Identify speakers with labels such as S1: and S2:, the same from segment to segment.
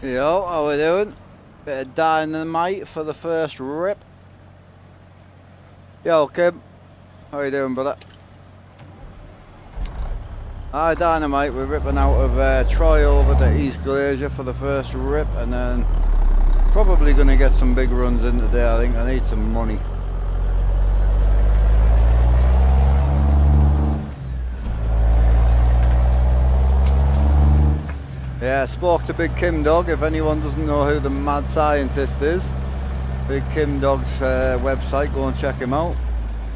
S1: Yo, how we doing? Bit of dynamite for the first rip. Yo, Kim. How you doing, brother? Hi, Dynamite. We're ripping out of Troy over to East Glacier for the first rip, and then probably going to get some big runs in today. I think I need some money. Yeah, I spoke to Big Kim Dog. If anyone doesn't know who the mad scientist is, Big Kim Dog's website, go and check him out.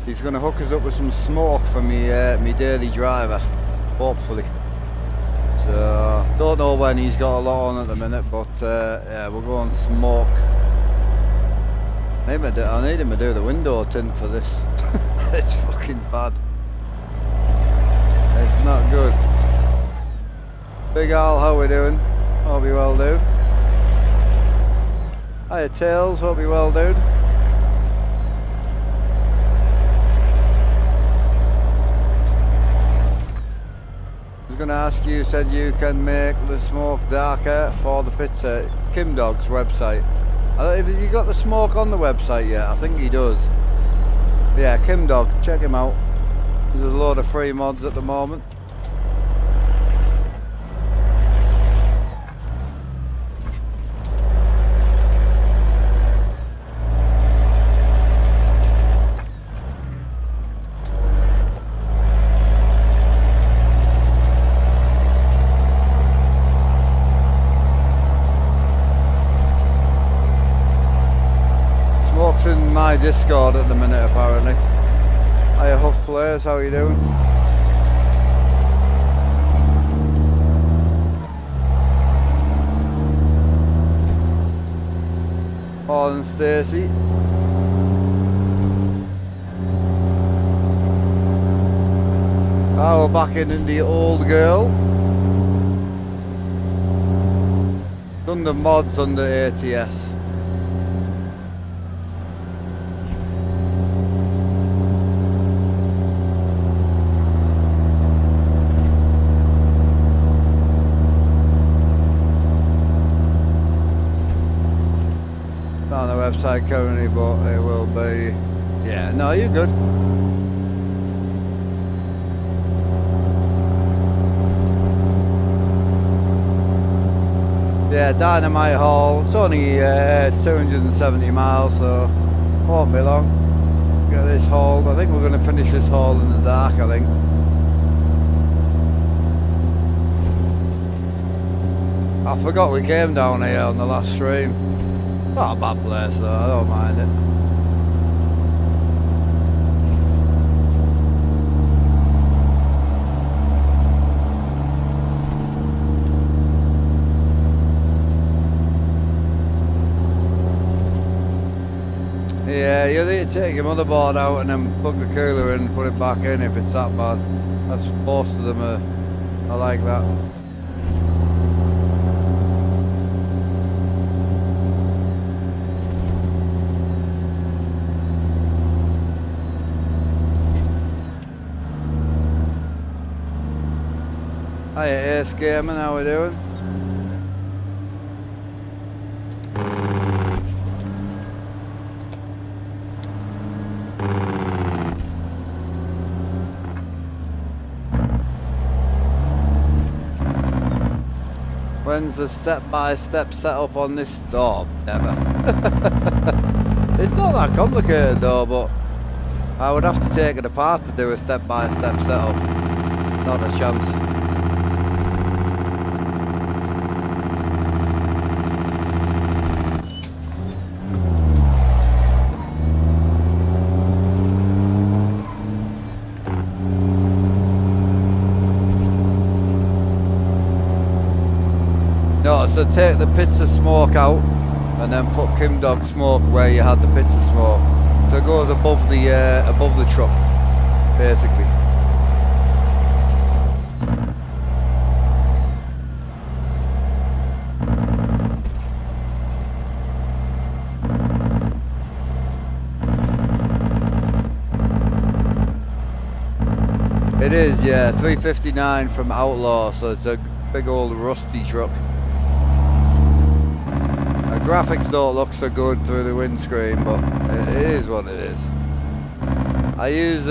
S1: He's going to hook us up with some smoke for me daily driver, hopefully. So, don't know when, he's got a lot on at the minute, but yeah, we'll go and smoke. I need him to do the window tint for this. It's fucking bad. It's not good. Big Al, how we doing? Hope you well, dude. Hiya, Tails, hope you well, dude. I was going to ask you, said you can make the smoke darker for the pizza. Kim Dog's website. Have you got the smoke on the website yet? I think he does. Yeah, Kim Dog, check him out. There's a load of free mods at the moment. In my Discord at the minute, apparently. Hiya, Huff Players, how are you doing? Paul and Stacey. Oh, we're back in the old girl. Done the mods under ATS. On the website currently, but it will be. Yeah, no, you're good. Yeah, Dynamite Hall. It's only 270 miles, so won't be long. Get this hauled. I think we're going to finish this haul in the dark, I think. I forgot we came down here on the last stream. Not a bad place though, I don't mind it. Yeah, you need to take your motherboard out and then plug the cooler in and put it back in if it's that bad. That's most of them are like that. Hiya, Ace Gaming, how we doing? When's the step-by-step setup on this door? Never. It's not that complicated though, but I would have to take it apart to do a step-by-step setup. Not a chance. No, so take the pizza smoke out and then put Kim Dog smoke where you had the pizza smoke. So it goes above the truck, basically. It is, yeah, 359 from Outlaw, so it's a big old rusty truck. graphics don't look so good through the windscreen, but it is what it is. I use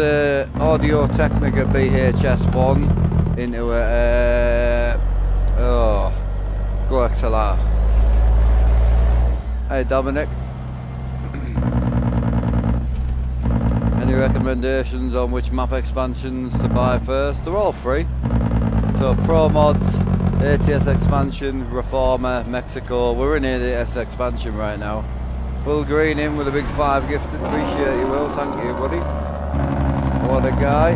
S1: Audio Technica BHS1 into a go XLR. Hey Dominic. Any recommendations on which map expansions to buy first? They're all free. So Pro Mods, ATS expansion, Reformer, Mexico. We're in ATS expansion right now. Will Green in with a big 5 gifted. Appreciate you, Will. Thank you, buddy. What a guy.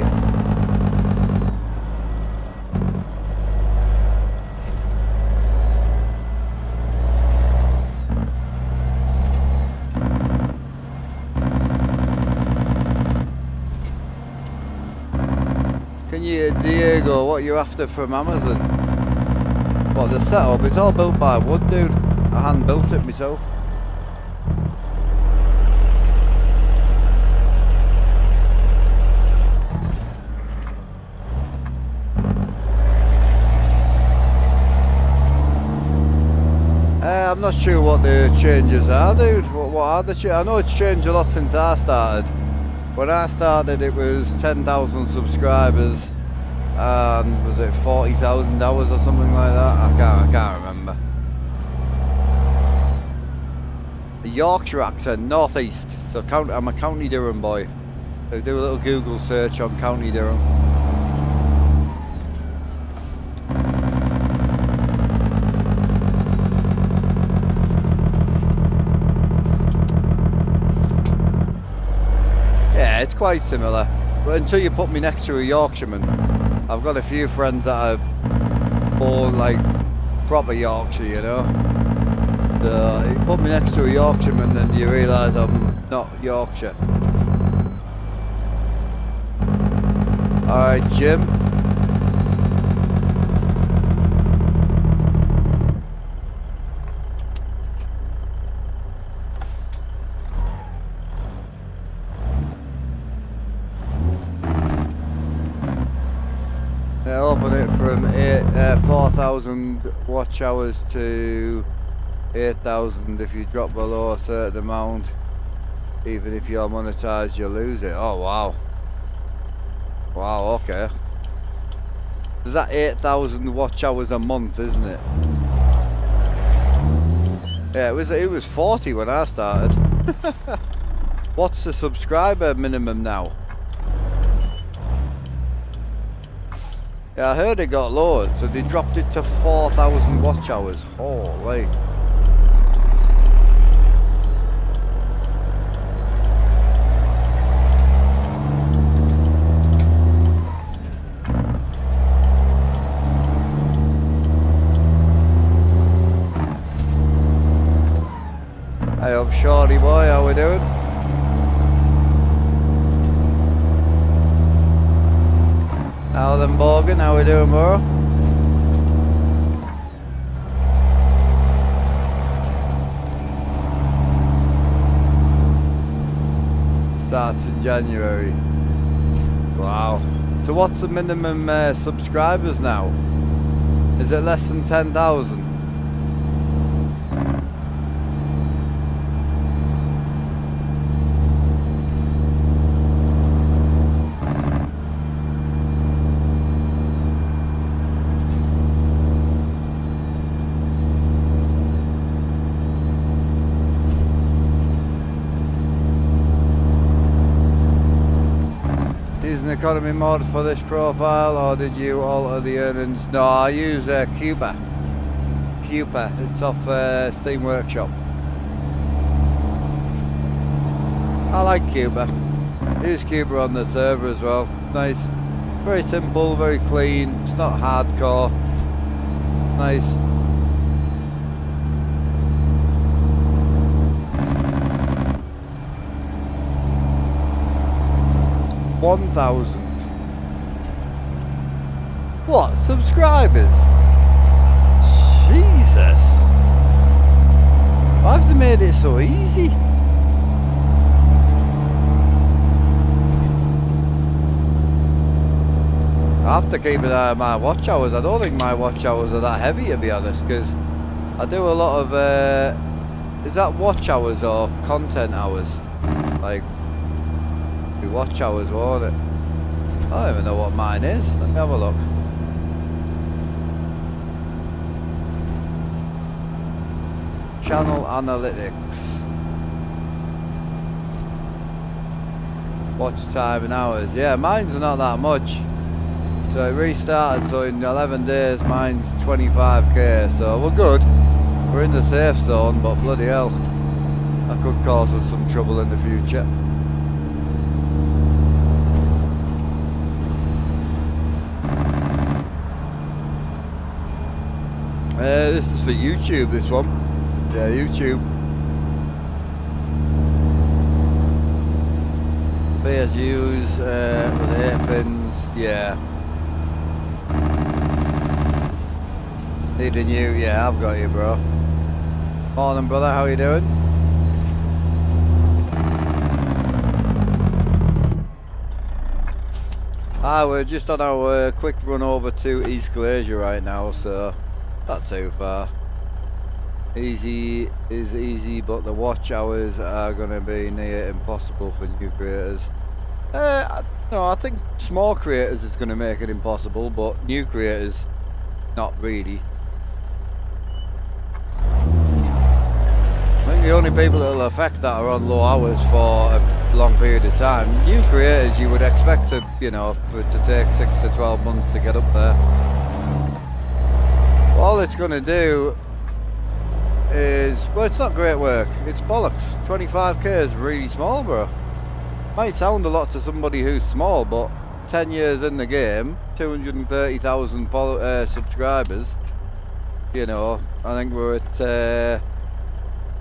S1: Can you, Diego, what you after from Amazon? What, the setup? It's all built by wood, dude. I hand built it myself. I'm not sure what the changes are, dude. What are the changes? I know it's changed a lot since I started. When I started it was 10,000 subscribers and was it 40,000 hours or something like that? I can't remember. The Yorkshire accent, northeast. So I'm a County Durham boy. So do a little Google search on County Durham. It's quite similar, but until you put me next to a Yorkshireman. I've got a few friends that are born like proper Yorkshire, you know. So you put me next to a Yorkshireman and you realise I'm not Yorkshire. Alright, Jim. Open it from 4,000 watch hours to 8,000. If you drop below a certain amount, even if you're monetized, you lose it. Oh wow. Wow, okay. Is that 8,000 watch hours a month, isn't it? Yeah, it was 40 when I started. What's the subscriber minimum now? Yeah, I heard it got lowered, so they dropped it to 4,000 watch hours. Holy. Hey up, shorty boy, how we doing? Alan Morgan, how we doing, bro? Starts in January. Wow. So what's the minimum subscribers now? Is it less than 10,000? Economy mod for this profile, or did you alter the earnings? No, I use Cuba. It's off Steam Workshop. I like Cuba. Use Cuba on the server as well. Nice. Very simple, very clean. It's not hardcore. Nice. $1,000. What? Subscribers? Jesus. Why have they made it so easy? I have to keep an eye on my watch hours. I don't think my watch hours are that heavy, to be honest, because I do a lot of Is that watch hours or content hours? Like, be watch hours, won't it? I don't even know what mine is. Let me have a look. Channel analytics. Watch time in hours. Yeah, mine's not that much. So it restarted, so in 11 days mine's 25k, so we're good. We're in the safe zone, but bloody hell, that could cause us some trouble in the future. This is for YouTube, this one. Yeah, YouTube. PSUs with 8 pins, yeah. Need a new, yeah, I've got you, bro. Morning, brother, how you doing? We're just on our quick run over to East Glacier right now, so not too far. Easy is easy, but the watch hours are going to be near impossible for new creators. No, I think small creators is going to make it impossible, but new creators, not really. I think the only people that will affect that are on low hours for a long period of time. New creators, you would expect to, you know, for it to take 6 to 12 months to get up there. All it's going to do is, well, it's not great work. It's bollocks. 25k is really small, bro. Might sound a lot to somebody who's small, but 10 years in the game, 230,000 subscribers. You know, I think we're at.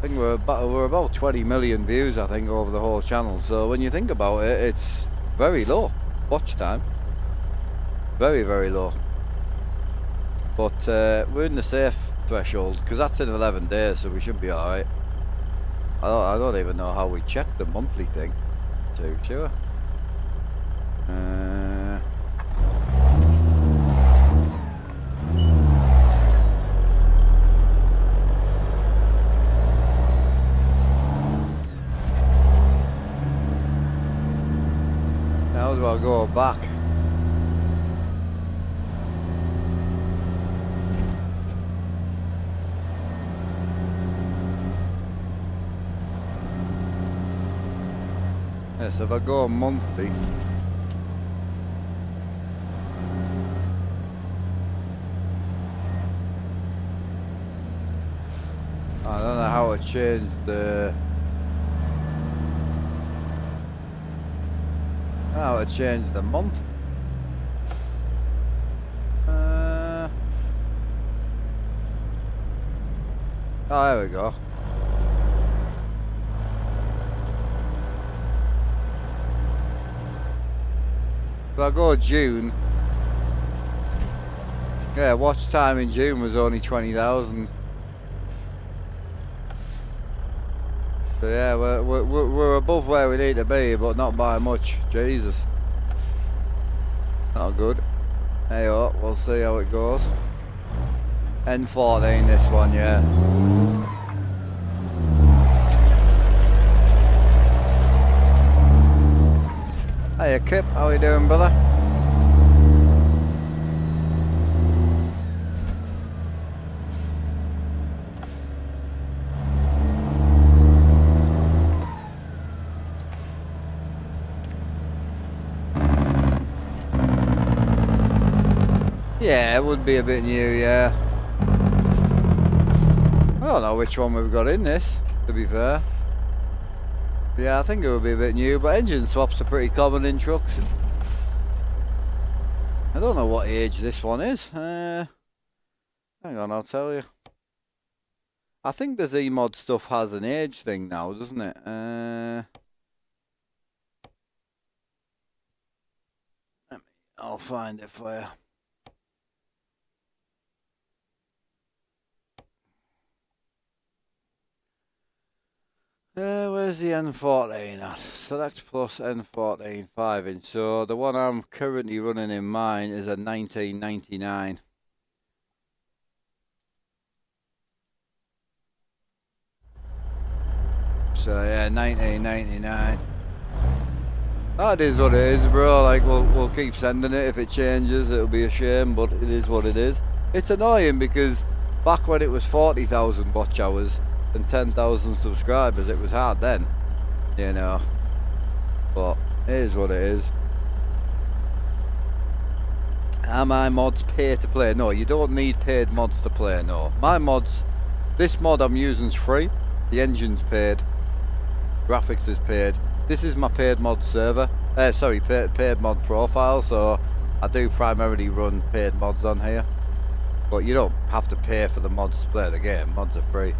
S1: We're about 20 million views, I think, over the whole channel. So when you think about it, it's very low watch time. Very, very low. But we're in the safe threshold because that's in 11 days, so we should be all right. I don't even know how we check the monthly thing. Too sure. How do I go back? Yes, if I go monthly. I don't know how to change the. How to change the month. Oh, there we go. If I go June, yeah, watch time in June was only 20,000. So yeah, we're above where we need to be, but not by much. Jesus, not good. Hey, oh, we'll see how it goes. N14 this one, yeah. Hiya Kip, how you doing, brother? Yeah, it would be a bit new, yeah. I don't know which one we've got in this, to be fair. Yeah, I think it would be a bit new, but engine swaps are pretty common in trucks. I don't know what age this one is. Hang on, I'll tell you. I think the Z-Mod stuff has an age thing now, doesn't it? I'll find it for you. Where's the N14 at? Select plus N14 5-inch. So the one I'm currently running in mine is a 1999. So yeah, 1999. That is what it is, bro. Like we'll keep sending it. If it changes, it'll be a shame, but it is what it is. It's annoying because back when it was 40,000 watch hours and 10,000 subscribers, it was hard then, you know. But it is what it is. Are my mods pay to play? No, you don't need paid mods to play. No, my mods. This mod I'm using is free. The engine's paid. Graphics is paid. This is my paid mod server. Sorry, paid mod profile. So I do primarily run paid mods on here. But you don't have to pay for the mods to play the game. Mods are free.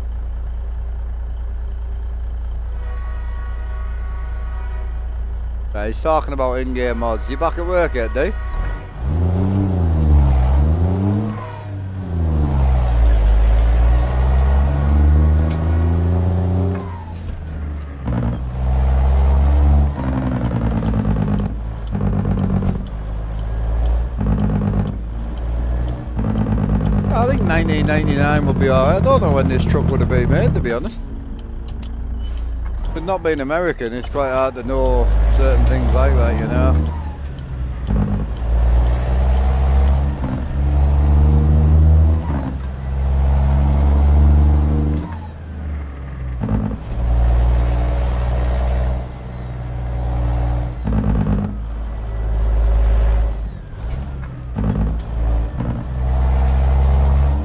S1: Right, he's talking about in-game mods. You back at work yet, D? I think 1999 will be alright. I don't know when this truck would have been made, to be honest. But not being American, it's quite hard to know certain things like that, you know.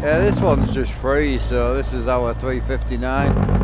S1: Yeah, this one's just free, so this is our 359.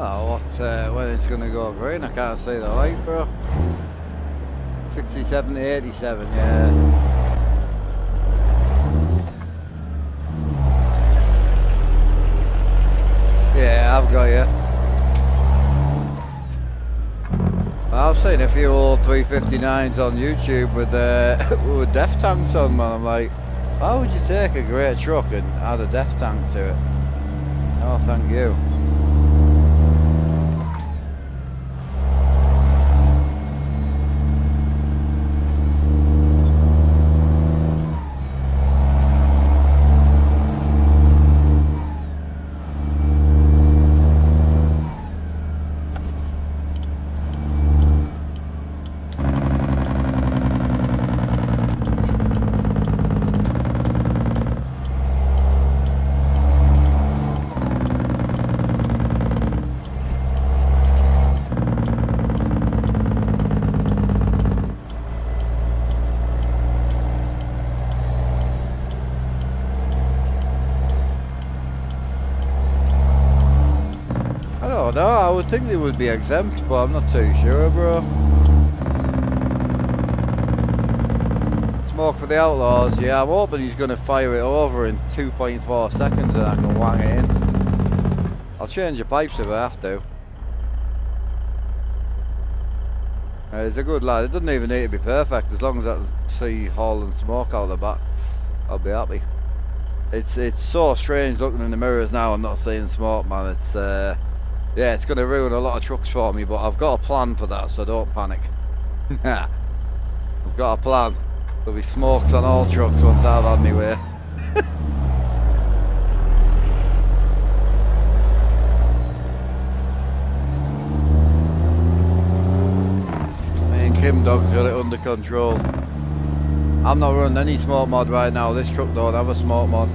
S1: Oh, when it's gonna go green? I can't see the light, bro. 67 to 87, yeah. Yeah, I've got you. I've seen a few old 359s on YouTube with with def tanks on, man. I'm like, why would you take a great truck and add a def tank to it? Oh, thank you. No, I would think they would be exempt, but I'm not too sure, bro. Smoke for the Outlaws, yeah, I'm hoping he's going to fire it over in 2.4 seconds and I can wang it in. I'll change the pipes if I have to. He's a good lad, it doesn't even need to be perfect, as long as I see hauling smoke out the back, I'll be happy. It's so strange looking in the mirrors now and not seeing smoke, man. It's yeah, it's going to ruin a lot of trucks for me, but I've got a plan for that, so don't panic. I've got a plan. There'll be smokes on all trucks once I've had my way. Me and Kim Dog's got it under control. I'm not running any smoke mod right now. This truck don't have a smoke mod.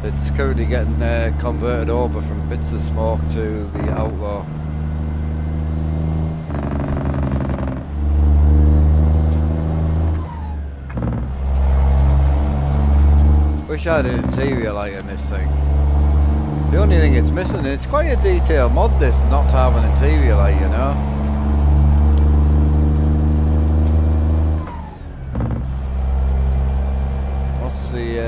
S1: It's currently getting converted over from bits of smoke to the Outlaw. Wish I had an interior light in this thing. The only thing it's missing, it's quite a detailed mod this, not to have an interior like, you know. What's the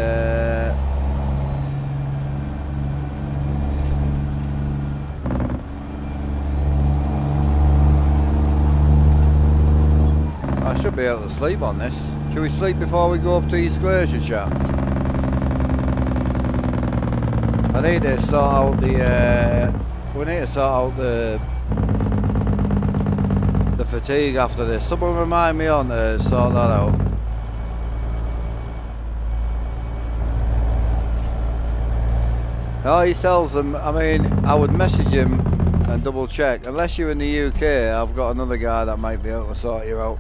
S1: I should be able to sleep on this. Should we sleep before we go up to East Glacier, chap? I need to sort out the we need to sort out the fatigue after this. Someone remind me on to sort that out. No, he tells them, I mean, I would message him and double check. Unless you're in the UK, I've got another guy that might be able to sort you out.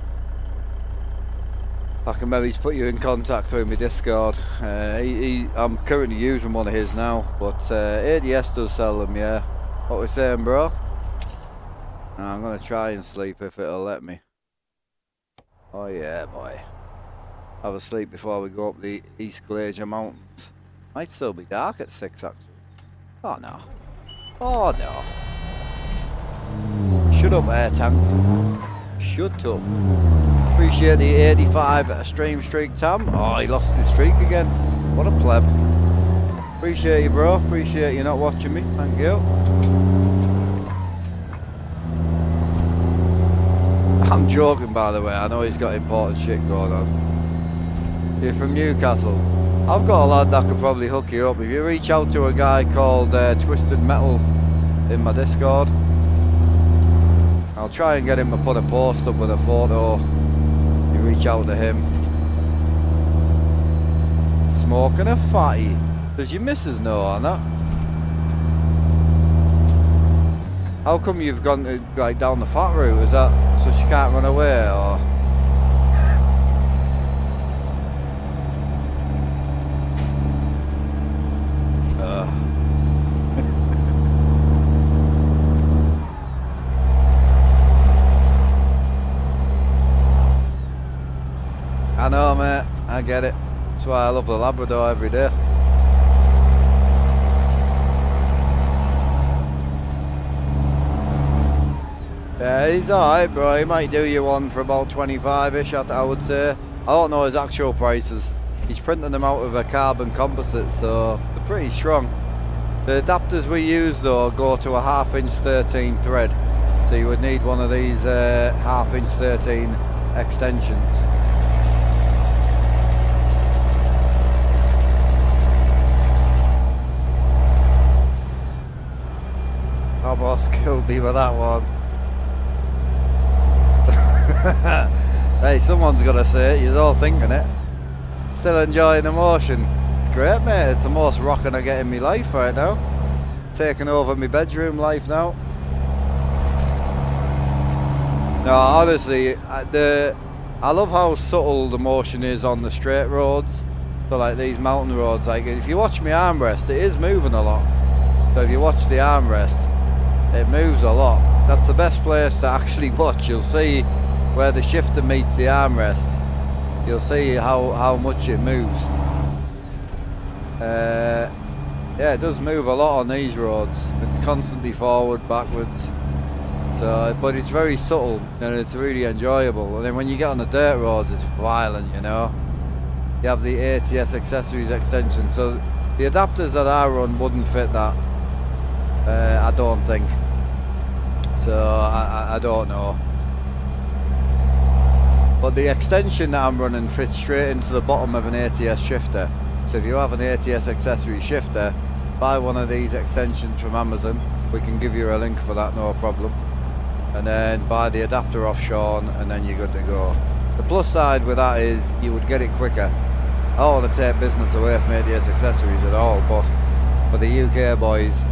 S1: I can maybe put you in contact through my Discord. I'm currently using one of his now, but ADS does sell them, yeah. What we saying, bro? No, I'm gonna try and sleep if it'll let me. Oh yeah, boy. Have a sleep before we go up the East Glacier Mountains. Might still be dark at 6 actually. Oh no. Oh no. Shut up, air tank. Shut up. Appreciate the 85 stream streak, Tam. Oh, he lost his streak again. What a pleb. Appreciate you, bro. Appreciate you not watching me. Thank you. I'm joking, by the way. I know he's got important shit going on. You're from Newcastle. I've got a lad that could probably hook you up. If you reach out to a guy called Twisted Metal in my Discord, I'll try and get him to put a post up with a photo. You reach out to him. Smoking a fatty. Does your missus know or not? How come you've gone to, like, down the fat route? Is that so she can't run away, or? I know, mate. I get it. That's why I love the Labrador every day. Yeah, he's alright, bro. He might do you one for about 25-ish, I would say. I don't know his actual prices. He's printing them out of a carbon composite, so they're pretty strong. The adapters we use, though, go to a 1/2" 13 thread. So you would need one of these 1/2" 13 extensions. Almost killed me with that one. Hey, someone's got to say it. You're all thinking it. Still enjoying the motion. It's great, mate. It's the most rocking I get in my life right now. Taking over my bedroom life now. No, honestly, I love how subtle the motion is on the straight roads. So like these mountain roads, like if you watch my armrest, it is moving a lot. So if you watch the armrest, it moves a lot. That's the best place to actually watch. You'll see where the shifter meets the armrest. You'll see how much it moves. Yeah, it does move a lot on these roads. It's constantly forward, backwards. So, but it's very subtle and it's really enjoyable. And then when you get on the dirt roads, it's violent, you know. You have the ATS accessories extension. So the adapters that I run wouldn't fit that. I don't think. So I don't know. But the extension that I'm running fits straight into the bottom of an ATS shifter. So if you have an ATS accessory shifter, buy one of these extensions from Amazon. We can give you a link for that, no problem. And then buy the adapter off Sean, and then you're good to go. The plus side with that is you would get it quicker. I don't want to take business away from ATS accessories at all, but for the UK boys,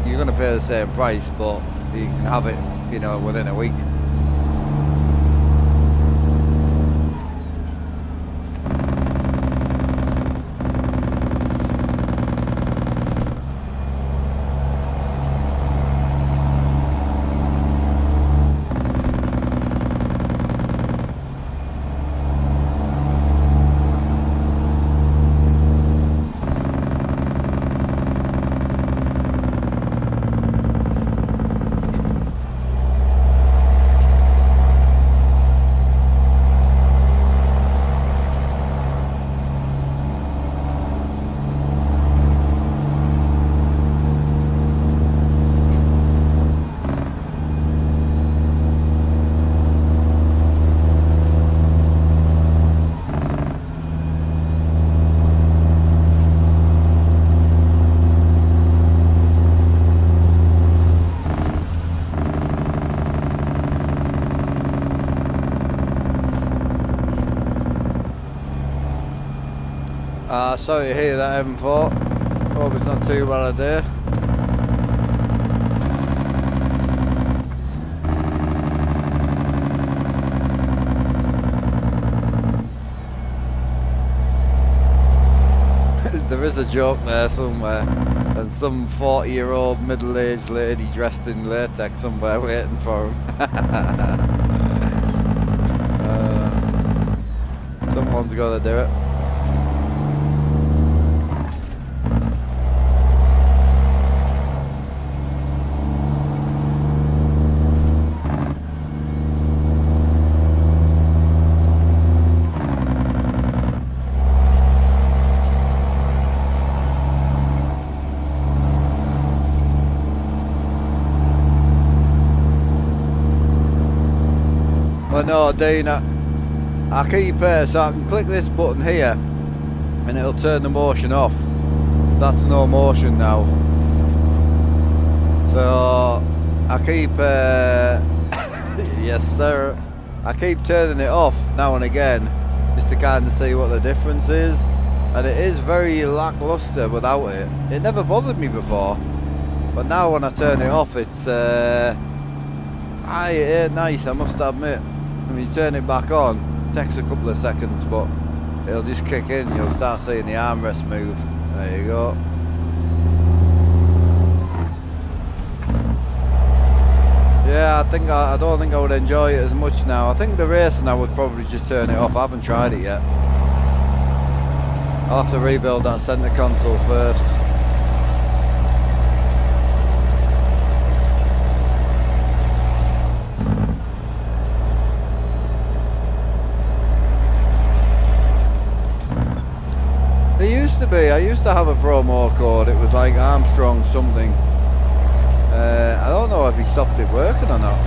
S1: you're going to pay the same price, but you can have it, you know, within a week. Sorry to hear that, M4. Hope it's not too bad a day. There is a joke there somewhere, and some 40-year-old middle-aged lady dressed in latex somewhere waiting for him. Someone's got to do it. Well, no, Dean, I keep so I can click this button here and it'll turn the motion off. That's no motion now. So I keep yes sir, I keep turning it off now and again just to kind of see what the difference is, and it is very lackluster without it. It never bothered me before, but now when I turn it off it's it ain't nice, I must admit. When you turn it back on, it takes a couple of seconds, but it'll just kick in. You'll start seeing the armrest move. There you go. Yeah, I don't think I would enjoy it as much now. I think the racing I would probably just turn it off. I haven't tried it yet. I'll have to rebuild that centre console first. I used to have a promo code. It was like Armstrong something. I don't know if he stopped it working or not.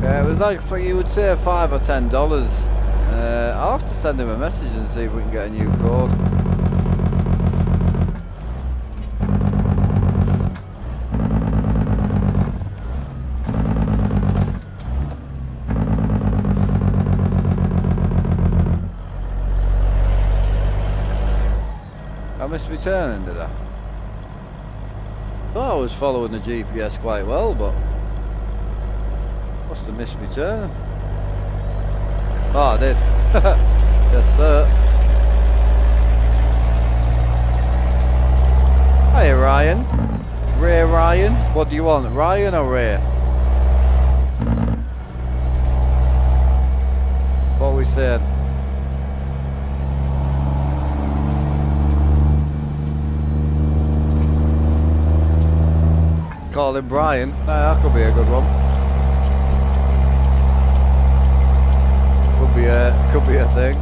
S1: Yeah, it was like, you would say $5 or $10. I'll have to send him a message and see if we can get a new code. I must be turning, did I? Thought I was following the GPS quite well, but must have missed me turning. Oh, I did. Yes, sir. Hey, Ryan. Ray Ryan. What do you want, Ryan or Ray? What are we saying? Call him Brian. That could be a good one. Could be a thing.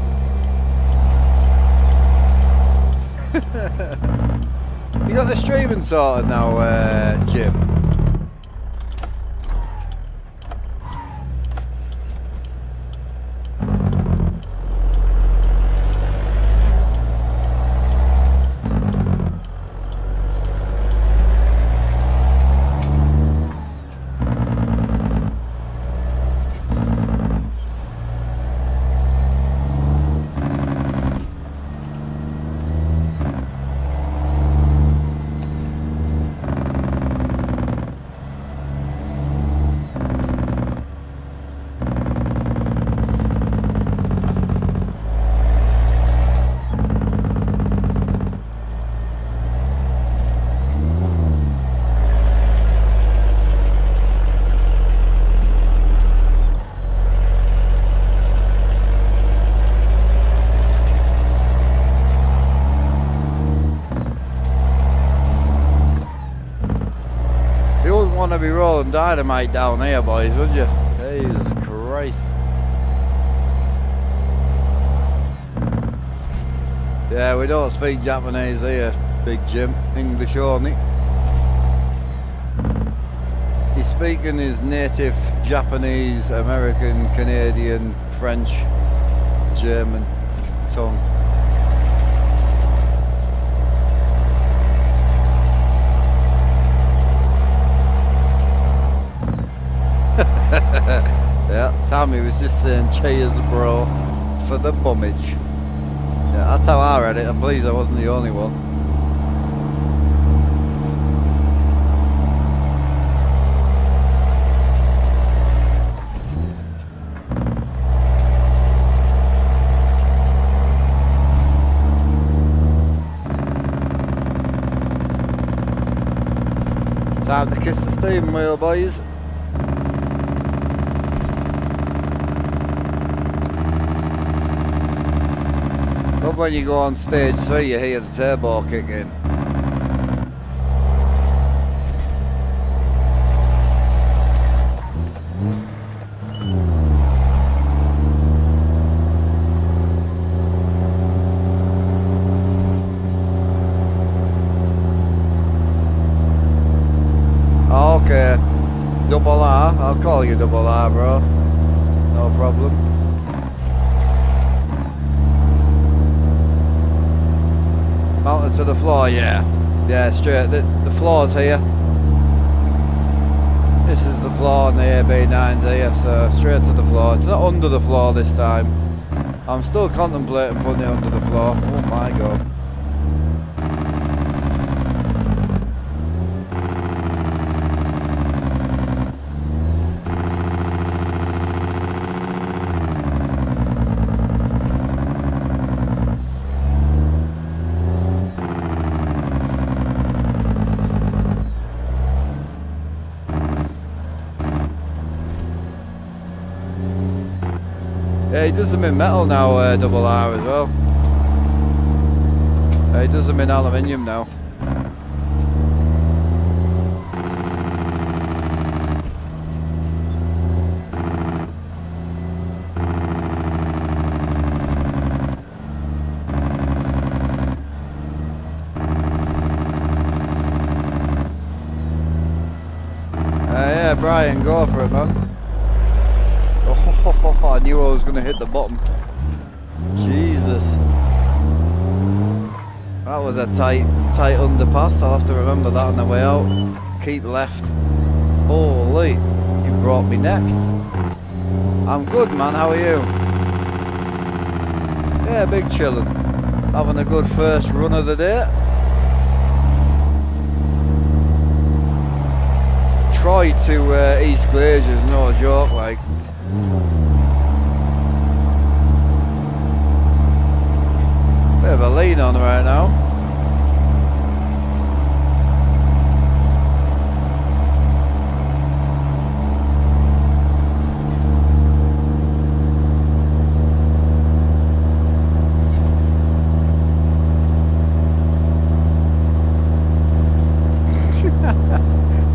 S1: You got the streaming sorted now, Jim? Want to be rolling dynamite down here, boys, would you? Jesus Christ. Yeah, we don't speak Japanese here, Big Jim. English only. He's speaking his native Japanese, American, Canadian, French, German tongue. Sam, he was just saying cheers, bro, for the bummage. Yeah, that's how I read it. I'm pleased I wasn't the only one. Time to kiss the steering wheel, boys. But when you go on stage 3, you hear the turbo kick in. Okay, double R, I'll call you double R, bro. No problem. Mounted to the floor, yeah. Yeah, straight, the floor's here. This is the floor and the AB9's here, so straight to the floor. It's not under the floor this time. I'm still contemplating putting it under the floor. Oh my god. Yeah, he does them in metal now, double R as well. He does them in aluminium now. Yeah, Brian, go for it, man. Oh, I knew I was going to hit the bottom. Jesus. That was a tight underpass. I'll have to remember that on the way out. Keep left. Holy, you brought me neck. I'm good, man. How are you? Yeah, big chillin'. Having a good first run of the day. Troy to East Glazier's no joke, like. Bit of a lean on right now.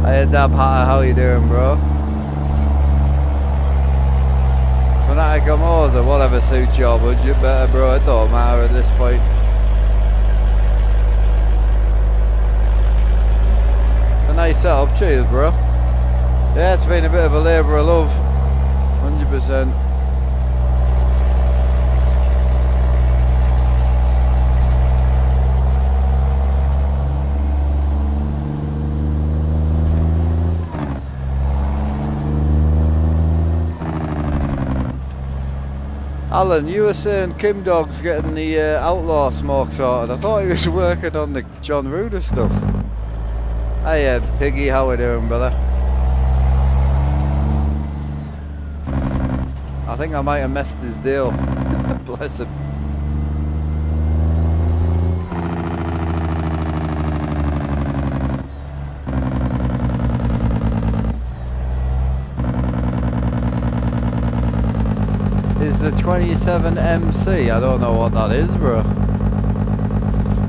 S1: Hey Dab Hatter, how you doing, bro? Fanatic or whatever suits your budget better, bro. It don't matter at this point. A nice setup, cheers, bro. Yeah, it's been a bit of a labour of love, 100%. Alan, you were saying Kim Dog's getting the outlaw smoke sorted. I thought he was working on the John Ruder stuff. Hey Piggy, how we doing, brother? I think I might have messed his deal. Bless him. Is the 27 MC? I don't know what that is, bro.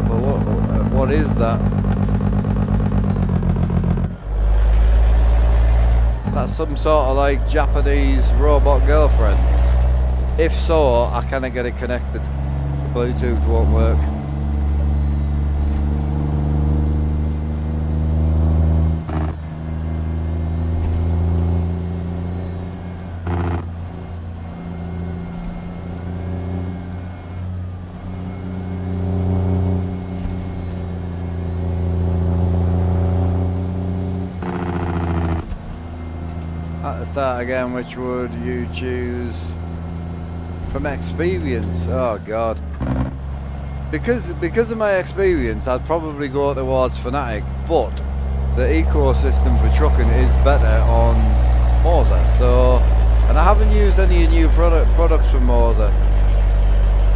S1: Well, what is that? That's some sort of like Japanese robot girlfriend. If so, I cannot get it connected. The Bluetooth won't work. start again, which would you choose from experience? Oh god. Because of my experience, I'd probably go towards Fanatic, but the ecosystem for trucking is better on Moser. So, and I haven't used any new products from Moser.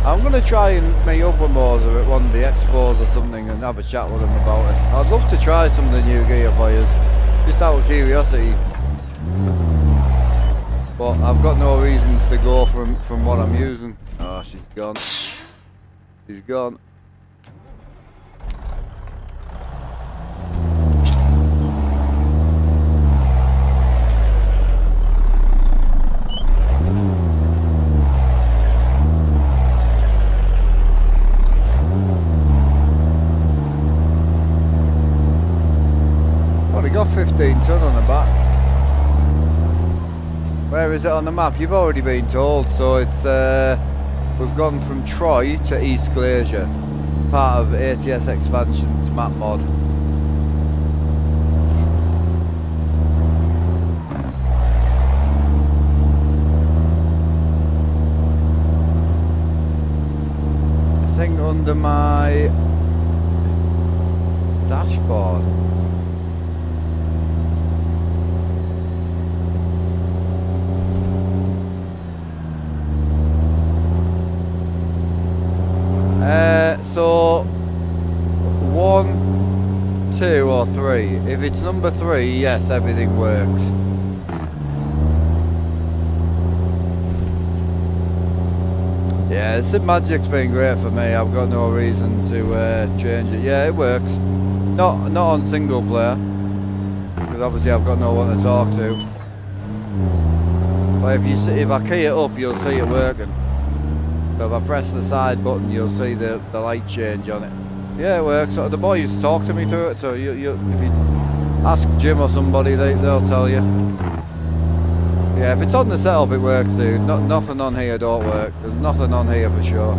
S1: I'm gonna try and meet up with Moser at one of the expos or something and have a chat with him about it. I'd love to try some of the new gear for you, just out of curiosity. But I've got no reasons to go from what I'm using. Oh, she's gone. She's gone. Only got 15 ton on the back. Where is it on the map? You've already been told, so it's we've gone from Troy to East Glacier, part of ATS Expansion's map mod. I think under my dashboard. So 1, 2 or 3. If it's number 3, yes, everything works. Yeah, the Sim Magic's been great for me. I've got no reason to change it. Yeah, it works. Not on single player, because obviously I've got no one to talk to. But if I key it up, you'll see it working. So if I press the side button, you'll see the light change on it. Yeah, it works. So the boys talk to me to it. So if you ask Jim or somebody, they'll tell you. Yeah, if it's on the setup, it works, dude. Nothing on here don't work. There's nothing on here for sure.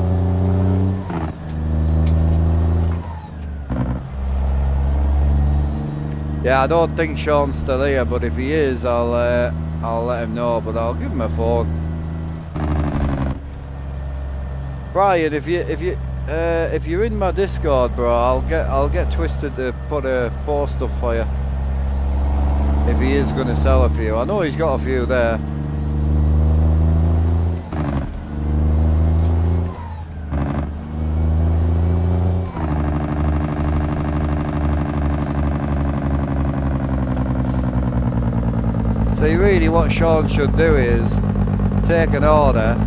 S1: Yeah, I don't think Sean's still here, but if he is, I'll let him know. But I'll give him a phone. Brian, if you're in my Discord, bro, I'll get Twisted to put a post up for you. If he is going to sell a few, I know he's got a few there. So really, what Sean should do is take an order.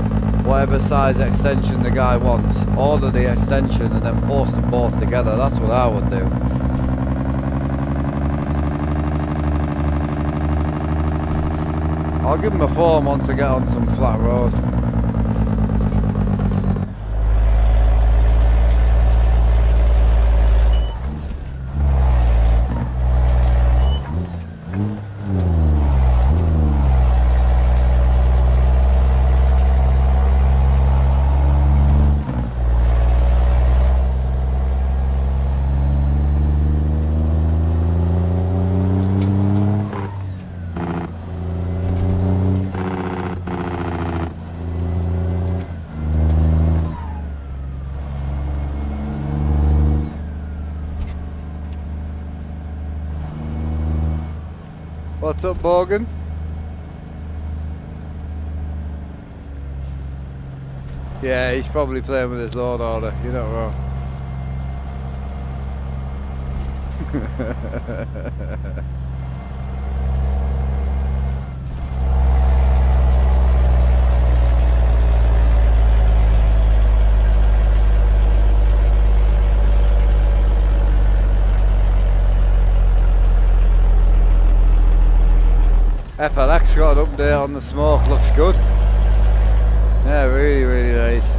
S1: Whatever size extension the guy wants, order the extension and then post them both together. That's what I would do. I'll give him a phone once I get on some flat road. What's up, Morgan? Yeah, he's probably playing with his load order. You're not wrong. FLX got an update on the smoke, looks good. Yeah, really, really nice.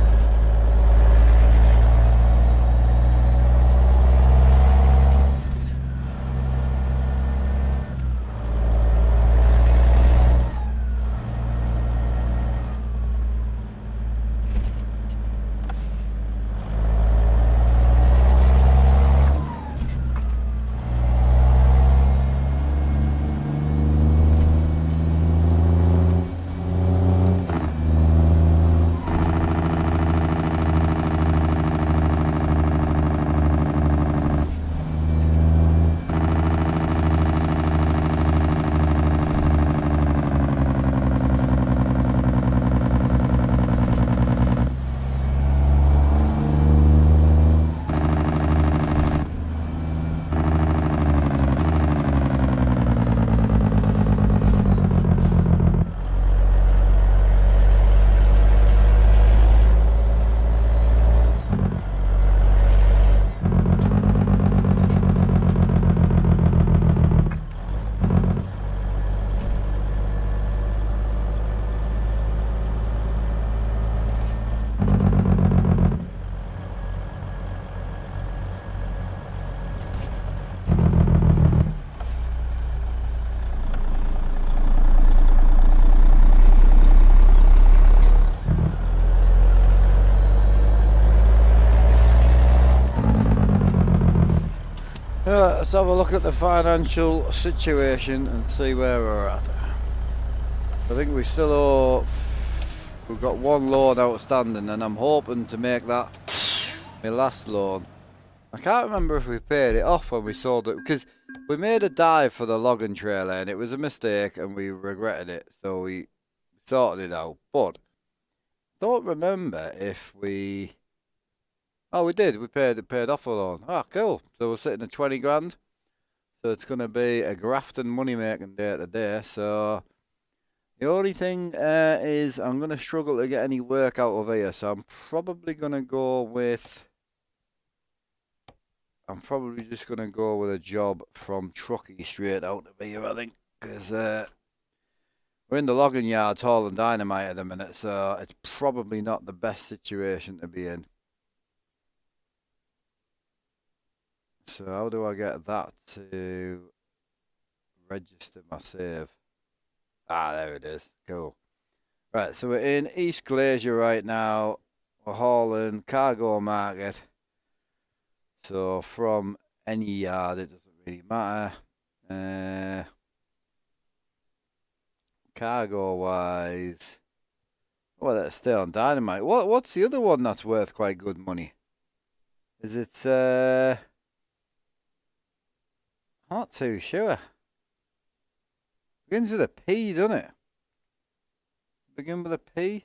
S1: Let's have a look at the financial situation and see where we're at. I think we still owe... We've got one loan outstanding and I'm hoping to make that my last loan. I can't remember if we paid it off when we sold it, because we made a dive for the logging trailer and it was a mistake and we regretted it, so we sorted it out. But don't remember if we... Oh, we did. We paid off a loan. Ah, cool. So we're sitting at 20 grand. So it's going to be a grafting money-making day today. So the only thing is I'm going to struggle to get any work out of here. So I'm probably going to go with... I'm probably just going to go with a job from Truckee straight out of here, I think. Because we're in the logging yards hauling dynamite at the minute. So it's probably not the best situation to be in. So how do I get that to register my save? Ah, there it is. Cool. Right, so we're in East Glacier right now. We're hauling cargo market. So from any yard, it doesn't really matter. Cargo wise, well, that's still on dynamite. What's the other one that's worth quite good money? Is it not too sure. Begins with a P, doesn't it? Begin with a P.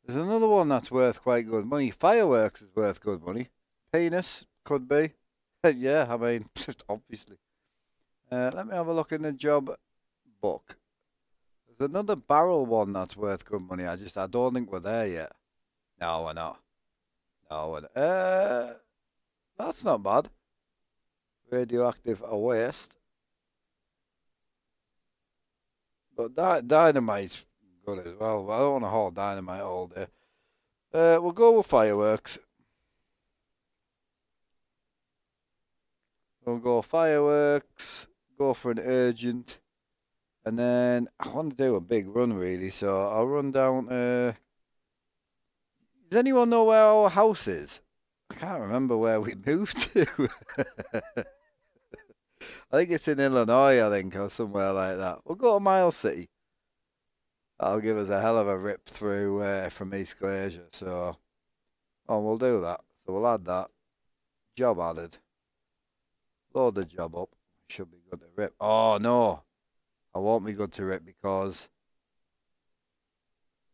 S1: There's another one that's worth quite good money. Fireworks is worth good money. Penis could be. Yeah, I mean, obviously. Let me have a look in the job book. There's another barrel one that's worth good money. I don't think we're there yet. No, we're not. No, we're not. That's not bad. Radioactive waste. But dynamite's good as well. I don't want to haul dynamite all day. We'll go with fireworks. We'll go fireworks. Go for an urgent. And then I want to do a big run really. So I'll run down. Does anyone know where our house is? I can't remember where we moved to. I think it's in Illinois, I think, or somewhere like that. We'll go to Miles City. That'll give us a hell of a rip through from East Glacier. So, we'll do that. So we'll add that. Job added. Load the job up. Should be good to rip. Oh, no. I won't be good to rip because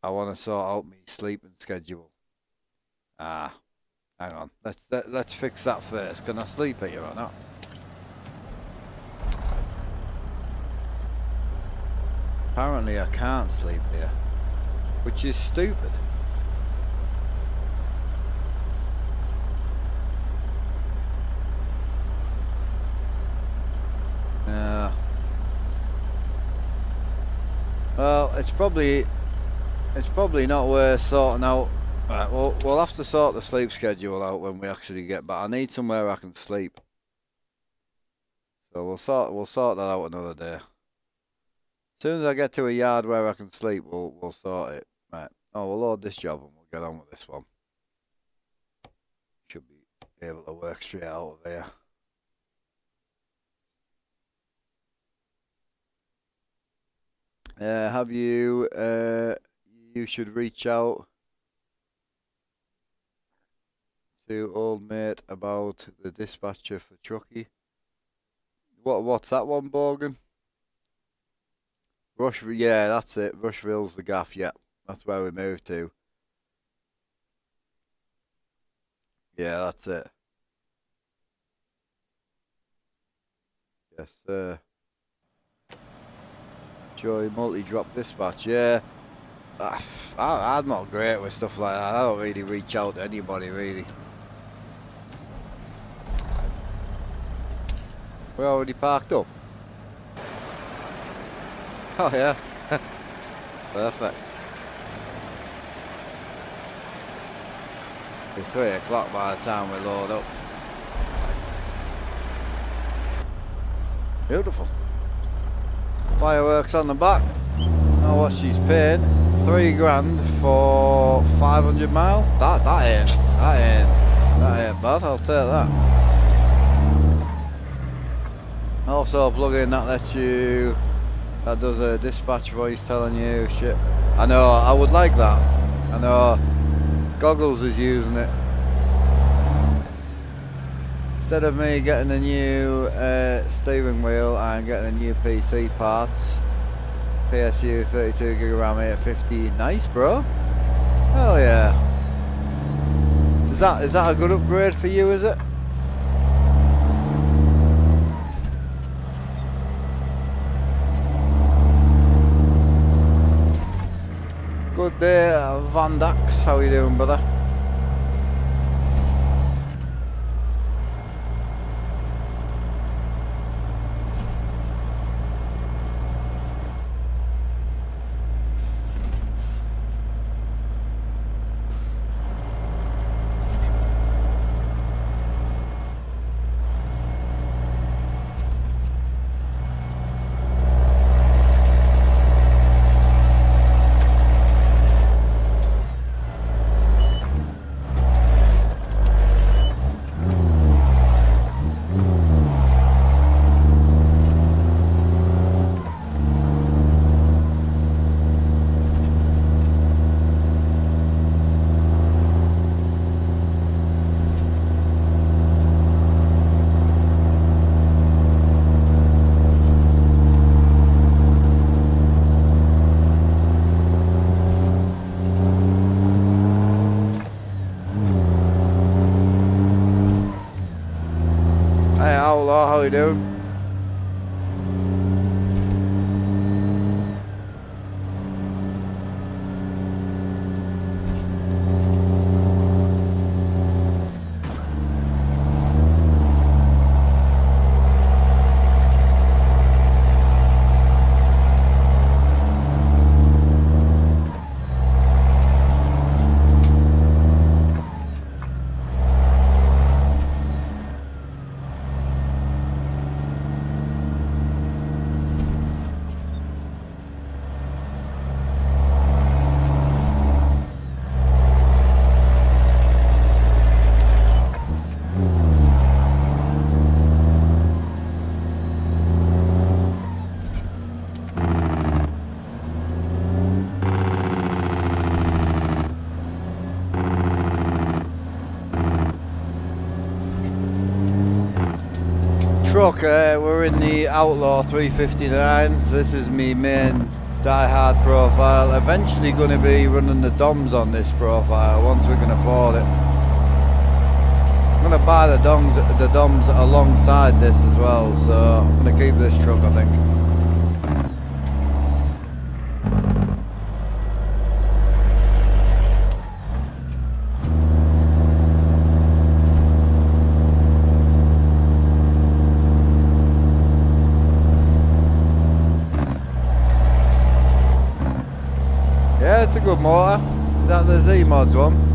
S1: I want to sort out my sleeping schedule. Ah, hang on. Let's fix that first. Can I sleep here or not? Apparently I can't sleep here, which is stupid. Well, it's probably not worth sorting out. Right, we'll have to sort the sleep schedule out when we actually get back. I need somewhere I can sleep. So we'll sort that out another day. As soon as I get to a yard where I can sleep, we'll sort it. Right. Oh, we'll load this job and we'll get on with this one. Should be able to work straight out of here. Have you? You should reach out to old mate about the dispatcher for Truckee. What's that one, Borgen? Rushville, yeah, that's it. Rushville's the gaff, yeah. That's where we moved to. Yeah, that's it. Yes, sir. Joy multi-drop dispatch, yeah. I'm not great with stuff like that. I don't really reach out to anybody, really. We're already parked up. Oh yeah, perfect. It's 3 o'clock by the time we load up. Beautiful. Fireworks on the back. Now what she's paying, 3 grand for 500 mile. That ain't bad. I'll take that. Also a plugin that lets you, that does a dispatch voice telling you shit. I know, I would like that. I know Goggles is using it. Instead of me getting a new steering wheel, I'm getting a new PC parts. PSU 32GB RAM 850. Nice, bro. Hell yeah. Is that a good upgrade for you, is it? Good day, Van Dax. How you doing, brother? Hey Outlaw, how you doing? Truck, we're in the Outlaw 359, so this is my main die-hard profile. Eventually going to be running the DOMs on this profile once we can afford it. I'm going to buy the DOMs alongside this as well, so I'm going to keep this truck, I think. Yeah, it's a good motor. Is that the Z-Mods one?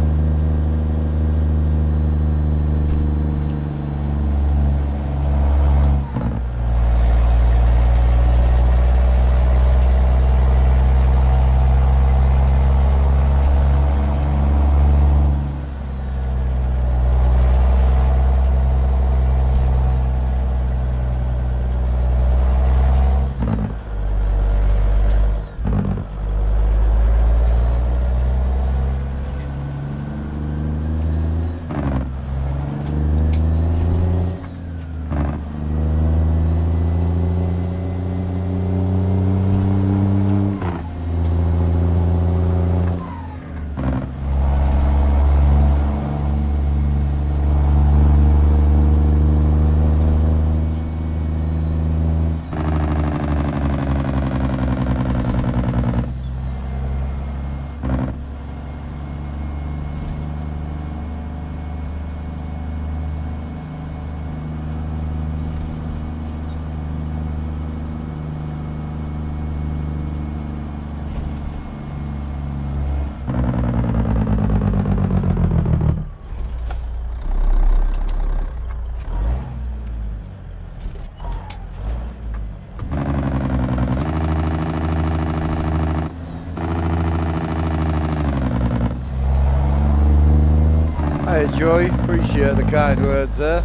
S1: Hey Joy, appreciate the kind words there.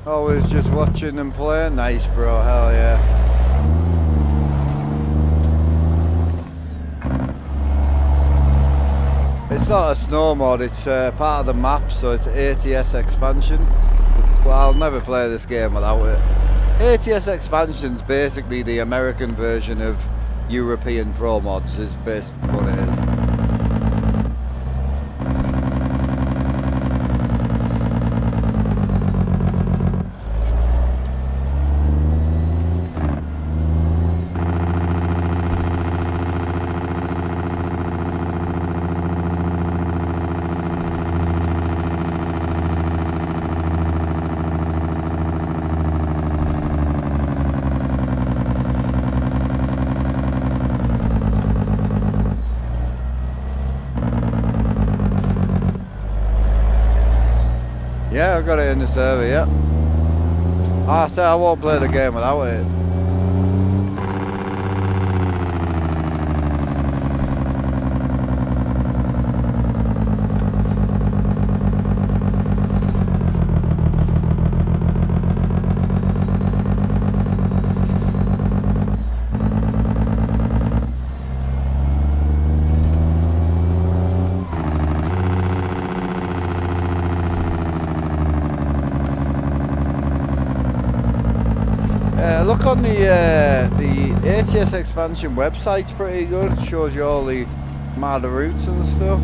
S1: Always just watching them play. Nice, bro. Hell yeah. It's not a snow mod, it's part of the map, so it's ATS expansion. Well, I'll never play this game without it. ATS expansion's basically the American version of European Pro Mods, is basically what it is. Yeah, I've got it in the server, yeah. I said I won't play the game without it. Look on the ATS expansion website's pretty good. It shows you all the mad routes and stuff.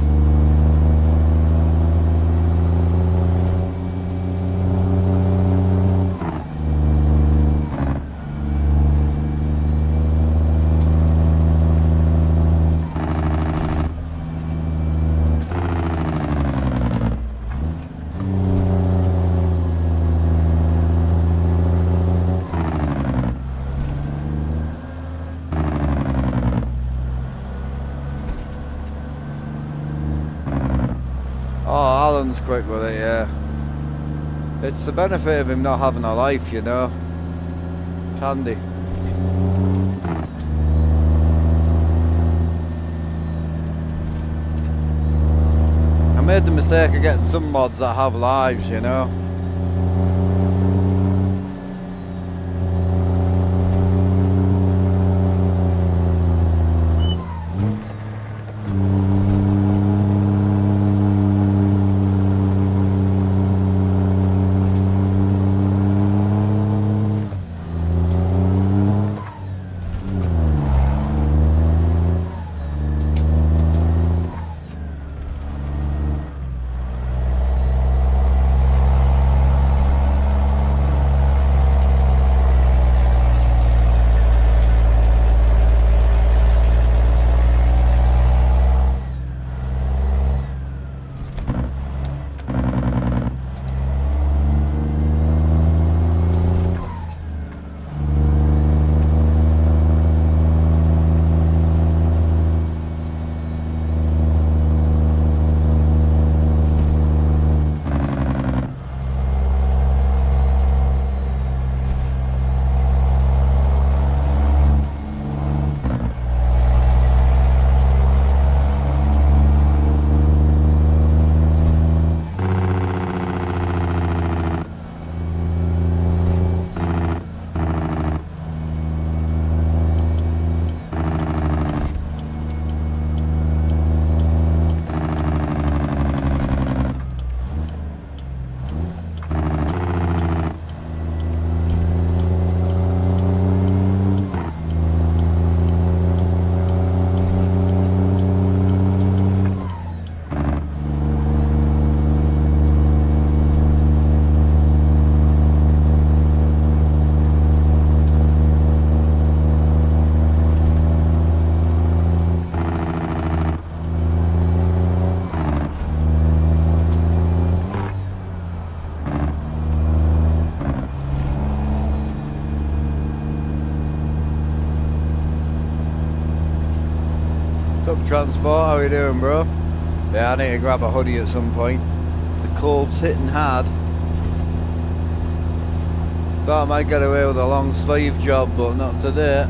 S1: Oh, Alan's quick with it, yeah. It's the benefit of him not having a life, you know. It's handy. I made the mistake of getting some mods that have lives, you know. Transport, how you doing, bro? Yeah, I need to grab a hoodie at some point. The cold's hitting hard. Thought I might get away with a long sleeve job, but not today.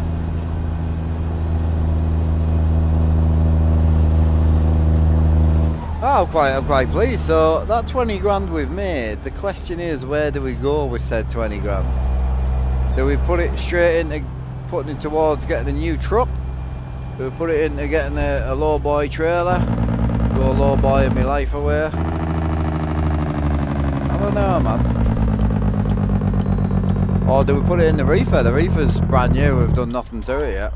S1: Yeah, I'm quite pleased. So that 20 grand we've made, the question is, where do we go with said 20 grand? Do we put it straight into putting it towards getting a new truck? Do we put it into getting a low boy trailer? Go low boy in my life away? I don't know, man. Or do we put it in the reefer? The reefer's brand new, we've done nothing to it yet.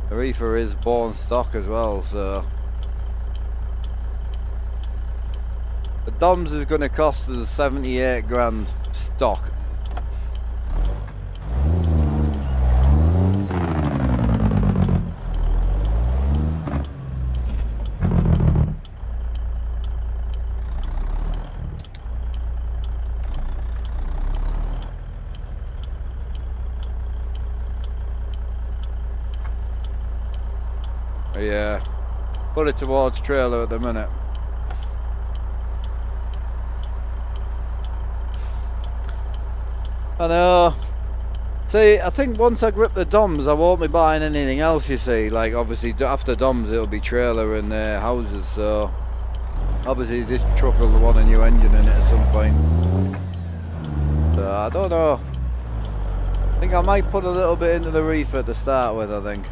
S1: The reefer is born stock as well, so... The DOMS is going to cost us 78 grand stock. Yeah, put it towards trailer at the minute. I know. See, I think once I grip the DOMS, I won't be buying anything else, you see. Like, obviously, after DOMS, it'll be trailer and houses, so... Obviously, this truck will want a new engine in it at some point. So, I don't know. I think I might put a little bit into the reefer to start with, I think.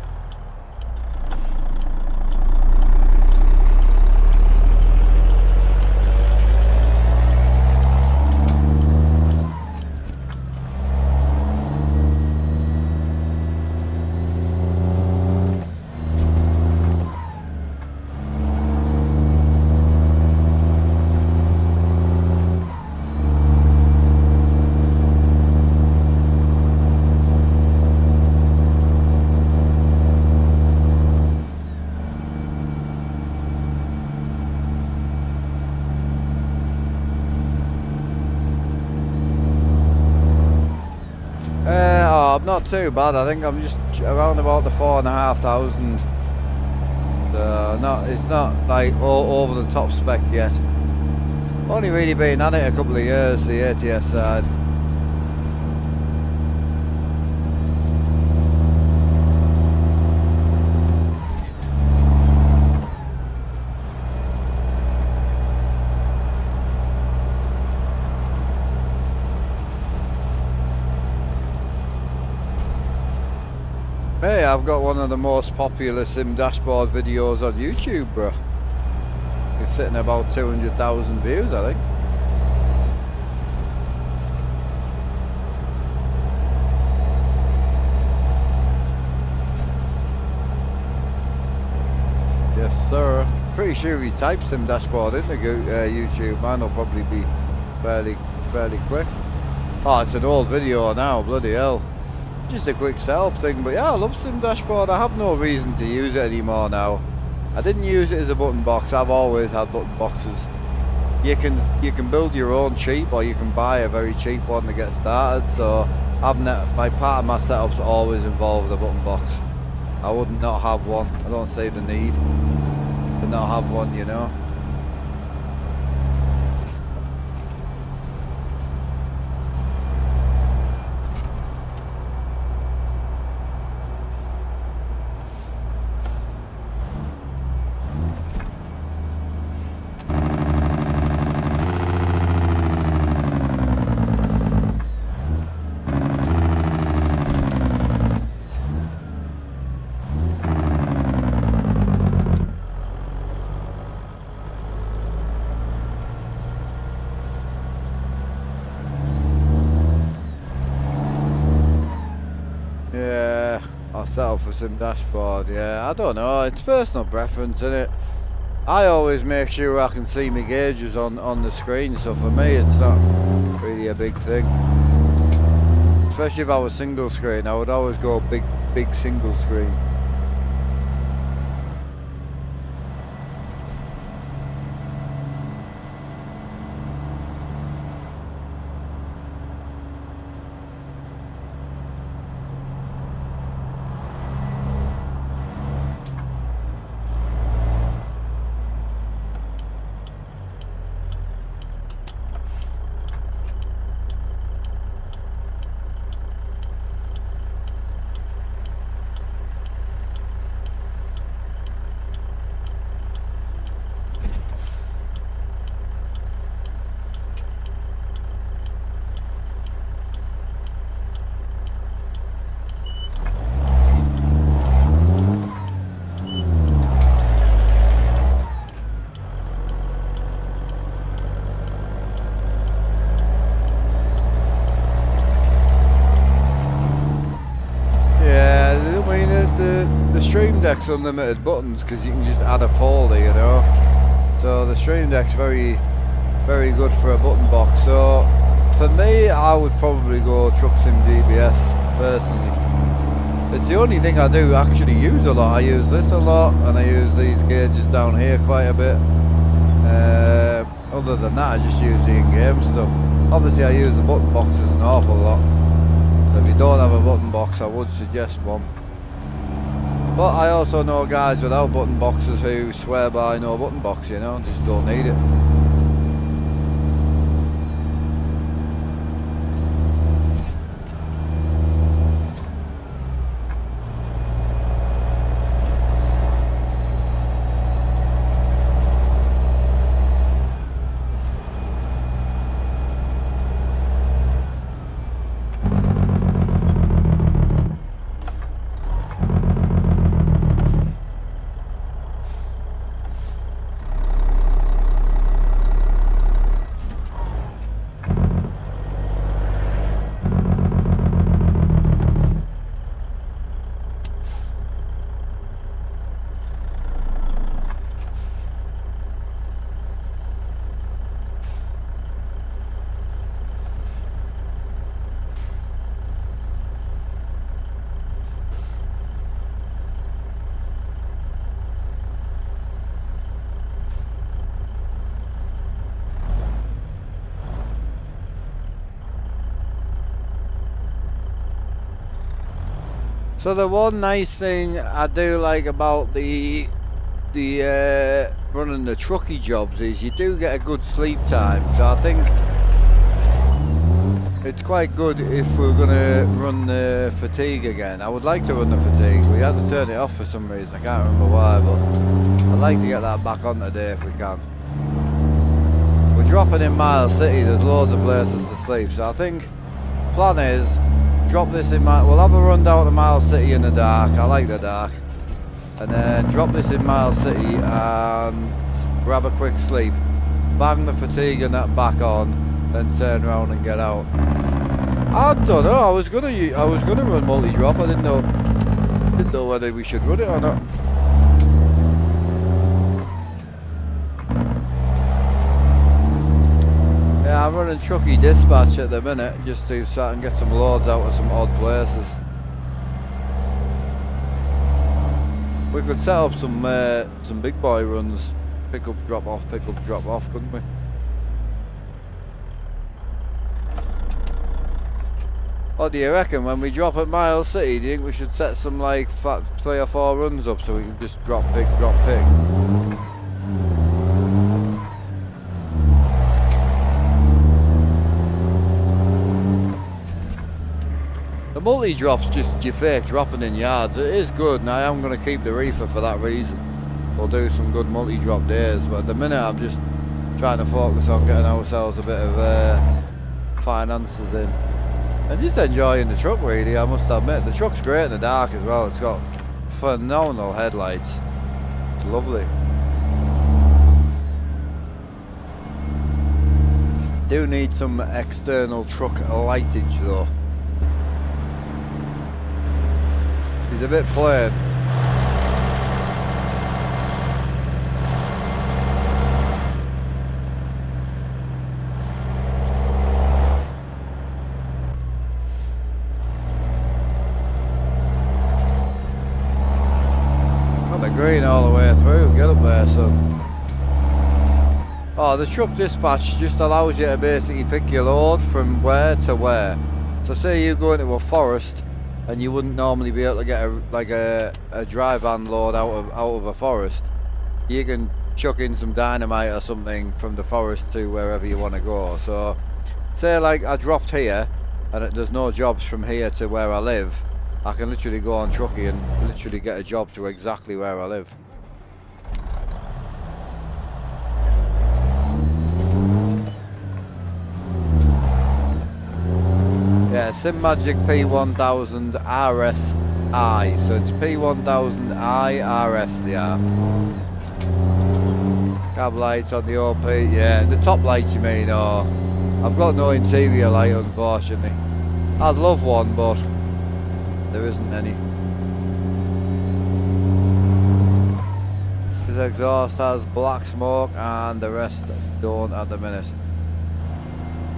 S1: Not too bad. I think I'm just around about the 4,500. So it's not like all over the top spec yet. Only really been at it a couple of years, the ATS side. Hey, I've got one of the most popular sim dashboard videos on YouTube, bro. It's sitting at about 200,000 views, I think. Yes, sir. Pretty sure he types sim dashboard into YouTube. Mine will probably be fairly quick. Oh, it's an old video now, bloody hell. Just a quick setup thing, but yeah, I love sim dashboard. I have no reason to use it anymore now. I didn't use it as a button box. I've always had button boxes. You can build your own cheap, or you can buy a very cheap one to get started. So my part of my setup's always involved a button box. I would not have one. I don't see the need to not have one, you know. Set up for sim dashboard, yeah, I don't know, it's personal preference, isn't it? I always make sure I can see my gauges on the screen, so for me it's not really a big thing. Especially if I was single screen, I would always go big single screen. Deck's unlimited buttons because you can just add a folder, you know. So the Stream Deck's very, very good for a button box. So for me, I would probably go Truck Sim DBS personally. It's the only thing I do actually use a lot. I use this a lot, and I use these gauges down here quite a bit. Other than that, I just use the in-game stuff. Obviously, I use the button boxes an awful lot. So if you don't have a button box, I would suggest one. But I also know guys without button boxes who swear by no button box, you know, just don't need it. So the one nice thing I do like about the running the trucky jobs is you do get a good sleep time. So I think it's quite good if we're going to run the fatigue again. I would like to run the fatigue. We had to turn it off for some reason. I can't remember why, but I'd like to get that back on today if we can. We're dropping in Miles City. There's loads of places to sleep. So I think plan is drop this in we'll have a run down to Miles City in the dark. I like the dark. And then drop this in Miles City and grab a quick sleep. Bang the fatigue and that back on, then turn around and get out. I don't know. I was gonna run multi-drop. I didn't know whether we should run it or not. Yeah, I'm running trucky dispatch at the minute just to start and get some loads out of some odd places. We could set up some big boy runs, pick up, drop off, couldn't we? What do you reckon? When we drop at Miles City, do you think we should set some like 3 or 4 runs up so we can just drop pick? The multi-drop's just your fake dropping in yards. It is good, and I am going to keep the reefer for that reason. We'll do some good multi-drop days, but at the minute I'm just trying to focus on getting ourselves a bit of finances in. And just enjoying the truck really, I must admit. The truck's great in the dark as well. It's got phenomenal headlights. It's lovely. Do need some external truck lightage though. He's a bit plain. Got the green all the way through. Get up there, son. Oh, the truck dispatch just allows you to basically pick your load from where to where. So say you go into a forest and you wouldn't normally be able to get a dry van load out of a forest. You can chuck in some dynamite or something from the forest to wherever you want to go. So say like I dropped here and there's no jobs from here to where I live, I can literally go on trucky and literally get a job to exactly where I live. Yeah, SimMagic P1000 RSI, so it's P1000i RS they are. Cab lights on the OP, yeah, the top lights you mean, or I've got no interior light unfortunately. I'd love one but there isn't any. His exhaust has black smoke and the rest don't at the minute.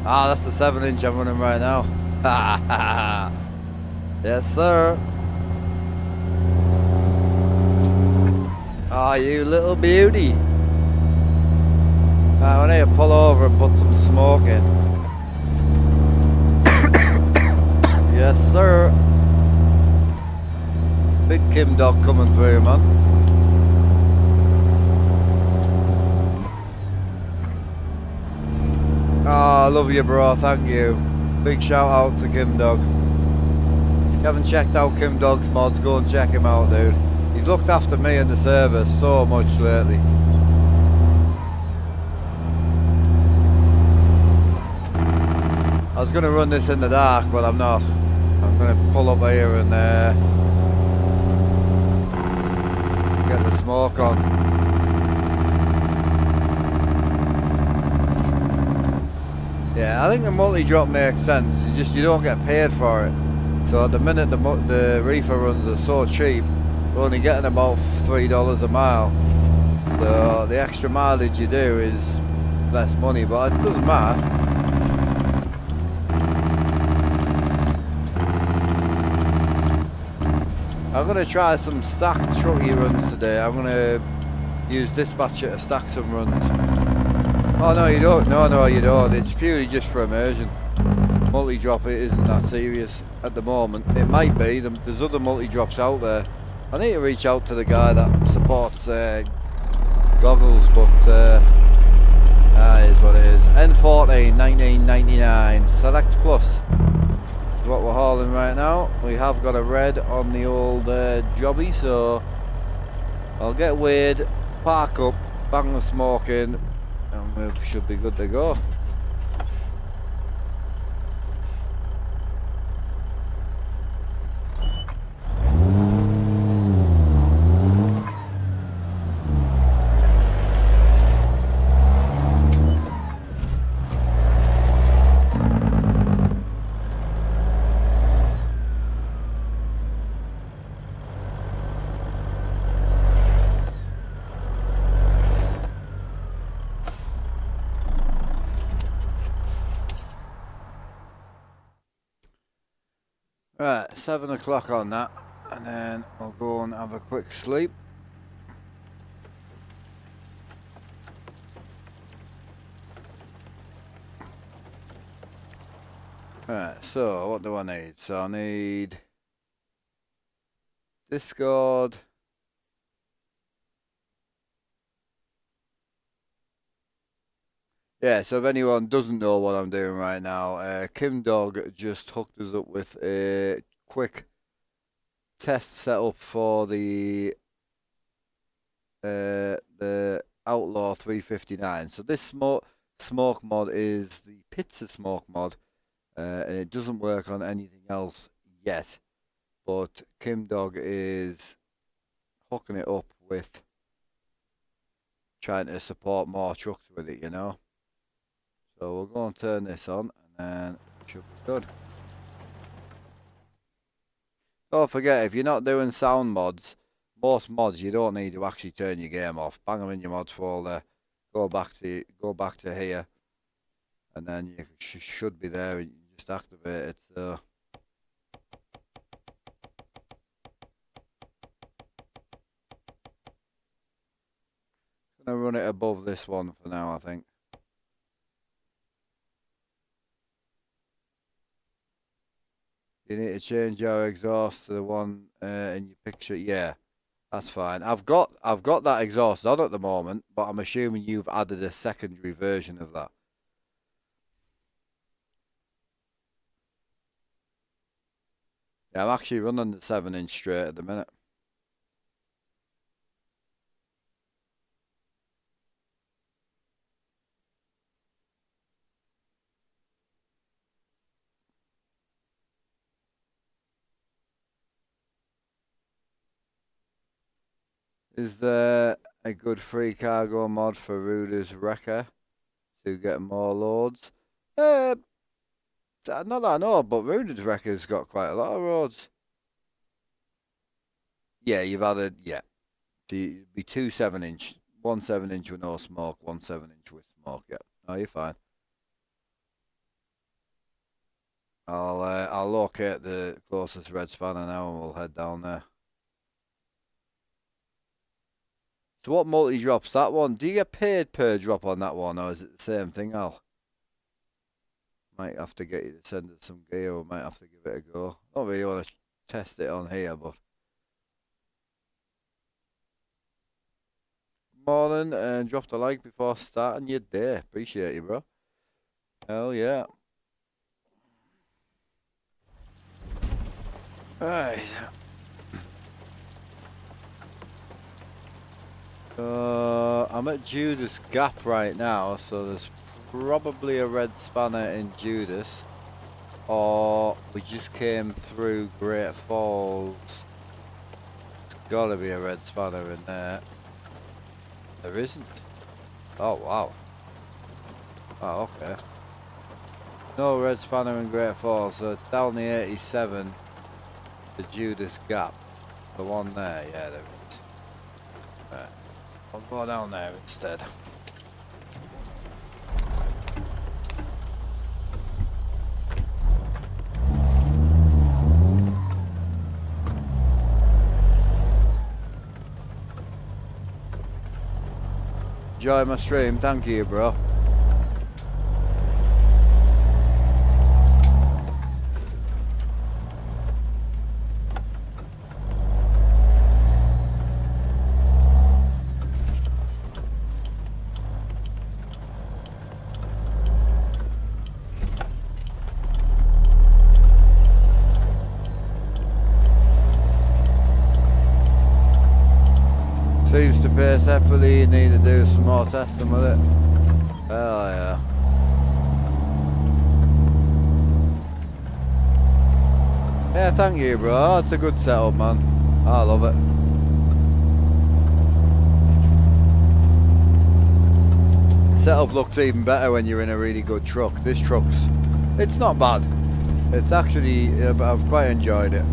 S1: Ah, that's the 7-inch I'm running right now. Yes, sir. Ah, you little beauty. I need to pull over and put some smoke in. Yes, sir. Big Kim dog coming through, man. Ah, oh, love you, bro. Thank you. Big shout out to Kim Dog. If you haven't checked out Kim Dog's mods, go and check him out, dude. He's looked after me and the service so much lately. I was going to run this in the dark, but I'm not. I'm going to pull up here and get the smoke on. Yeah, I think the multi-drop makes sense. You don't get paid for it. So at the minute the reefer runs are so cheap, we're only getting about $3 a mile. So the extra mileage you do is less money, but it doesn't matter. I'm going to try some stacked trucky runs today. I'm going to use Dispatcher to stack some runs. Oh no, you don't. No, you don't. It's purely just for immersion. Multi-drop, it isn't that serious at the moment. It might be. There's other multi-drops out there. I need to reach out to the guy that supports goggles, but is what it is. N14, 1999. Select Plus is what we're hauling right now. We have got a red on the old jobby, so I'll get weighed, park up, bang the smoke in, and we should be good to go. Right, 7 o'clock on that, and then I'll go and have a quick sleep. Right, so what do I need? So I need Discord. Yeah, so if anyone doesn't know what I'm doing right now, Kim Dog just hooked us up with a quick test setup for the Outlaw 359. So this smoke mod is the pizza smoke mod, and it doesn't work on anything else yet, but Kim Dog is hooking it up with trying to support more trucks with it, you know. So we'll go and turn this on, and then it should be good. Don't forget, if you're not doing sound mods, most mods you don't need to actually turn your game off. Bang them in your mods folder, go back to here, and then you should be there, and you just activate it. So I'm gonna run it above this one for now, I think. You need to change your exhaust to the one in your picture. Yeah, that's fine. I've got that exhaust on at the moment, but I'm assuming you've added a secondary version of that. Yeah, I'm actually running the 7-inch straight at the minute. Is there a good free cargo mod for Ruder's Wrecker to get more loads? Not that I know, but Ruder's Wrecker's got quite a lot of roads. Yeah, you've added, yeah. Be 2 7-inch 1 7-inch with no smoke, 1 7-inch with smoke. Yeah, no, you're fine. I'll locate the closest red spanner now and we'll head down there. So what multi-drop's that one? Do you get paid per drop on that one, or is it the same thing, Al? Might have to get you to send us some gear, or might have to give it a go. Don't really want to test it on here, but... Morning, and drop a like before starting your day. Appreciate you, bro. Hell yeah. Right. I'm at Judas Gap right now, so there's probably a red spanner in Judas. Or we just came through Great Falls. There's gotta be a red spanner in there. There isn't. Oh, wow. Oh, okay. No red spanner in Great Falls, so it's down the 87. The Judas Gap. The one there, yeah, there is. Right. I'll go down there instead. Enjoy my stream, thank you, bro. Seems to pay separately, you need to do some more testing with it. Hell yeah. Yeah, thank you, bro. It's a good setup, man. I love it. Setup looks even better when you're in a really good truck. This truck's... it's not bad. It's actually... I've quite enjoyed it.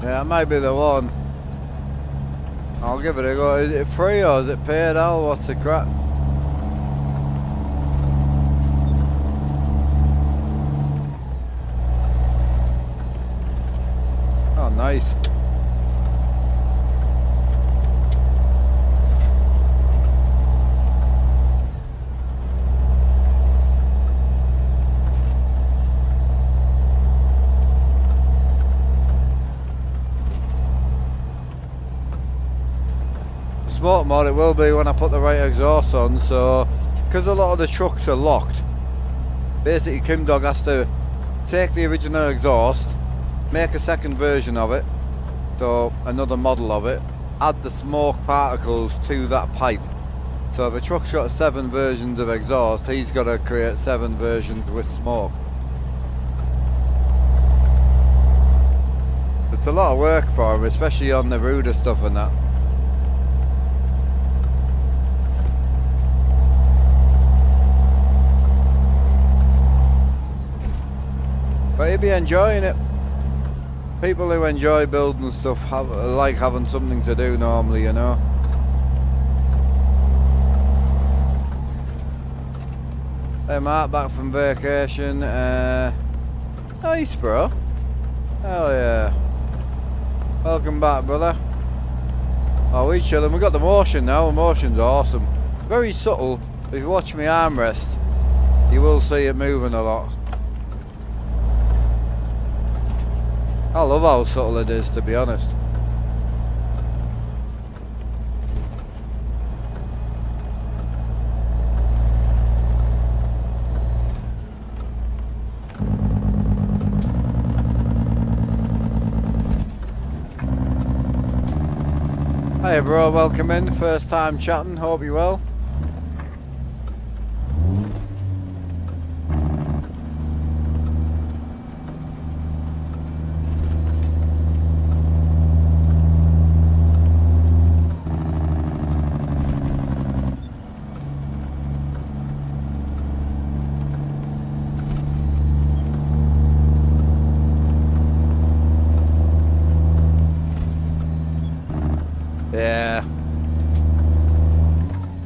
S1: That might be the one. I'll give it a go. Is it free or is it paid, Al? What's the crap? Oh, nice. Smoke mod it will be when I put the right exhaust on, so because a lot of the trucks are locked, basically Kim Dog has to take the original exhaust, make a second version of it, so another model of it, add the smoke particles to that pipe. So if a truck's got 7 versions of exhaust, he's got to create 7 versions with smoke. It's a lot of work for him, especially on the ruder stuff and that. But he'll be enjoying it. People who enjoy building stuff like having something to do normally, you know. Hey Mark, back from vacation. Nice, bro. Hell yeah. Welcome back, brother. Oh, we chilling. We got the motion now. The motion's awesome. Very subtle. If you watch my armrest, you will see it moving a lot. I love how subtle it is, to be honest. Hey bro, welcome in. First time chatting, hope you're well.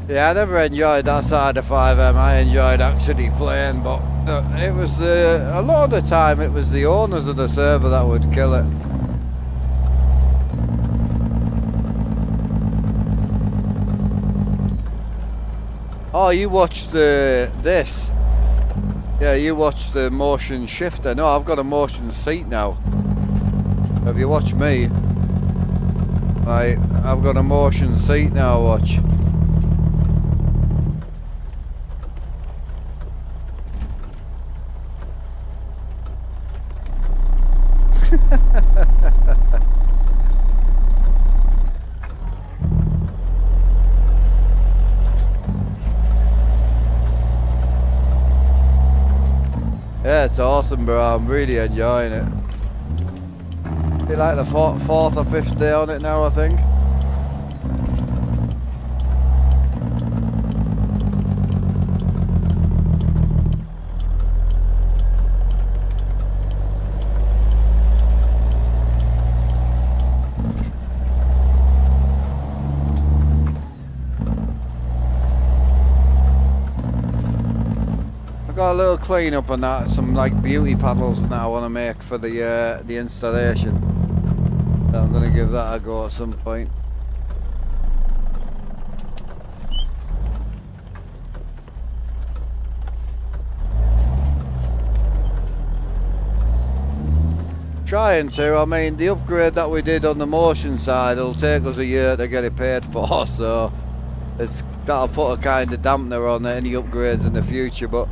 S1: Yeah, I never enjoyed that side of 5M. I enjoyed actually playing, but it was a lot of the time it was the owners of the server that would kill it. Oh, you watched this? Yeah, you watched the motion shifter. No, I've got a motion seat now. Have you watched me? Right, I've got a motion seat now, watch. Yeah, it's awesome, bro. I'm really enjoying it. Be like the fourth or fifth day on it now, I think. Got a little clean up on that, some like beauty paddles that I want to make for the installation. So I'm going to give that a go at some point. Trying to, I mean the upgrade that we did on the motion side will take us a year to get it paid for, so that'll put a kind of dampener on any upgrades in the future, but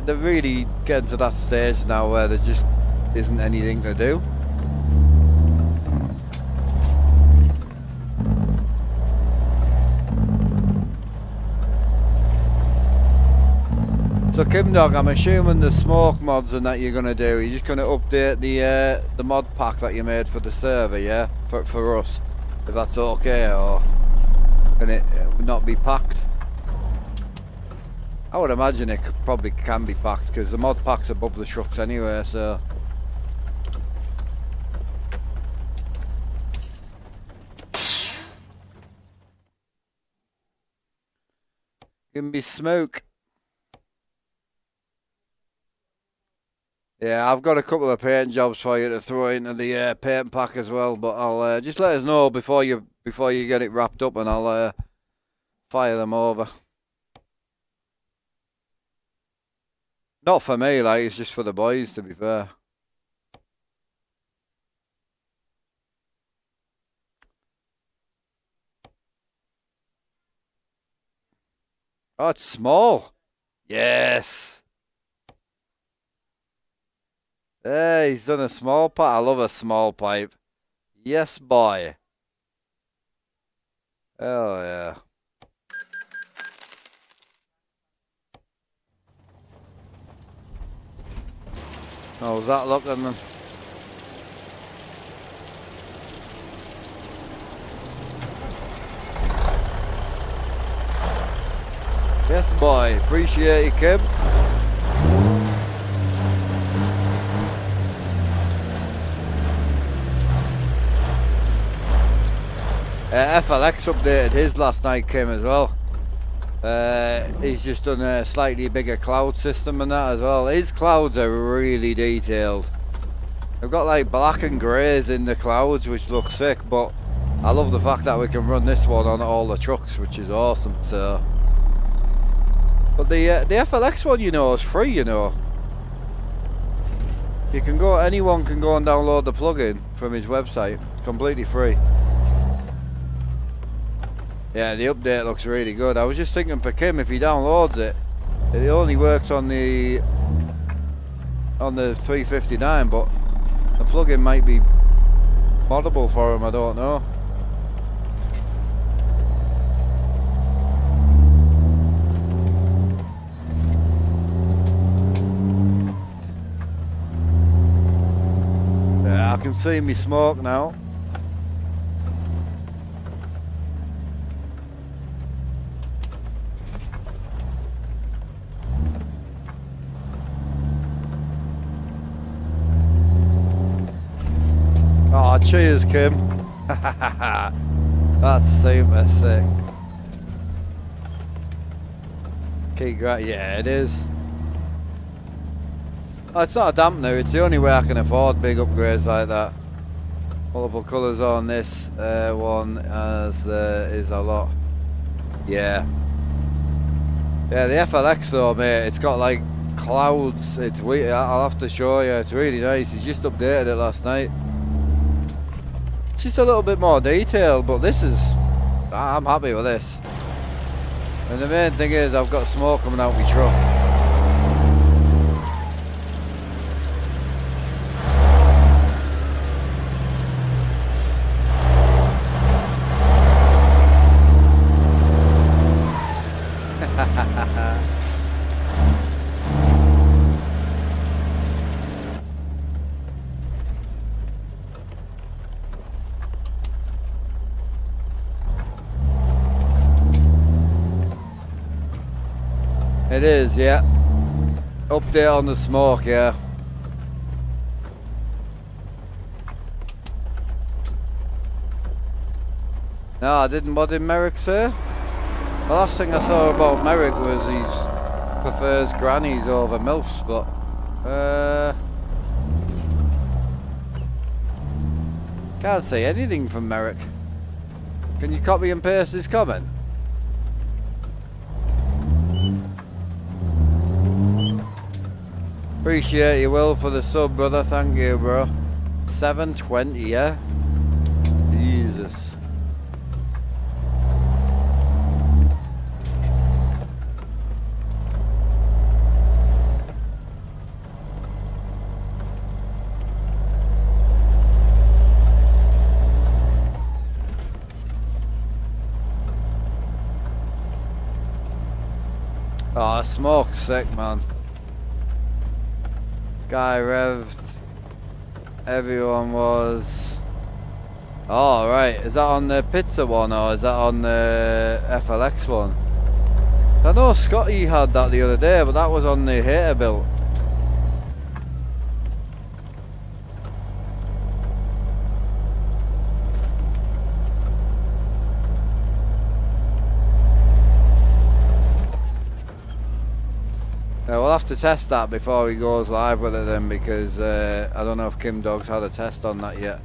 S1: they're really getting to that stage now where there just isn't anything to do. So Kimdog, I'm assuming the smoke mods and that you're going to do, you're just going to update the mod pack that you made for the server, yeah? For us, if that's okay, or can it not be packed? I would imagine it probably can be packed because the mod pack's above the trucks anyway, so. Give me smoke. Yeah, I've got a couple of paint jobs for you to throw into the paint pack as well, but I'll just let us know before you get it wrapped up, and I'll fire them over. Not for me, like, it's just for the boys, to be fair. Oh, it's small. Yes. Hey, he's done a small pipe. I love a small pipe. Yes, boy. Oh, yeah. How's that looking then? Yes, boy. Appreciate you, Kim. FLX updated his last night, Kim, as well. He's just done a slightly bigger cloud system and that as well. His clouds are really detailed. They've got like black and greys in the clouds, which look sick, but I love the fact that we can run this one on all the trucks, which is awesome. So, but the FLX one, you know, is free, you know. You can go, anyone can go and download the plugin from his website. It's completely free. Yeah, the update looks really good. I was just thinking for Kim, if he downloads it, it only works on the 359, but the plugin might be moddable for him, I don't know. can see me smoke now. Oh, cheers, Kim. That's super sick. Yeah, it is. Oh, it's not a dampener, it's the only way I can afford big upgrades like that. Multiple colours on this one as is a lot. Yeah. Yeah, the FLX though, mate, it's got like clouds. It's weird. I'll have to show you. It's really nice. He's just updated it last night. Just a little bit more detail, but this is... I'm happy with this. And the main thing is I've got smoke coming out my truck. It is, yeah. Update on the smoke, yeah. No, I didn't. What did Merrick say? The last thing I saw about Merrick was he prefers grannies over MILFs, but... can't say anything from Merrick. Can you copy and paste his comment? Appreciate you, Will, for the sub, brother. Thank you, bro. 720, yeah? Jesus. Oh, smoke's sick, man. Guy revved. Everyone was... Oh, right. Is that on the pizza one or is that on the FLX one? I know Scotty had that the other day, but that was on the hater build. We'll have to test that before he goes live with it then, because I don't know if Kim Dog's had a test on that yet.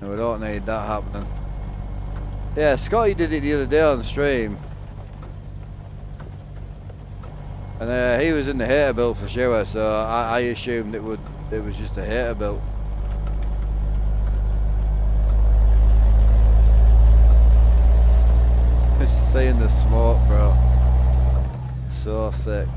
S1: No, we don't need that happening. Yeah, Scotty did it the other day on stream. And he was in the hater build for sure, so I assumed it was just a hater build. Just seeing the smoke, bro. So sick.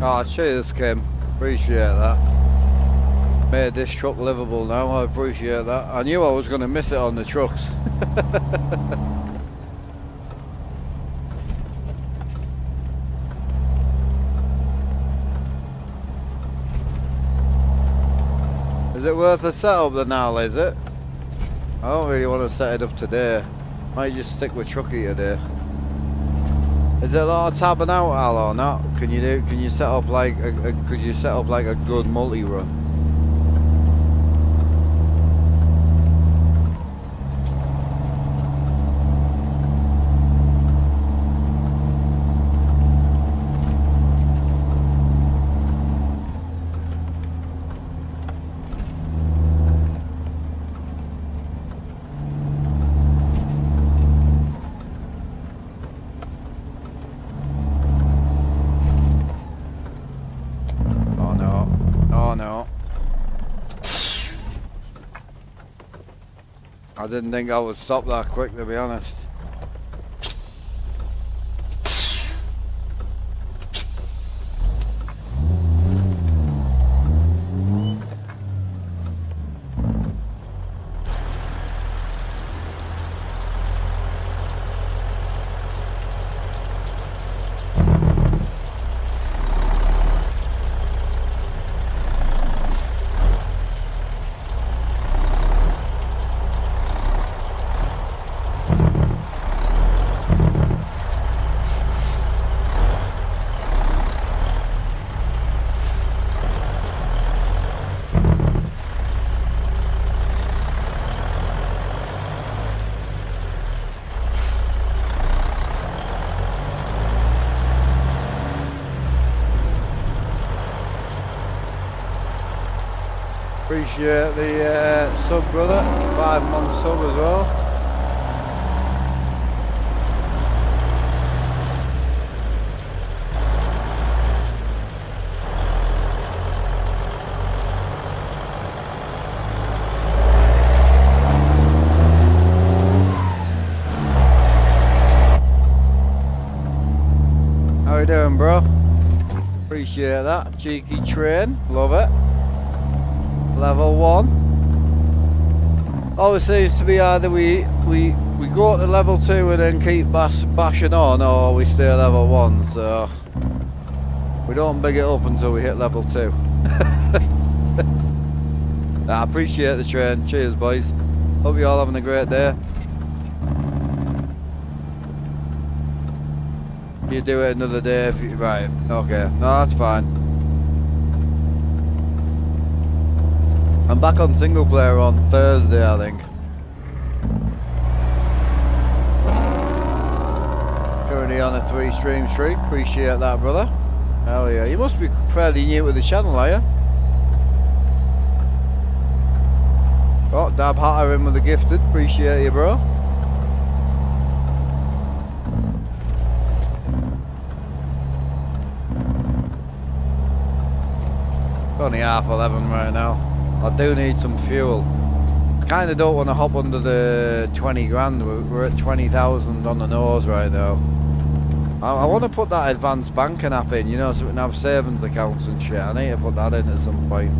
S1: Oh, cheers, Kim. Appreciate that. Made this truck livable now. I appreciate that. I knew I was going to miss it on the trucks. Is it worth a setup then, Al, is it? I don't really want to set it up today. Might just stick with trucky today. Is it a lot of tabbing out, Al, or not? Can you set up like could you set up like a good multi-run? Oh no. I didn't think I would stop that quick, to be honest. Appreciate the sub, brother. 5-month sub as well. How you doing, bro? Appreciate that. Cheeky train. Love it. Level 1. Always seems to be either we go to level 2 and then keep bashing on, or we stay at level 1, so we don't big it up until we hit level 2. I appreciate the train. Cheers, boys. Hope you all having a great day. You do it another day if you... Right, okay. No, that's fine. I'm back on single player on Thursday, I think. Currently on a 3-stream streak. Appreciate that, brother. Hell yeah. You must be fairly new to the channel, are you? Oh, Dab Hatter in with the gifted. Appreciate you, bro. It's only 11:30 right now. I do need some fuel. Kinda don't want to hop under the 20 grand. We're at 20,000 on the nose right now. I want to put that advanced banking app in, you know, so we can have savings accounts and shit. I need to put that in at some point.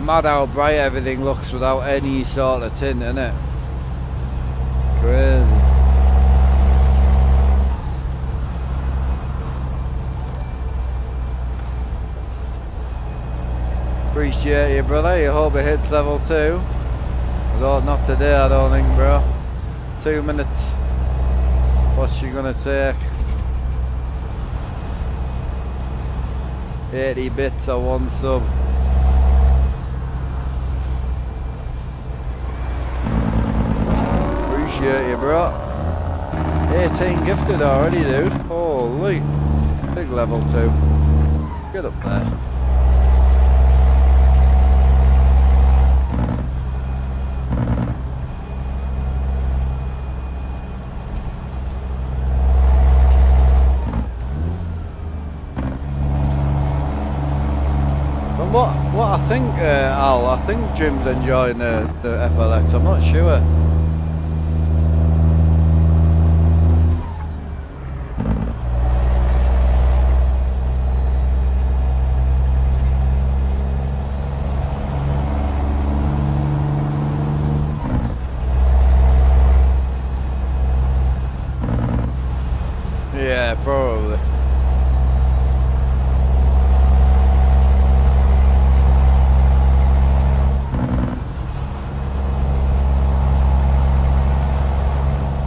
S1: Mad how bright everything looks without any sort of tint, isn't it? Crazy. Appreciate you, brother. You hope it hits level 2. Although not today, I don't think, bro. 2 minutes. What's she gonna take? 80 bits or 1 sub. Appreciate you, bro. 18 gifted already, dude. Holy. Big level 2. Get up there. But what I think, Al, I think Jim's enjoying the FLX. I'm not sure. Yeah, probably.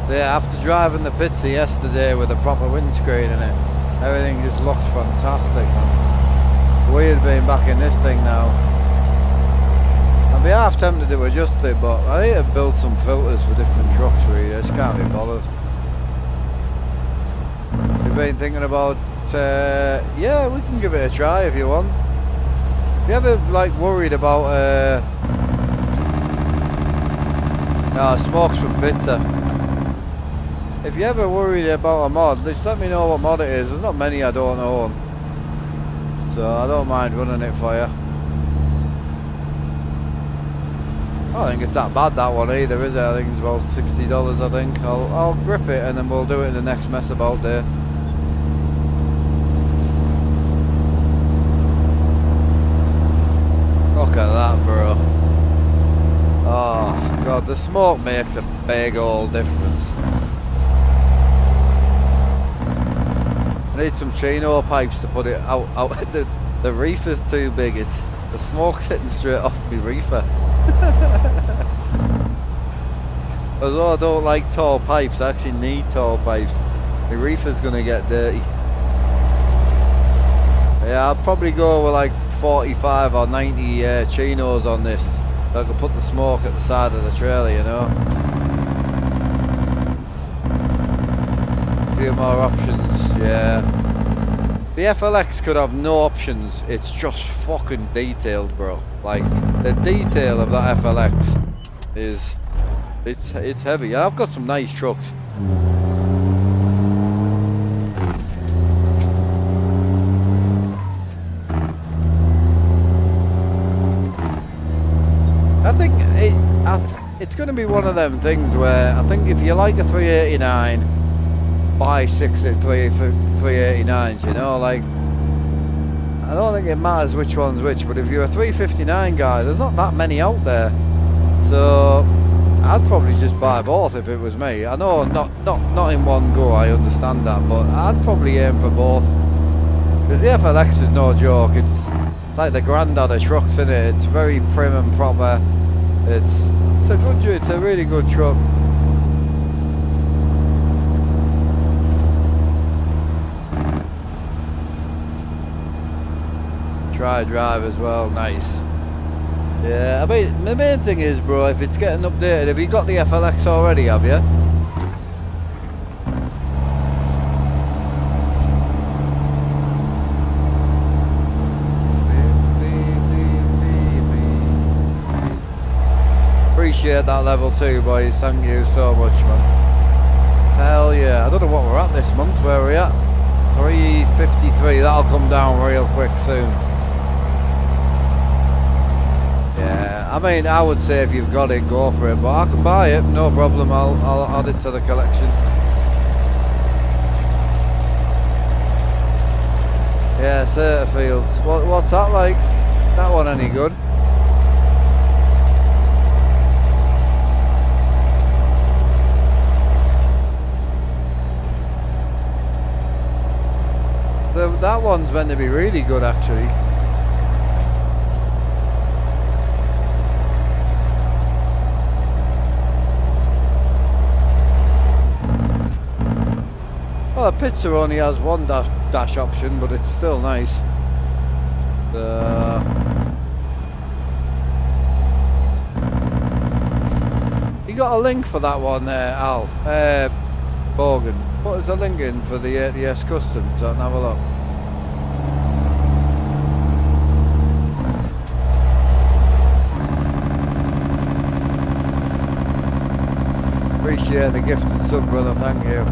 S1: Yeah, after driving the Pitsy yesterday with a proper windscreen in it, everything just looked fantastic, man. Weird being back in this thing now. I'll be
S2: half tempted to adjust it, but I need to build some filters for different trucks really. I just can't be bothered. You've been thinking about, yeah, we can give it a try if you want. You ever like worried about, no, smokes from pizza. If you're ever worried about a mod, just let me know what mod it is. There's not many I don't own, so I don't mind running it for you. I don't think it's that bad, that one either, is it? I think it's about $60, I think. I'll grip it and then we'll do it in the next mess about day. Look at that, bro. Oh god, the smoke makes a big old difference. I need some chino pipes to put it out. The reefer's too big. The smoke's hitting straight off my reefer. Although I don't like tall pipes, I actually need tall pipes. My reefer's gonna get dirty. Yeah, I'll probably go with like 45 or 90 chinos on this. So I can put the smoke at the side of the trailer, you know. A few more options, yeah. The FLX could have no options, it's just fucking detailed, bro. Like, the detail of that FLX is, it's heavy. I've got some nice trucks. I think it's going to be one of them things where I think if you like a 389, buy 6 at 389s, you know, like, I don't think it matters which one's which, but if you're a 359 guy, there's not that many out there, so I'd probably just buy both if it was me. I know not in one go, I understand that, but I'd probably aim for both, because the FLX is no joke. It's like the granddad of trucks, isn't it? It's very prim and proper. It's a really good truck. Try drive as well, nice. Yeah, I mean, the main thing is, bro, if it's getting updated, have you got the FLX already, have you? Appreciate that level 2, boys, thank you so much, man. Hell yeah, I don't know what we're at this month, where are we at? 353, that'll come down real quick soon. Yeah, I mean, I would say if you've got it, go for it, but I can buy it, no problem. I'll add it to the collection. Yeah, Certifields. What's that like? That one any good? That one's meant to be really good, actually. Well, the pizza only has one dash option, but it's still nice. You got a link for that one there, Al? Bogan. What is the link in for the ATS Customs? I can have a look. Appreciate the gifted sub, brother, thank you.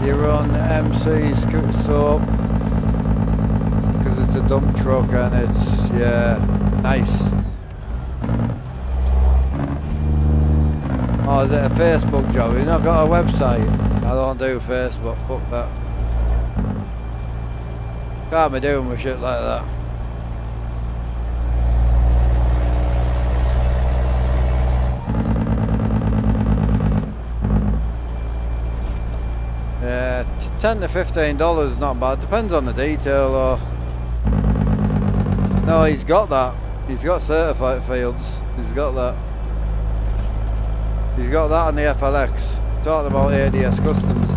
S2: You're on MC Soap. It's a dump truck and it's, yeah, nice. Oh, is it a Facebook job? You've not got a website? I don't do Facebook, fuck that. Can't be doing with shit like that. Yeah, $10 to $15 is not bad. Depends on the detail though. No, he's got that. He's got certified fields. He's got that. He's got that on the FLX. Talking about ADS Customs.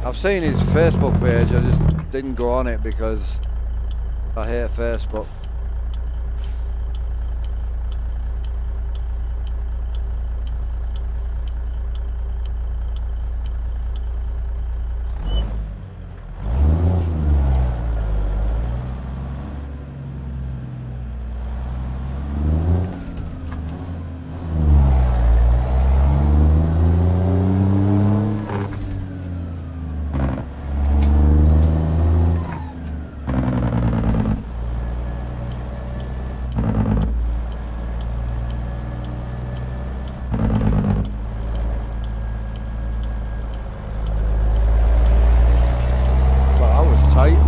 S2: I've seen his Facebook page. I just didn't go on it because I hate Facebook.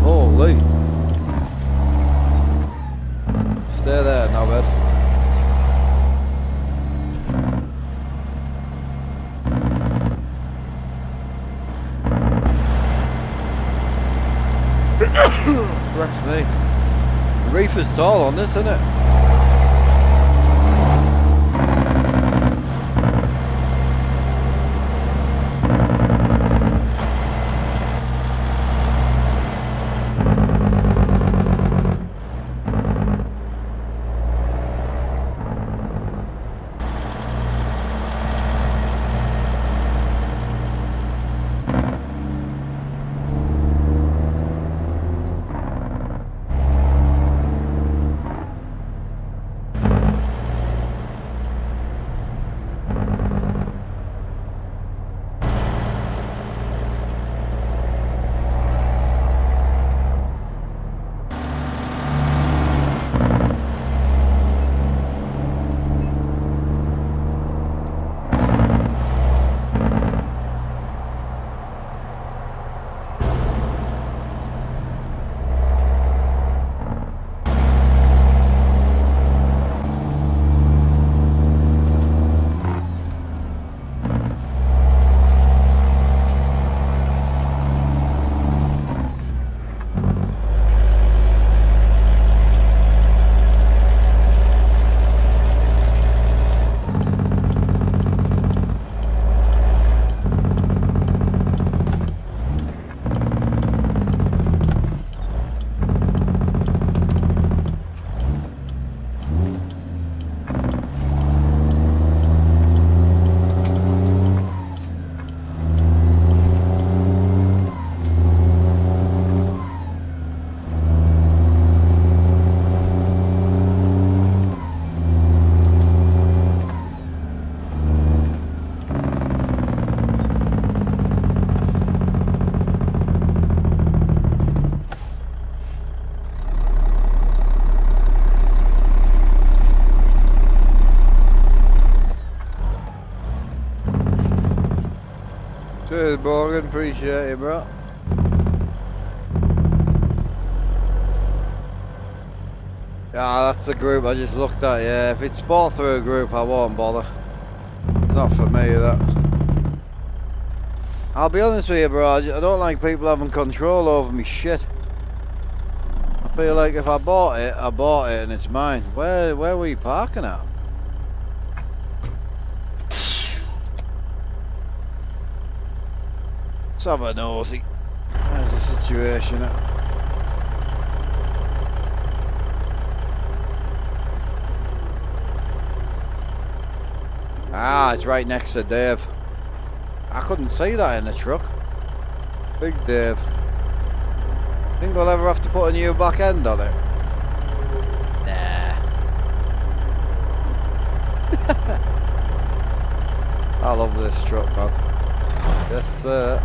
S2: Holy. Stay there now, bud. Correct me. The reef is tall on this, isn't it? Cheers, Morgan. Appreciate it, bro. Yeah, that's the group I just looked at, yeah. If it's bought through a group, I won't bother. It's not for me, that. I'll be honest with you, bro. I don't like people having control over me shit. I feel like if I bought it and it's mine. Where were you parking at? Let's have a nosy. There's the situation. Ah, it's right next to Dave. I couldn't see that in the truck. Big Dave. Think we'll ever have to put a new back end on it? Nah. I love this truck, man. Yes, sir.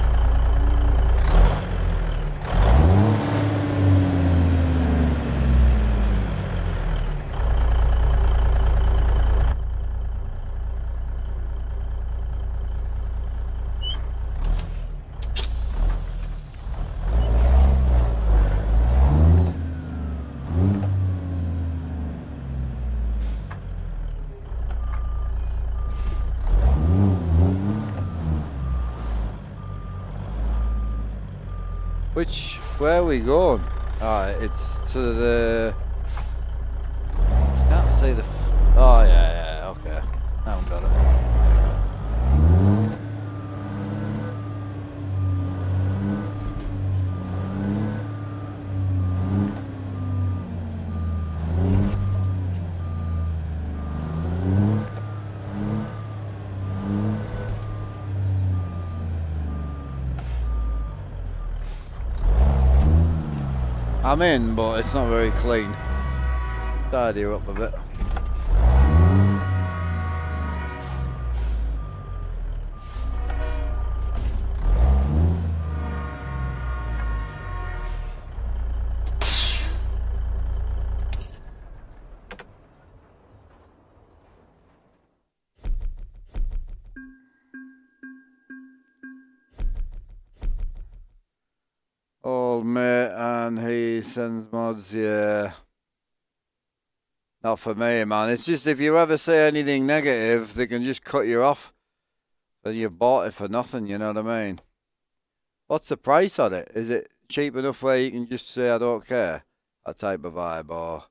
S2: Where are we going? Alright, it's to the... Can't see the... Oh, yeah, okay. Now I've got it. I'm in, but it's not very clean. Tidy her up a bit. Old mate, and he sends mods, yeah. Not for me, man. It's just if you ever say anything negative, they can just cut you off. Then you've bought it for nothing, you know what I mean? What's the price on it? Is it cheap enough where you can just say, I don't care? That type of vibe, or...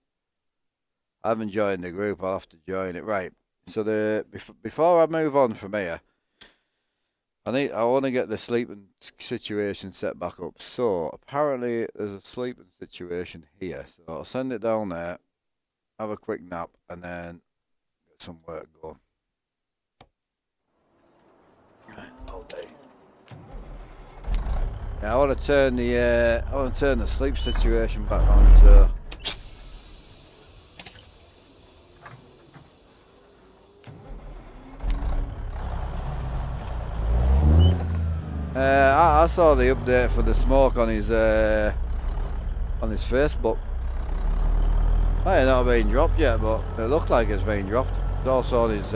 S2: I haven't joined the group, I'll have to join it. Right, so before I move on from here, I want to get the sleeping situation set back up. So apparently there's a sleeping situation here. So I'll send it down there, have a quick nap, and then get some work going. All day. Now I want to turn the sleep situation back on. So. I saw the update for the smoke on his Facebook. Might not have been dropped yet, but it looked like it's been dropped. It's also on his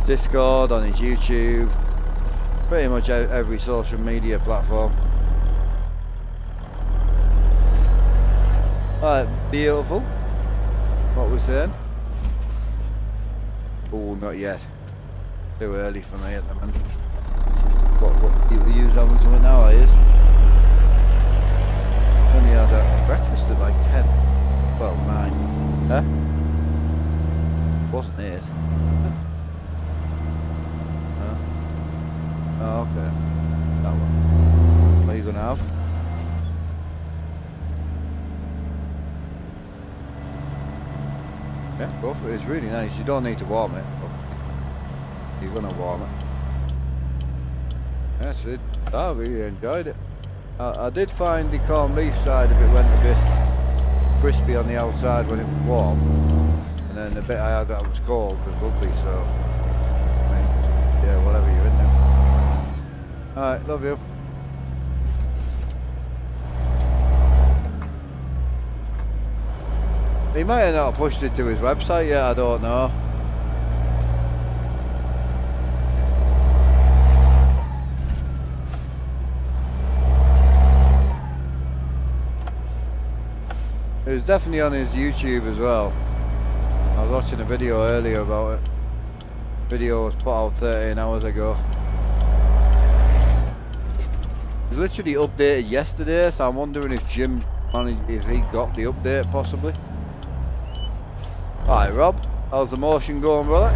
S2: Discord, on his YouTube, pretty much every social media platform. Alright, beautiful. What we're saying? Oh, not yet. Too early for me at the minute. What you use having something now, are you? Only had a breakfast at like 10. Well, 9. Huh? Wasn't it? Huh? Oh, okay. That one. What are you going to have? Yeah, go for it. It's really nice. You don't need to warm it. But you're going to warm it. Yes, I really enjoyed it. I did find the corned beef side of it went a bit crispy on the outside when it was warm, and then the bit I had that was cold was lovely. So, I mean, yeah, whatever you're in there. All right, love you. He might have not pushed it to his website yet. I don't know. It was definitely on his YouTube as well. I was watching a video earlier about it. Video was put out 13 hours ago. It was literally updated yesterday, so I'm wondering if Jim managed, if he got the update possibly. Alright Rob, how's the motion going, brother?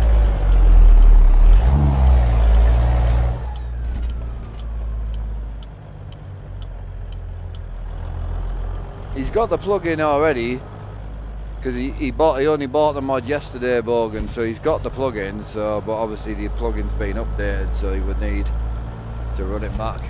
S2: He's got the plug-in already, because he only bought the mod yesterday, Bogan, so he's got the plug-in, so, but obviously the plug-in's been updated, so he would need to run it back.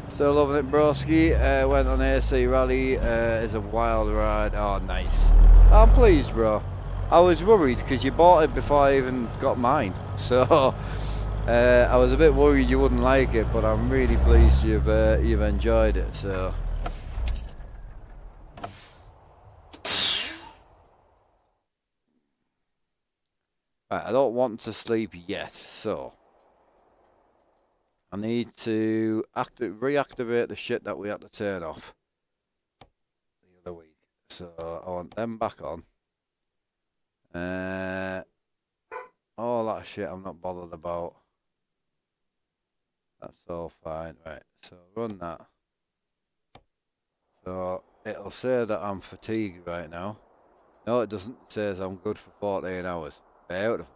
S2: Still loving it, broski. Went on AC Rally, it's a wild ride. Oh, nice. I'm pleased, bro. I was worried because you bought it before I even got mine, so I was a bit worried you wouldn't like it, but I'm really pleased you've enjoyed it. So right, I don't want to sleep yet, so I need to reactivate the shit that we had to turn off the other week. So I want them back on. All that shit I'm not bothered about. That's all fine. Right, so run that. So it'll say that I'm fatigued right now. No, it doesn't. It says I'm good for 14 hours. Beautiful.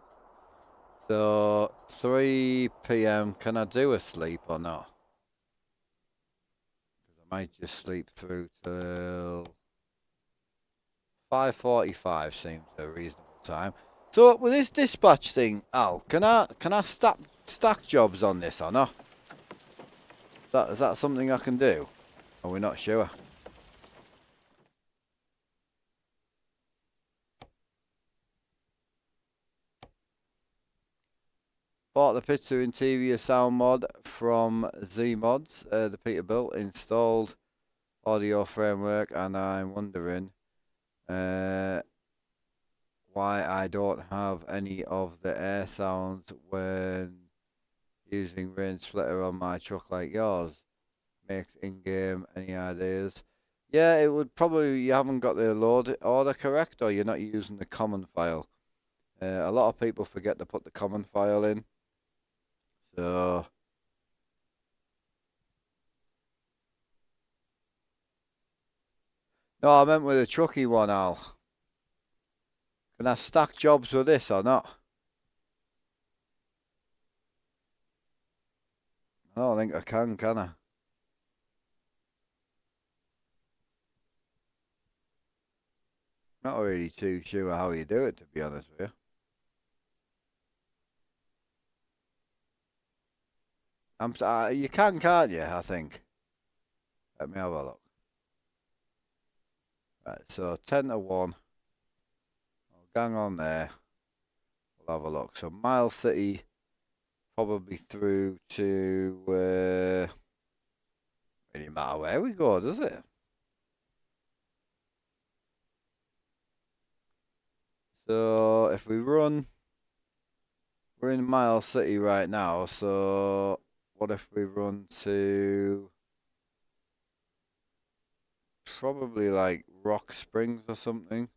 S2: So 3 p.m. Can I do a sleep or not? Because I might just sleep through till 5:45 seems a reasonable time. So with this dispatch thing, Al, can I stack jobs on this or not? Is that something I can do? Are we not sure? Bought the pizza interior sound mod from Z Mods, the Peterbilt, installed audio framework, and I'm wondering why I don't have any of the air sounds when using range splitter on my truck like yours. Makes in-game. Any ideas? Yeah, it would probably, you haven't got the load order correct, or you're not using the common file. A lot of people forget to put the common file in. So no, I meant with the trucky one, Al. Can I stack jobs with this or not? I don't think I can I? Not really too sure how you do it, to be honest with you. You can, can't you? I think. Let me have a look. Right, so 10 to 1. I'll gang on there. We'll have a look. So Mile City, probably through to really matter where we go, does it? So if we run, we're in Mile City right now. So what if we run to probably like Rock Springs or something?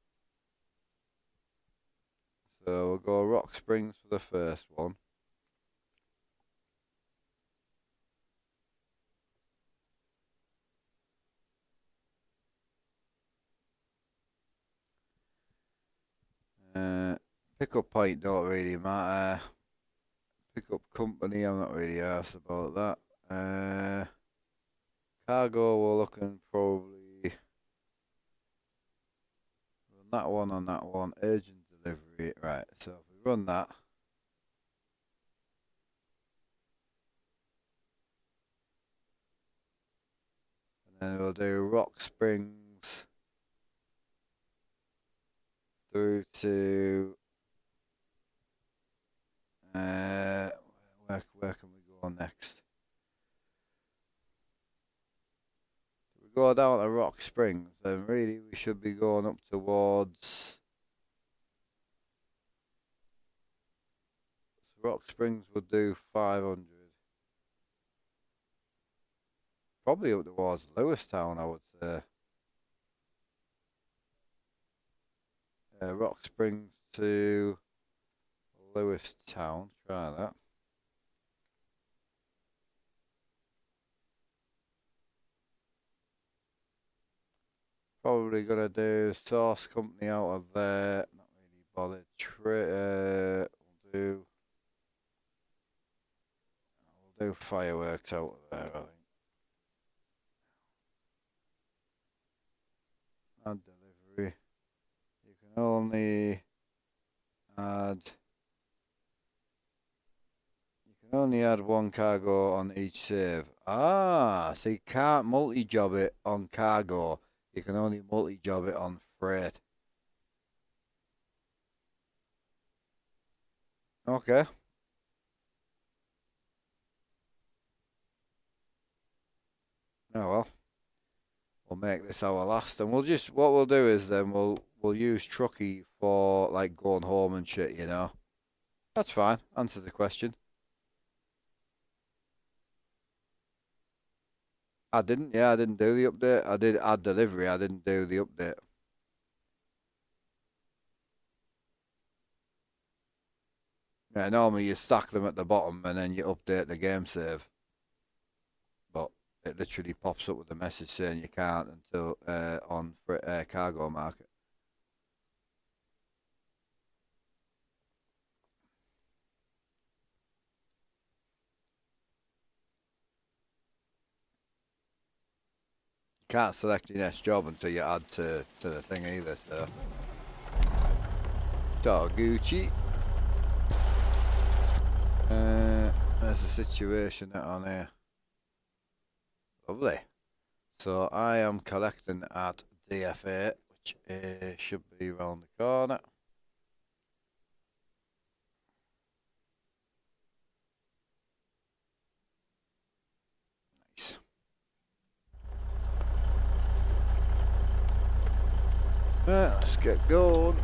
S2: So we'll go Rock Springs for the first one. Pickup point don't really matter. Pickup company, I'm not really asked about that. Cargo, we're looking probably on that one, on that one. Urgent delivery, right? So if we run that. And then we'll do Rock Springs through to where can we go next? If we go down to Rock Springs, then really we should be going up towards Rock Springs would do 500. Probably up towards Lewistown, I would say. Rock Springs to Lewistown. Try that. Probably gonna do Source Company out of there. Not really bothered. We'll do Fireworks out of there, I think. Add delivery. You can only add. You can only add one cargo on each save. Ah, so you can't multi-job it on cargo. You can only multi-job it on freight. Okay. Oh well. We'll make this our last, and what we'll do is then we'll use Truckee for like going home and shit, you know. That's fine. Answer the question. I didn't. Yeah, I didn't do the update. I did add delivery. I didn't do the update. Yeah, normally you stack them at the bottom and then you update the game save. But it literally pops up with a message saying you can't until on cargo market. You can't select your next job until you add to the thing either, so. Gucci. There's a situation on here. Lovely. So I am collecting at DFA, which should be around the corner. Nice. Right, let's get going.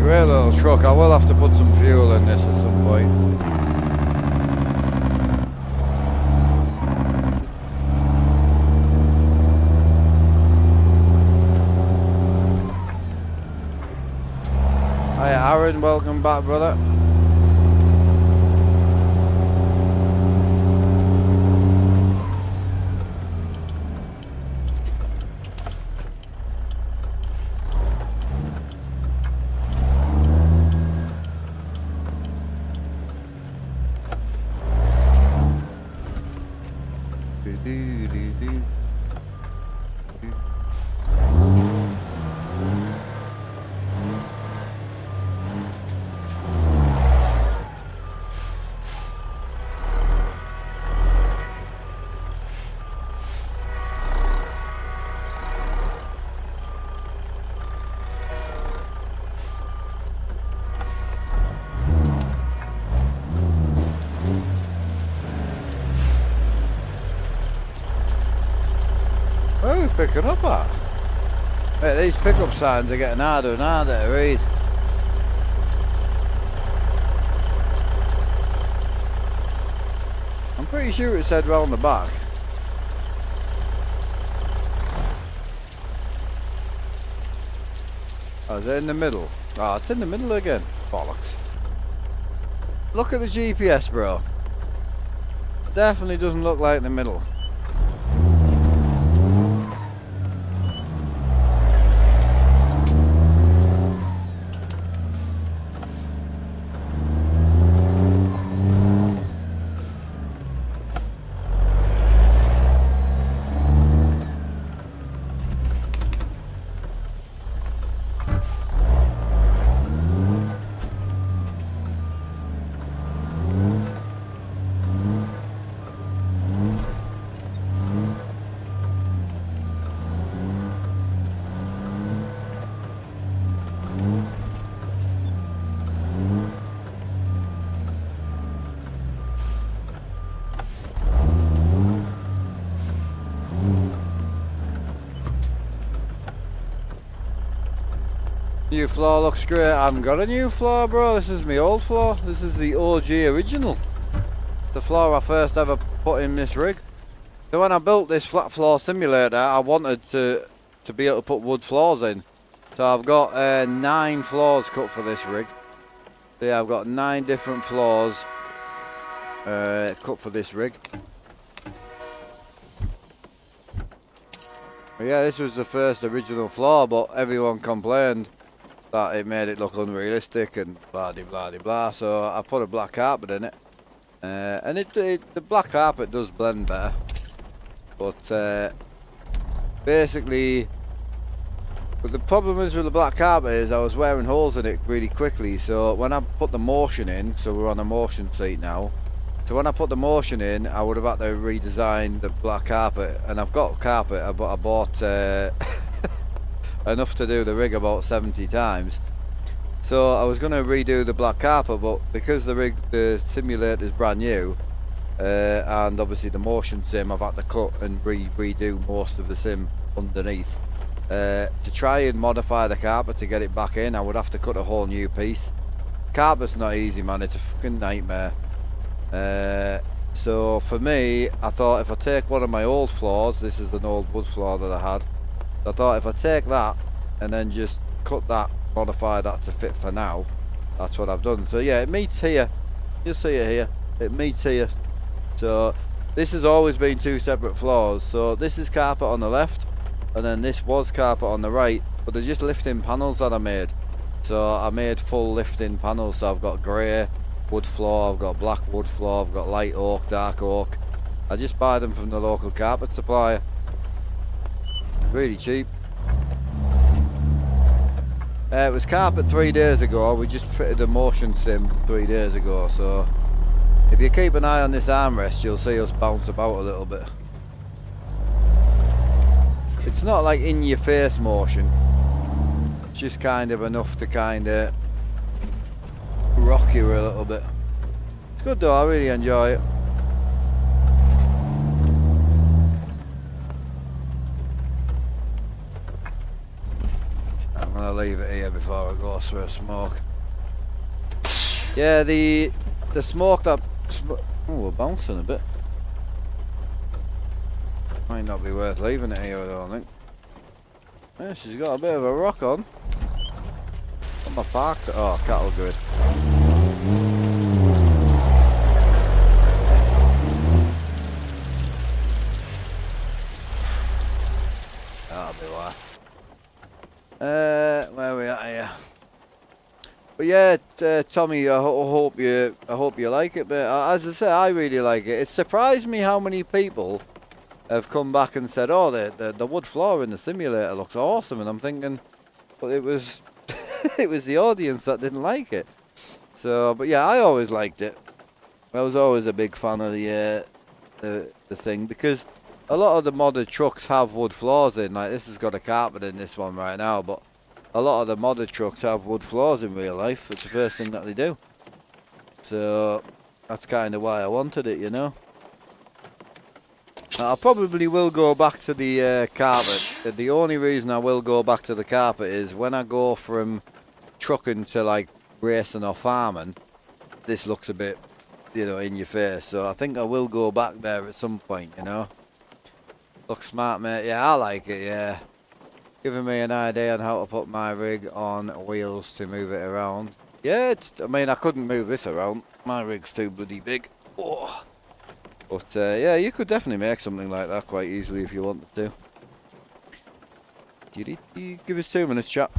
S2: Great little truck. I will have to put some fuel in this at some point. Hi Aaron, welcome back brother. Where are we picking up at? Hey, these pickup signs are getting harder and harder to read. I'm pretty sure it said round the back. Oh, is it in the middle? Oh, it's in the middle again. Bollocks. Look at the GPS, bro. Definitely doesn't look like the middle. New floor looks great. I haven't got a new floor, bro. This is my old floor. This is the OG original. The floor I first ever put in this rig. So when I built this flat floor simulator, I wanted to be able to put wood floors in So I've got 9 floors cut for this rig. So yeah, I've got 9 different floors cut for this rig. But yeah, this was the first original floor, but everyone complained that it made it look unrealistic and blah de blah de blah. So I put a black carpet in it, and the black carpet does blend better. But basically, but the problem is with the black carpet is I was wearing holes in it really quickly. So when I put the motion in, so we're on a motion seat now. So when I put the motion in, I would have had to redesign the black carpet, and I've got carpet, but I bought enough to do the rig about 70 times. So I was going to redo the black carpet, but because the simulator is brand new, and obviously the motion sim, I've had to cut and redo most of the sim underneath. To try and modify the carpet to get it back in, I would have to cut a whole new piece. Carpet's not easy, man, it's a fucking nightmare. So for me, I thought if I take one of my old floors, this is an old wood floor that I had, I thought if I take that and then just cut that, modify that to fit for now, that's what I've done. So yeah, it meets here, you'll see it here, it meets here. So this has always been 2 separate floors, so this is carpet on the left, and then this was carpet on the right, but they're just lifting panels that I made. So I made full lifting panels, so I've got grey wood floor, I've got black wood floor, I've got light oak, dark oak. I just buy them from the local carpet supplier. Really cheap. It was carpet 3 days ago, we just fitted a motion sim 3 days ago, so if you keep an eye on this armrest you'll see us bounce about a little bit. It's not like in your face motion, it's just kind of enough to kind of rock you a little bit. It's good though, I really enjoy it. I'm gonna leave it here before it goes for a smoke. Yeah, the smoke that oh, we're bouncing a bit. Might not be worth leaving it here, I don't think. Yeah, she's got a bit of a rock on. Am I parked? Oh, cattle grid. That'll be why. Where are we at here? But yeah, Tommy, I hope you like it. But as I say, I really like it. It surprised me how many people have come back and said, "Oh, the wood floor in the simulator looks awesome," and I'm thinking, but it was it was the audience that didn't like it. So, but yeah, I always liked it. I was always a big fan of the thing, because a lot of the modded trucks have wood floors in. Like this has got a carpet in this one right now, but a lot of the modded trucks have wood floors in real life. It's the first thing that they do. So that's kind of why I wanted it, you know. I probably will go back to the carpet. The only reason I will go back to the carpet is when I go from trucking to like racing or farming, this looks a bit, you know, in your face. So I think I will go back there at some point, you know. Looks smart, mate. Yeah, I like it, yeah. Giving me an idea on how to put my rig on wheels to move it around. Yeah, I mean, I couldn't move this around. My rig's too bloody big. Oh. But yeah, you could definitely make something like that quite easily if you wanted to. Give us 2 minutes, chap.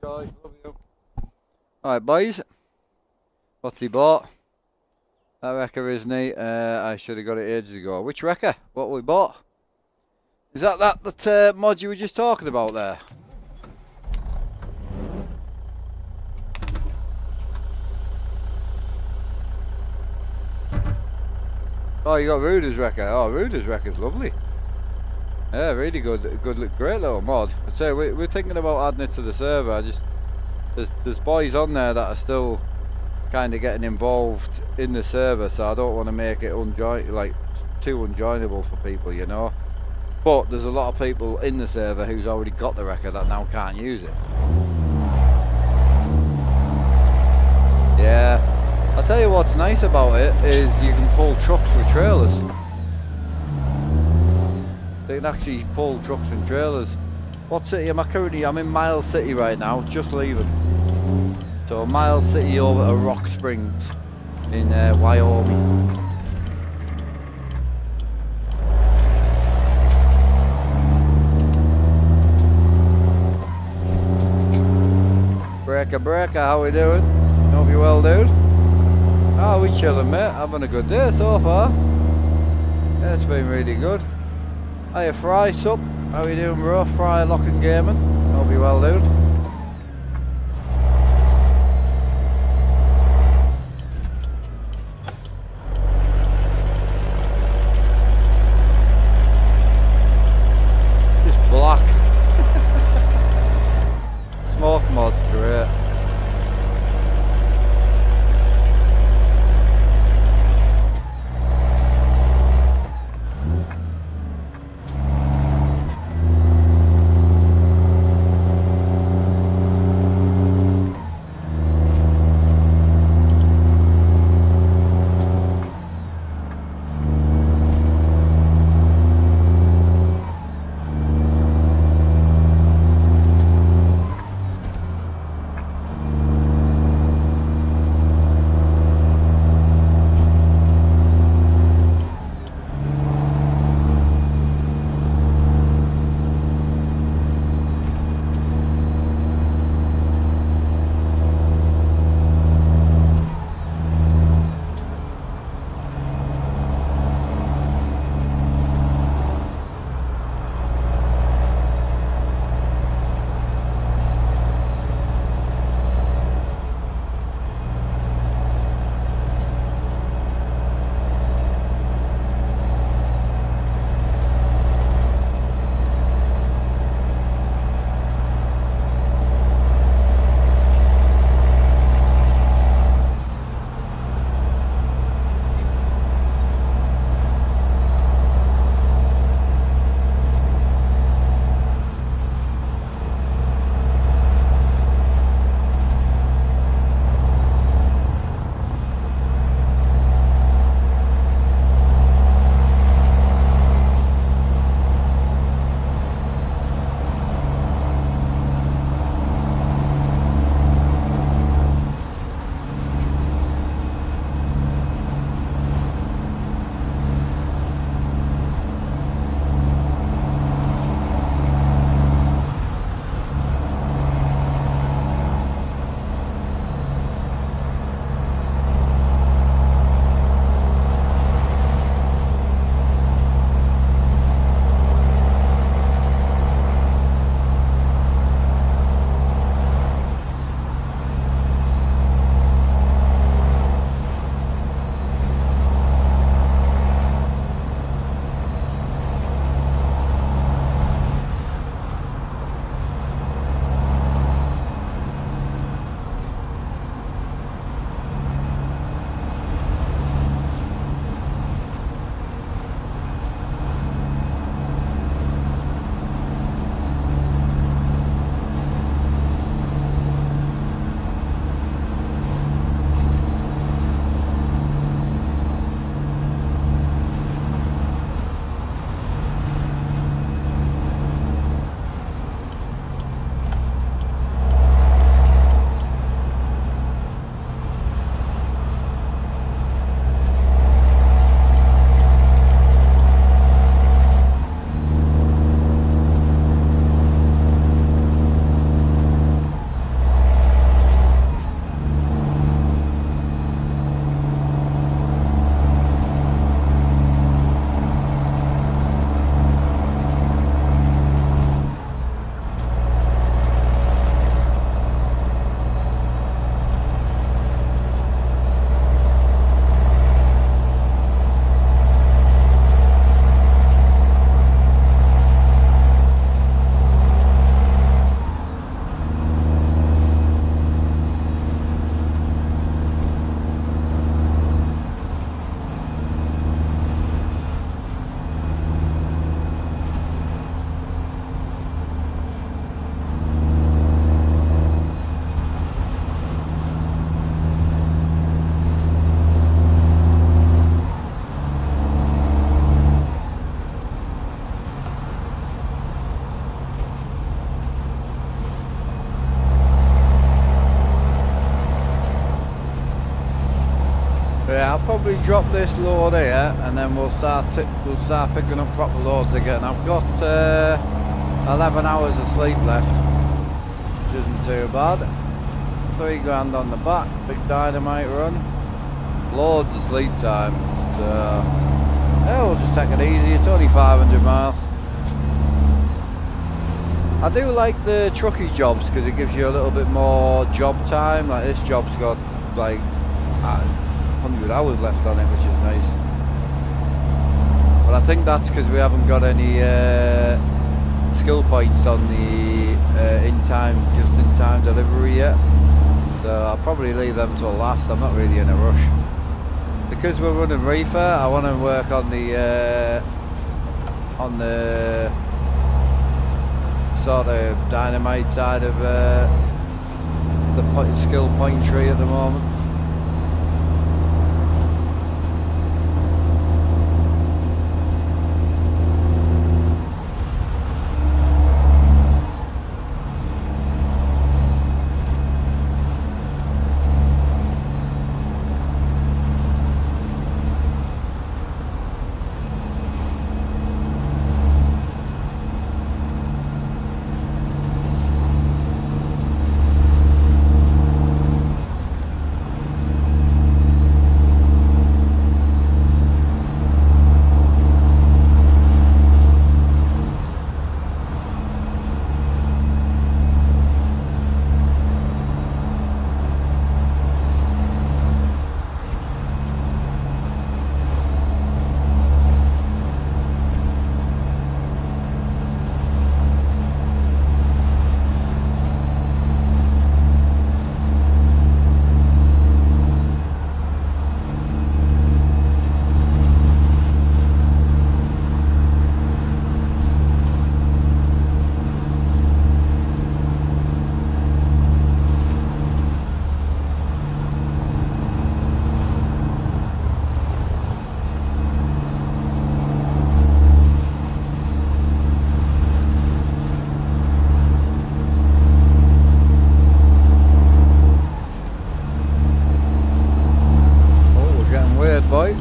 S1: Enjoy. Love you. Alright, boys. What's he bought? That wrecker, isn't he? I should have got it ages ago. Which wrecker? What we bought? Is that mod you were just talking about there? Oh, you got Ruder's wrecker. Oh, Ruder's wrecker's lovely. Yeah, really good, great little mod. I'd say we're thinking about adding it to the server. There's boys on there that are still kind of getting involved in the server, so I don't want to make it too unjoinable for people, you know. But there's a lot of people in the server who's already got the wrecker that now can't use it. Yeah, I'll tell you what's nice about it is you can pull trucks with trailers. They can actually pull trucks and trailers. What city am I currently? I'm in Miles City right now, just leaving. So Miles City over to Rock Springs in Wyoming. Breaker, how we doing? Hope you well, dude. Oh, we chilling, mate. Having a good day so far. Yeah, it's been really good. Hiya, Fry, sup? How you doing, bro? Fry, Lock and Gaming. Hope you well, dude. Just black. Smoke mod's great.
S2: probably drop this load here, and then we'll start picking up proper loads again. I've got 11 hours of sleep left, which isn't too bad. 3 grand on the back, big dynamite run, loads of sleep time. So yeah, we'll just take it easy. It's only 500 miles. I do like the trucky jobs because it gives you a little bit more job time. Like this job's got like 100 hours left on it, which is nice. But I think that's because we haven't got any skill points on the just in time delivery yet. So I'll probably leave them till last. I'm not really in a rush. Because we're running reefer, I want to work on the sort of dynamite side of the skill point tree at the moment. Boy.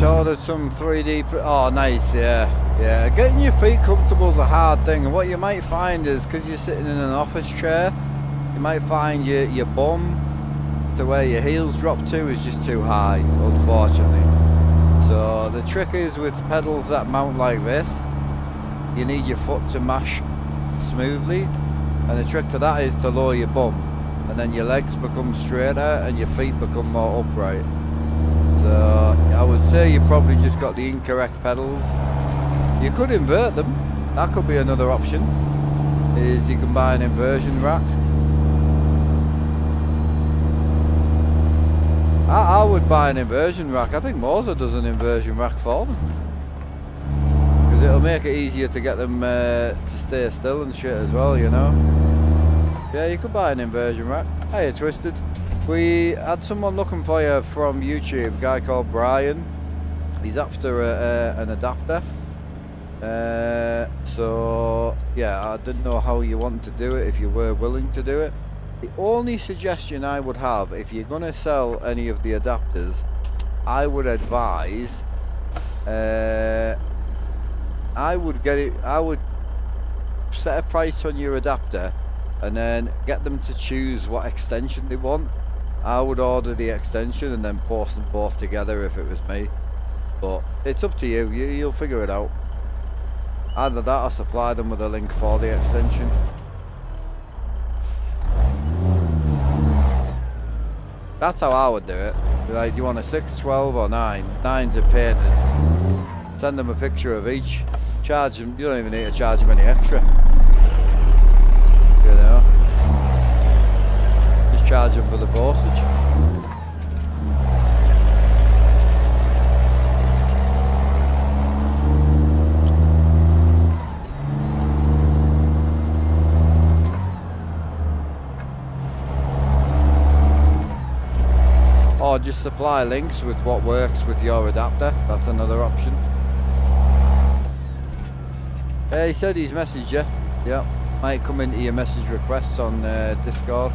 S2: Ordered some 3D. Oh, nice, yeah. Getting your feet comfortable is a hard thing, and what you might find is because you're sitting in an office chair, you might find your bum to where your heels drop to is just too high, unfortunately. So the trick is with pedals that mount like this, you need your foot to mash smoothly, and the trick to that is to lower your bum, and then your legs become straighter and your feet become more upright. So I would say you probably just got the incorrect pedals. You could invert them. That could be another option. Is you can buy an inversion rack. I would buy an inversion rack. I think Moser does an inversion rack for them, because it'll make it easier to get them to stay still and shit as well, you know. Yeah, you could buy an inversion rack. Hey, Twisted. We had someone looking for you from YouTube, a guy called Brian. He's after an adapter. So yeah, I didn't know how you want to do it, if you were willing to do it. The only suggestion I would have, if you're going to sell any of the adapters, I would advise, I would set a price on your adapter and then get them to choose what extension they want. I would order the extension and then post them both together if it was me. But it's up to you, you'll figure it out. Either that or supply them with a link for the extension. That's how I would do it. Like, you want a 6, 12 or 9? 9's are painted. Send them a picture of each. Charge them, you don't even need to charge them any extra. You know? Just charge them for the postage. Or just supply links with what works with your adapter. That's another option. He said he's messaged you. Yeah, might come into your message requests on Discord.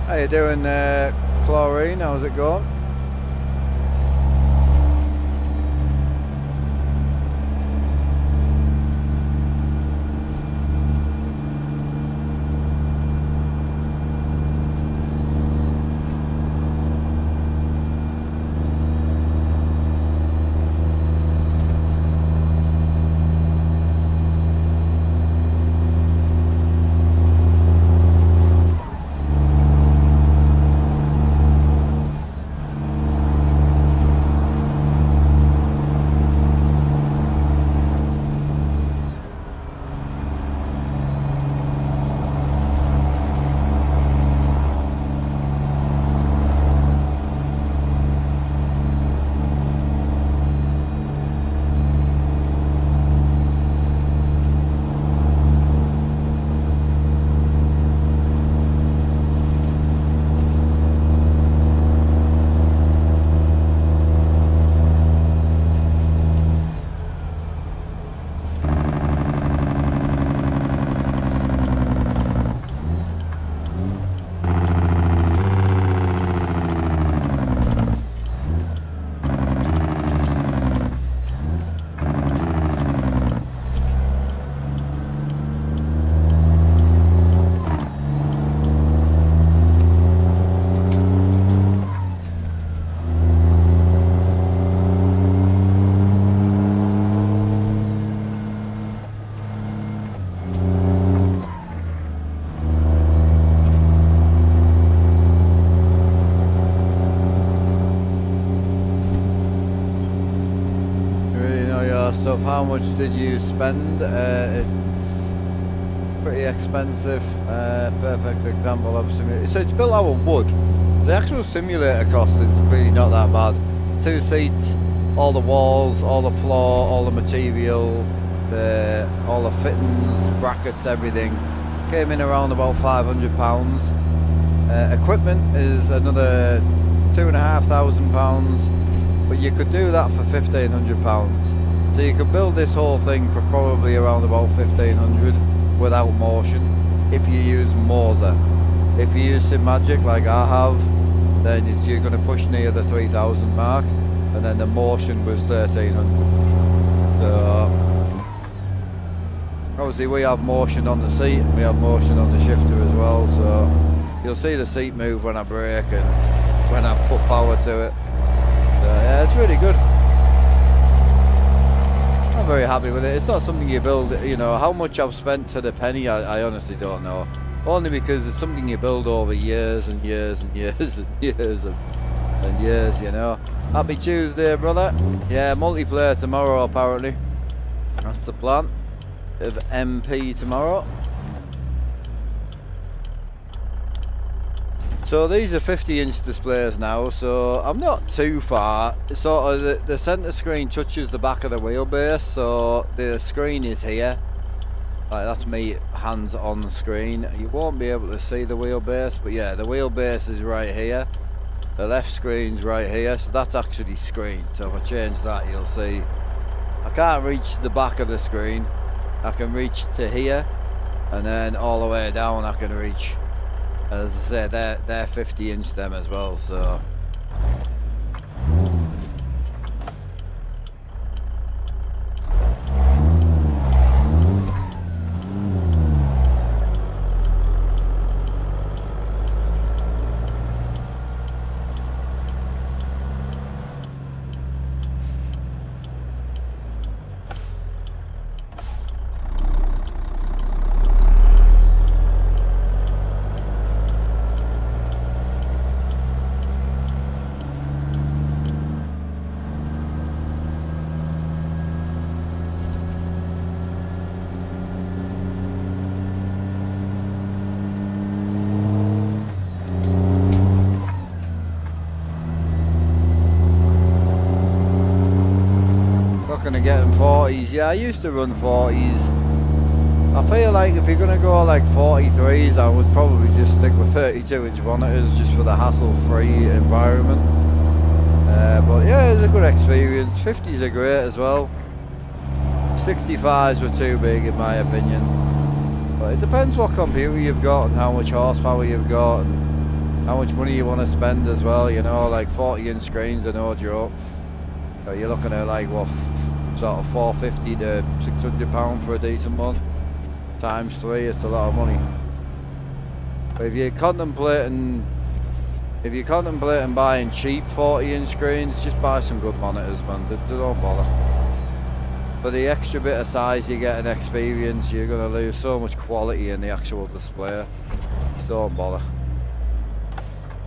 S2: How you doing, Chlorine? How's it going? Stuff. How much did you spend? It's pretty expensive. Perfect example of simulator. So it's built out of wood. The actual simulator cost is really not that bad. 2 seats, all the walls, all the floor, all the material, all the fittings, brackets, everything. Came in around about £500. Equipment is another £2,500, but you could do that for £1,500. So you could build this whole thing for probably around about 1,500 without motion if you use Moza. If you use SimMagic like I have, then you're going to push near the 3,000 mark, and then the motion was 1,300. So obviously we have motion on the seat, and we have motion on the shifter as well, so you'll see the seat move when I brake and when I put power to it. So yeah, it's really good. I'm very happy with it. It's not something you build, you know, how much I've spent to the penny, I honestly don't know. Only because it's something you build over years and years and years and years and years, you know. Happy Tuesday, brother. Yeah, multiplayer tomorrow apparently. That's the plan. Bit of MP tomorrow. So these are 50-inch displays now, so I'm not too far. Sort of the centre screen touches the back of the wheelbase, so the screen is here. Like that's me hands on the screen. You won't be able to see the wheelbase, but yeah, the wheelbase is right here. The left screen's right here, so that's actually screen. So if I change that, you'll see I can't reach the back of the screen. I can reach to here, and then all the way down I can reach. As I say, they're 50-inch them as well, so. Gonna get them 40s. Yeah, I used to run 40s. I feel like if you're gonna go like 43s, I would probably just stick with 32-inch monitors just for the hassle-free environment. But yeah, it's a good experience. 50s are great as well. 65s were too big in my opinion. But it depends what computer you've got and how much horsepower you've got and how much money you want to spend as well. You know, like 40-inch screens are no joke. So you're looking at like what, sort of 450 to 600 pound for a decent one. Times 3, it's a lot of money. But if you're contemplating buying cheap 40-inch screens, just buy some good monitors, man. They don't bother. For the extra bit of size you get and experience, you're gonna lose so much quality in the actual display. Just don't bother.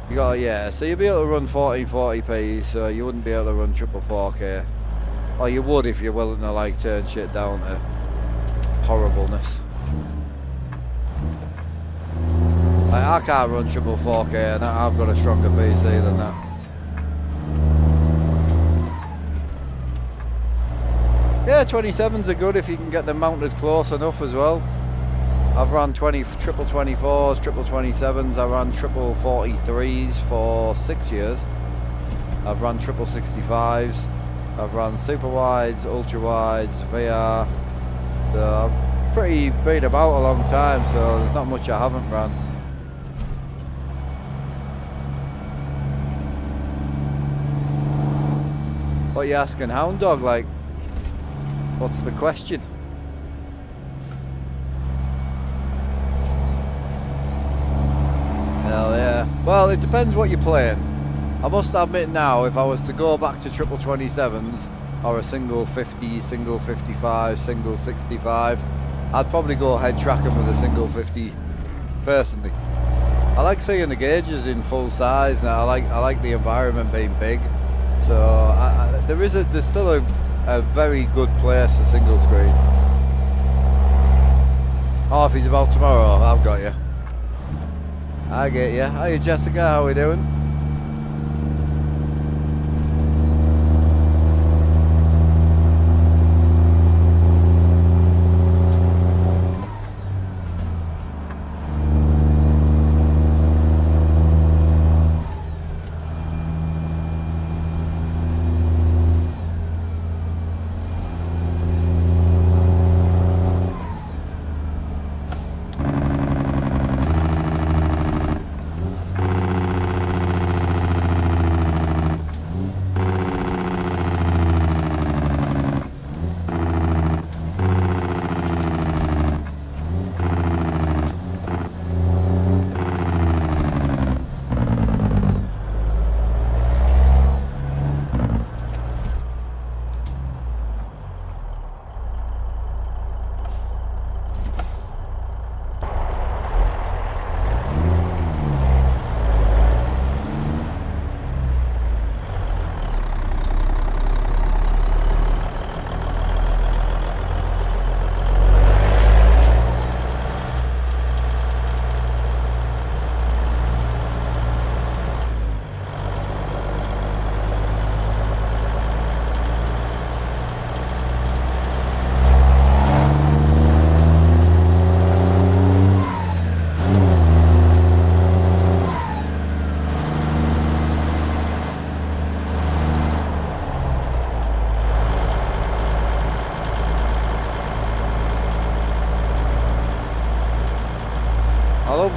S2: You got, yeah, so you'll be able to run 1440p, so you wouldn't be able to run triple 4K. Or you would if you're willing to like turn shit down to horribleness. Like, I can't run triple 4K and I've got a stronger PC than that. Yeah, 27s are good if you can get them mounted close enough as well. I've run triple 24s, triple 27s, I ran triple 43s for 6 years. I've run triple 65s. I've run super wides, ultra wides, VR. So I've been about a long time, so there's not much I haven't run. What you asking, Hound Dog? Like, what's the question? Hell yeah. Well, it depends what you're playing. I must admit now, if I was to go back to triple 27s, or a single 50, single 55, single 65, I'd probably go head tracking with a single 50, personally. I like seeing the gauges in full size, and I like the environment being big. So there's still a very good place for single screen. Oh, if he's about tomorrow, I've got you. I get you. Hiya Jessica, how we doing?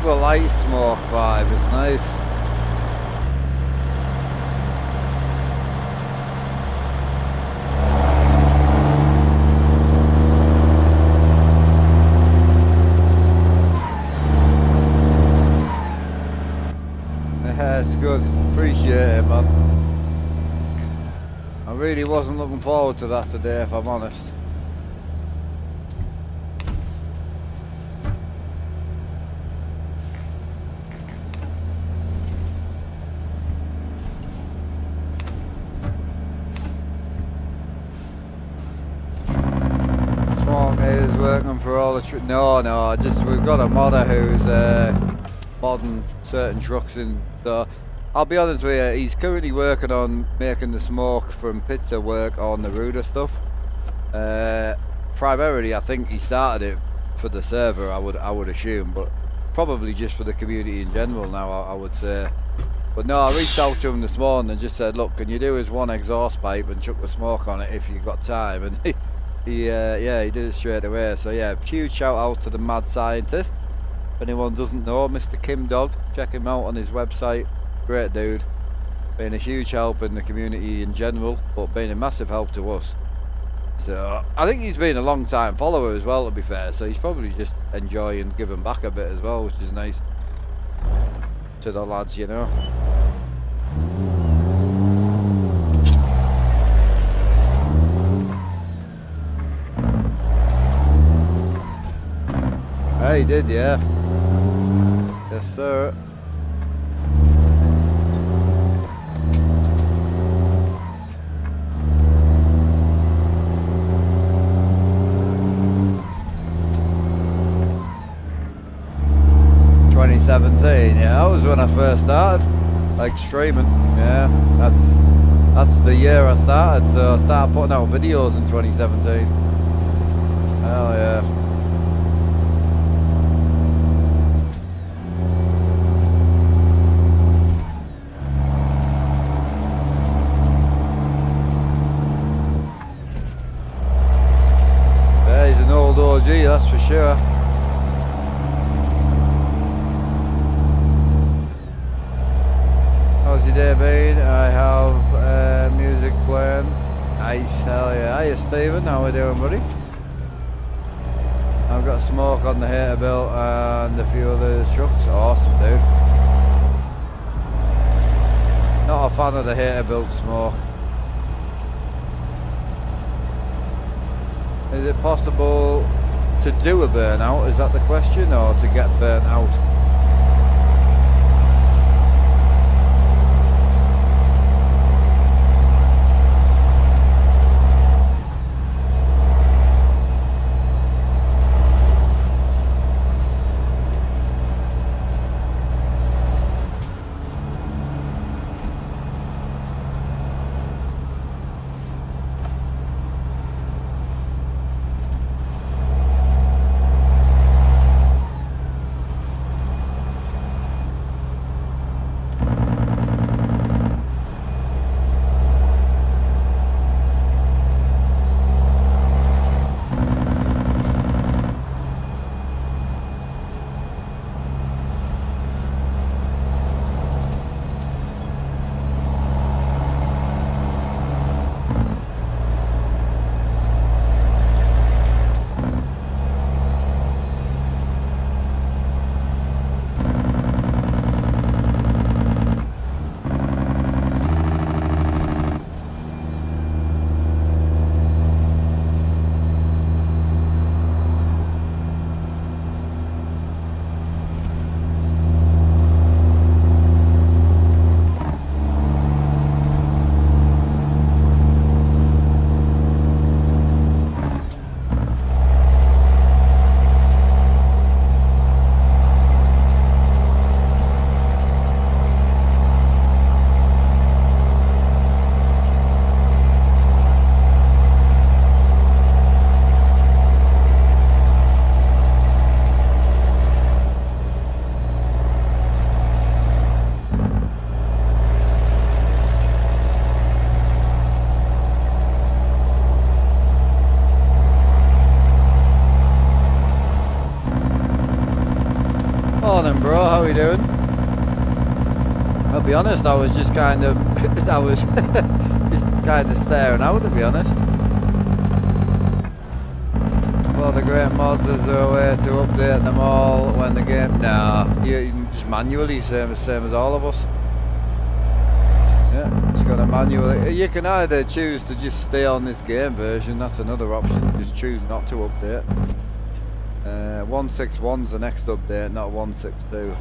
S1: the light smoke vibe, it's nice. Yeah, it's good. Appreciate it, man. I really wasn't looking forward to that today, if I'm honest. Smoke is working for all the no, just we've got a modder who's modding certain trucks in. So I'll be honest with you, he's currently working on making the smoke from pizza work on the Ruder stuff. Primarily, I think he started it for the server. I would assume, but probably just for the community in general now. I would say. But no, I reached out to him this morning and just said, look, can you do his one exhaust pipe and chuck the smoke on it if you've got time? And he did it straight away. So yeah, huge shout out to the mad scientist. If anyone doesn't know, Mr. Kim Dog, check him out on his website. Great dude. Been a huge help in the community in general, but been a massive help to us. So I think he's been a long time follower as well, to be fair. So he's probably just enjoying giving back a bit as well, which is nice to the lads, you know. Hey, he did, yeah. Yes, sir. Yeah, that was when I first started, like streaming. Yeah, that's the year I started. So I started putting out videos in 2017. Hell yeah. Yeah, he's an old OG, that's for sure. How's your day been? I have music playing. Nice, hell yeah. Hiya Stephen, how we doing, buddy? I've got smoke on the Haterbilt and a few other trucks. Awesome, dude. Not a fan of the Haterbilt smoke. Is it possible to do a burnout? Is that the question, or to get burnt out?
S2: how are we doing? I'll be honest, I was just kind of, I was just kind of staring out, to be honest. Well, the great mods, is there a way to update them all when the game? Nah, you just manually, same as all of us. Yeah, just gotta manually. You can either choose to just stay on this game version, that's another option. Just choose not to update. 161's the next update, not 162.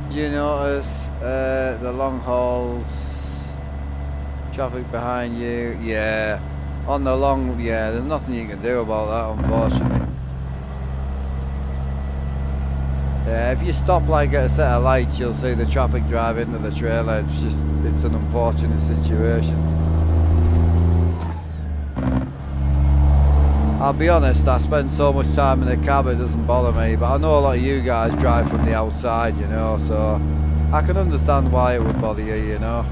S2: You notice the long hauls, traffic behind you, yeah, on the long, yeah, there's nothing you can do about that, unfortunately. Yeah, if you stop like at a set of lights, you'll see the traffic drive into the trailer. It's an unfortunate situation. I'll be honest, I spend so much time in the cab it doesn't bother me, but I know a lot of you guys drive from the outside, you know, so I can understand why it would bother you, you know.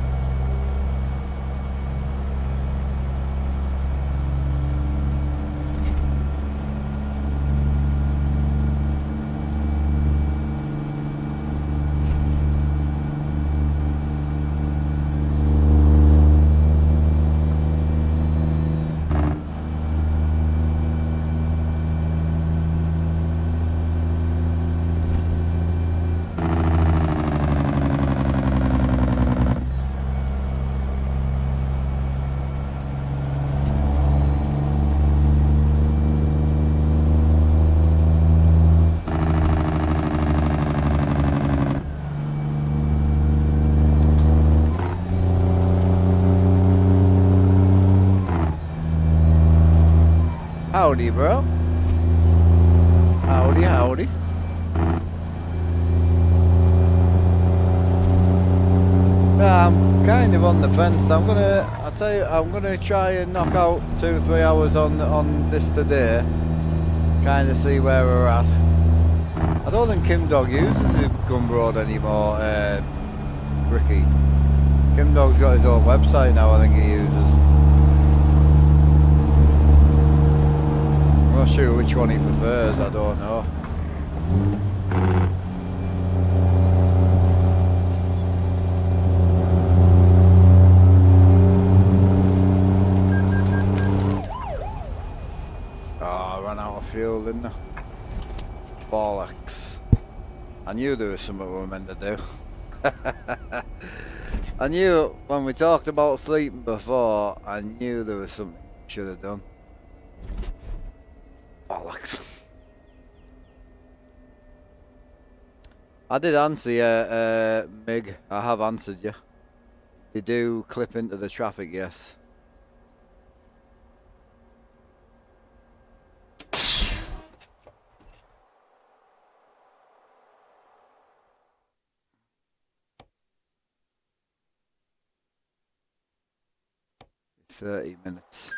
S2: Howdy, bro. Howdy, howdy. I'm kind of on the fence. I'll tell you, I'm gonna try and knock out 2-3 hours on this today. Kind of see where we're at. I don't think Kim Dog uses the Gunbroad anymore, Ricky. Kim Dog's got his own website now, I think he uses. I'm not sure which one he prefers, I don't know. Oh, I ran out of fuel, didn't I? Bollocks. I knew there was something we were meant to do. I knew when we talked about sleeping before, I knew there was something we should have done. Bollocks. I did answer you, Mig. I have answered you. They do clip into the traffic, yes. "30 minutes.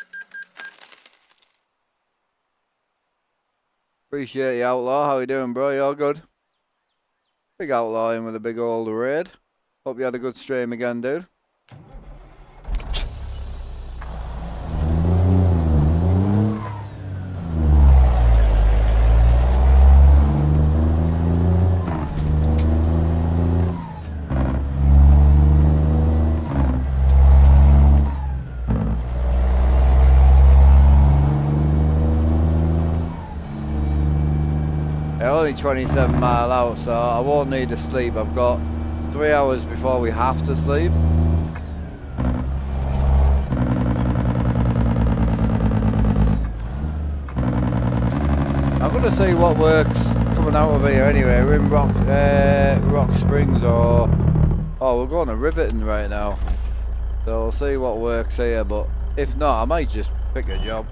S2: Appreciate you, Outlaw. How you doing, bro? You all good? Big Outlaw in with a big old raid. Hope you had a good stream again, dude. Only 27 mile out, so I won't need to sleep. I've got 3 hours before we have to sleep. I'm gonna see what works coming out of here anyway. We're in Rock Springs, or we're going to Riverton right now, so we'll see what works here. But if not, I might just pick a job.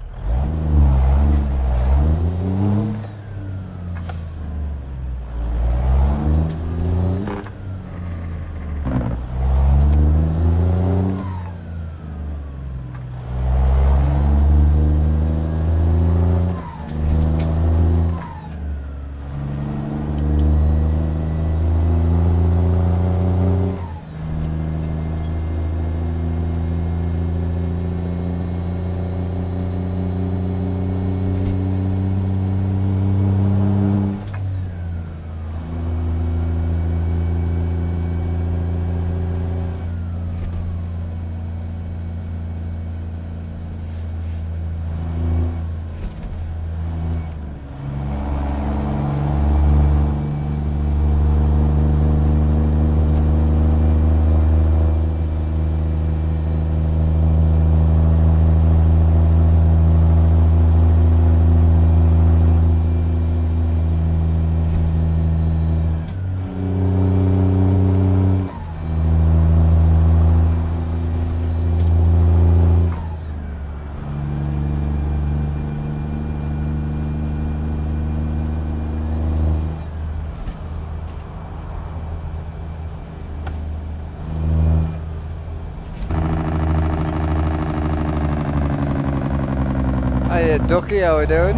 S2: Ducky, how we doing?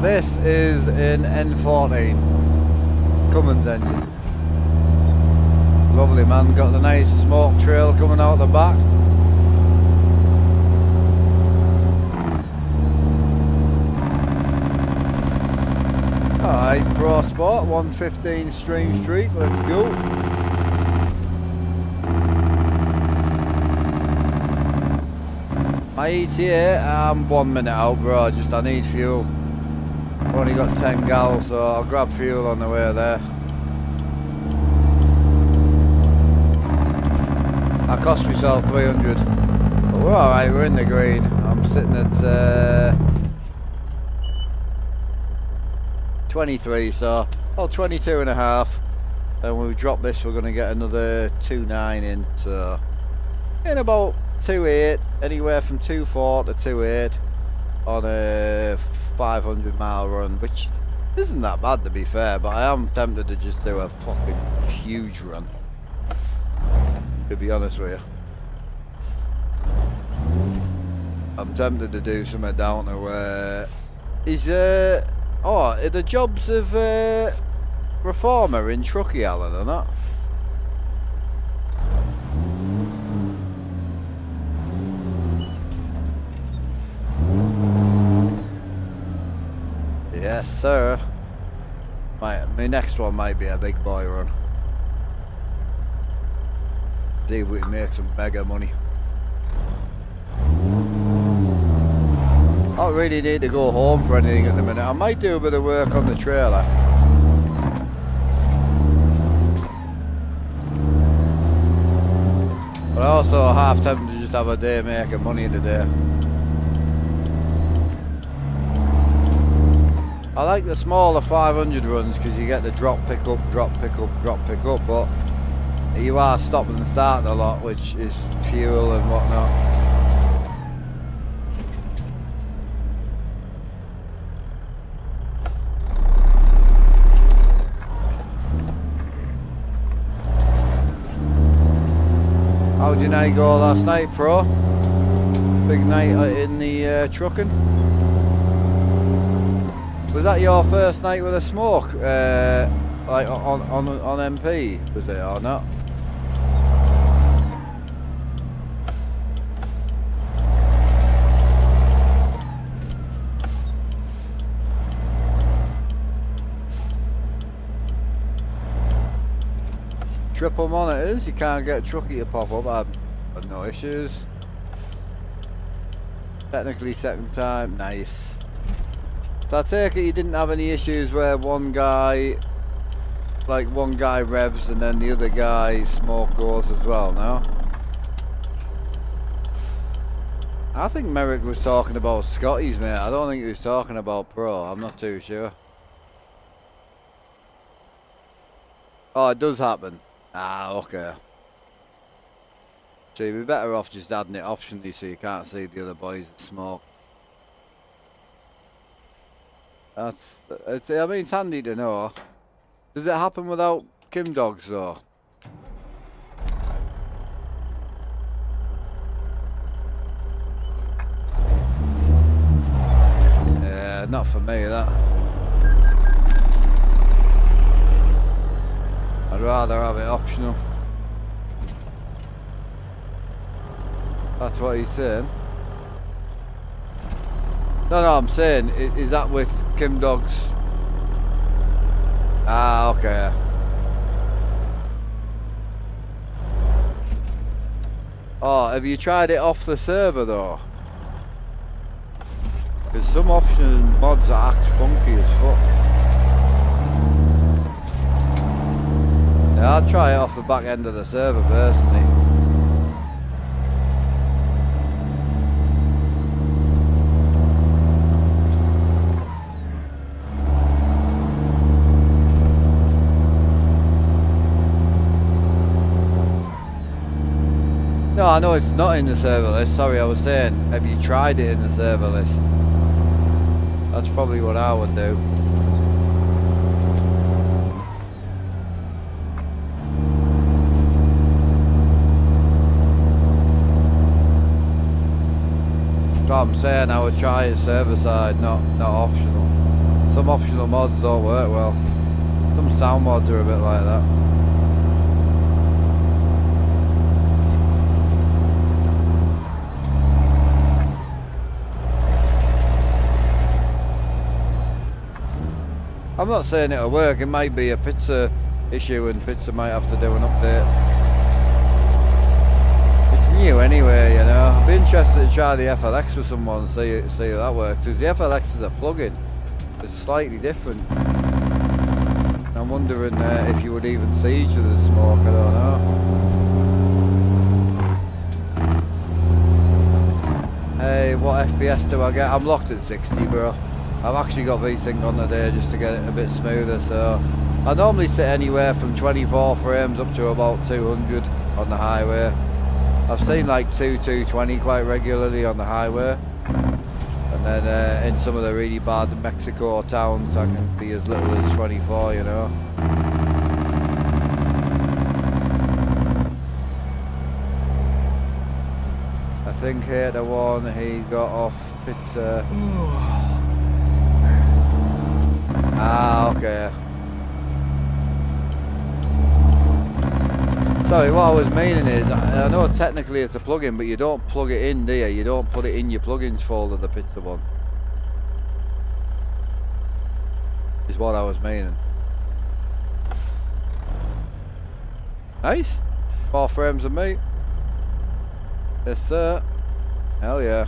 S2: This is an N14 Cummins engine. Lovely man, got the nice smoke trail coming out the back. Alright, Pro Sport, 115 Stream Street, let's go. My ETA, I'm 1 minute out, bro, just I need fuel. I've only got 10 gals, so I'll grab fuel on the way there. I cost myself 300, but we're alright, we're in the green. I'm sitting at 23, so 22 and a half. And when we drop this, we're going to get another 2.9 in, so in about 2.8, anywhere from 2.4 to 2.8 on a 500 mile run, which isn't that bad to be fair, but I am tempted to just do a fucking huge run, to be honest with you. I'm tempted to do something down to where is are the jobs of Reformer in Truckee, Alan, or not? Yes, sir. My next one might be a big boy run. See if we can make some mega money. I don't really need to go home for anything at the minute. I might do a bit of work on the trailer. But I also half tempted to just have a day making money in the day. I like the smaller 500 runs because you get the drop, pick up, drop, pick up, drop, pick up, but you are stopping and starting a lot, which is fuel and whatnot. How did your night go last night, Pro? Big night in the trucking? Was that your first night with a smoke, like on MP, was it, or not? Triple monitors, you can't get Truckee to pop up, I had no issues. Technically second time, nice. So I take it you didn't have any issues where one guy revs and then the other guy smoke goes as well, no? I think Merrick was talking about Scotties, mate. I don't think he was talking about Pro, I'm not too sure. Oh, it does happen. Ah, okay. So you'd be better off just adding it optionally so you can't see the other boys that smoke. I mean, it's handy to know. Does it happen without Kim dogs though? Yeah, not for me that. I'd rather have it optional. That's what he's saying. No, I'm saying, is that with Kim dogs? Ah, okay. Oh, have you tried it off the server though? There's some options and mods that act funky as fuck. Yeah, I'd try it off the back end of the server personally. No, I know it's not in the server list. Sorry, I was saying, have you tried it in the server list? That's probably what I would do. what I'm saying, I would try it server side, not optional. Some optional mods don't work well. Some sound mods are a bit like that. I'm not saying it'll work, it might be a pizza issue and pizza might have to do an update. It's new anyway, you know. I'd be interested to try the FLX with someone and see how that works. Because the FLX is a plug-in. It's slightly different. I'm wondering if you would even see each other's smoke, I don't know. Hey, what FPS do I get? I'm locked at 60, bro. I've actually got VSync on today just to get it a bit smoother, so I normally sit anywhere from 24 frames up to about 200 on the highway. I've seen like 220 quite regularly on the highway, and then in some of the really bad Mexico towns I can be as little as 24, you know. I think here the one he got off pizza. Ah, okay. Sorry, what I was meaning is, I know technically it's a plugin, but you don't plug it in, do you? You don't put it in your plugins folder, the pizza one. Is what I was meaning. Nice. 4 frames of meat. Yes, sir. Hell yeah.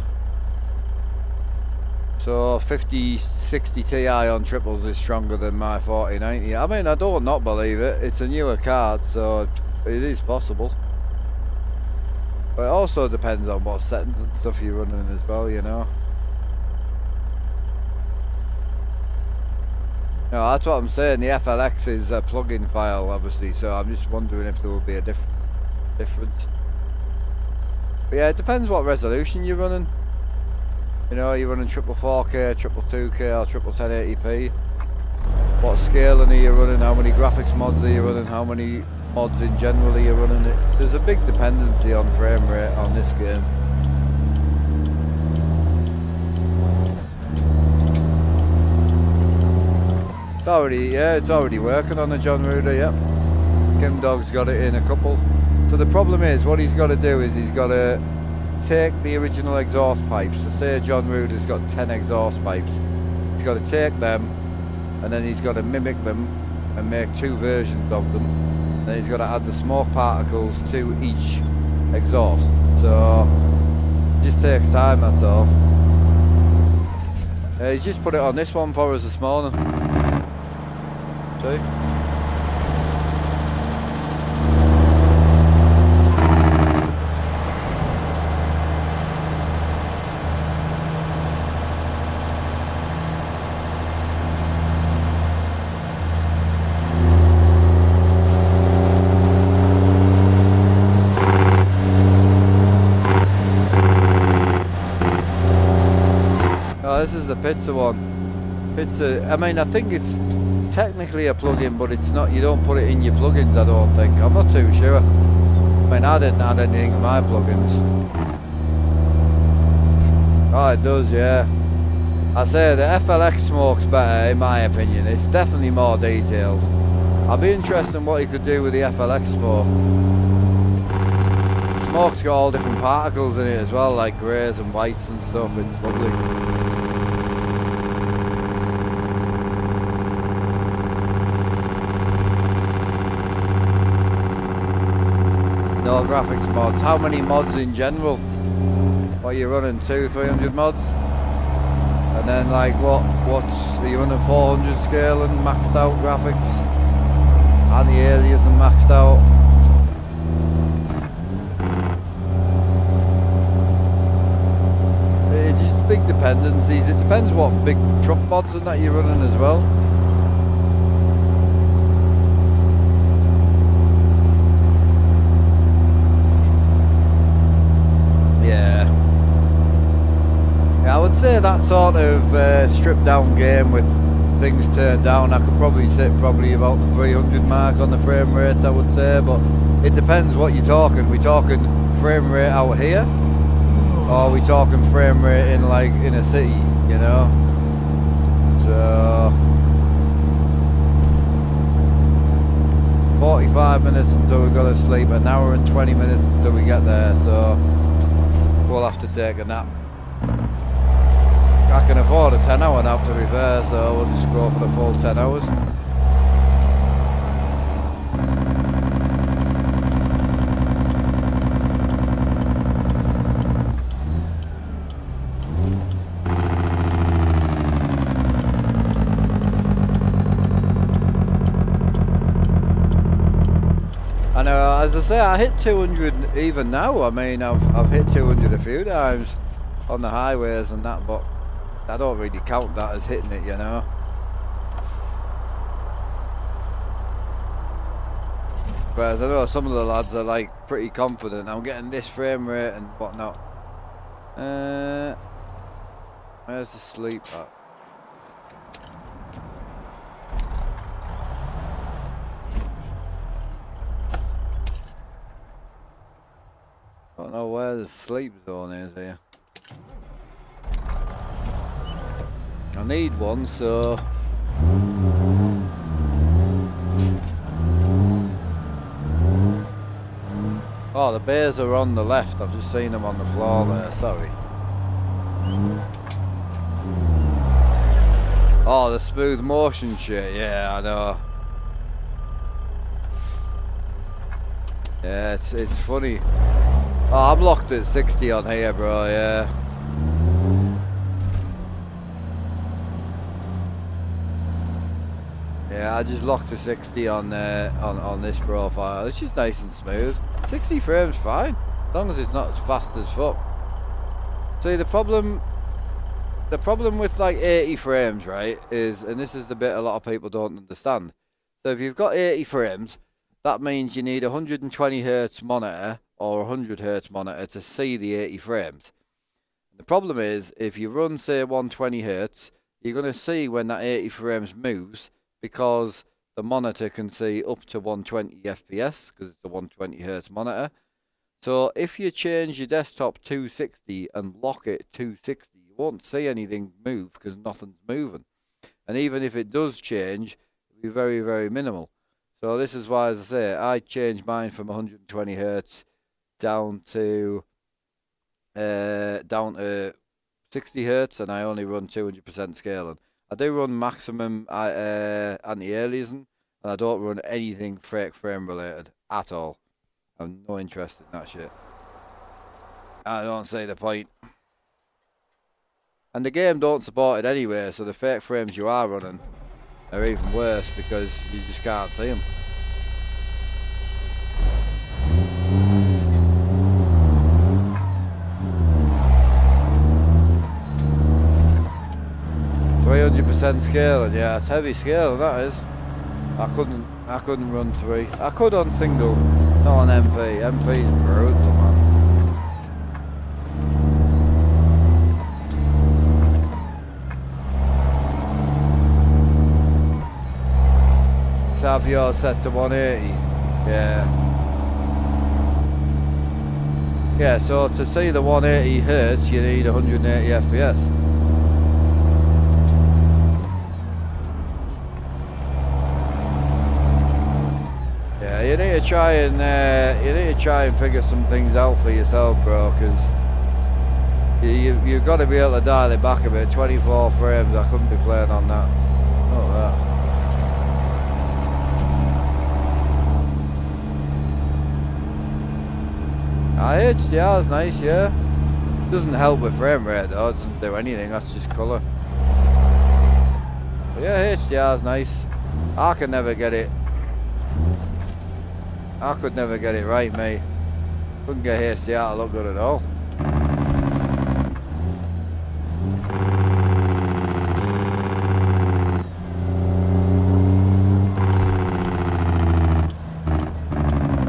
S2: So 5060 Ti on triples is stronger than my 4090. I mean, I don't not believe it. It's a newer card, so it is possible. But it also depends on what settings and stuff you're running as well, you know. No, that's what I'm saying. The FLX is a plugin file, obviously, so I'm just wondering if there will be a difference. But yeah, it depends what resolution you're running. You know, are you running triple 4K, triple 2K, or triple 1080p? What scaling are you running? How many graphics mods are you running? How many mods in general are you running? There's a big dependency on frame rate on this game. It's already working on the John Ruder, yep. Kim Dog's got it in a couple. So the problem is, what he's got to do is he's got to take the original exhaust pipes. So say John Ruder's got 10 exhaust pipes. He's got to take them and then he's got to mimic them and make 2 versions of them. Then he's got to add the smoke particles to each exhaust. So it just takes time, that's all. He's just put it on this one for us this morning. See? This is the pizza one. Pizza, I mean, I think it's technically a plugin, but it's not. You don't put it in your plugins, I don't think. I'm not too sure. I mean, I didn't add anything to my plugins. Oh, it does, yeah. I say the FLX smoke's better, in my opinion. It's definitely more detailed. I'll be interested in what you could do with the FLX smoke. The smoke's got all different particles in it as well, like greys and whites and stuff. It's lovely. No graphics mods. How many mods in general? What are you running? 200-300 mods? And then like are you running 400 scale and maxed out graphics? And the alias and maxed out? It's just big dependencies. It depends what big truck mods and that you're running as well. I would say that sort of stripped down game with things turned down, I could probably sit about the 300 mark on the frame rate, I would say, but it depends what you're talking. We're talking frame rate out here, Or are we talking frame rate in like in a city, you know? So 45 minutes until we go to sleep, an hour and 20 minutes until we get there, so we'll have to take a nap. I can afford a 10-hour nap to be fair, so we'll just go for the full 10 hours. And as I say, I hit 200 even now. I mean, I've hit 200 a few times on the highways and that, but I don't really count that as hitting it, you know. Whereas I know some of the lads are like pretty confident. I'm getting this frame rate and whatnot. Where's the sleep at? Don't know where the sleep zone is here. I need one, so oh, the bears are on the left. I've just seen them on the floor there, sorry. Oh, the smooth motion shit, yeah, I know. Yeah, it's funny. Oh, I'm locked at 60 on here, bro, yeah. Yeah, I just locked to 60 on this profile. It's just nice and smooth. 60 frames fine, as long as it's not as fast as fuck. See, the problem with like 80 frames, right, is, and this is the bit a lot of people don't understand. So if you've got 80 frames, that means you need a 120 Hz monitor or a 100 Hz monitor to see the 80 frames. The problem is, if you run, say, 120 Hz, you're going to see when that 80 frames moves, because the monitor can see up to 120 FPS, because it's a 120 Hz monitor. So if you change your desktop 260 and lock it 260, you won't see anything move because nothing's moving. And even if it does change, it'll be very, very minimal. So this is why, as I say, I changed mine from 120 Hz down to 60 Hz, and I only run 200% scaling. I do run maximum anti-aliasing, and I don't run anything fake frame related at all. I've no interest in that shit. I don't see the point. And the game don't support it anyway, so the fake frames you are running are even worse because you just can't see them. %300% scaling, yeah, it's heavy scaling, that is. I couldn't run 3. I could on single, not on MP. MP's brutal, man. Let's have yours set to 180. Yeah. Yeah, so to see the 180 Hz, you need 180 FPS. You need to try and figure some things out for yourself, bro, because you've got to be able to dial it back a bit. 24 frames, I couldn't be playing on that. Not that. HDR's nice, yeah. Doesn't help with frame rate though, it doesn't do anything, that's just colour. But yeah, HDR's nice. I could never get it right, mate. Couldn't get HDR to look good at all.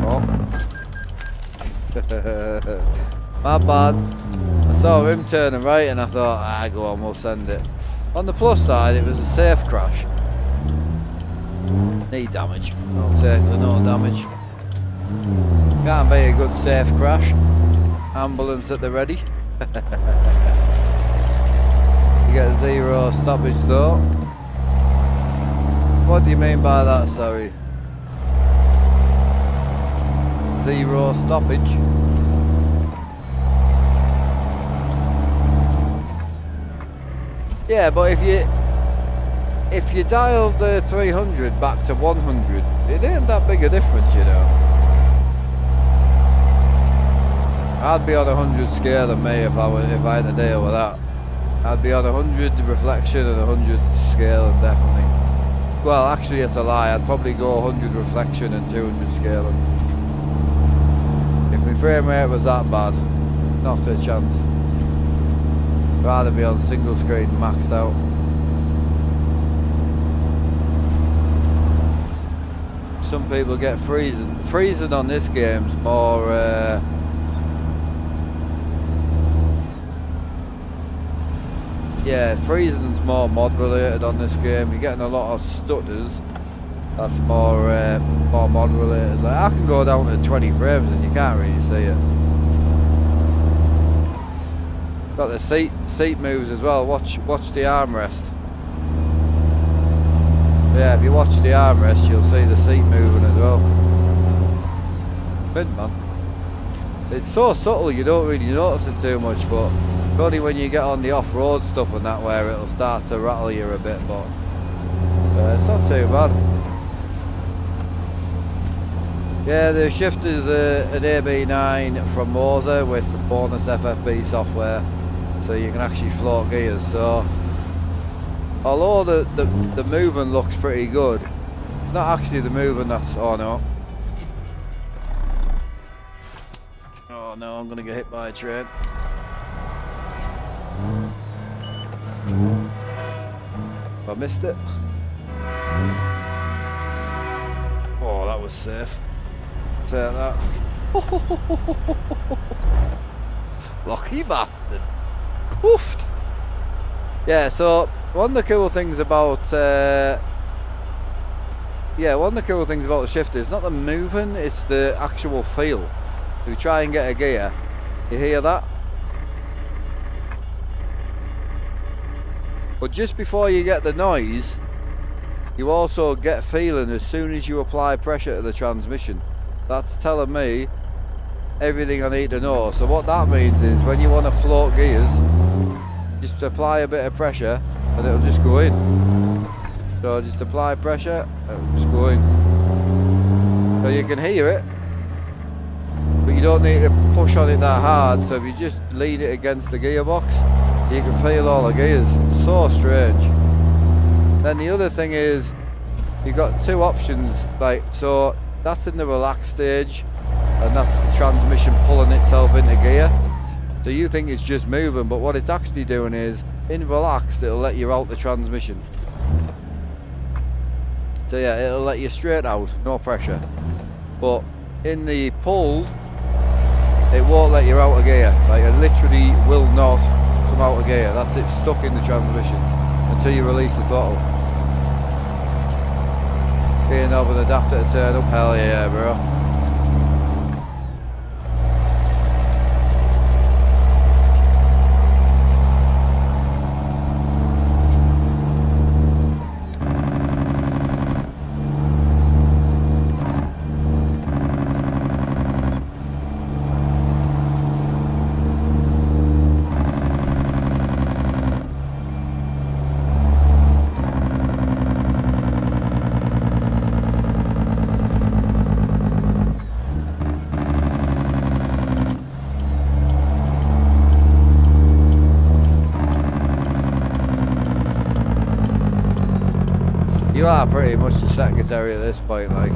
S2: Oh. My bad. I saw him turning right and I thought, go on, we'll send it. On the plus side, it was a safe crash. Need damage. I'll take the no damage. Can't be a good safe crash. Ambulance at the ready. You get 0 stoppage though. What do you mean by that, sorry? 0 stoppage. Yeah, but if you dial the 300 back to 100, it ain't that big a difference, you know. I'd be on 100 scale than me if I had to deal with that. I'd be on 100 reflection and 100 scale definitely. Well, actually, it's a lie. I'd probably go 100 reflection and 200 scaling. If my frame rate was that bad, not a chance. Rather be on single screen maxed out. Some people get freezing. Freezing on this game's more yeah, freezing's more mod related on this game. You're getting a lot of stutters. That's more mod related. Like, I can go down to 20 frames and you can't really see it. Got the seat moves as well. Watch the armrest. Yeah, if you watch the armrest, you'll see the seat moving as well. Mint, man. It's so subtle you don't really notice it too much, but only when you get on the off-road stuff and that where it'll start to rattle you a bit, but it's not too bad. Yeah, the shifter's an AB9 from Moser with bonus FFB software, so you can actually float gears. So although the movement looks pretty good, it's not actually the movement that's... oh no. Oh no, I'm gonna get hit by a train. I missed it. Oh, that was safe. Take that. Lucky bastard. Oofed. Yeah, so one of the cool things about the shifter is not the moving, it's the actual feel. If you try and get a gear, you hear that? But just before you get the noise, you also get feeling as soon as you apply pressure to the transmission. That's telling me everything I need to know. So what that means is when you want to float gears, just apply a bit of pressure and it'll just go in. So just apply pressure, it'll just go in. So you can hear it, but you don't need to push on it that hard. So if you just lean it against the gearbox, you can feel all the gears. It's so strange. Then the other thing is, you've got two options, like, so that's in the relaxed stage, and that's the transmission pulling itself into gear. So you think it's just moving, but what it's actually doing is, in relaxed, it'll let you out the transmission. So yeah, it'll let you straight out, no pressure. But in the pulled, it won't let you out of gear. Like, it literally will not come out of gear. That's it, stuck in the transmission until you release the throttle. Gear knob and adapter to turn up. Hell yeah, bro. You are pretty much the secretary at this point, like.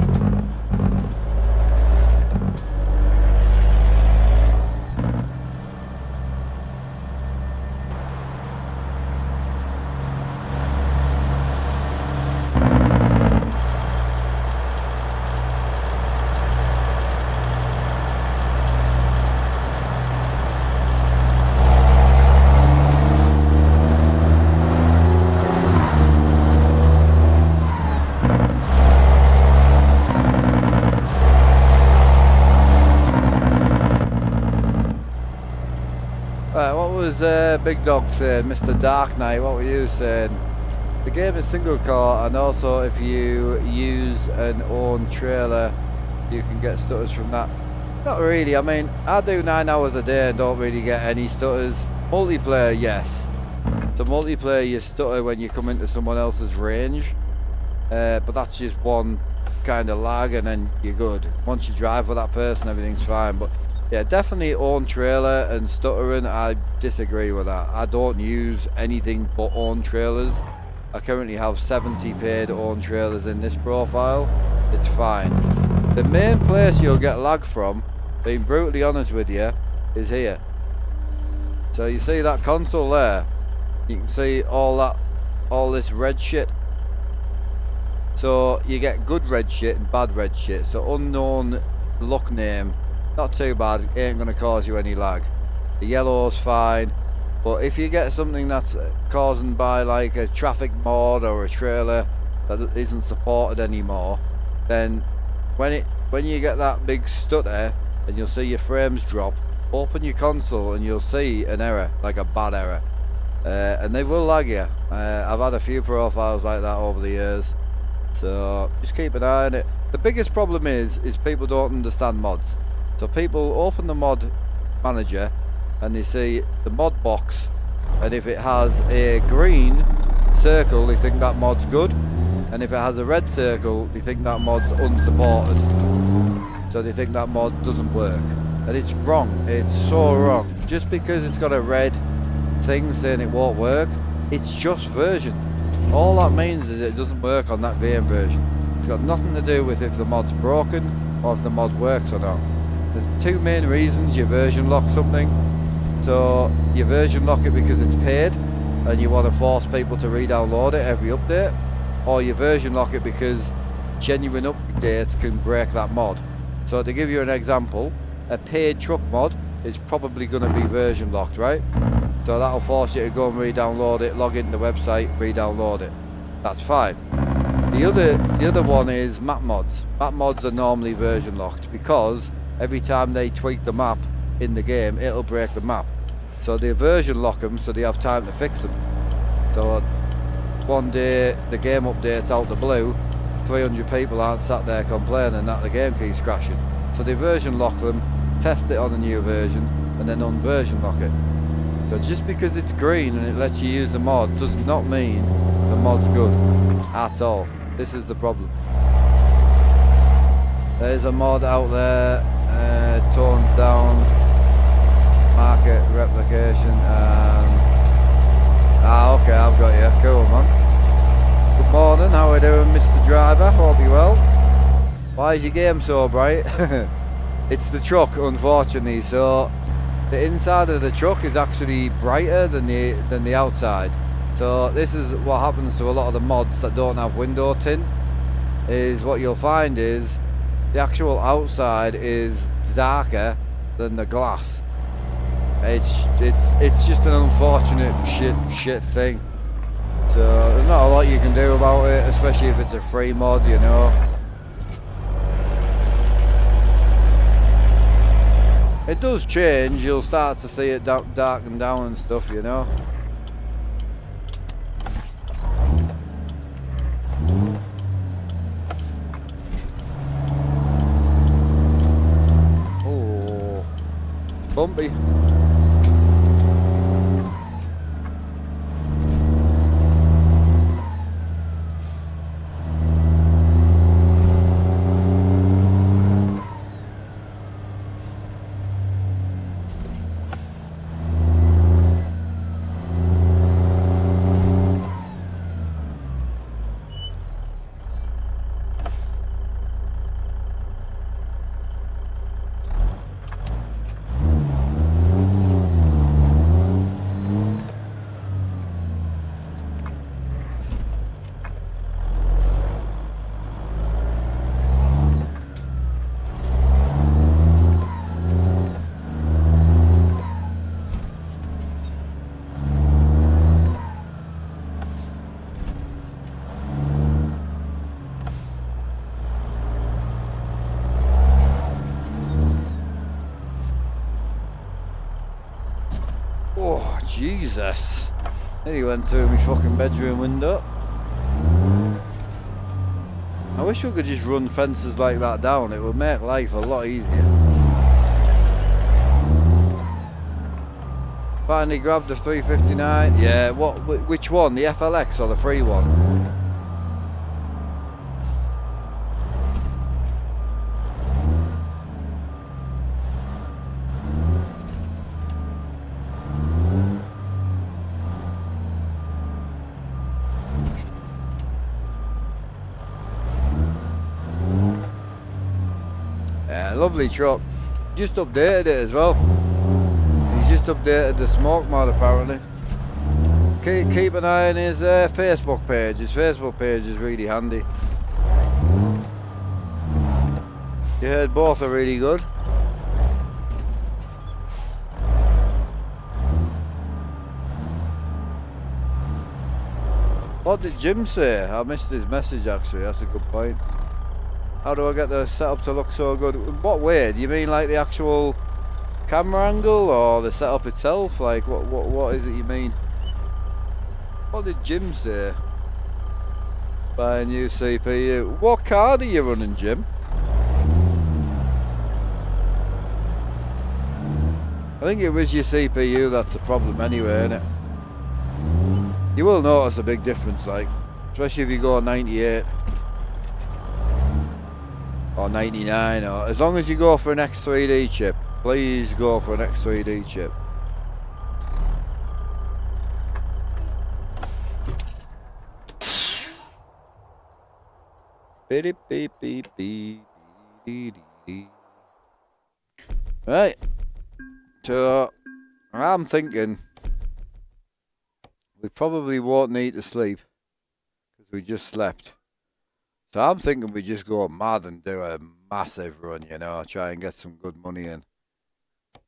S2: was Big Dog saying? Mr. Dark Knight, what were you saying? The game is single core, and also if you use an own trailer, you can get stutters from that. Not really. I mean, I do 9 hours a day and don't really get any stutters. Multiplayer, yes. So multiplayer, you stutter when you come into someone else's range, but that's just one kind of lag, and then you're good. Once you drive with that person, everything's fine. But yeah, definitely own trailer and stuttering, I disagree with that. I don't use anything but own trailers. I currently have 70 paid own trailers in this profile. It's fine. The main place you'll get lag from, being brutally honest with you, is here. So you see that console there? You can see all this red shit. So you get good red shit and bad red shit. So unknown luck name, not too bad, ain't gonna cause you any lag. The yellow's fine. But if you get something that's caused by like a traffic mod or a trailer that isn't supported anymore, then when you get that big stutter and you'll see your frames drop, open your console and you'll see an error, like a bad error, and they will lag you. I've had a few profiles like that over the years, so just keep an eye on it. The biggest problem is people don't understand mods. So people open the mod manager and they see the mod box, and if it has a green circle they think that mod's good, and if it has a red circle they think that mod's unsupported, so they think that mod doesn't work. And it's wrong, it's so wrong. Just because it's got a red thing saying it won't work, it's just version. All that means is it doesn't work on that game version. It's got nothing to do with if the mod's broken or if the mod works or not. There's two main reasons you version lock something. So you version lock it because it's paid and you want to force people to re-download it every update, or you version lock it because genuine updates can break that mod. So to give you an example, a paid truck mod is probably going to be version locked, right? So that'll force you to go and re-download it, log into the website, re-download it. That's fine. The other one is map mods. Map mods are normally version locked because every time they tweak the map in the game, it'll break the map. So they version lock them so they have time to fix them. So one day the game updates out the blue, 300 people aren't sat there complaining that the game keeps crashing. So they version lock them, test it on a new version, and then unversion lock it. So just because it's green and it lets you use the mod does not mean the mod's good at all. This is the problem. There's a mod out there, tones down, market replication, okay, I've got you. Cool, man. Good morning, how are we doing, Mr. Driver? Hope you're well. Why is your game so bright? It's the truck, unfortunately. So the inside of the truck is actually brighter than the outside. So this is what happens to a lot of the mods that don't have window tint. Is what you'll find is the actual outside is darker than the glass. It's just an unfortunate shit thing. So there's not a lot you can do about it, especially if it's a free mod, you know. It does change, you'll start to see it darken down and stuff, you know. Oh, bumpy. Jesus. Nearly went through my fucking bedroom window. I wish we could just run fences like that down. It would make life a lot easier. Finally grabbed the 359. Yeah, which one? The FLX or the free one? Yeah, lovely truck. Just updated it as well. He's just updated the smoke mod apparently. Keep an eye on his Facebook page. His Facebook page is really handy. You heard both are really good. What did Jim say? I missed his message actually, that's a good point. How do I get the setup to look so good? What way? Do you mean like the actual camera angle or the setup itself? Like what is it you mean? What did Jim say? Buy a new CPU. What card are you running, Jim? I think it was your CPU that's the problem anyway, innit? You will notice a big difference, like, especially if you go 98 or 99, or as long as you go for an X3D chip, please go for an X3D chip. Beep beep beep beep beep beep. Right, so I'm thinking we probably won't need to sleep because we just slept. So I'm thinking we just go mad and do a massive run, you know, try and get some good money in.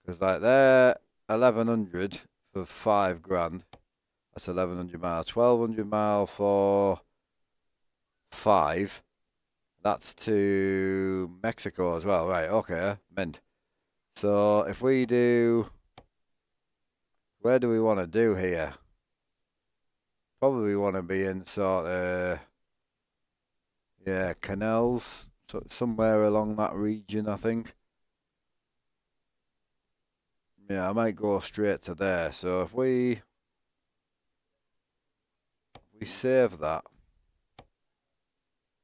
S2: Because like they're 1100 for 5 grand. That's 1100 miles. 1200 mile for 5. That's to Mexico as well. Right, okay, mint. So if we do, where do we want to do here? Probably want to be in sort of, yeah, canals, so somewhere along that region, I think. Yeah, I might go straight to there. So if we save that,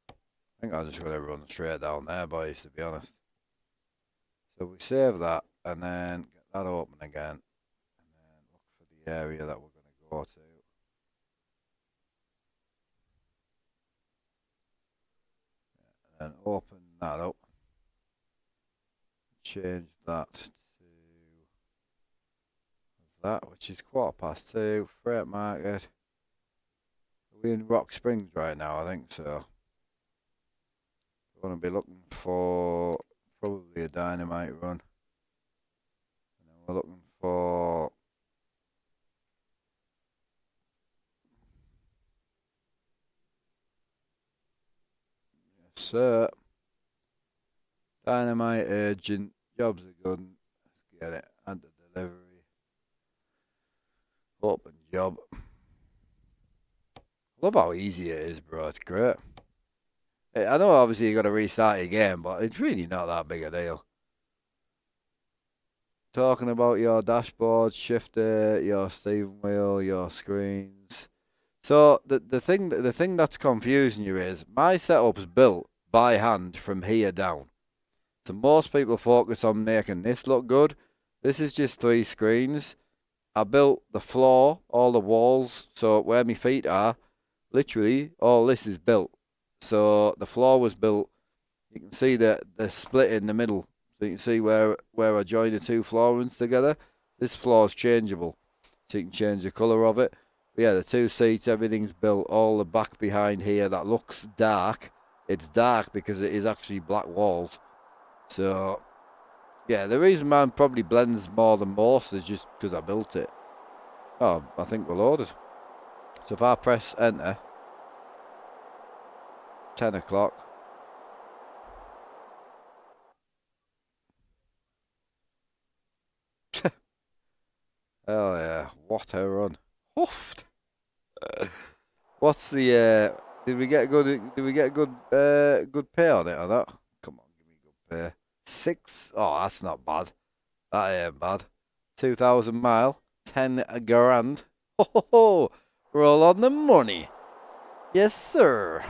S2: I think I'm just going to run straight down there, boys, to be honest. So we save that and then get that open again, and then look for the area that we're going to go to. And open that up. Change that to that, which is 2:15. Freight market. We're in Rock Springs right now, I think so. We're going to be looking for probably a dynamite run. And then we're looking for yes, sir. Dynamite urgent. Jobs are good. Let's get it. Add the delivery. Open job. Love how easy it is, bro. It's great. I know obviously you got to restart your game, but it's really not that big a deal. Talking about your dashboard, shifter, your steering wheel, your screens. So the thing that's confusing you is my setup's built by hand from here down. So most people focus on making this look good. This is just 3 screens. I built the floor, all the walls, so where my feet are, literally all this is built. So the floor was built. You can see the split in the middle. So you can see where I joined the 2 floorings together. This floor is changeable, so you can change the colour of it. But yeah, the 2 seats, everything's built. All the back behind here that looks dark, it's dark because it is actually black walls. So yeah, the reason mine probably blends more than most is just because I built it. Oh, I think we're loaded. So if I press enter, 10 o'clock. Hell yeah, what a run. Hoofed. What's the did we get good pay on it or not? Come on, give me good pay. 6. Oh, that's not bad. That ain't bad. 2,000 mile, 10 grand. Ho ho ho! Roll on the money. Yes, sir.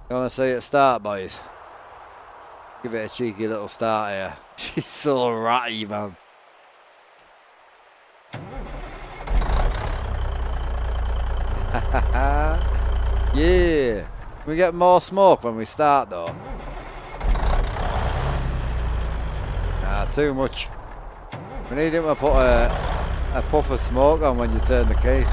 S2: You wanna see it start, boys? Give it a cheeky little start here. She's so ratty, man. Yeah. We get more smoke when we start, though. Nah, too much. We need him to put a puff of smoke on when you turn the key.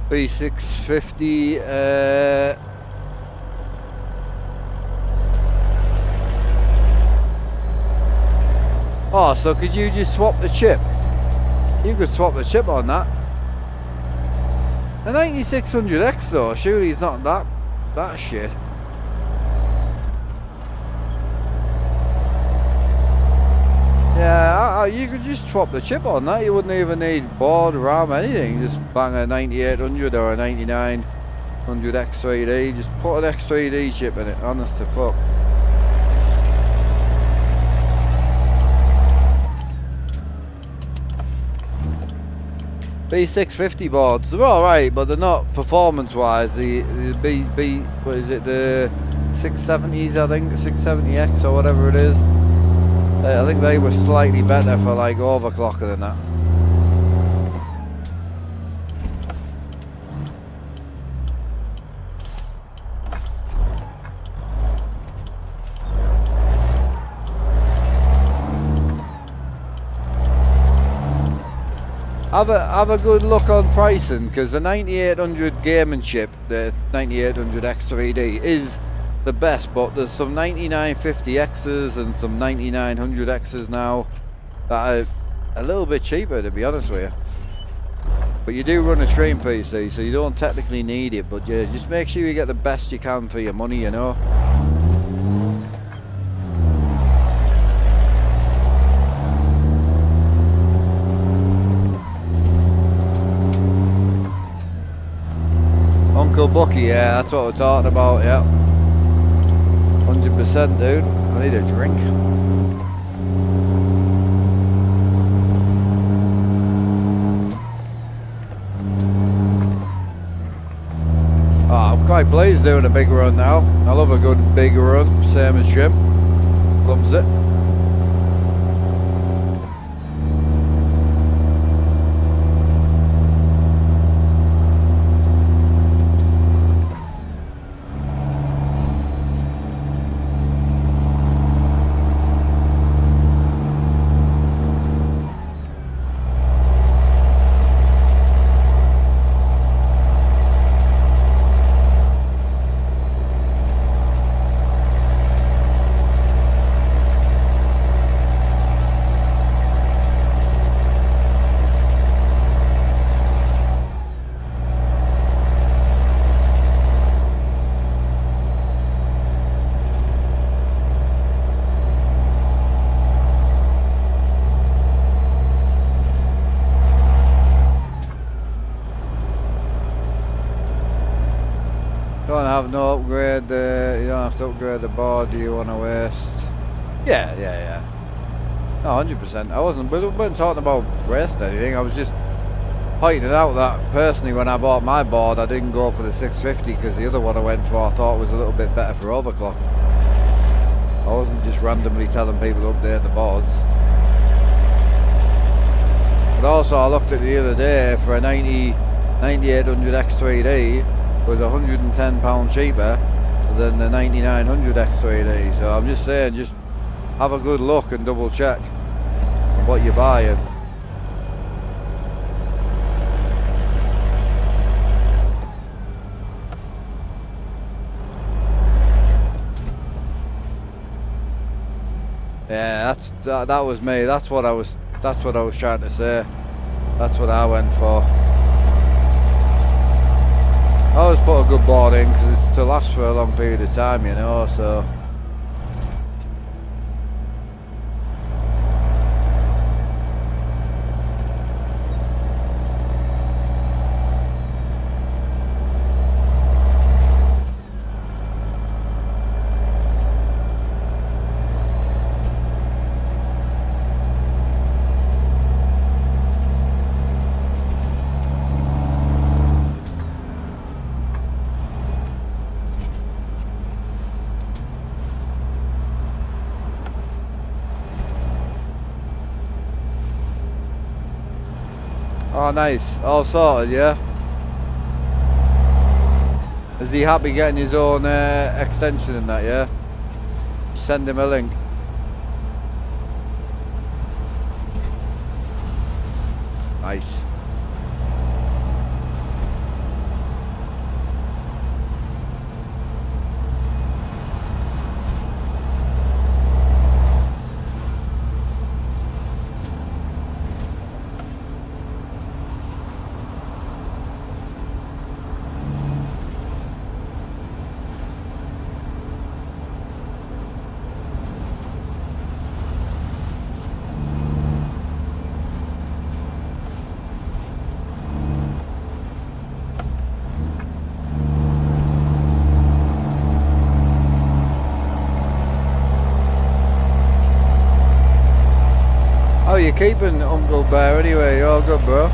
S2: B650, oh, so could you just swap the chip? You could swap the chip on that. The 9600X though, surely it's not that shit. Yeah, you could just swap the chip on that. You wouldn't even need board, RAM, anything. Just bang a 9800 or a 9900 X3D. Just put an X3D chip in it, honest to fuck. B650 boards, they're alright, but they're not performance-wise. The what is it, the 670s, I think, 670X or whatever it is. I think they were slightly better for like overclocking and that. Have a good look on pricing, because the 9800 gaming chip, the 9800 X3D, is the best, but there's some 9950Xs and some 9900Xs now that are a little bit cheaper, to be honest with you. But you do run a stream PC, so you don't technically need it, but yeah, just make sure you get the best you can for your money, you know. Uncle Bucky, yeah, that's what we're talking about, yeah. 100%, dude. I need a drink. Oh, I'm quite pleased doing a big run now. I love a good big run, same as Jim. Loves it. Don't have no upgrade, you don't have to upgrade the board, do you want to waste? Yeah. No, 100%. I wasn't talking about waste anything, I was just pointed out that personally when I bought my board I didn't go for the 650 because the other one I went for I thought was a little bit better for overclock. I wasn't just randomly telling people to update the boards. But also I looked at the other day for a 9800 X3D was £110 cheaper than the 9900 X3D. So I'm just saying, just have a good look and double check on what you're buying. Yeah, that was me. That's what I was trying to say. That's what I went for. I always put a good board in because it's to last for a long period of time, you know, so. Oh nice, all sorted, yeah? Is he happy getting his own extension and that, yeah? Send him a link. Nice. How are you keeping, Uncle Bear, anyway? You all good, bro?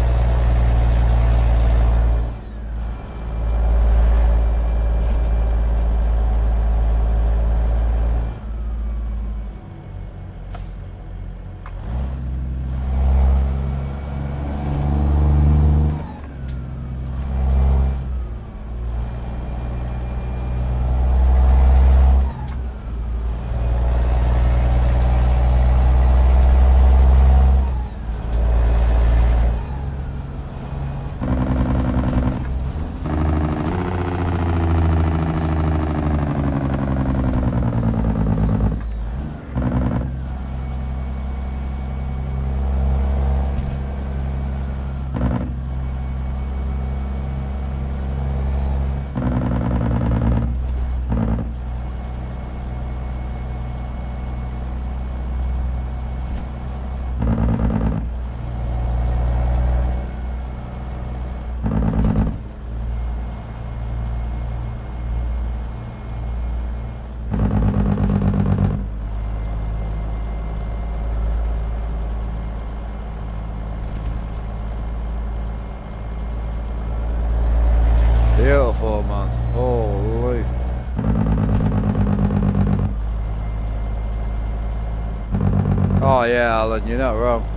S2: Beautiful, man. Holy. Oh yeah, Alan, you're not wrong.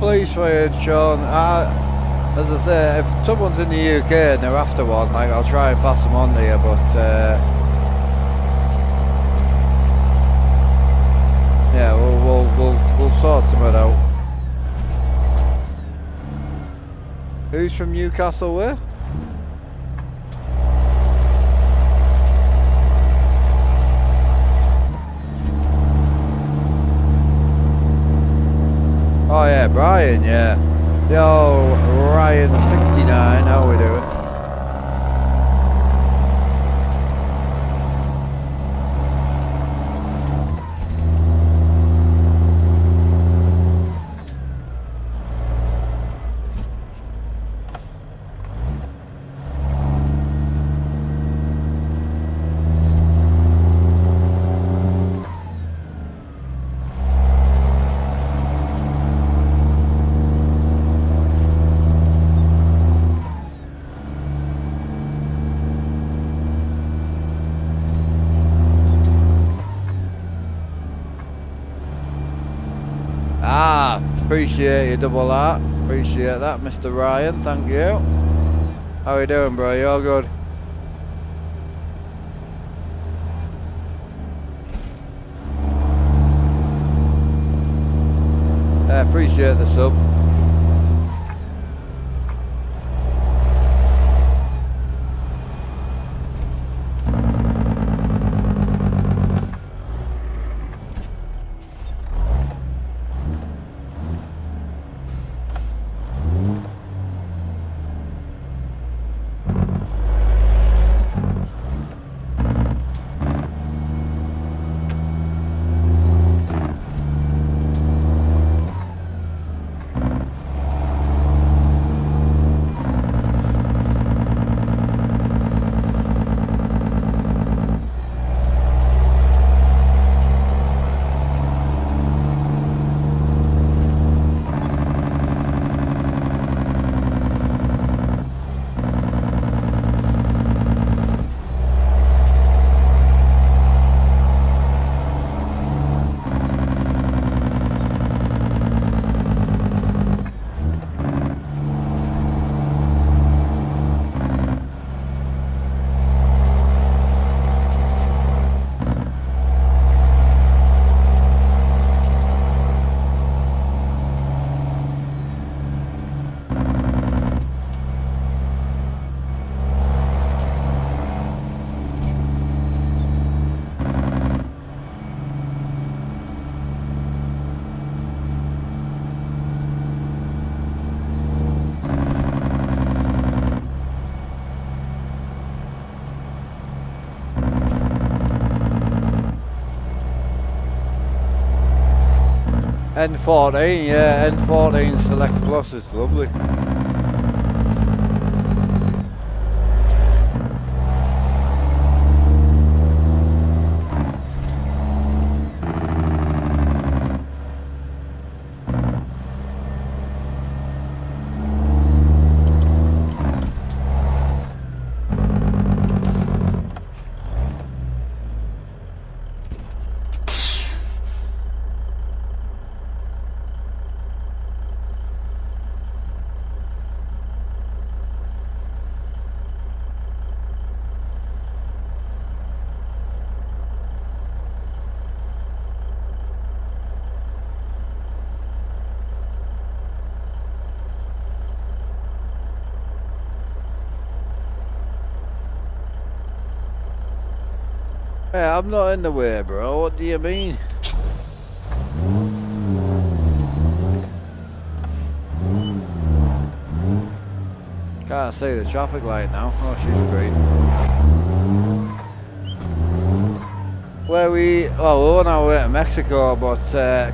S2: pleased for you, Sean. As I say, if someone's in the UK and they're after one, like I'll try and pass them on to you, but yeah, we'll sort something out. Who's from Newcastle where? Oh yeah, Brian, yeah. Yo, Ryan69, how we doing? Appreciate you, double R. Appreciate that, Mr. Ryan. Thank you. How you doing, bro? You all good? I appreciate the sub. N14, yeah, N14 Select Plus is lovely. Hey, I'm not in the way, bro. What do you mean? Can't see the traffic light now. Oh, she's great. Where we're on our way to Mexico, but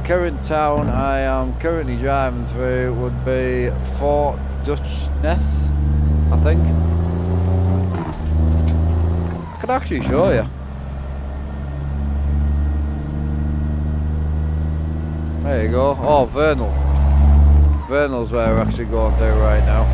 S2: current town I am currently driving through would be Fort Dutchness, I think. I can actually show you. There you go. Oh, Vernal. Vernal's where we're actually going to right now.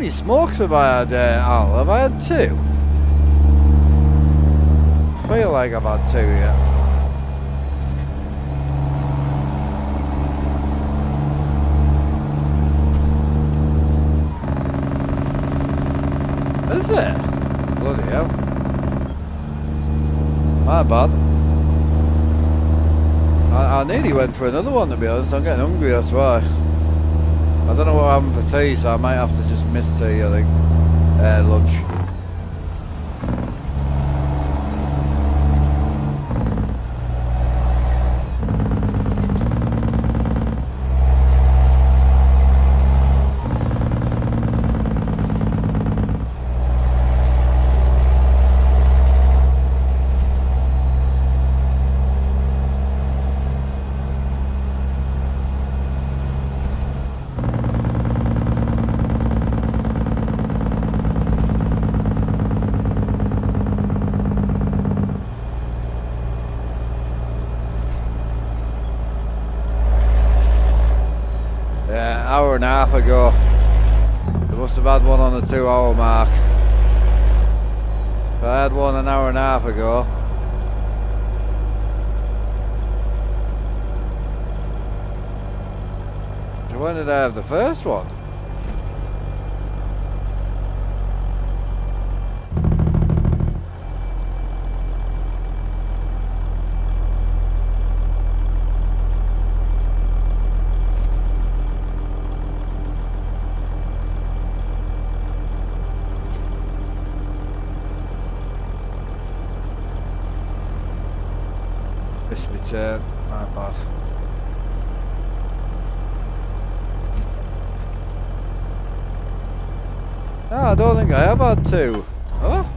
S2: many smokes have I had, Al? Have I had 2? I feel like I've had 2 yet. Is it? Bloody hell. My bad. I nearly went for another one, to be honest. I'm getting hungry, that's why. I don't know what I'm having for tea, so I might have to just miss tea, I think. Lunch. Hour and a half ago. They must have had one on the 2-hour mark. So I had one an hour and a half ago. So when did I have the first one? My bad. No, I don't think I have had 2. Oh?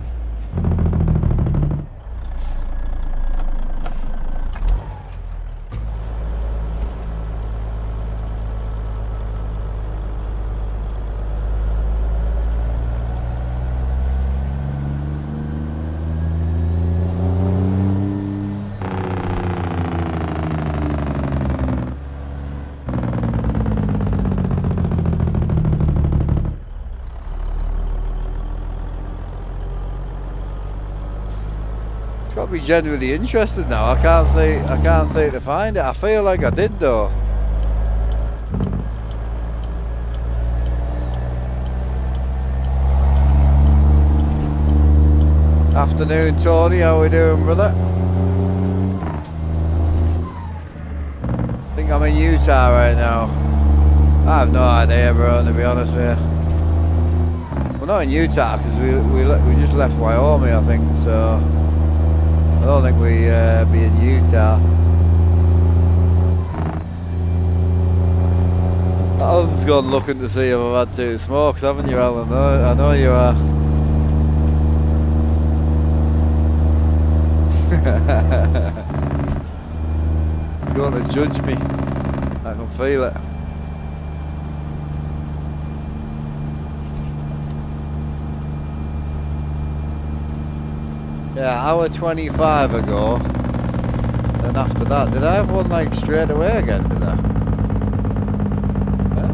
S2: Got to be genuinely interested now. I can't see to find it. I feel like I did though. Afternoon, Tony. How we doing, brother? I think I'm in Utah right now. I have no idea, bro. To be honest with you, we're not in Utah because we just left Wyoming, I think. So. I don't think we be in Utah. Alan's gone looking to see if I've had 2 smokes, haven't you, Alan? I know you are. He's going to judge me. I can feel it. Yeah, hour 25 ago. Then after that, did I have one like straight away again, did I? Yeah.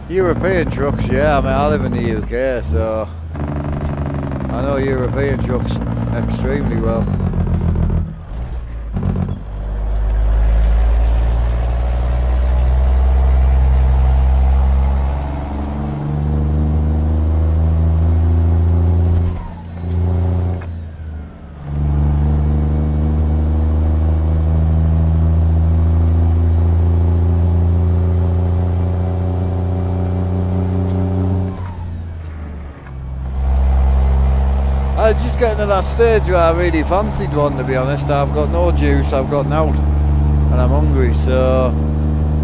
S2: European trucks, yeah. I mean, I live in the UK, so I know European trucks extremely well. Just getting that stage where I really fancied one, to be honest. I've got no juice, I've got nout, and I'm hungry, so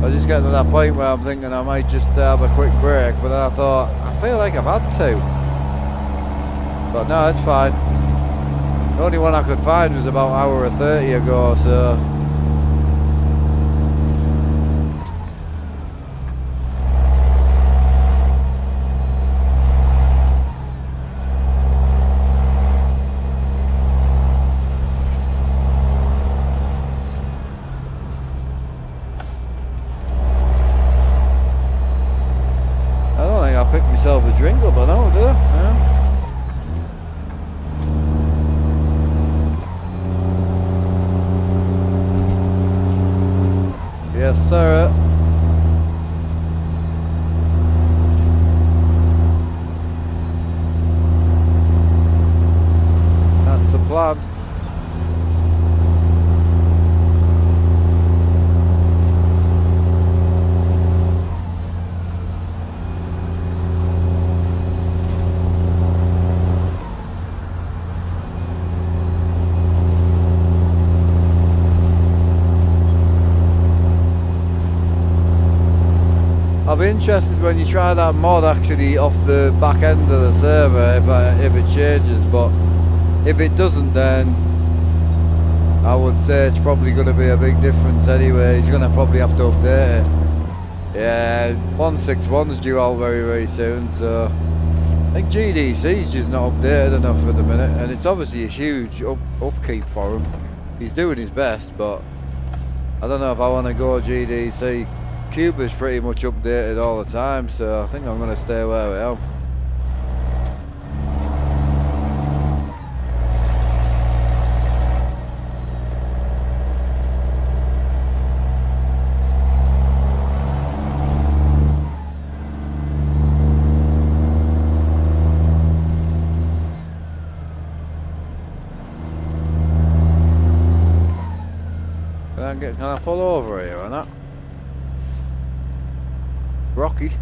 S2: I just get to that point where I'm thinking I might just have a quick break, but then I thought, I feel like I've had to. But no, it's fine. The only one I could find was about an hour or 30 ago, so... I don't think I picked myself a drink up, I know, did I? Yeah. Yes, sir. That's the plan. I'll be interested when you try that mod actually off the back end of the server if it changes, but if it doesn't, then I would say it's probably going to be a big difference anyway. He's going to probably have to update it. Yeah, 161's due out very soon, so I think GDC's just not updated enough for the minute, and it's obviously a huge upkeep for him. He's doing his best, but I don't know if I want to go GDC. Cuba's pretty much updated all the time, so I think I'm going to stay where I am. Can I pull over here or not? Rocky.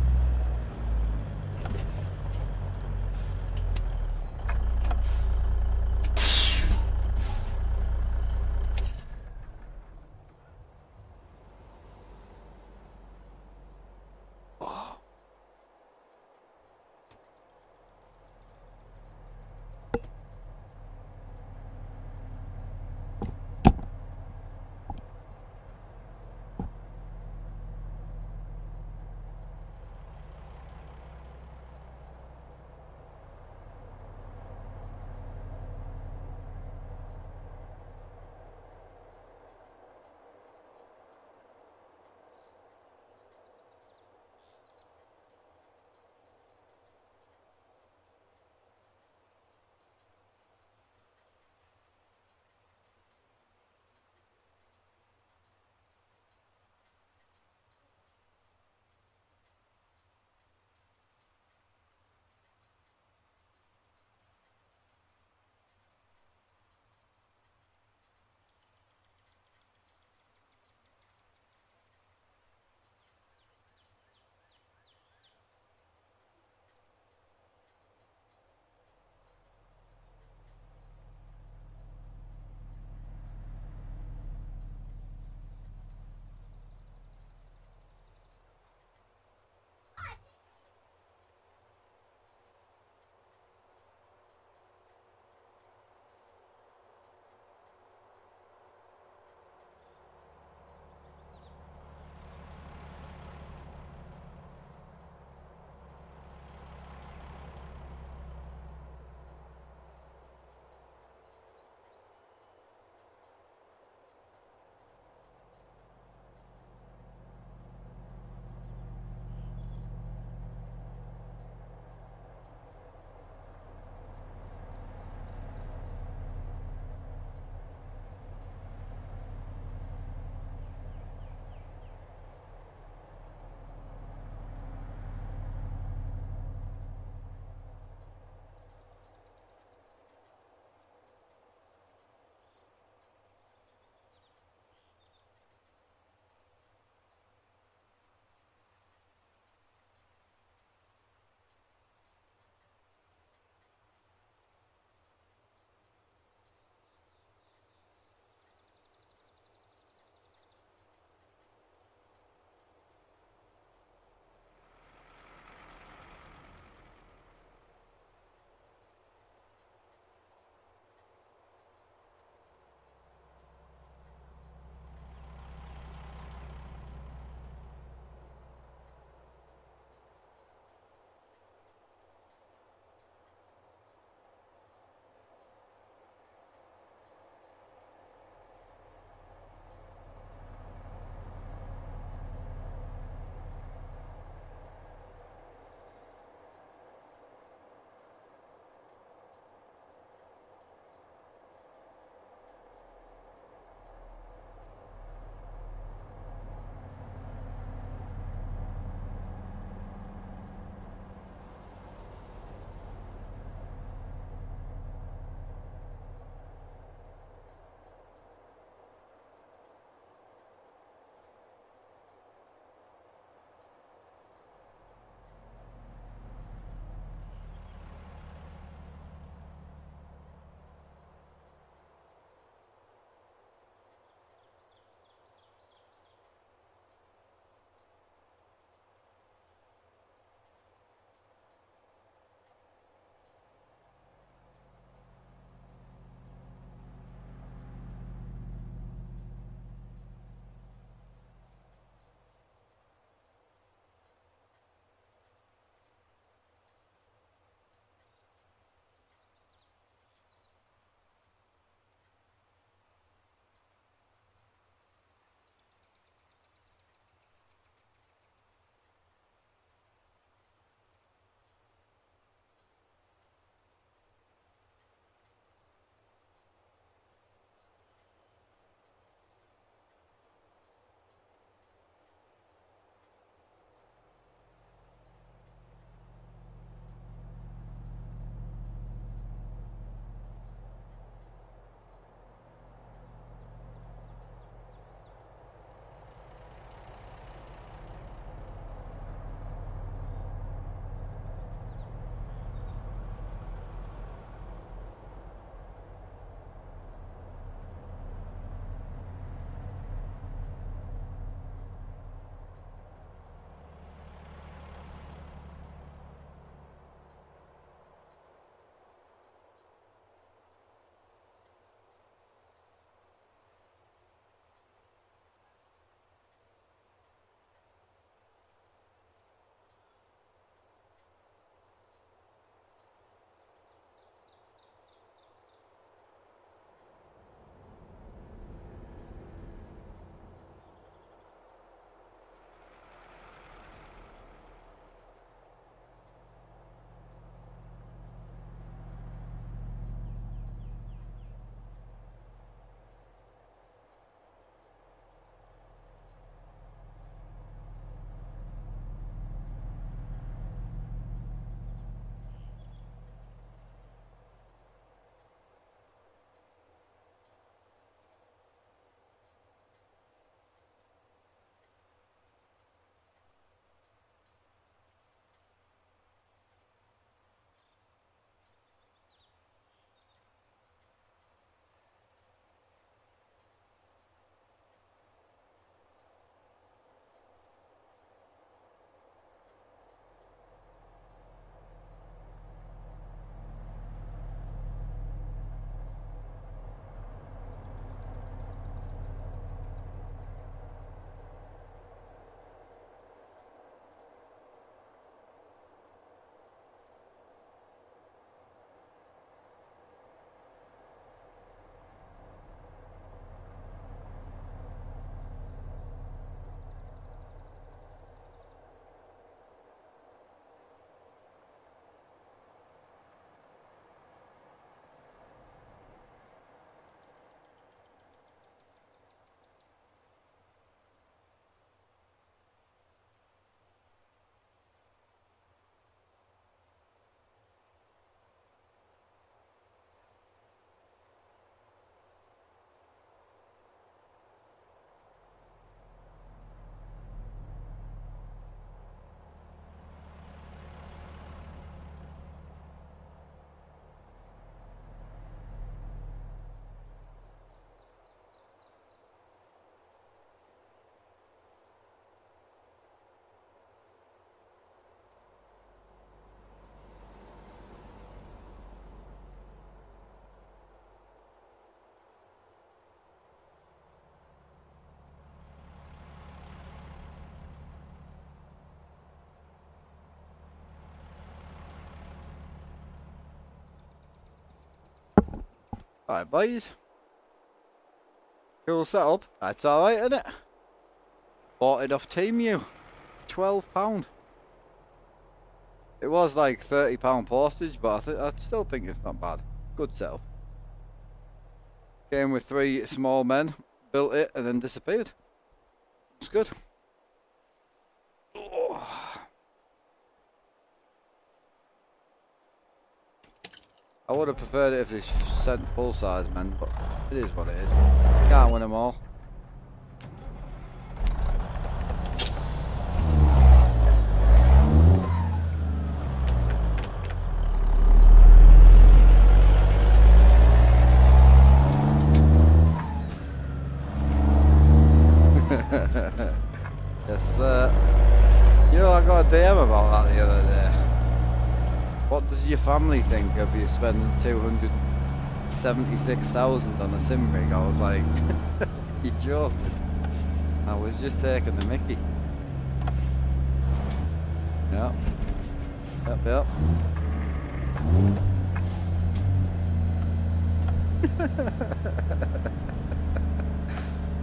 S2: Alright, boys. Cool setup. That's alright, isn't it? Bought it off Teemu. £12. It was like £30 postage, but I still think it's not bad. Good setup. Came with 3 small men, built it, and then disappeared. It's good. Oh. I would have preferred it if they sent full size men, but it is what it is. Can't win them all. Yes, you know, I got a DM about that the other day. What does your family think of you spending 276,000 on a sim rig? I was like, you joking? I was just taking the mickey. Yep. Yep.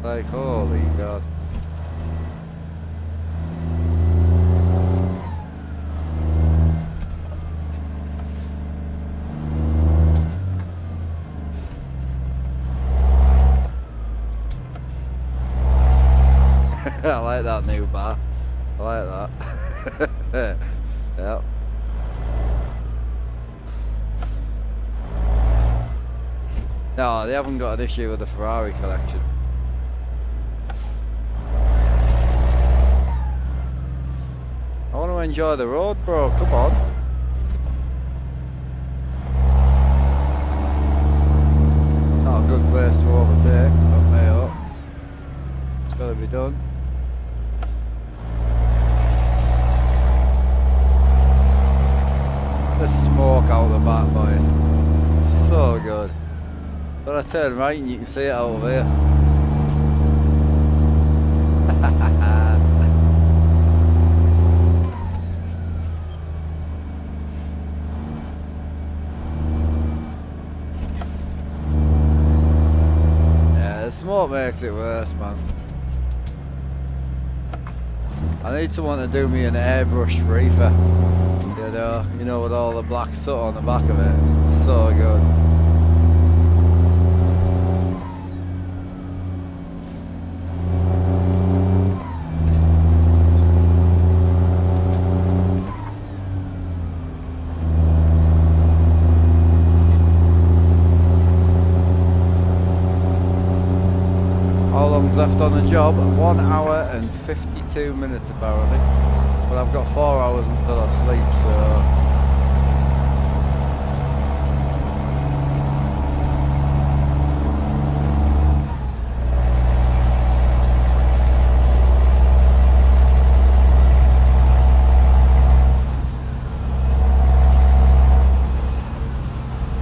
S2: Like, holy God. I like that new bar. I like that. Yep. No, they haven't got an issue with the Ferrari collection. I want to enjoy the road, bro. Come on. Not a good place to overtake. Not me up. It's got to be done. The smoke out the back, boy. So good. But I turn right and you can see it out of here. Yeah, the smoke makes it worse, man. I need someone to do me an airbrush reefer. You know, with all the black soot on the back of it. So good. How long's left on the job? 1 hour and 52 minutes apparently. But I've got 4 hours until I sleep, so...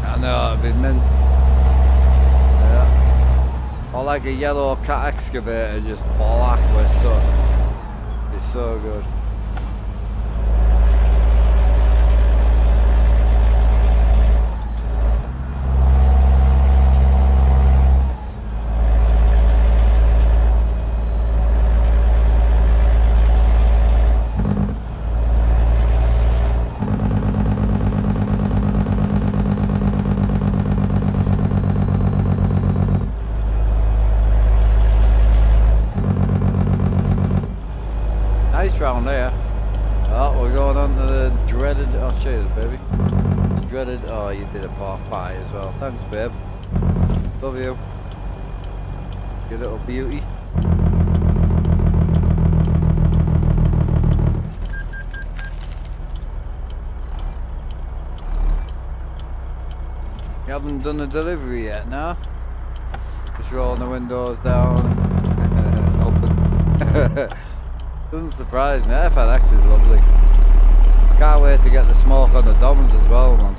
S2: I know, I've been meant... Yeah. Or like a yellow cat excavator, just black with soot. It's so good. Round there. Oh, we're going on to the dreaded. Oh, cheers, baby. Dreaded. Oh, you did a pork pie as well. Thanks, babe. Love you. You little beauty. You haven't done the delivery yet, no? Just rolling the windows down. Open. Doesn't surprise me. FLX is lovely. Can't wait to get the smoke on the DOMs as well, man.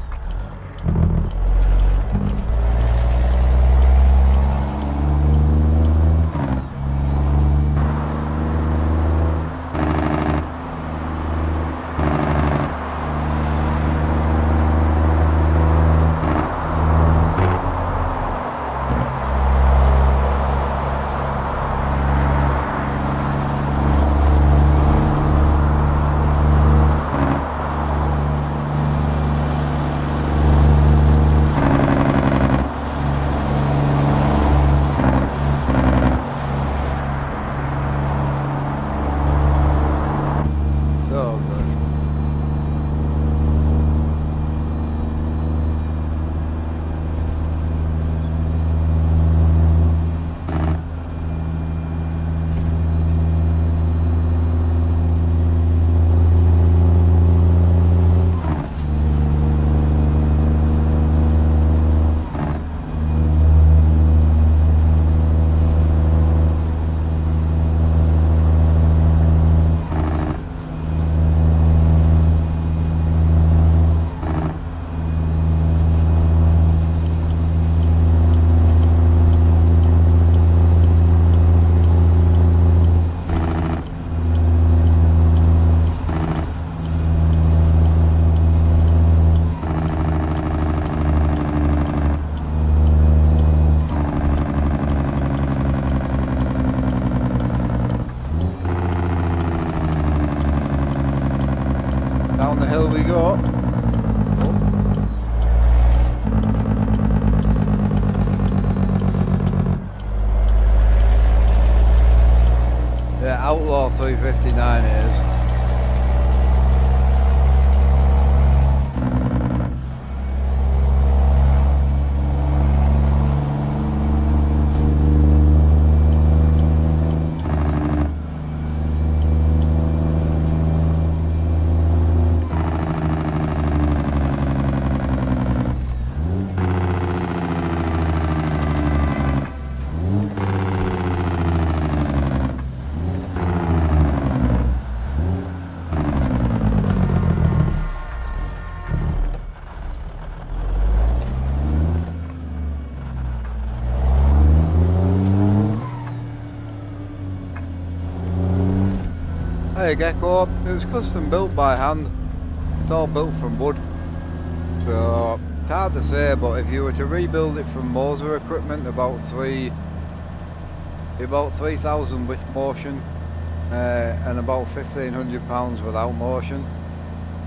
S1: hill we go.
S2: Yeah, Outlaw 359 it is.
S1: Hey Gecko, it was custom built by hand. It's all built from wood. So it's hard to say, but if you were to rebuild it from Moser equipment, about 3,000 with motion, and about £1,500 without motion.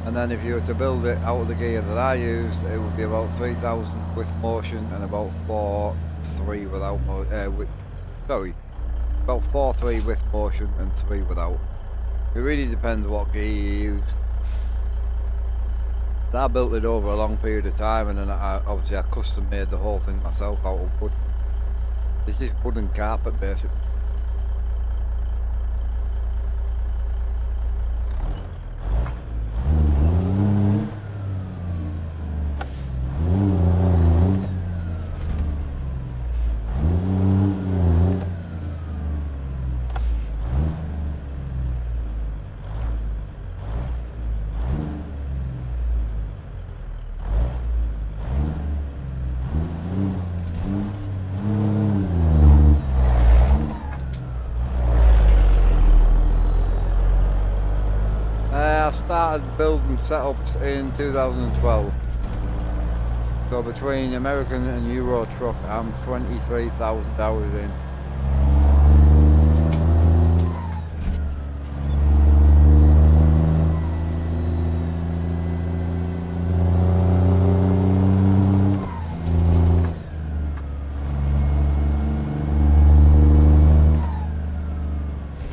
S1: And then if you were to build it out of the gear that I used, it would be about 3,000 with motion and about 4,300 without about 4,300 with motion and 3 without. It really depends what gear you use. I built it over a long period of time, and then obviously I custom made the whole thing myself out of wood. It's just wooden carpet basically. I started building setups in 2012. So between American and Euro truck, I'm 23,000 hours in.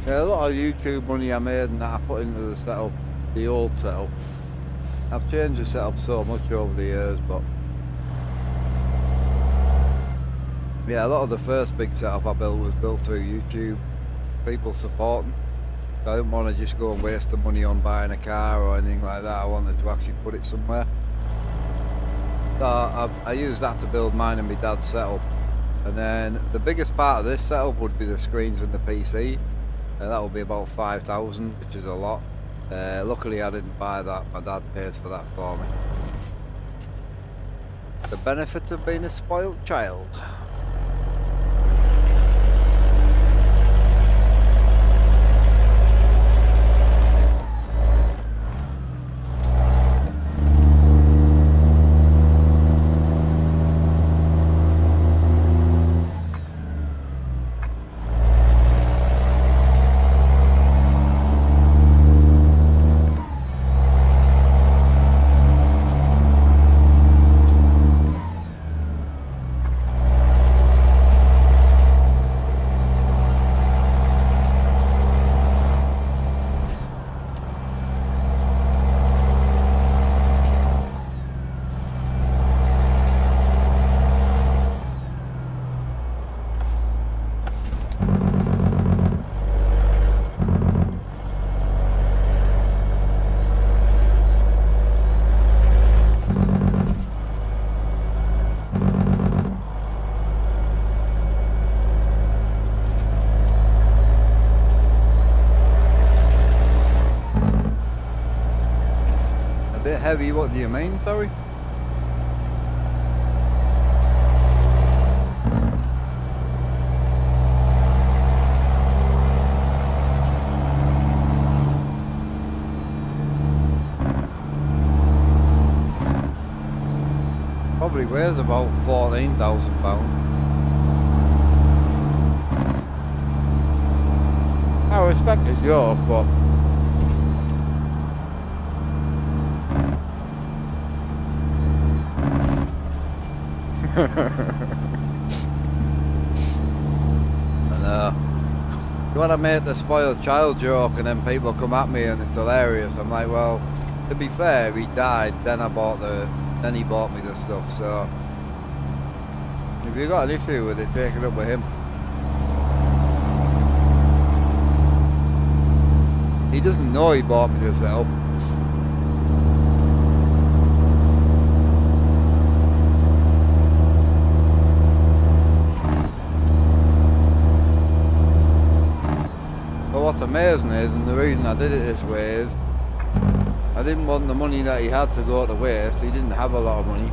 S1: Yeah, a lot of YouTube money I made and that I put into the setup, the old setup. I've changed the setup so much over the years, but yeah, a lot of the first big setup I built was built through YouTube, people supporting. So I didn't want to just go and waste the money on buying a car or anything like that. I wanted to actually put it somewhere. So I used that to build mine and my dad's setup. And then the biggest part of this setup would be the screens and the PC. That will be about 5,000, which is a lot. Luckily I didn't buy that, my dad paid for that for me. The benefits of being a spoiled child. Heavy, what do you mean, sorry? Probably weighs about 14,000 pounds. I respect the joke, but
S2: I know. You want to make the spoiled child joke and then people come at me and it's hilarious. I'm like, well, to be fair, he died, then he bought me the stuff, so if you got an issue with it, take it up with him. He doesn't know he bought me the setup. But what's amazing is, and the reason I did it this way is, I didn't want the money that he had to go to waste. He didn't have a lot of money.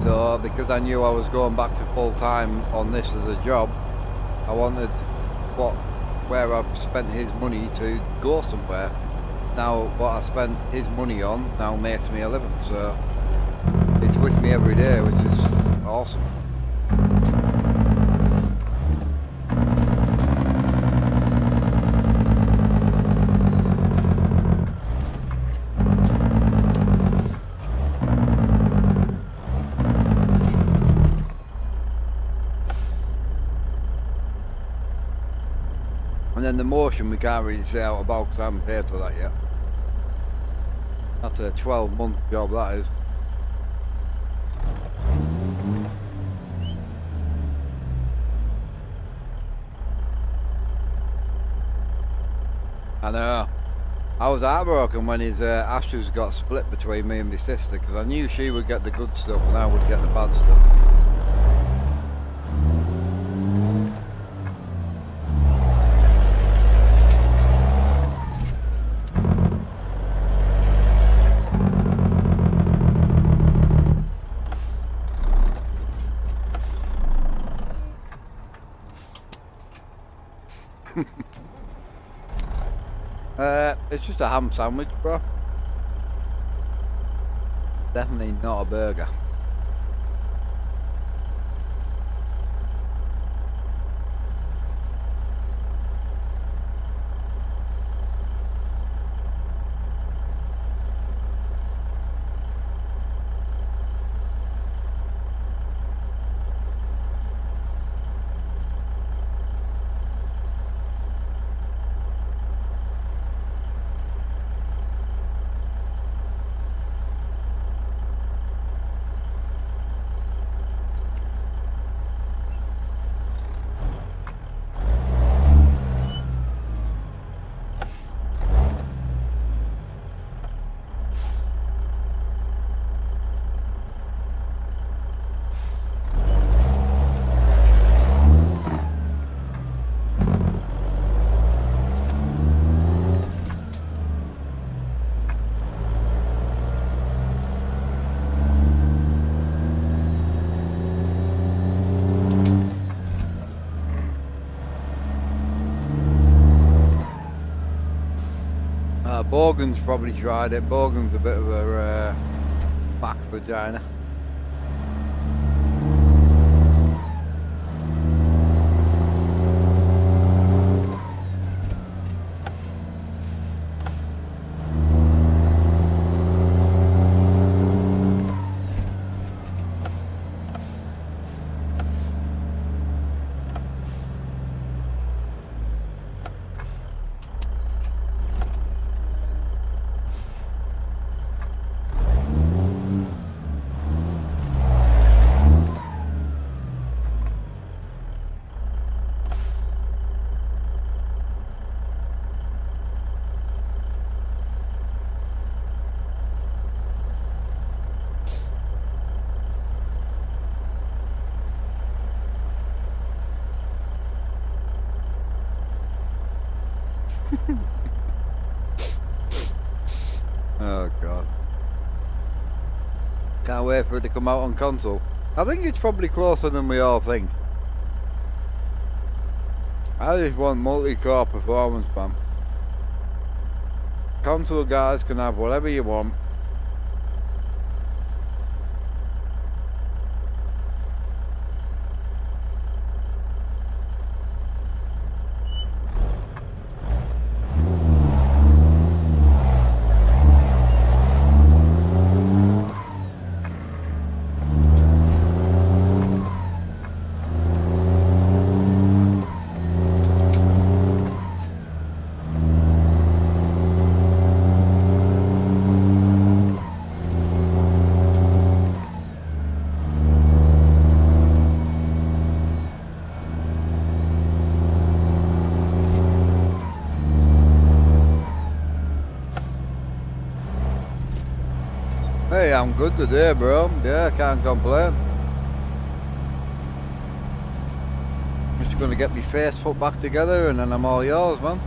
S2: So, because I knew I was going back to full time on this as a job, I wanted where I've spent his money to go somewhere. Now, what I spent his money on now makes me a living. So, it's with me every day, which is awesome. And then the motion we can't really say out about because I haven't paid for that yet. That's a 12-month job, that is. I know. I was heartbroken when his ashes got split between me and my sister because I knew she would get the good stuff and I would get the bad stuff. It's just a ham sandwich, bro. Definitely not a burger. Bogan's probably tried it. Bogan's a bit of a back vagina. Oh god. Can't wait for it to come out on console. I think it's probably closer than we all think. I just want multi-core performance, man. Console guys can have whatever you want.
S1: Yeah, I'm good today, bro. Yeah, can't complain. Just gonna get my face put back together and then I'm all yours, man.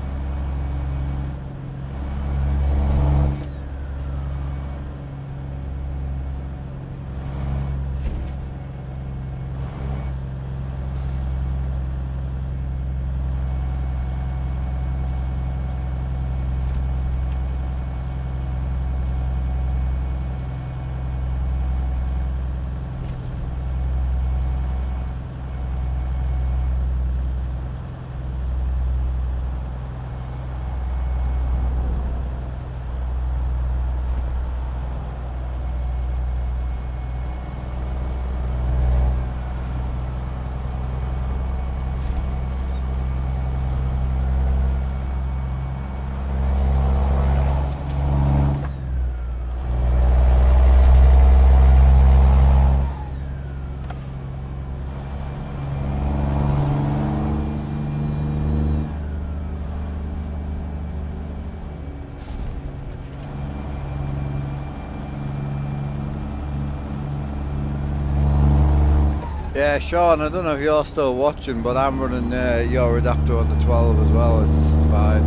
S1: Yeah, Sean, I don't know if you're still watching, but I'm running your adapter on the 12 as well. It's fine.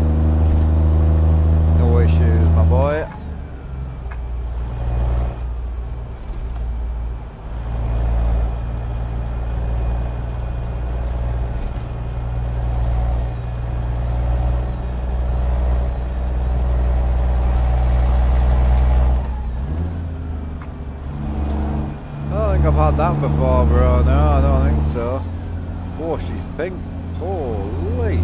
S1: No issues, my boy. I don't think I've had that before, bro. No, I don't think so. Oh, she's pink. Holy.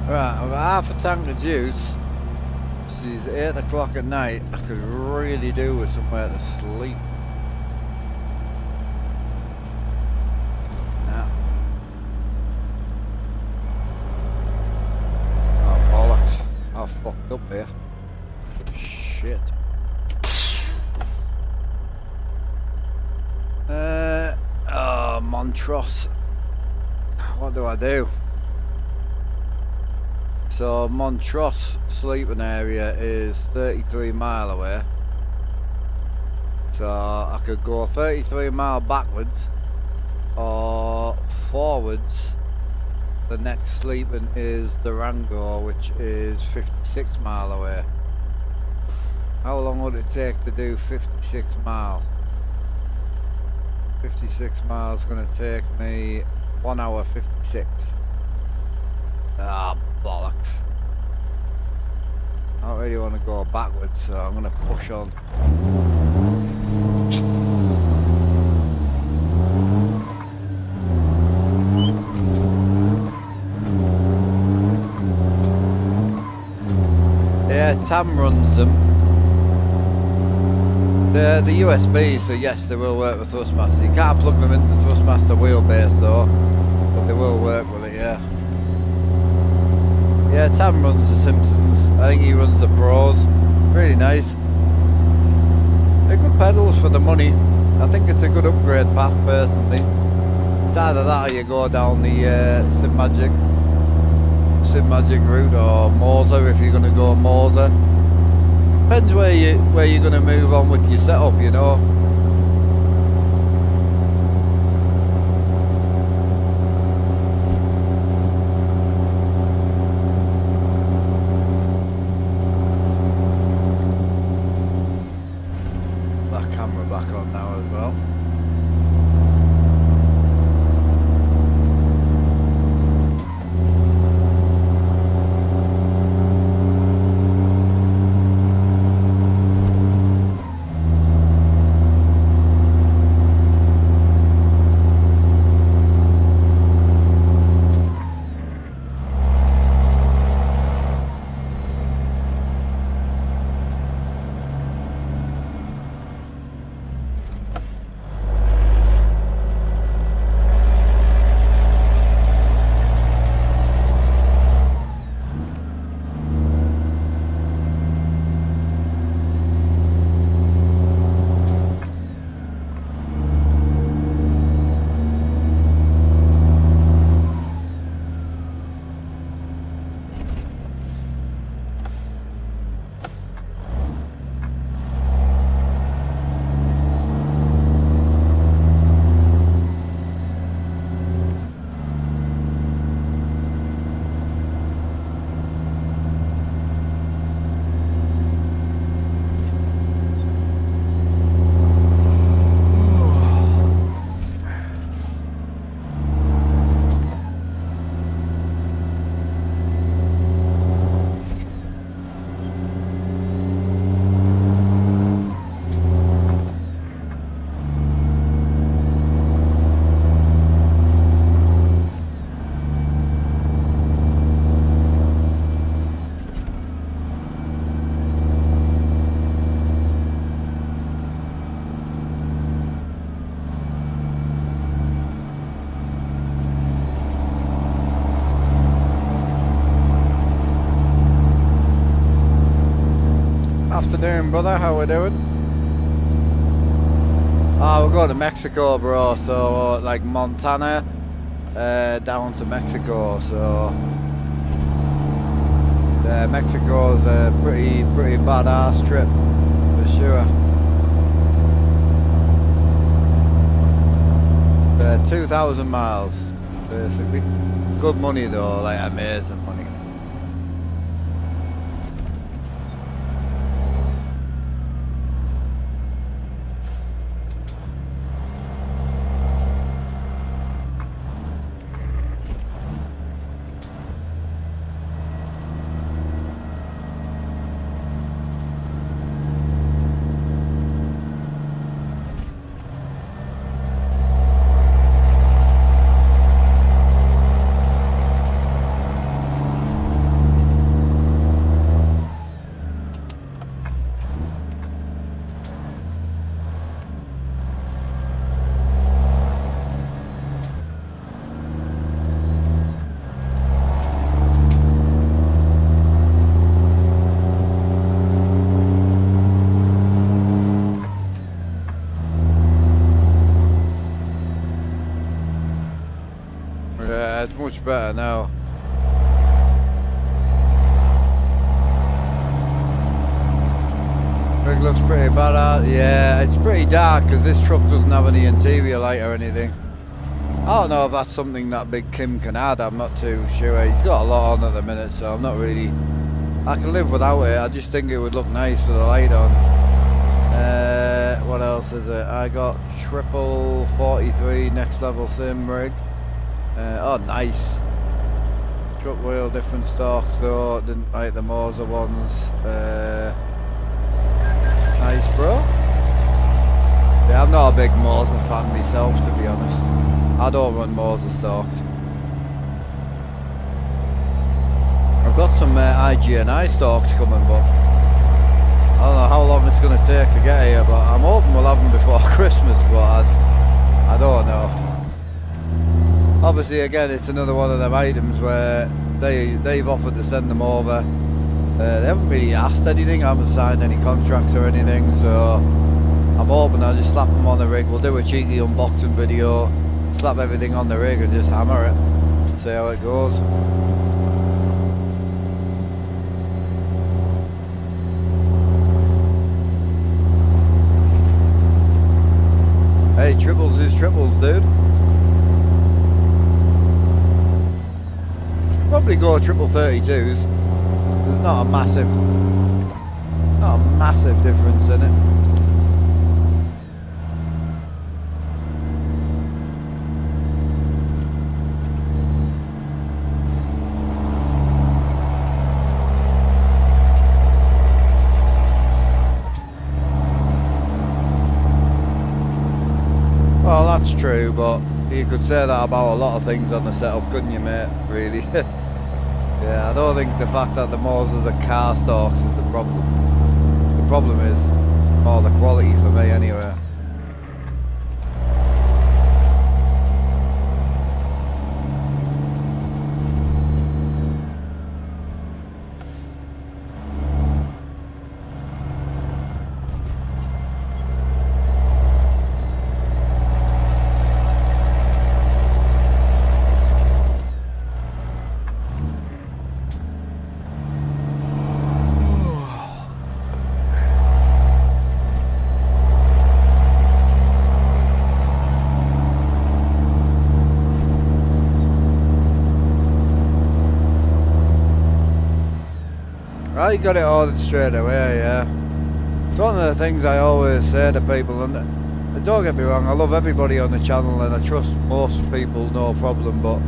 S1: Right, I've got half a tank of juice. It's 8 o'clock at night. I could really do with somewhere to sleep. Fucked up here. Shit. Oh, Montrose. What do I do? So Montrose sleeping area is 33 mile away. So I could go 33 mile backwards or forwards. The next sleeping is Durango, which is 56 mile away. How long would it take to do 56 mile? 56 miles going to take me 1 hour 56. Ah, bollocks. I don't really want to go backwards, so I'm going to push on. Yeah, Tam runs them. They're the USB, so yes, they will work with Thrustmaster. You can't plug them into the Thrustmaster wheelbase though, but they will work with it, yeah. Yeah, Tam runs the Simpsons. I think he runs the Pros. Really nice. They're good pedals for the money. I think it's a good upgrade path personally. It's either that or you go down the Sim Magic route, or Moser if you're going to go Moser. Depends where you're going to move on with your setup, you know. That camera back on now as well.
S2: doing, brother? How we doing? Oh, we're going to Mexico, bro. So, like Montana, down to Mexico. So, Mexico's a pretty badass trip for sure. 2,000 miles, basically. Good money though, like amazing money. Yeah, it's much better now. Rig looks pretty badass. Yeah, it's pretty dark because this truck doesn't have any interior light or anything. I don't know if that's something that Big Kim can add, I'm not too sure. He's got a lot on at the minute, so I'm not really... I can live without it, I just think it would look nice with the light on. What else is it? I got triple 43 next level sim rig. Oh, nice. Truck wheel, different stocks though, didn't like the Moser ones. Nice, bro. Yeah, I'm not a big Moser fan myself, to be honest. I don't run Moser stocked. I've got some IGNI stocks coming, but I don't know how long it's going to take to get here, but I'm hoping we'll have them before Christmas, but I don't know. Obviously, again, it's another one of them items where they've offered to send them over. They haven't really asked anything, I haven't signed any contracts or anything, so I'm hoping I'll just slap them on the rig. We'll do a cheeky unboxing video, slap everything on the rig and just hammer it, see how it goes. Hey, triples is triples, dude. Probably go triple 32s. There's not a massive difference in it. Well, that's true, but you could say that about a lot of things on the setup, couldn't you, mate? Really. Yeah, I don't think the fact that the Mosers are car stocks is the problem. The problem is more the quality for me anyway. I got it ordered straight away, yeah. It's one of the things I always say to people, and don't get me wrong, I love everybody on the channel and I trust most people, no problem, but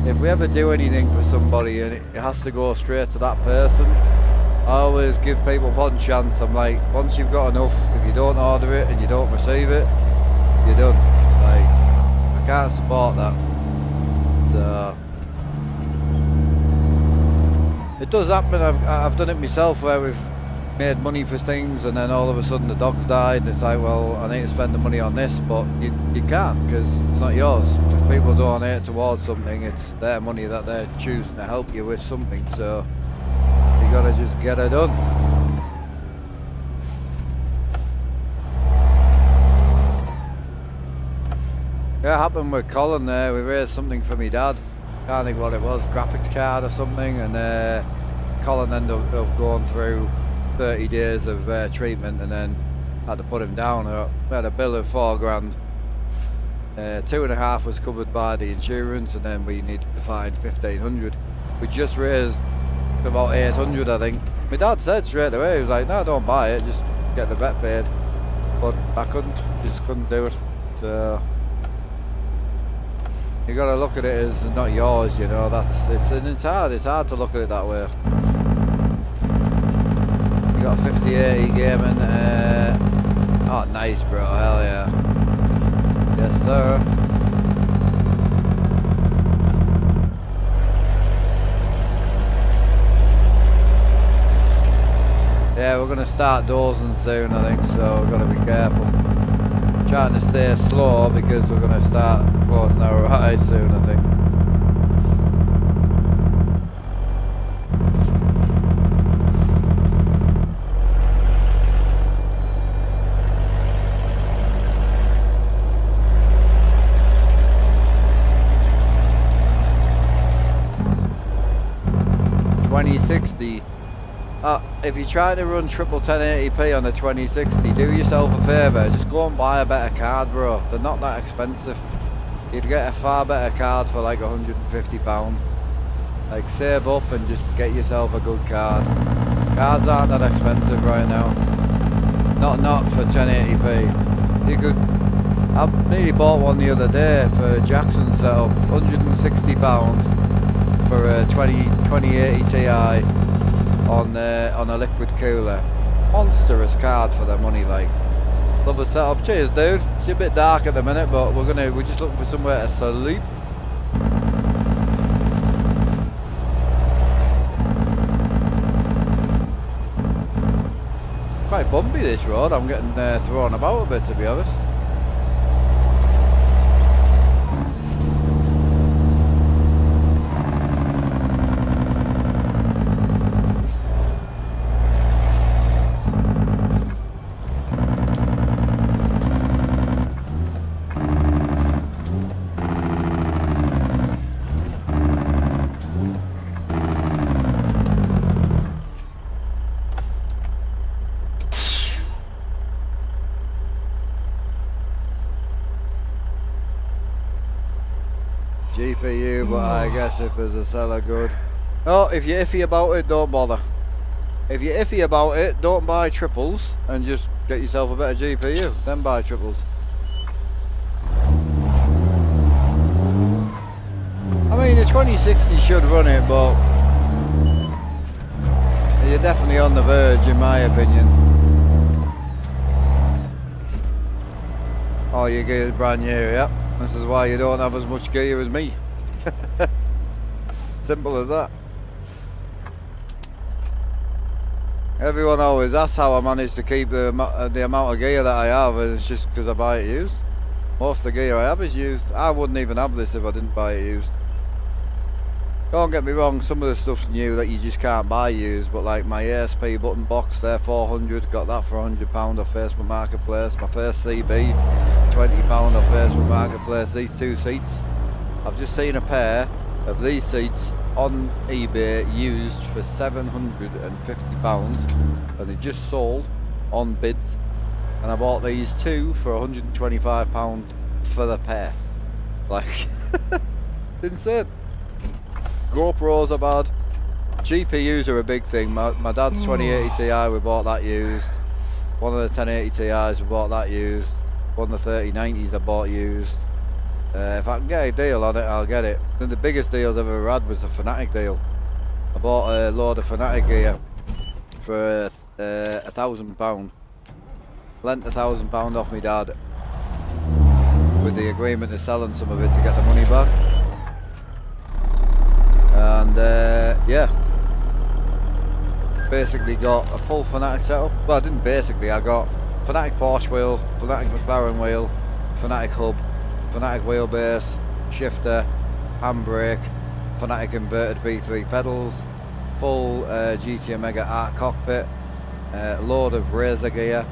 S2: if we ever do anything for somebody and it has to go straight to that person, I always give people one chance. I'm like, once you've got enough, if you don't order it and you don't receive it, you're done. Like, I can't support that. So it does happen. I've done it myself where we've made money for things and then all of a sudden the dog's died and it's like, well, I need to spend the money on this, but you can't because it's not yours. If people donate towards something, it's their money that they're choosing to help you with something, so you gotta just get it done. Yeah, it happened with Colin there. We raised something for me dad. Can't think what it was, graphics card or something, and Colin ended up going through 30 days of treatment and then had to put him down. We had a bill of £4 grand. 2.5 was covered by the insurance, and then we needed to find 1,500. We just raised about 800, I think. My dad said straight away, he was like, no, don't buy it, just get the vet paid. But I just couldn't do it. So you got to look at it as not yours, you know. It's hard to look at it that way. You got a 5080 gaming. Oh, nice, bro. Hell yeah. Yes, sir. Yeah, we're gonna start dozing soon, I think, so we've got to be careful. Trying to stay slow because we're gonna start closing our eyes soon, I think. If you try to run triple 1080p on a 2060, do yourself a favour, just go and buy a better card, bro. They're not that expensive. You'd get a far better card for like £150. Like, save up and just get yourself a good card. Cards aren't that expensive right now. Not for 1080p. You could... I nearly bought one the other day for Jackson's setup, £160 for a 2080 Ti. On a liquid cooler. Monstrous card for their money, like. Love a setup. Cheers, dude. It's a bit dark at the minute, but we're just looking for somewhere to sleep. Quite bumpy this road. I'm getting thrown about a bit, to be honest. GPU, but I guess if there's a seller good. No, if you're iffy about it, don't bother. If you're iffy about it, don't buy triples and just get yourself a better GPU, then buy triples. I mean, the 2060 should run it, but you're definitely on the verge, in my opinion. Oh, your gear's brand new, yeah. This is why you don't have as much gear as me. Simple as that. Everyone always asks how I manage to keep the amount of gear that I have, and it's just because I buy it used. Most of the gear I have is used. I wouldn't even have this if I didn't buy it used. Don't get me wrong, some of the stuff's new that you just can't buy used, but like my ASP button box, they're 400, got that for £100 off Facebook Marketplace. My first CB, £20 off Facebook Marketplace. These two seats, I've just seen a pair of these seats on eBay used for £750, and they just sold on bids, and I bought these two for £125 for the pair. Like, insane. GoPros are bad. GPUs are a big thing. My dad's 2080 Ti, we bought that used. One of the 1080 Ti's, we bought that used. One of the 3090s I bought used. If I can get a deal on it, I'll get it. One of the biggest deals I've ever had was the Fanatic deal. I bought a load of Fanatic gear for £1,000. Lent £1,000 off my dad with the agreement of selling some of it to get the money back. And yeah, basically got a full Fanatic setup. Well, I didn't basically, I got Fanatic Porsche wheel, Fanatic McLaren wheel, Fanatic hub, Fanatic wheelbase, shifter, handbrake, Fanatic inverted V3 pedals, full GT Omega Art cockpit, load of Razor gear,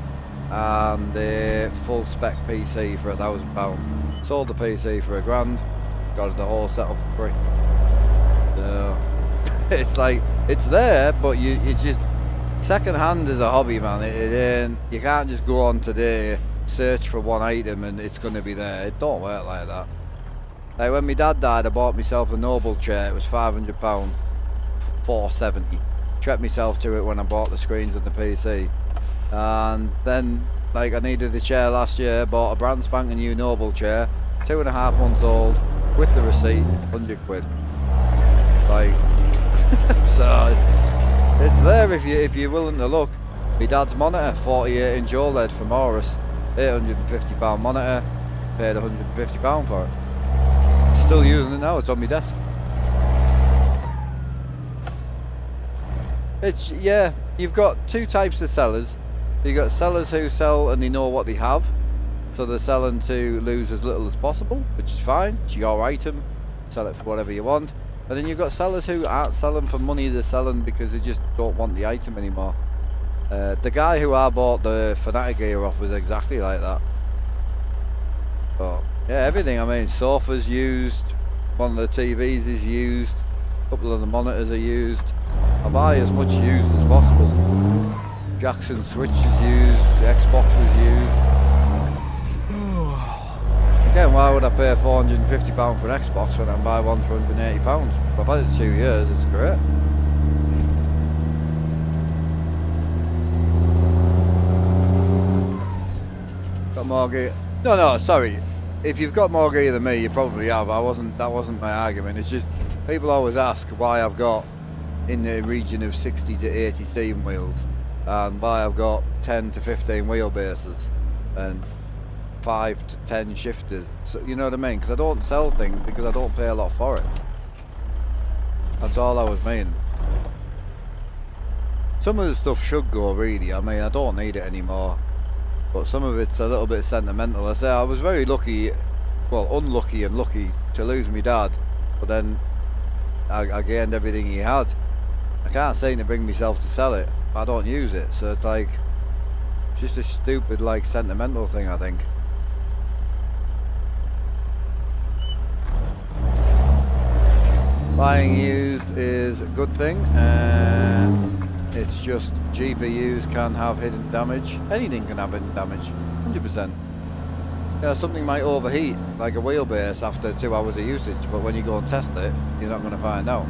S2: and a full spec PC for £1,000. Sold the PC for £1,000. Got the whole setup for free. So it's like, it's there, but it's just, second hand is a hobby, man. It ain't, you can't just go on today, search for one item and it's going to be there. It don't work like that. Like when my dad died, I bought myself a Noble chair. It was £500, $470. Treated myself to it when I bought the screens and the PC. And then, like, I needed a chair last year, bought a brand spanking new Noble chair, 2.5 months old, with the receipt, £100. Like, so it's there if you're willing to look. My dad's monitor, 48-inch OLED from Horus, £850 monitor, paid £150 for it. Still using it now, it's on my desk. It's, yeah, you've got two types of sellers. You've got sellers who sell and they know what they have, so they're selling to lose as little as possible, which is fine. It's your item, sell it for whatever you want. And then you've got sellers who aren't selling for money, they're selling because they just don't want the item anymore. The guy who I bought the Fanatic gear off was exactly like that. But yeah, everything, I mean, sofa's used, one of the TVs is used, a couple of the monitors are used. I buy as much used as possible. Jackson Switch is used, the Xbox was used. Again, why would I pay £450 for an Xbox when I can buy one for £180? I've had it 2 years, it's great. Got more gear? No, sorry. If you've got more gear than me, you probably have. That wasn't my argument. It's just people always ask why I've got in the region of 60 to 80 steam wheels, and why I've got 10 to 15 wheelbases and 5 to 10 shifters. So, you know what I mean? Because I don't sell things because I don't pay a lot for it. That's all I was meaning. Some of the stuff should go, really. I mean, I don't need it anymore. But some of it's a little bit sentimental. I say I was very lucky, well, unlucky and lucky to lose my dad, but then I gained everything he had. I can't seem to bring myself to sell it. I don't use it, so it's like, it's just a stupid, like, sentimental thing, I think. Buying used is a good thing. It's just GPUs can have hidden damage. Anything can have hidden damage, 100%. Yeah, something might overheat, like a wheelbase after 2 hours of usage, but when you go and test it, you're not going to find out.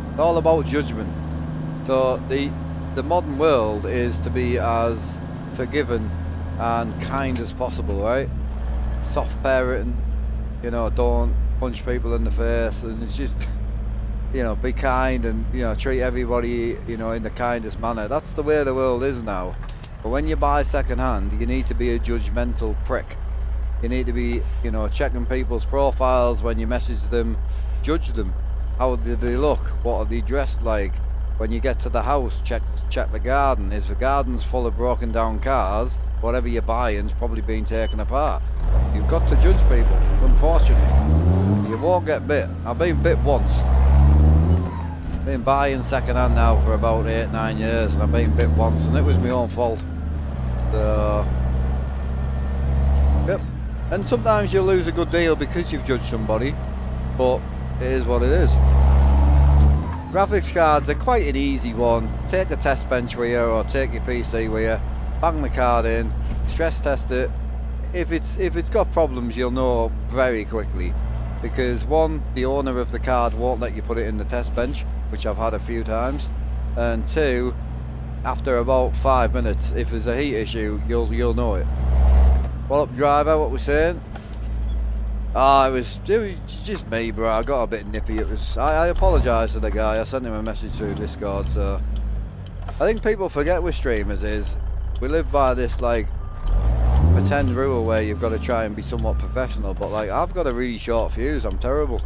S2: It's all about judgment. So the modern world is to be as forgiving and kind as possible, right? Soft parenting, you know, don't punch people in the face, and it's just, you know, be kind and, you know, treat everybody, you know, in the kindest manner. That's the way the world is now. But when you buy second hand, you need to be a judgmental prick. You need to be, you know, checking people's profiles when you message them, judge them. How do they look? What are they dressed like? When you get to the house, check the garden. If the garden's full of broken down cars, whatever you're buying's probably been taken apart. You've got to judge people, unfortunately. You won't get bit. I've been bit once. Been buying second hand now for about 8-9 years, and I've been bit once, and it was my own fault. So, yep. And sometimes you'll lose a good deal because you've judged somebody, but it is what it is. Graphics cards are quite an easy one. Take a test bench with you, or take your PC with you, bang the card in, stress test it. If it's got problems, you'll know very quickly, because one, the owner of the card won't let you put it in the test bench, which I've had a few times, and two, after about 5 minutes, if there's a heat issue, you'll know it. What up, driver? What we're saying? It was just me, bro. I got a bit nippy. I apologise to the guy. I sent him a message through Discord. So I think people forget with streamers is we live by this like pretend rule where you've got to try and be somewhat professional. But like I've got a really short fuse. I'm terrible,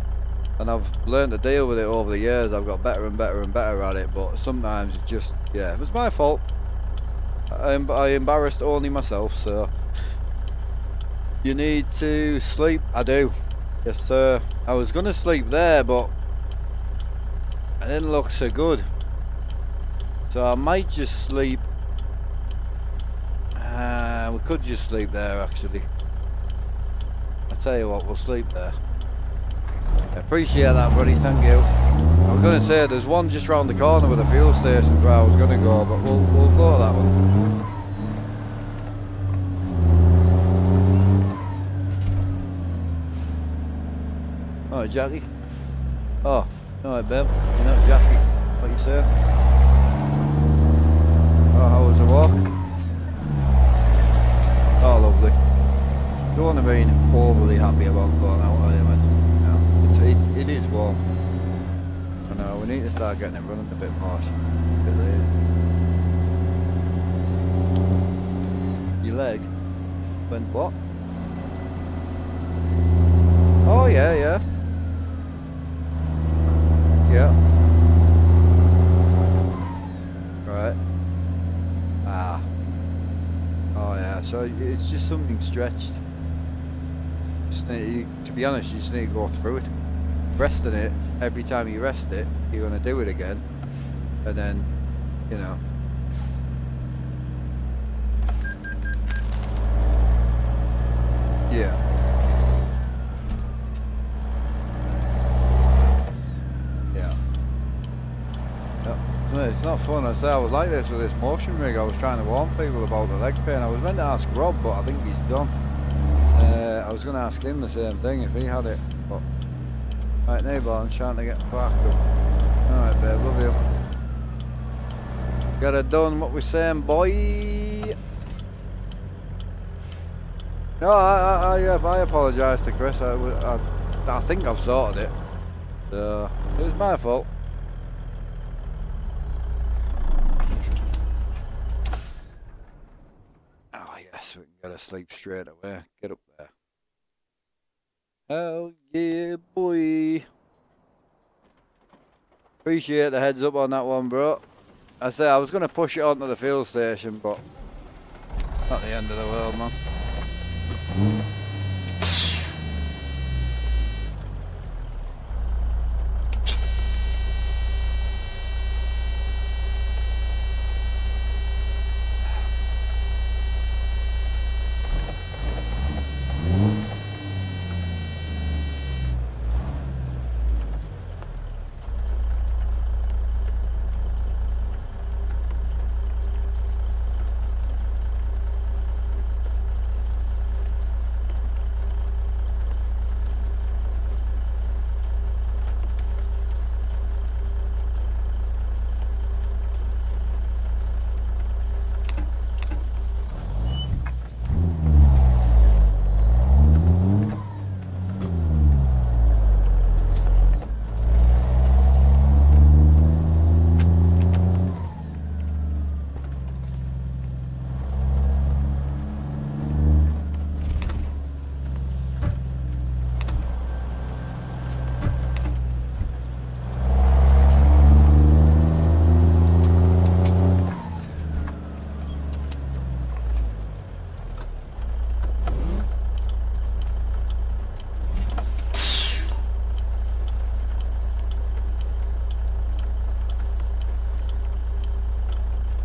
S2: and I've learned to deal with it over the years. I've got better and better and better at it. But sometimes it's just, yeah, it was my fault. I embarrassed only myself. So. You need to sleep. I do. Yes, sir. I was going to sleep there, but it didn't look so good. So I might just sleep. We could just sleep there, actually. I tell you what, we'll sleep there. Appreciate that, buddy, thank you. I was going to say, there's one just round the corner with a fuel station where I was going to go, but we'll go to that one. Alright, Jackie. Oh, alright, babe. You're not Jackie. What you saying? Oh, how was the walk? Oh, lovely. Don't want to be overly happy about going out, are you, man? No, it is warm. I know, we need to start getting it running a bit more. A bit lazy. Your leg? Went what? Oh, yeah, yeah. Yeah. Right. Ah. Oh yeah, so it's just something stretched. To be honest, you just need to go through it. Resting it, every time you rest it, you're going to do it again. And then, you know. Yeah. It's not fun. I say I was like this with this motion rig. I was trying to warn people about the leg pain. I was meant to ask Rob, but I think he's done. I was going to ask him the same thing if he had it. But right, neighbour, I'm trying to get back up. Alright, babe, love you. Got it done. What we're saying, boy. No, I apologise to Chris. I think I've sorted it. So it was my fault. We can go to sleep straight away. Get up there. Oh yeah, boy. Appreciate the heads up on that one, bro. I say I was going to push it onto the fuel station, but not the end of the world, man.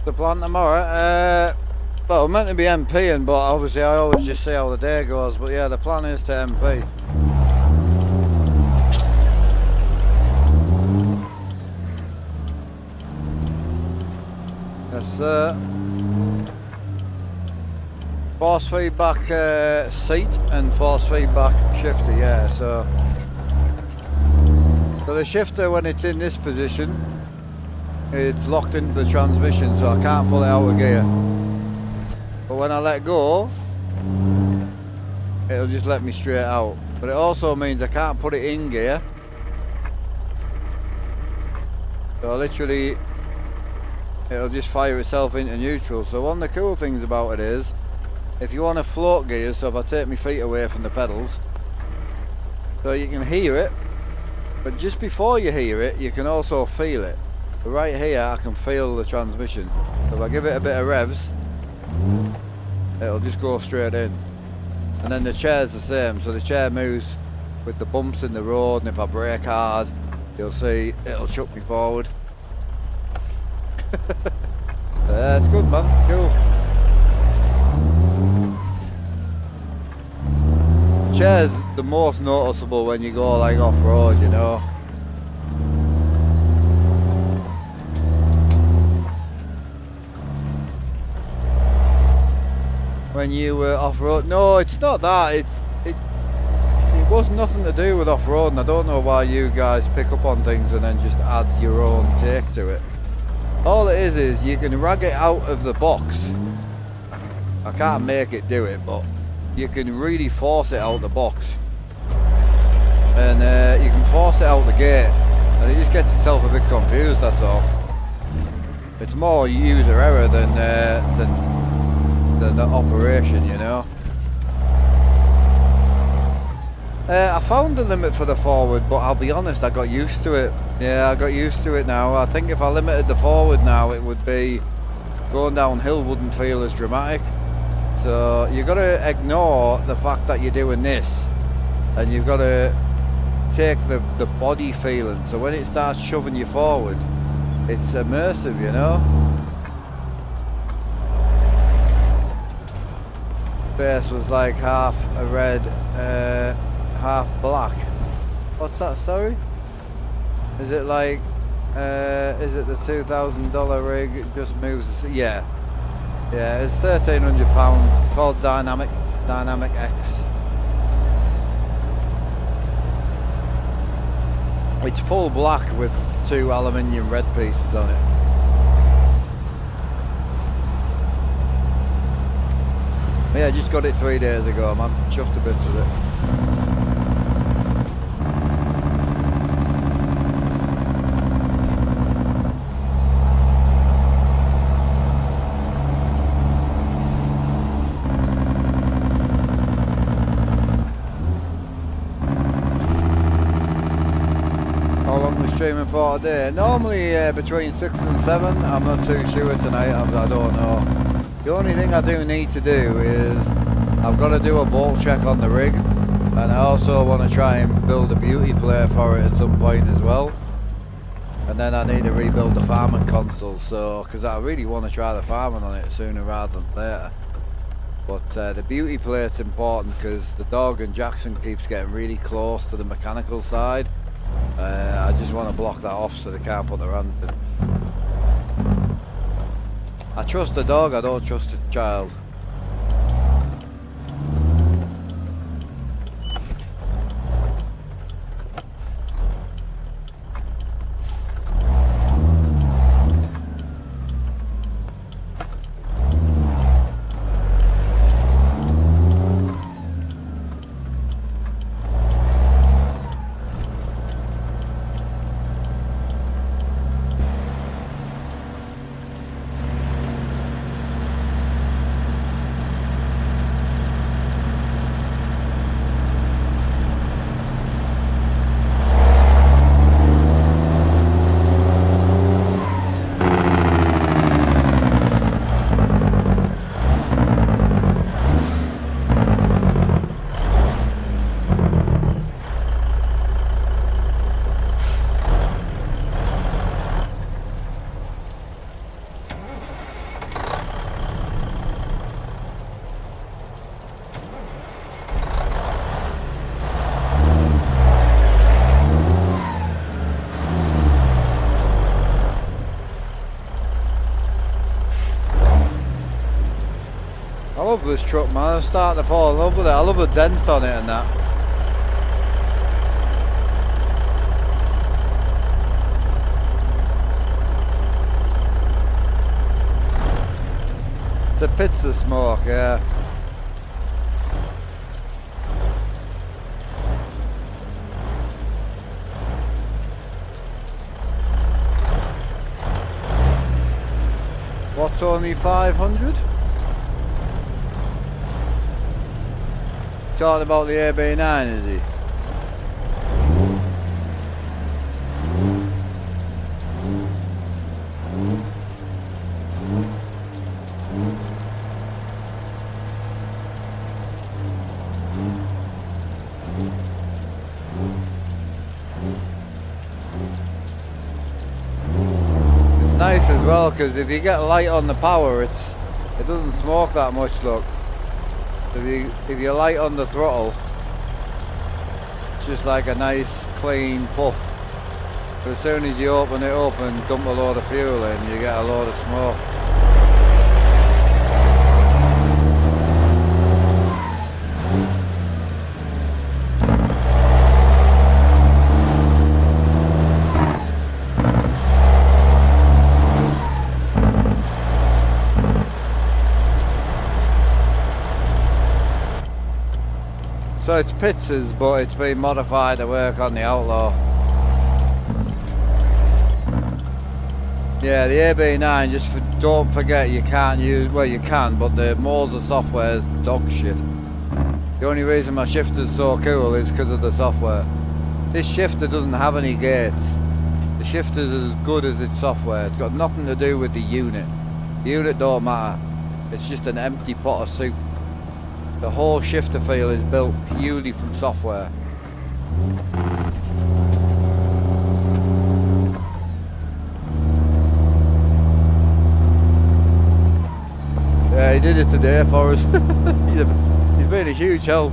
S2: The plan tomorrow, well, we're meant to be MPing, but obviously I always just see how the day goes. But yeah, the plan is to MP. Yes, sir. Force feedback seat and force feedback shifter, yeah. So the shifter, when it's in this position, it's locked into the transmission, so I can't pull it out of gear. But when I let go, it'll just let me straight out. But it also means I can't put it in gear. So literally, it'll just fire itself into neutral. So one of the cool things about it is, if you want to float gears, so if I take my feet away from the pedals, so you can hear it, but just before you hear it, you can also feel it. So right here, I can feel the transmission. So if I give it a bit of revs, it'll just go straight in. And then the chair's the same, so the chair moves with the bumps in the road, and if I brake hard, you'll see it'll chuck me forward. It's good, man, it's cool. chair's the most noticeable when you go like off-road, you know. When you off-road, no, it's not that. It wasn't nothing to do with off-road, and I don't know why you guys pick up on things and then just add your own take to it. All it is you can rag it out of the box. I can't make it do it, but you can really force it out the box, and you can force it out the gate, and it just gets itself a bit confused. That's all. It's more user error than the operation, you know. I found the limit for the forward, but I'll be honest, I got used to it. Yeah, I got used to it now. I think if I limited the forward now, it would be going downhill wouldn't feel as dramatic. So you've got to ignore the fact that you're doing this, and you've got to take the body feeling. So when it starts shoving you forward, it's immersive, you know. Base was like half a red, half black. What's that, sorry? Is it like, is it the $2,000 rig? It just moves, yeah. Yeah, it's £1,300, it's called Dynamic X. It's full black with 2 aluminium red pieces on it. Yeah, just got it 3 days ago, man. Chuffed a bit with it. How long are we streaming for today? Normally between 6 and 7. I'm not too sure tonight. I don't know. The only thing I do need to do is I've got to do a bolt check on the rig, and I also want to try and build a beauty plate for it at some point as well. And then I need to rebuild the farming console, so because I really want to try the farming on it sooner rather than later. But the beauty plate's important because the dog and Jackson keeps getting really close to the mechanical side. I just want to block that off so they can't put their hand in. I trust the dog, I don't trust the child. I love this truck, man. I'm starting to fall in love with it. I love the dents on it and that. The pits of smoke, yeah. What's only 500? Talking about the AB9, is he? It's nice as well because if you get light on the power, it doesn't smoke that much. Look. If you light on the throttle, just like a nice clean puff. But as soon as you open it up and dump a load of fuel in, you get a load of smoke. So it's Pizzas, but it's been modified to work on the Outlaw. Yeah, the AB9, don't forget you can't use, well you can, but the Moser software is dog shit. The only reason my shifter's so cool is because of the software. This shifter doesn't have any gates. The shifter's as good as its software. It's got nothing to do with the unit. The unit don't matter. It's just an empty pot of soup. The whole shifter feel is built purely from software. Yeah, he did it today for us. He's been a huge help.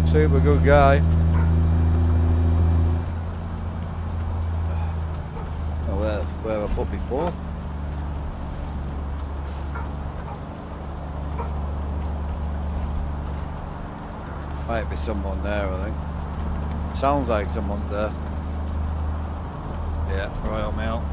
S2: Super good guy. Oh, where I put before? Might be someone there, I think. Sounds like someone's there. Yeah, Royal Mail.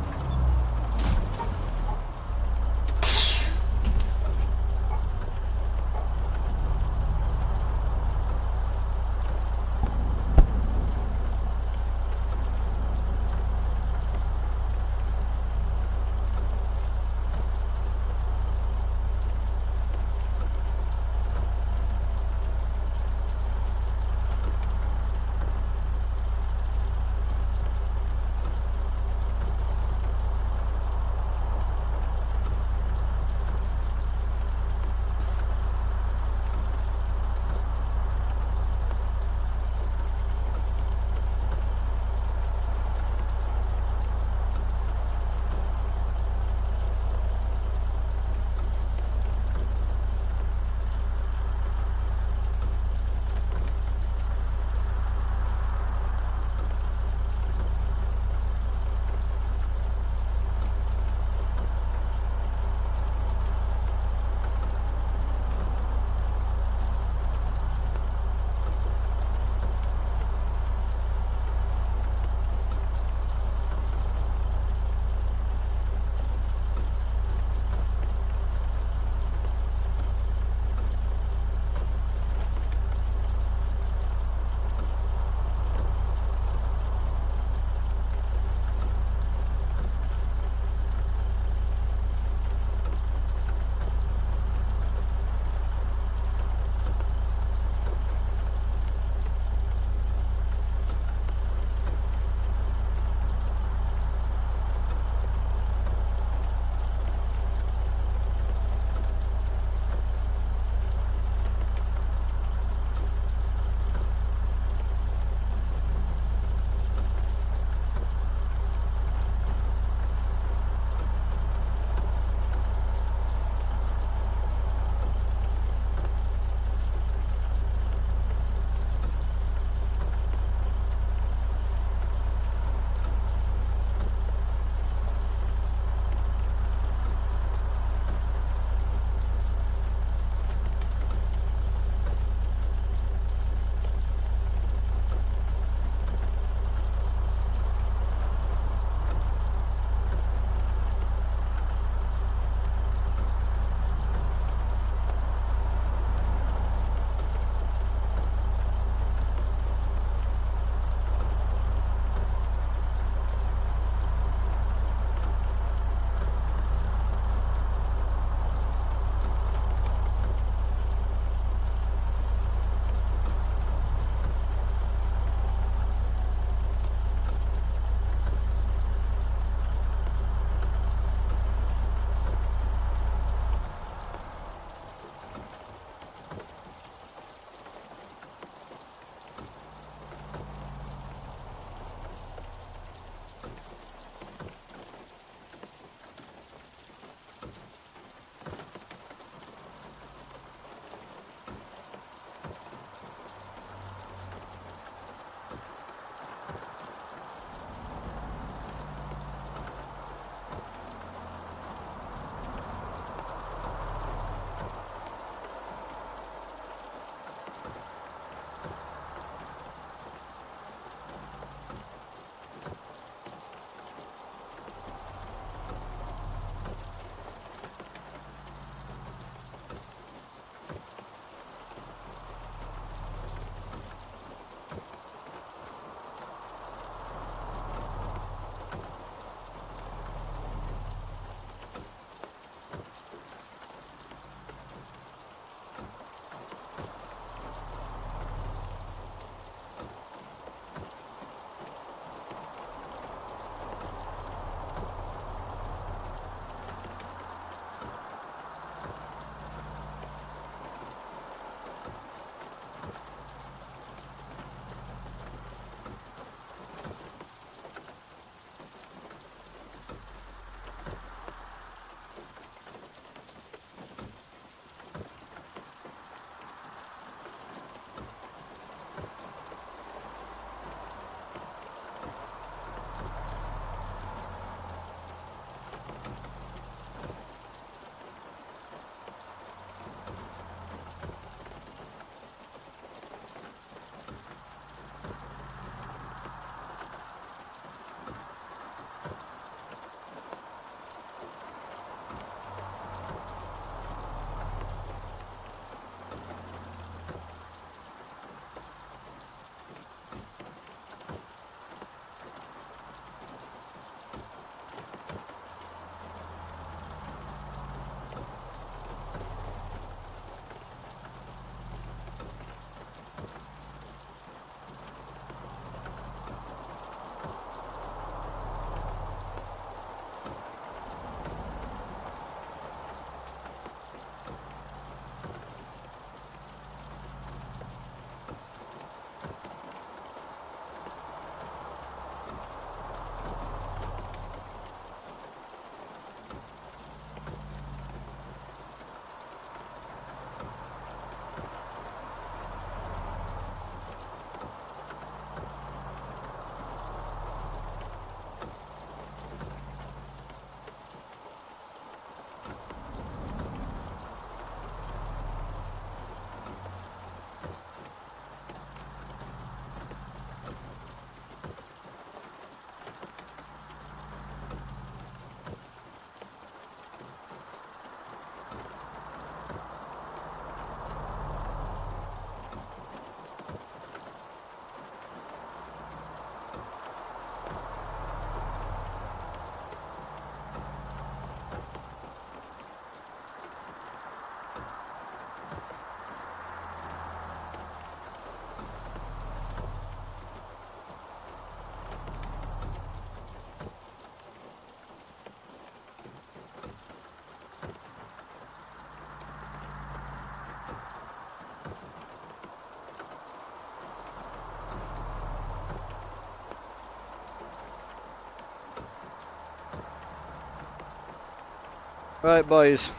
S2: Right, boys.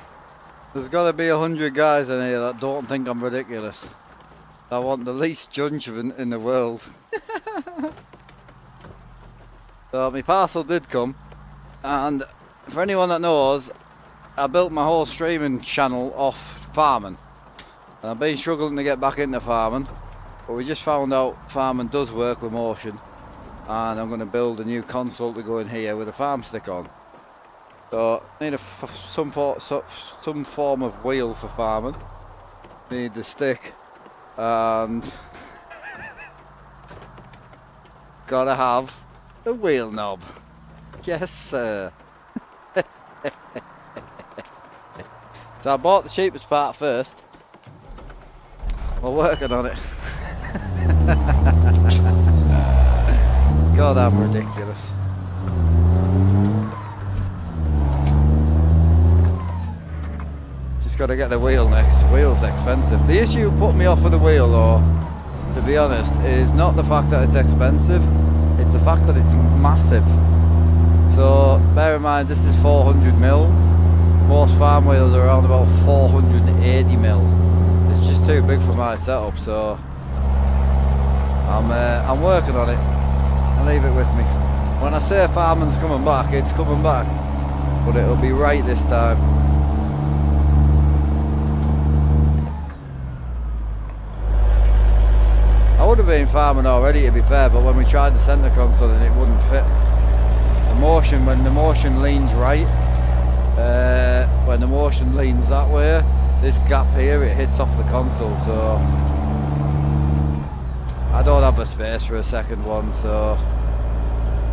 S2: There's got to be 100 guys in here that don't think I'm ridiculous. I want the least judgment in the world. So my parcel did come, and for anyone that knows, I built my whole streaming channel off farming. And I've been struggling to get back into farming, but we just found out farming does work with motion, and I'm going to build a new console to go in here with a farm stick on. So need some form of wheel for farming. Need the stick, and gotta have a wheel knob. Yes, sir. So I bought the cheapest part first. We're working on it. God, I'm ridiculous. Just got to get the wheel next. The wheel's expensive. The issue put me off with the wheel, though, to be honest, is not the fact that it's expensive. It's the fact that it's massive. So bear in mind, this is 400mm. Most farm wheels are around about 480mm. It's just too big for my setup, so I'm working on it. Leave it with me. When I say farming's coming back, it's coming back, but it'll be right this time. I would have been farming already, to be fair, but when we tried the centre console and it wouldn't fit. When the motion leans right, when the motion leans that way, this gap here, it hits off the console, so I don't have the space for a second one, so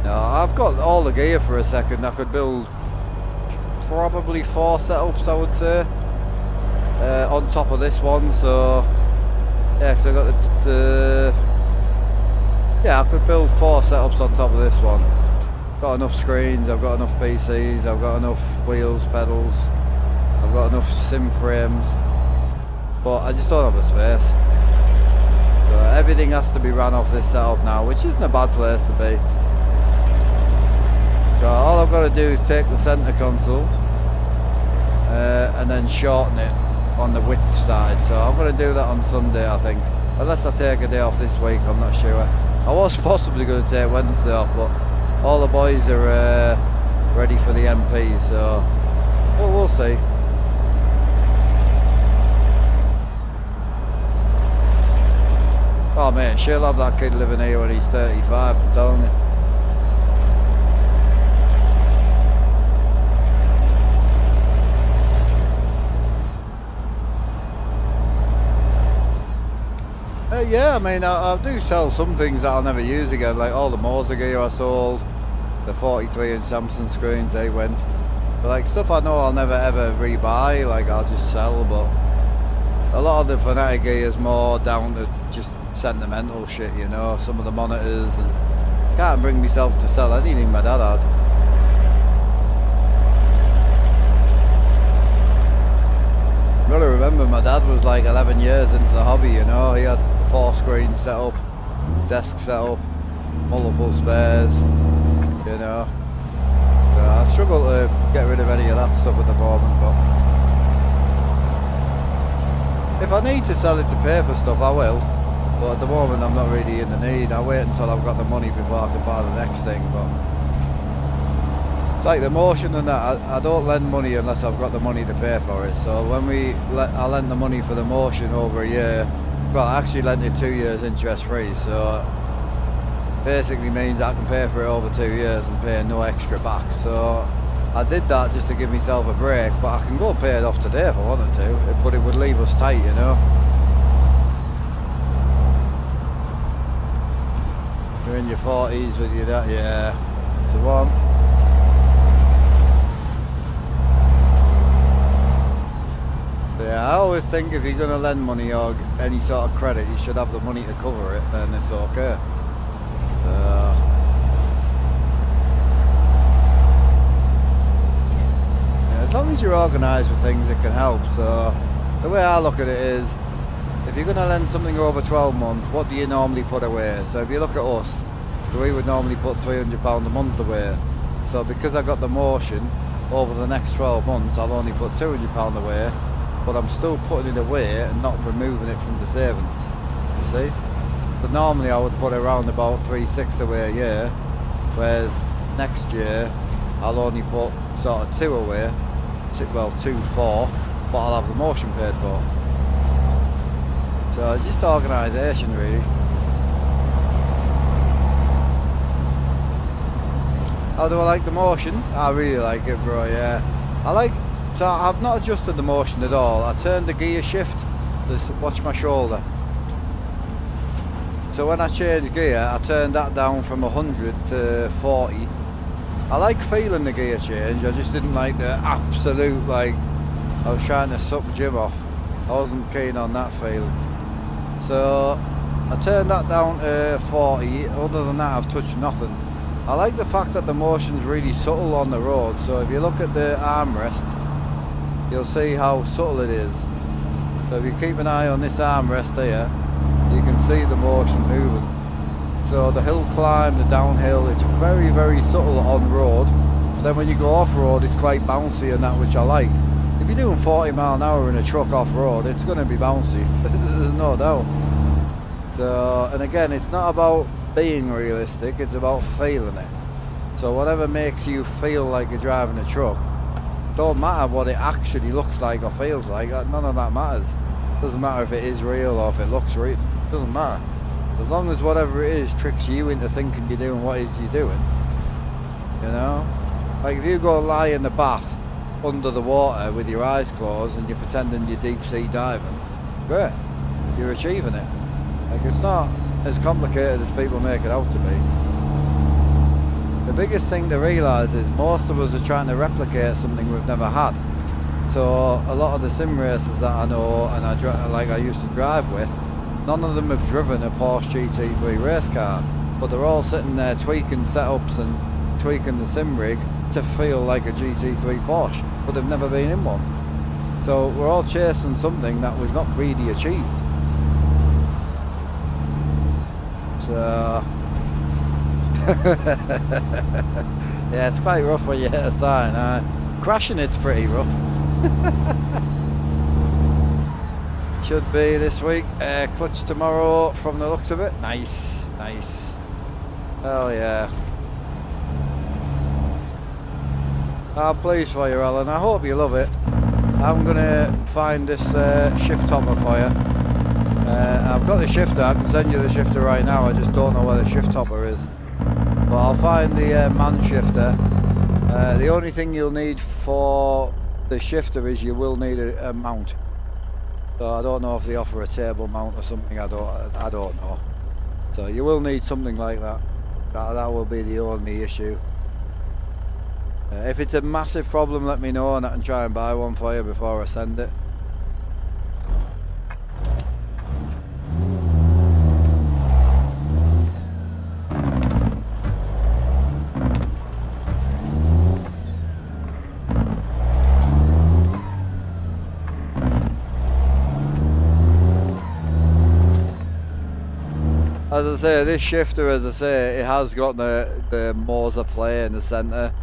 S2: no, I've got all the gear for a second. I could build probably 4 setups, I would say, on top of this one, so yeah, because I got yeah, I could build 4 setups on top of this one. Got enough screens, I've got enough PCs, I've got enough wheels, pedals, I've got enough sim frames, but I just don't have the space. So everything has to be ran off this setup now, which isn't a bad place to be. So all I've got to do is take the centre console and then shorten it on the width side. So I'm going to do that on Sunday, I think. Unless I take a day off this week, I'm not sure. I was possibly going to take Wednesday off, but all the boys are ready for the MP, so well, we'll see. Oh man, she'll have that kid living here when he's 35, I'm telling you. Yeah, I mean, I do sell some things that I'll never use again, like all the Moser gear I sold, the 43-inch Samsung screens, they went. But like stuff I know I'll never ever rebuy, like I'll just sell, but a lot of the Fanatic gear is more down to just sentimental shit, you know, some of the monitors, and can't bring myself to sell anything my dad had. Gotta remember, my dad was like 11 years into the hobby, you know, he had 4 screens set up, desk set up, multiple spares, you know. So I struggle to get rid of any of that stuff at the moment, but if I need to sell it to pay for stuff, I will. But at the moment, I'm not really in the need. I wait until I've got the money before I can buy the next thing. But it's like the motion and that. I don't lend money unless I've got the money to pay for it. So when I lent the money for the motion over a year. Well, I actually lent it 2 years interest free. So basically means I can pay for it over 2 years and pay no extra back. So I did that just to give myself a break. But I can go and pay it off today if I wanted to. But it would leave us tight, you know. You're in your 40s with your dad, yeah, it's the one. Yeah, I always think if you're going to lend money or any sort of credit, you should have the money to cover it, then it's okay. Yeah, as long as you're organised with things, it can help. So the way I look at it is, if you're going to lend something over 12 months, what do you normally put away? So if you look at us, we would normally put £300 a month away. So because I got the motion, over the next 12 months I'll only put £200 away, but I'm still putting it away and not removing it from the savings, you see. But normally I would put around about 3-6 away a year, whereas next year I'll only put sort of 2 away, well 2-4, but I'll have the motion paid for. So it's just organisation really. How do I like the motion? I really like it, bro, yeah. So I've not adjusted the motion at all. I turned the gear shift, watch my shoulder. So when I changed gear, I turned that down from 100 to 40. I like feeling the gear change, I just didn't like the absolute, like, I was trying to suck Jim off. I wasn't keen on that feeling. So I turned that down to 40, other than that I've touched nothing. I like the fact that the motion's really subtle on the road, so if you look at the armrest, you'll see how subtle it is. So if you keep an eye on this armrest here, you can see the motion moving. So the hill climb, the downhill, it's very, very subtle on road. But then when you go off-road, it's quite bouncy and that, which I like. If you're doing 40 mile an hour in a truck off-road, it's going to be bouncy, there's no doubt. So, and again, it's not about being realistic, it's about feeling it. So whatever makes you feel like you're driving a truck, don't matter what it actually looks like or feels like, none of that matters. Doesn't matter if it is real or if it looks real, doesn't matter. As long as whatever it is tricks you into thinking you're doing what it is you're doing, you know? Like if you go lie in the bath under the water with your eyes closed and you're pretending you're deep sea diving, great, you're achieving it. Like it's not as complicated as people make it out to be. The biggest thing to realise is most of us are trying to replicate something we've never had. So a lot of the sim racers that I know and I used to drive with, none of them have driven a Porsche GT3 race car, but they're all sitting there tweaking setups and tweaking the sim rig to feel like a GT3 Porsche, but they've never been in one. So we're all chasing something that we've not really achieved. So yeah, it's quite rough when you hit a sign. Crashing it's pretty rough. Should be this week. Clutch tomorrow from the looks of it. Nice, nice. Oh yeah. I'm pleased for you, Alan. I hope you love it. I'm gonna find this shift hopper for you. I've got the shifter. I can send you the shifter right now. I just don't know where the shift hopper is. But I'll find the man shifter. The only thing you'll need for the shifter is you will need a mount. So I don't know if they offer a table mount or something. I don't know. So you will need something like that. That will be the only issue. If it's a massive problem, let me know and I can try and buy one for you before I send it. As I say, this shifter, as I say, it has got the Moser play in the centre.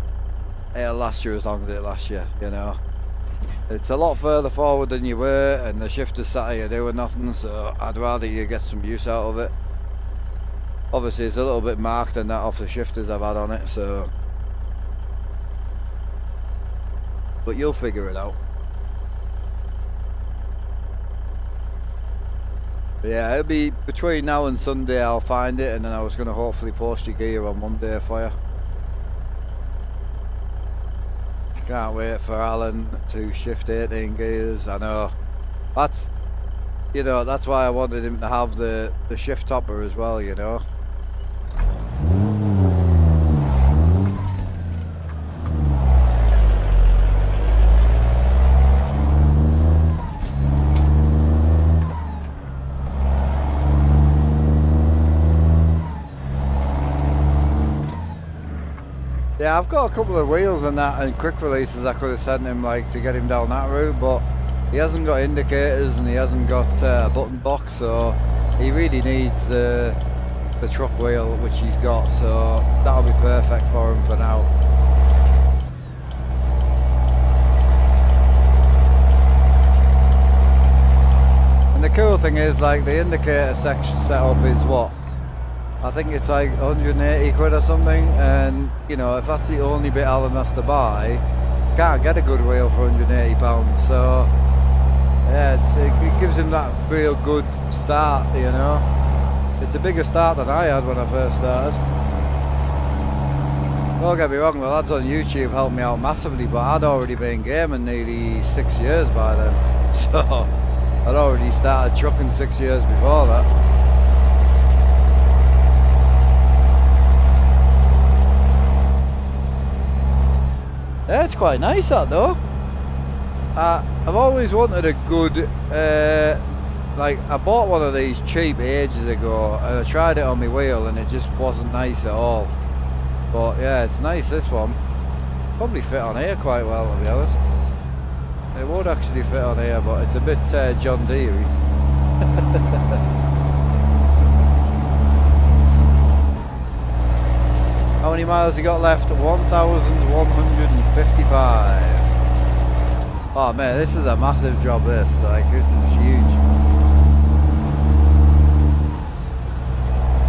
S2: It'll last you as long as it lasts you, you know. It's a lot further forward than you were, and the shifter's sat here doing nothing, so I'd rather you get some use out of it. Obviously, it's a little bit marked than that off the shifters I've had on it, so. But you'll figure it out. But yeah, it'll be between now and Sunday I'll find it, and then I was going to hopefully post your gear on Monday for you. Can't wait for Alan to shift 18 gears. I know. That's, you know, that's why I wanted him to have the shift topper as well, you know. Yeah, I've got a couple of wheels and that and quick releases I could have sent him like to get him down that route, but he hasn't got indicators and he hasn't got a button box, so he really needs the truck wheel, which he's got, so that'll be perfect for him for now. thing is, like, the indicator section setup is what? I think it's like 180 quid or something, and you know, if that's the only bit Alan has to buy, can't get a good wheel for 180 pounds. So yeah, it gives him that real good start, you know. It's a bigger start than I had when I first started. Don't get me wrong, the lads on YouTube helped me out massively, but I'd already been gaming nearly 6 years by then. So I'd already started trucking 6 years before that. Yeah, it's quite nice that though. I've always wanted a good, like I bought one of these cheap ages ago and I tried it on my wheel and it just wasn't nice at all. But yeah, it's nice, this one. Probably fit on here quite well, to be honest. It would actually fit on here, but it's a bit John Deere-y. How many miles you got left? 1,155. Oh man, this is a massive job, this. Like, this is huge.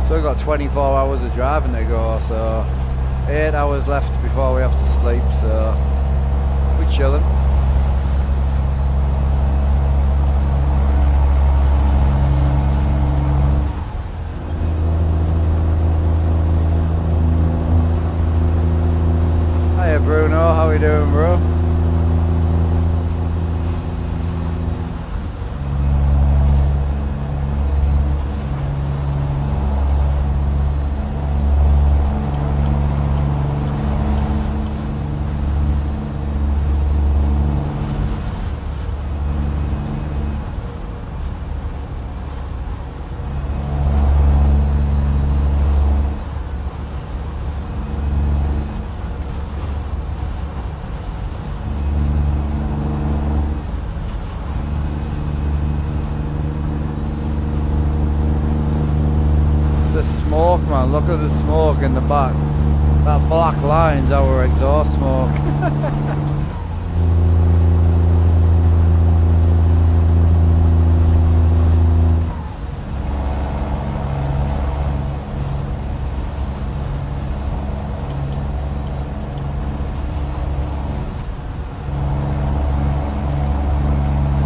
S2: So we've got 24 hours of driving to go, so 8 hours left before we have to sleep, so we're chilling. Hiya Bruno, how we doing, bro? Man, look at the smoke in the back. That black line's our exhaust smoke.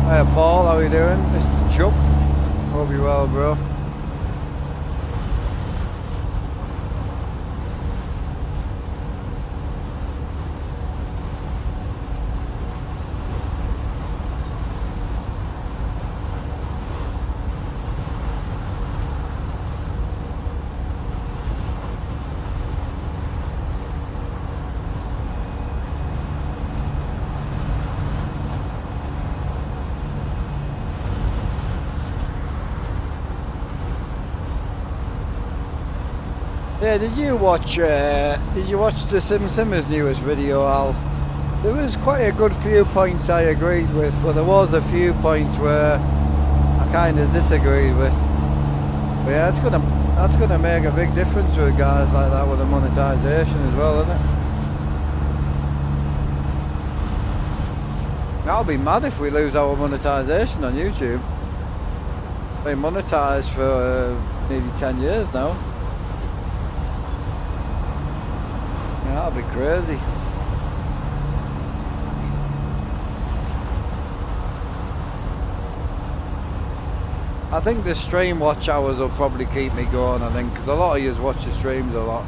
S2: Hiya Paul, how you doing? Mr. Chuck. Hope you're well, bro. Yeah, did you watch the Simmers newest video, Al? There was quite a good few points I agreed with, but there was a few points where I kind of disagreed with. But yeah, that's gonna make a big difference with guys like that with the monetization as well, isn't it? I'll be mad if we lose our monetization on YouTube. Been monetized for nearly 10 years now. That'll be crazy. I think the stream watch hours will probably keep me going, I think, because a lot of you watch the streams a lot.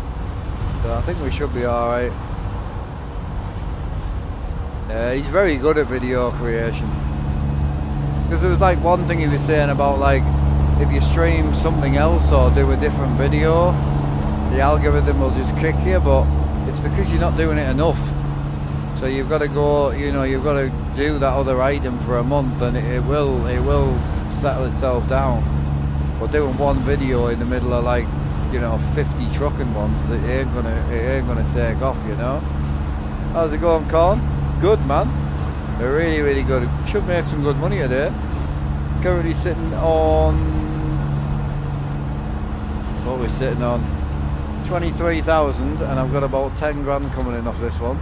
S2: So I think we should be alright. Yeah, he's very good at video creation. Because there was like one thing he was saying about, like, if you stream something else or do a different video, the algorithm will just kick you, but it's because you're not doing it enough. So you've got to go, you know, you've got to do that other item for a month and it will settle itself down. But doing one video in the middle of, like, you know, 50 trucking ones, it ain't gonna take off, you know. How's it going, Colin? Good, man. They're really, really good. Should make some good money today. Currently sitting on, what are we sitting on? 23,000, and I've got about 10 grand coming in off this one.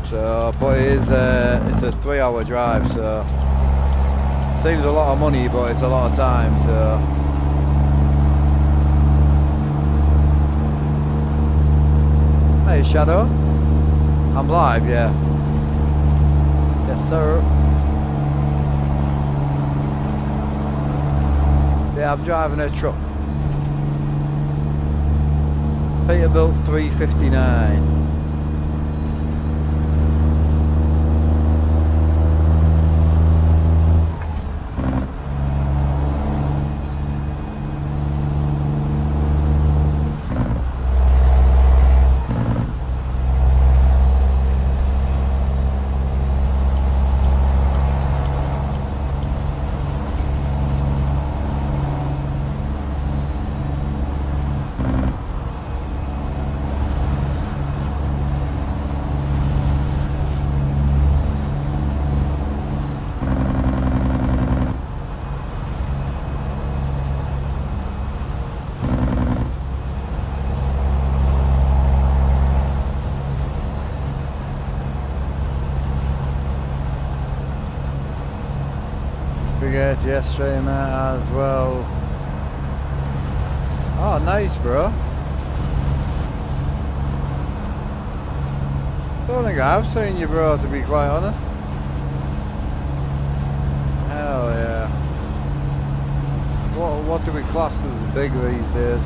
S2: So, but it's a 3-hour drive, so seems a lot of money, but it's a lot of time, so. Hey, Shadow. I'm live, yeah. Yes, sir. Yeah, I'm driving a truck. Peterbilt 359. Yes, streamer as well. Oh, nice, bro. Don't think I've seen you, bro, to be quite honest. Hell yeah. What do we class as big these days?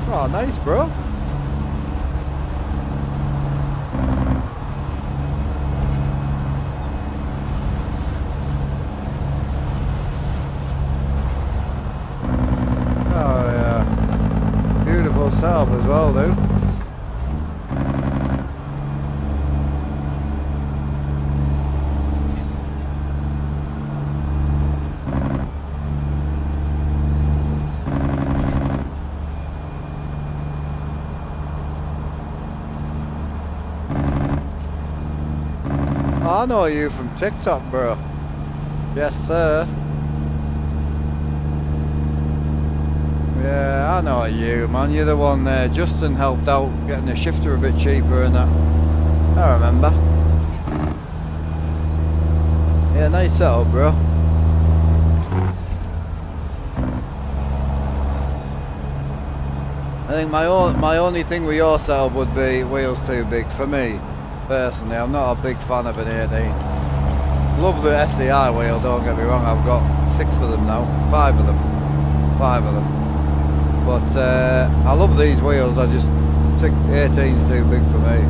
S2: Oh, nice, bro. Setup as well, dude. I know you from TikTok, bro. Yes, sir. Yeah, I know you, man. You're the one there. Justin helped out getting the shifter a bit cheaper and that. I remember. Yeah, nice setup, bro. I think my only thing with your setup would be wheels too big for me, personally. I'm not a big fan of an 18. Love the SCI wheel, don't get me wrong. I've got 6 of them now. 5 of them. 5 of them. But I love these wheels. I just think 18's too big for me.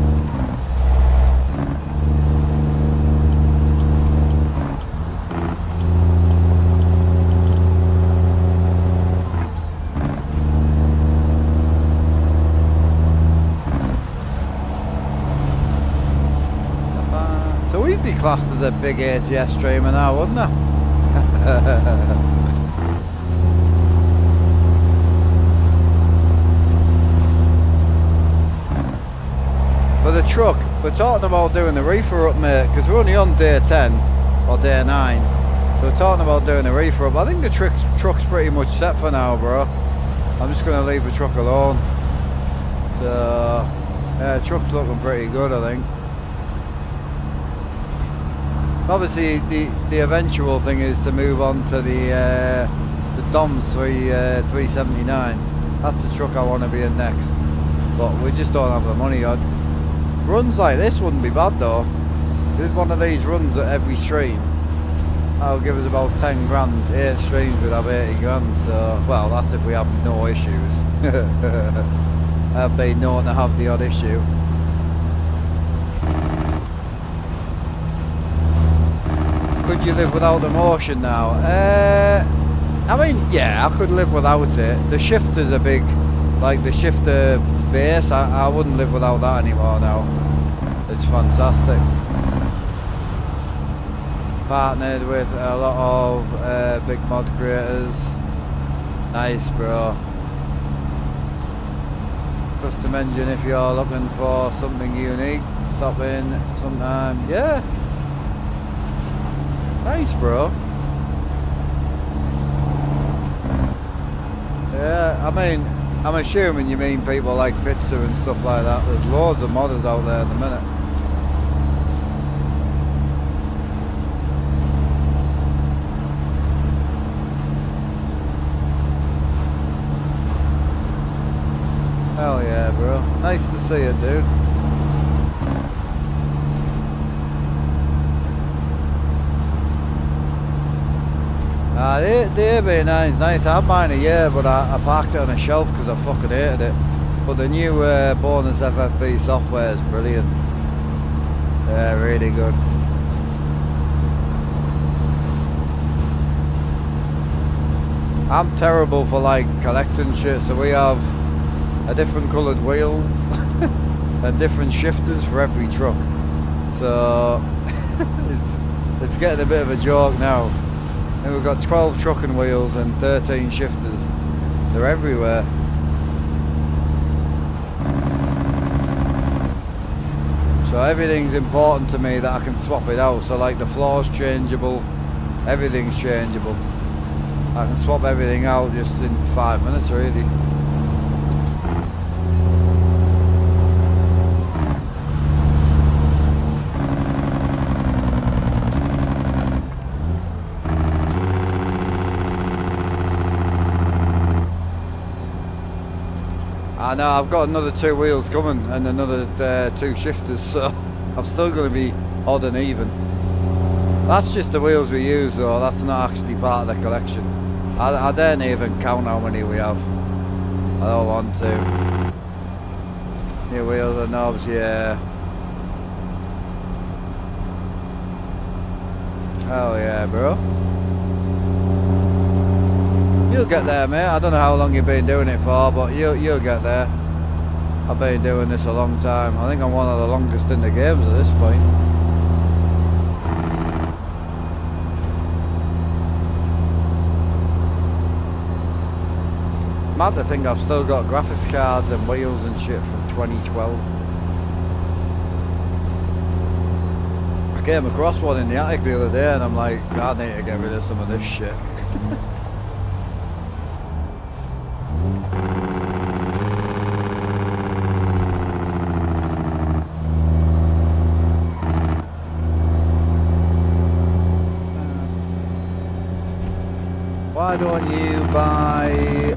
S2: So we'd be classed as a big ATS streamer now, wouldn't I? For the truck, we're talking about doing the reefer up, mate, because we're only on day 10 or day 9. So we're talking about doing a reefer up. I think the truck's pretty much set for now, bro. I'm just going to leave the truck alone. So, yeah, the truck's looking pretty good, I think. Obviously, the eventual thing is to move on to the Dom's 379. That's the truck I want to be in next. But we just don't have the money. Runs like this wouldn't be bad though. There's one of these runs at every stream. That'll give us about 10 grand. 8 streams would have 80 grand. So, well, that's if we have no issues. I've been known to have the odd issue. Could you live without the motion now? I mean, yeah, I could live without it. The shifter's a big, like the shifter base, I wouldn't live without that anymore now. It's fantastic. Partnered with a lot of big mod creators. Nice, bro. Custom engine if you're looking for something unique. Stop in sometime. Yeah. Nice, bro. Yeah, I mean, I'm assuming you mean people like Pizza and stuff like that. There's loads of modders out there at the minute. Hell yeah, bro. Nice to see it, dude. The AB9's nice. I had mine a year, but I parked it on a shelf because I fucking hated it. But the new bonus FFP software is brilliant. Yeah, really good. I'm terrible for like collecting shit, so we have a different coloured wheel and different shifters for every truck. So it's getting a bit of a joke now. And we've got 12 trucking wheels and 13 shifters. They're everywhere. So everything's important to me that I can swap it out. So like the floor's changeable, everything's changeable. I can swap everything out just in 5 minutes really. I know, I've got another 2 wheels coming and another 2 shifters, so I'm still going to be odd and even. That's just the wheels we use though, that's not actually part of the collection. I daren't even count how many we have. I don't want to. New wheels and knobs, yeah. Hell yeah, bro. You'll get there, mate. I don't know how long you've been doing it for, but you'll get there. I've been doing this a long time. I think I'm one of the longest in the games at this point. Mad to think I've still got graphics cards and wheels and shit from 2012. I came across one in the attic the other day and I'm like, I need to get rid of some of this shit. Why don't you buy...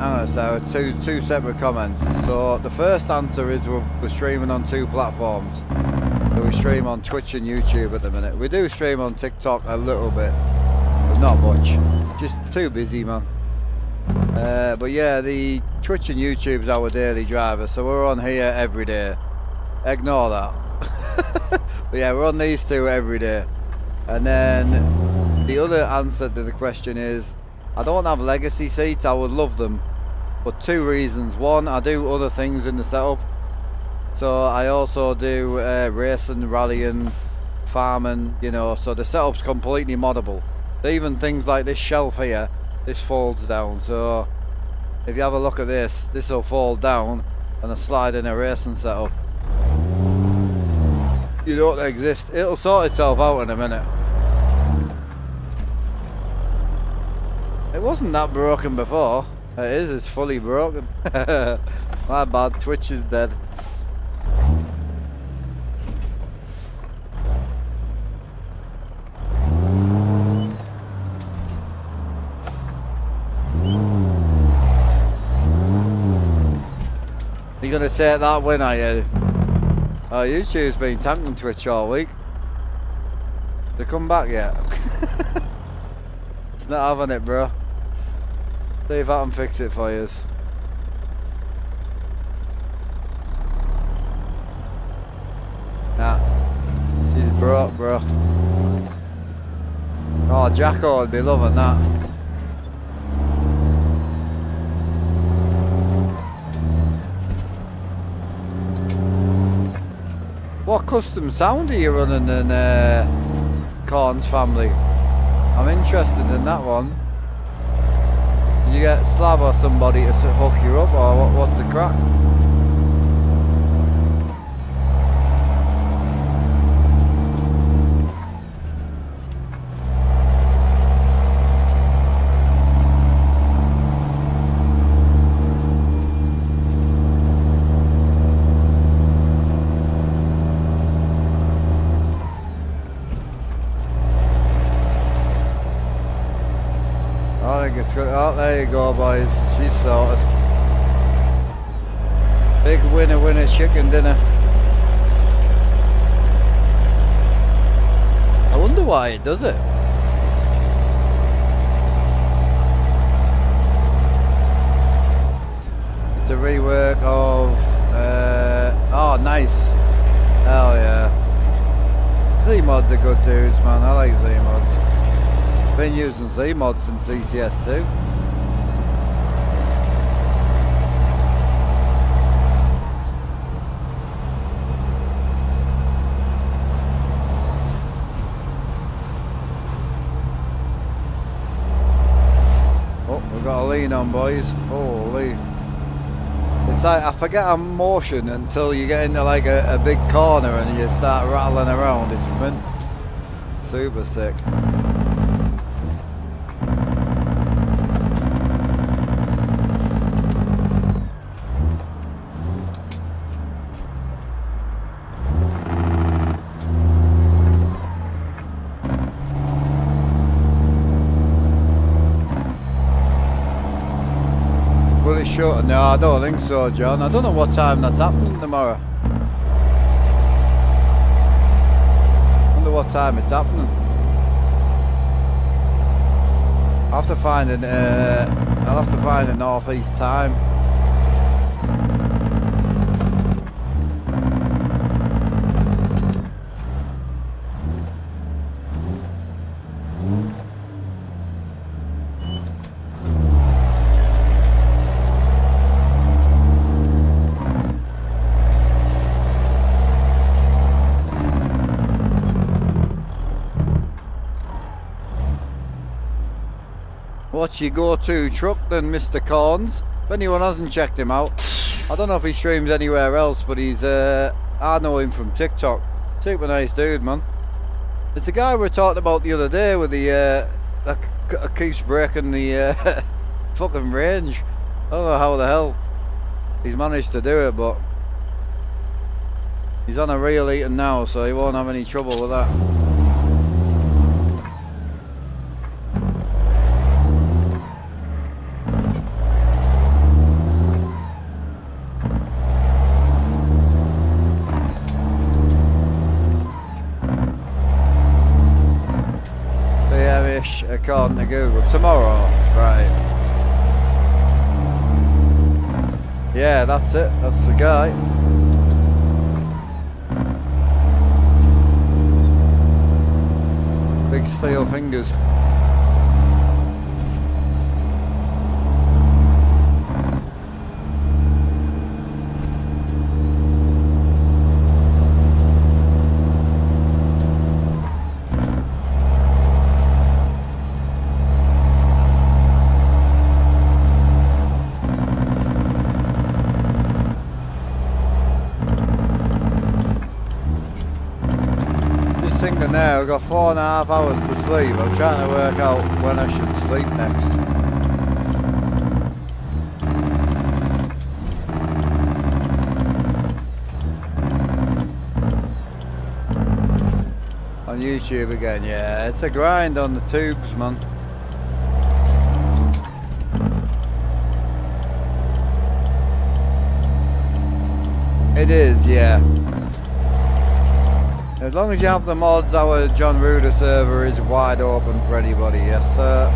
S2: I don't know, so two separate comments. So the first answer is we're streaming on 2 platforms. So we stream on Twitch and YouTube at the minute. We do stream on TikTok a little bit, but not much. Just too busy, man. But yeah, the Twitch and YouTube's our daily driver, so we're on here every day. Ignore that. But yeah, we're on these 2 every day. And then the other answer to the question is, I don't have legacy seats, I would love them, but 2 reasons. One, I do other things in the setup. So I also do racing, rallying, farming, you know, so the setup's completely moddable. Even things like this shelf here, this folds down, so if you have a look at this will fold down and I slide in a racing setup. You don't exist. It'll sort itself out in a minute. It wasn't that broken before. It is, it's fully broken. My bad, Twitch is dead. You gonna take that win, are you? Oh, YouTube's been tanking Twitch all week. They come back yet? It's not having it, bro. See if I can fix it for you. Nah. She's broke, bro. Oh, Jacko would be loving that. What custom sound are you running in Corn's family? I'm interested in that one. Did you get Slav or somebody to hook you up, or what's the crack? I think it's good. Oh, there you go, boys. She's sorted. Big winner chicken dinner. I wonder why it does it. It's a rework of oh nice. Hell yeah. Z-mods are good dudes, man. I like Z-mods. Been using Z-mods since ECS2. Oh, we've got a lean on, boys. Holy. It's like, I forget I'm motion until you get into like a big corner and you start rattling around. It's mint. Super sick. Sure. No, I don't think so, John. I don't know what time that's happening tomorrow. I wonder what time it's happening. I'll have to find I'll have to find a northeast time. What's your go-to truck then, Mr. Corns? If anyone hasn't checked him out, I don't know if he streams anywhere else, but he's I know him from TikTok. Super nice dude, man. It's the guy we talked about the other day with the that keeps breaking the fucking range. I don't know how the hell he's managed to do it, but he's on a real eating now, so he won't have any trouble with that. According to Google. Tomorrow, right. Yeah, that's it. That's the guy. Big steel fingers. Now I've got 4.5 hours to sleep. I'm trying to work out when I should sleep next. On YouTube again, yeah, it's a grind on the tubes, man. It is, yeah. As long as you have the mods, our John Ruder server is wide open for anybody, yes sir.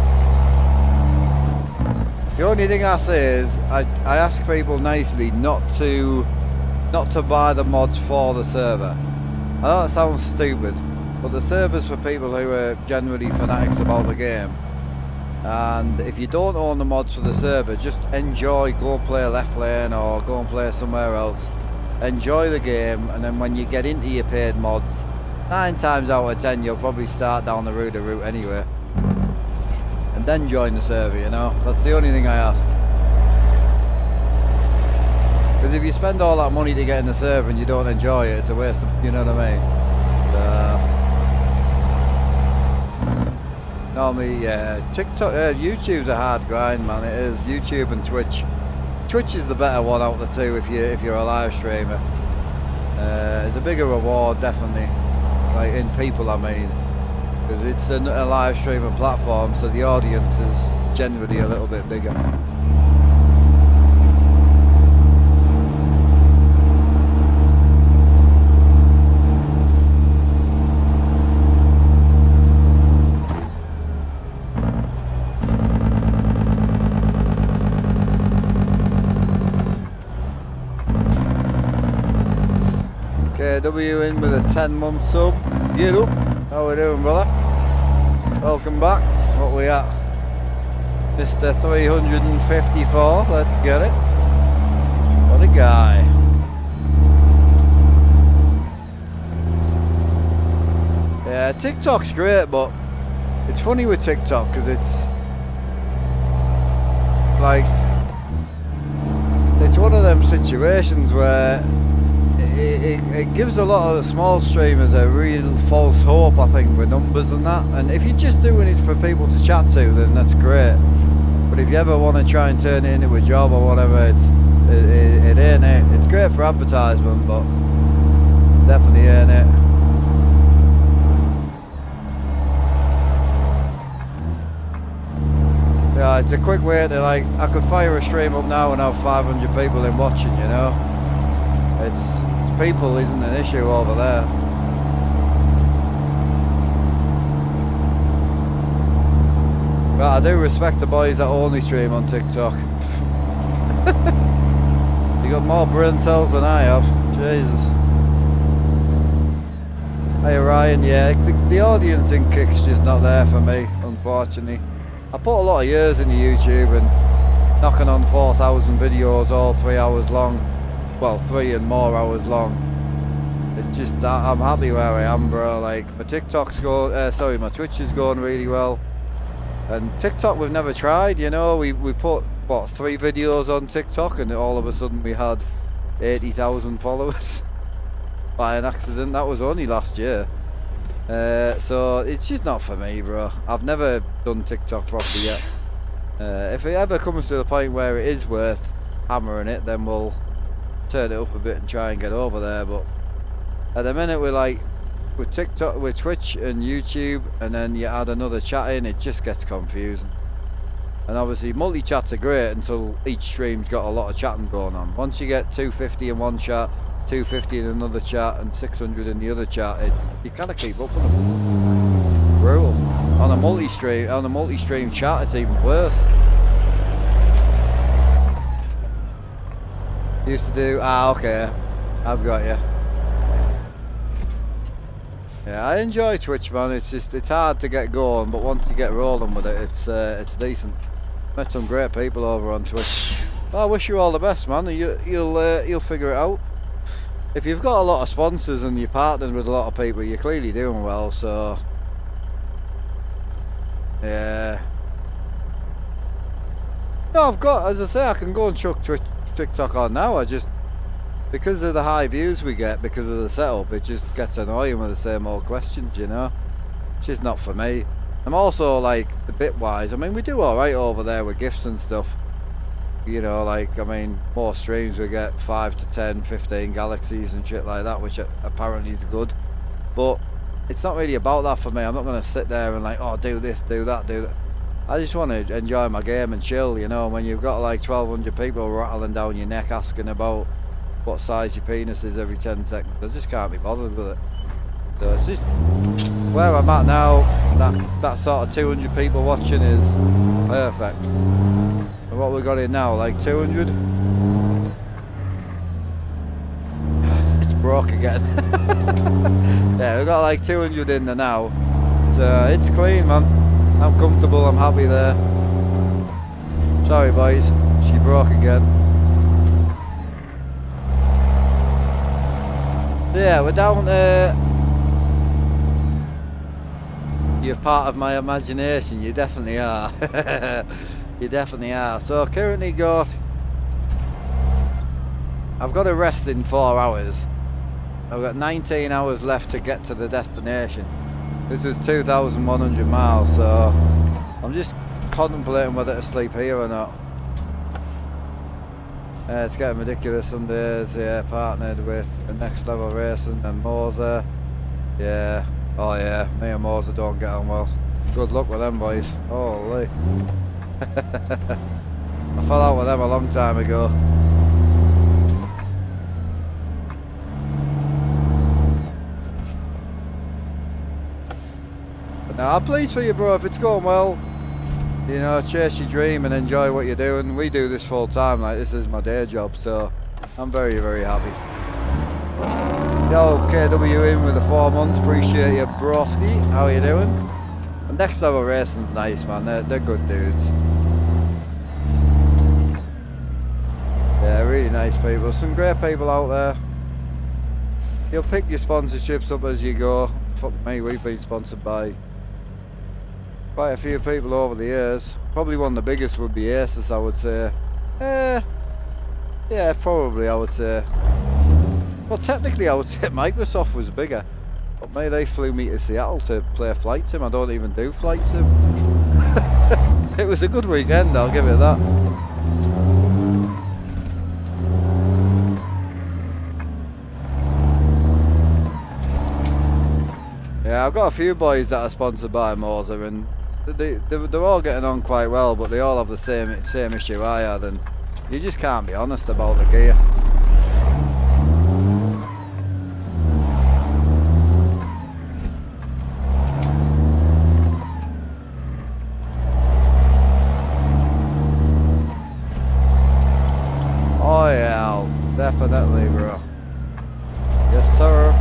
S2: The only thing I say is, I ask people nicely not to buy the mods for the server. I know that sounds stupid, but the server's for people who are generally fanatics about the game. And if you don't own the mods for the server, just enjoy, go play left lane or go and play somewhere else. Enjoy the game, and then when you get into your paid mods, 9 times out of 10 you'll probably start down the Ruder route anyway, and then join the server, you know. That's the only thing I ask, because if you spend all that money to get in the server and you don't enjoy it, it's a waste of, you know what I mean. Normally, yeah, TikTok, YouTube's a hard grind, man. It is. YouTube and Twitch. Twitch is the better one out of the two if you're a live streamer. It's a bigger reward, definitely. Like in people, I mean, because it's a live streaming platform, so the audience is generally a little bit bigger.
S1: KW in with a 10-month sub. Get up. How we doing, brother? Welcome back. What we at? Mr. 354. Let's get it. What a guy. Yeah, TikTok's great, but it's funny with TikTok because it's like, it's one of them situations where it gives a lot of the small streamers a real false hope, I think, with numbers and that. And if you're just doing it for people to chat to, then that's great. But if you ever want to try and turn it into a job or whatever, it ain't it. It's great for advertisement, but definitely ain't it. Yeah, it's a quick way to, like, I could fire a stream up now and have 500 people in watching, you know. It's people isn't an issue over there. But I do respect the boys that only stream on TikTok. You got more brain cells than I have. Jesus. Hey Ryan, yeah, the audience in Kick's just not there for me, unfortunately. I put a lot of years into YouTube and knocking on 4,000 videos, all 3 hours long. Well, 3 and more hours long. It's just that I'm happy where I am, bro. Like, my TikTok's going, my Twitch is going really well. And TikTok we've never tried, you know. We put, what, 3 videos on TikTok and all of a sudden we had 80,000 followers. By an accident. That was only last year. So it's just not for me, bro. I've never done TikTok properly yet. If it ever comes to the point where it is worth hammering it, then we'll turn it up a bit and try and get over there. But at the minute we're like, with TikTok, with Twitch and YouTube, and then you add another chat in, it just gets confusing. And obviously multi-chats are great until each stream's got a lot of chatting going on. Once you get 250 in one chat, 250 in another chat and 600 in the other chat, it's, you kind of keep up with them. Brutal. On a multi-stream chat, it's even worse. Used to do, okay, I've got you. Yeah, I enjoy Twitch, man. It's just, it's hard to get going, but once you get rolling with it, it's decent. Met some great people over on Twitch. Well, I wish you all the best, man. You'll figure it out. If you've got a lot of sponsors and you're partnered with a lot of people, you're clearly doing well, so yeah. No, I've got, as I say, I can go and chuck TikTok on now. I just, because of the high views we get, because of the setup, it just gets annoying with the same old questions, you know. It's just not for me. I'm also, like, the bit-wise, I mean, we do alright over there with gifts and stuff. You know, like, I mean, more streams we get 5 to 10, 15 galaxies and shit like that, which apparently is good. But it's not really about that for me. I'm not going to sit there and like, oh, do this, do that, do that. I just want to enjoy my game and chill, you know. When you've got like 1,200 people rattling down your neck asking about what size your penis is every 10 seconds, I just can't be bothered with it. So it's just where I'm at now. That sort of 200 people watching is perfect. And what we got in now, like 200? It's broke again. Yeah, we've got like 200 in there now. So it's clean, man. I'm comfortable, I'm happy there. Sorry boys, she broke again. Yeah, we're down there. You're part of my imagination, you definitely are. You definitely are. So currently I've got to rest in 4 hours. I've got 19 hours left to get to the destination. This is 2,100 miles, so I'm just contemplating whether to sleep here or not. It's getting ridiculous some days. Yeah, partnered with the Next Level Racing and Moser. Yeah, oh yeah, me and Moser don't get on well. Good luck with them boys. Holy. I fell out with them a long time ago. But now I'm pleased for you, bro. If it's going well, you know, chase your dream and enjoy what you're doing. We do this full time, like this is my day job, so I'm very, very happy.
S2: Yo, KW in with the 4 months. Appreciate you, broski. How are you doing? And Next Level Racing's nice, man. They're good dudes. Yeah, really nice people. Some great people out there. You'll pick your sponsorships up as you go. Fuck me, we've been sponsored by quite a few people over the years. Probably one of the biggest would be Asus, I would say. Yeah, probably, I would say. Well, technically, I would say Microsoft was bigger. But maybe they flew me to Seattle to play Flight Sim. I don't even do Flight Sim. It was a good weekend, I'll give it that. Yeah, I've got a few boys that are sponsored by Moser, and they're all getting on quite well, but they all have the same issue I had, and you just can't be honest about the gear. Oh yeah, definitely, bro. Yes, sir.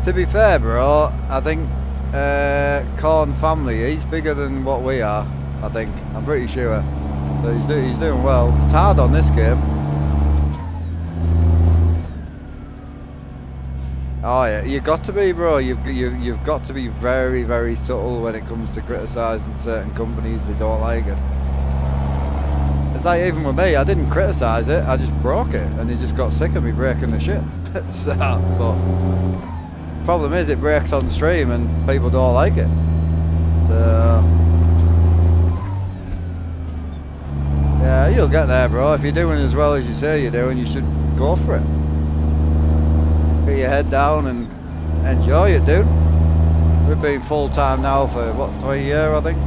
S2: To be fair, bro, I think Korn family, he's bigger than what we are, I think. I'm pretty sure. So he's doing well. It's hard on this game. Oh yeah, you got to be, bro. You've got to be very, very subtle when it comes to criticising certain companies that don't like it. It's like even with me, I didn't criticise it, I just broke it, and he just got sick of me breaking the shit. So, but problem is it breaks on stream and people don't like it. So yeah, you'll get there, bro. If you're doing as well as you say you're doing, you should go for it. Get your head down and enjoy it, dude. We've been full time now for what, 3 years, I think.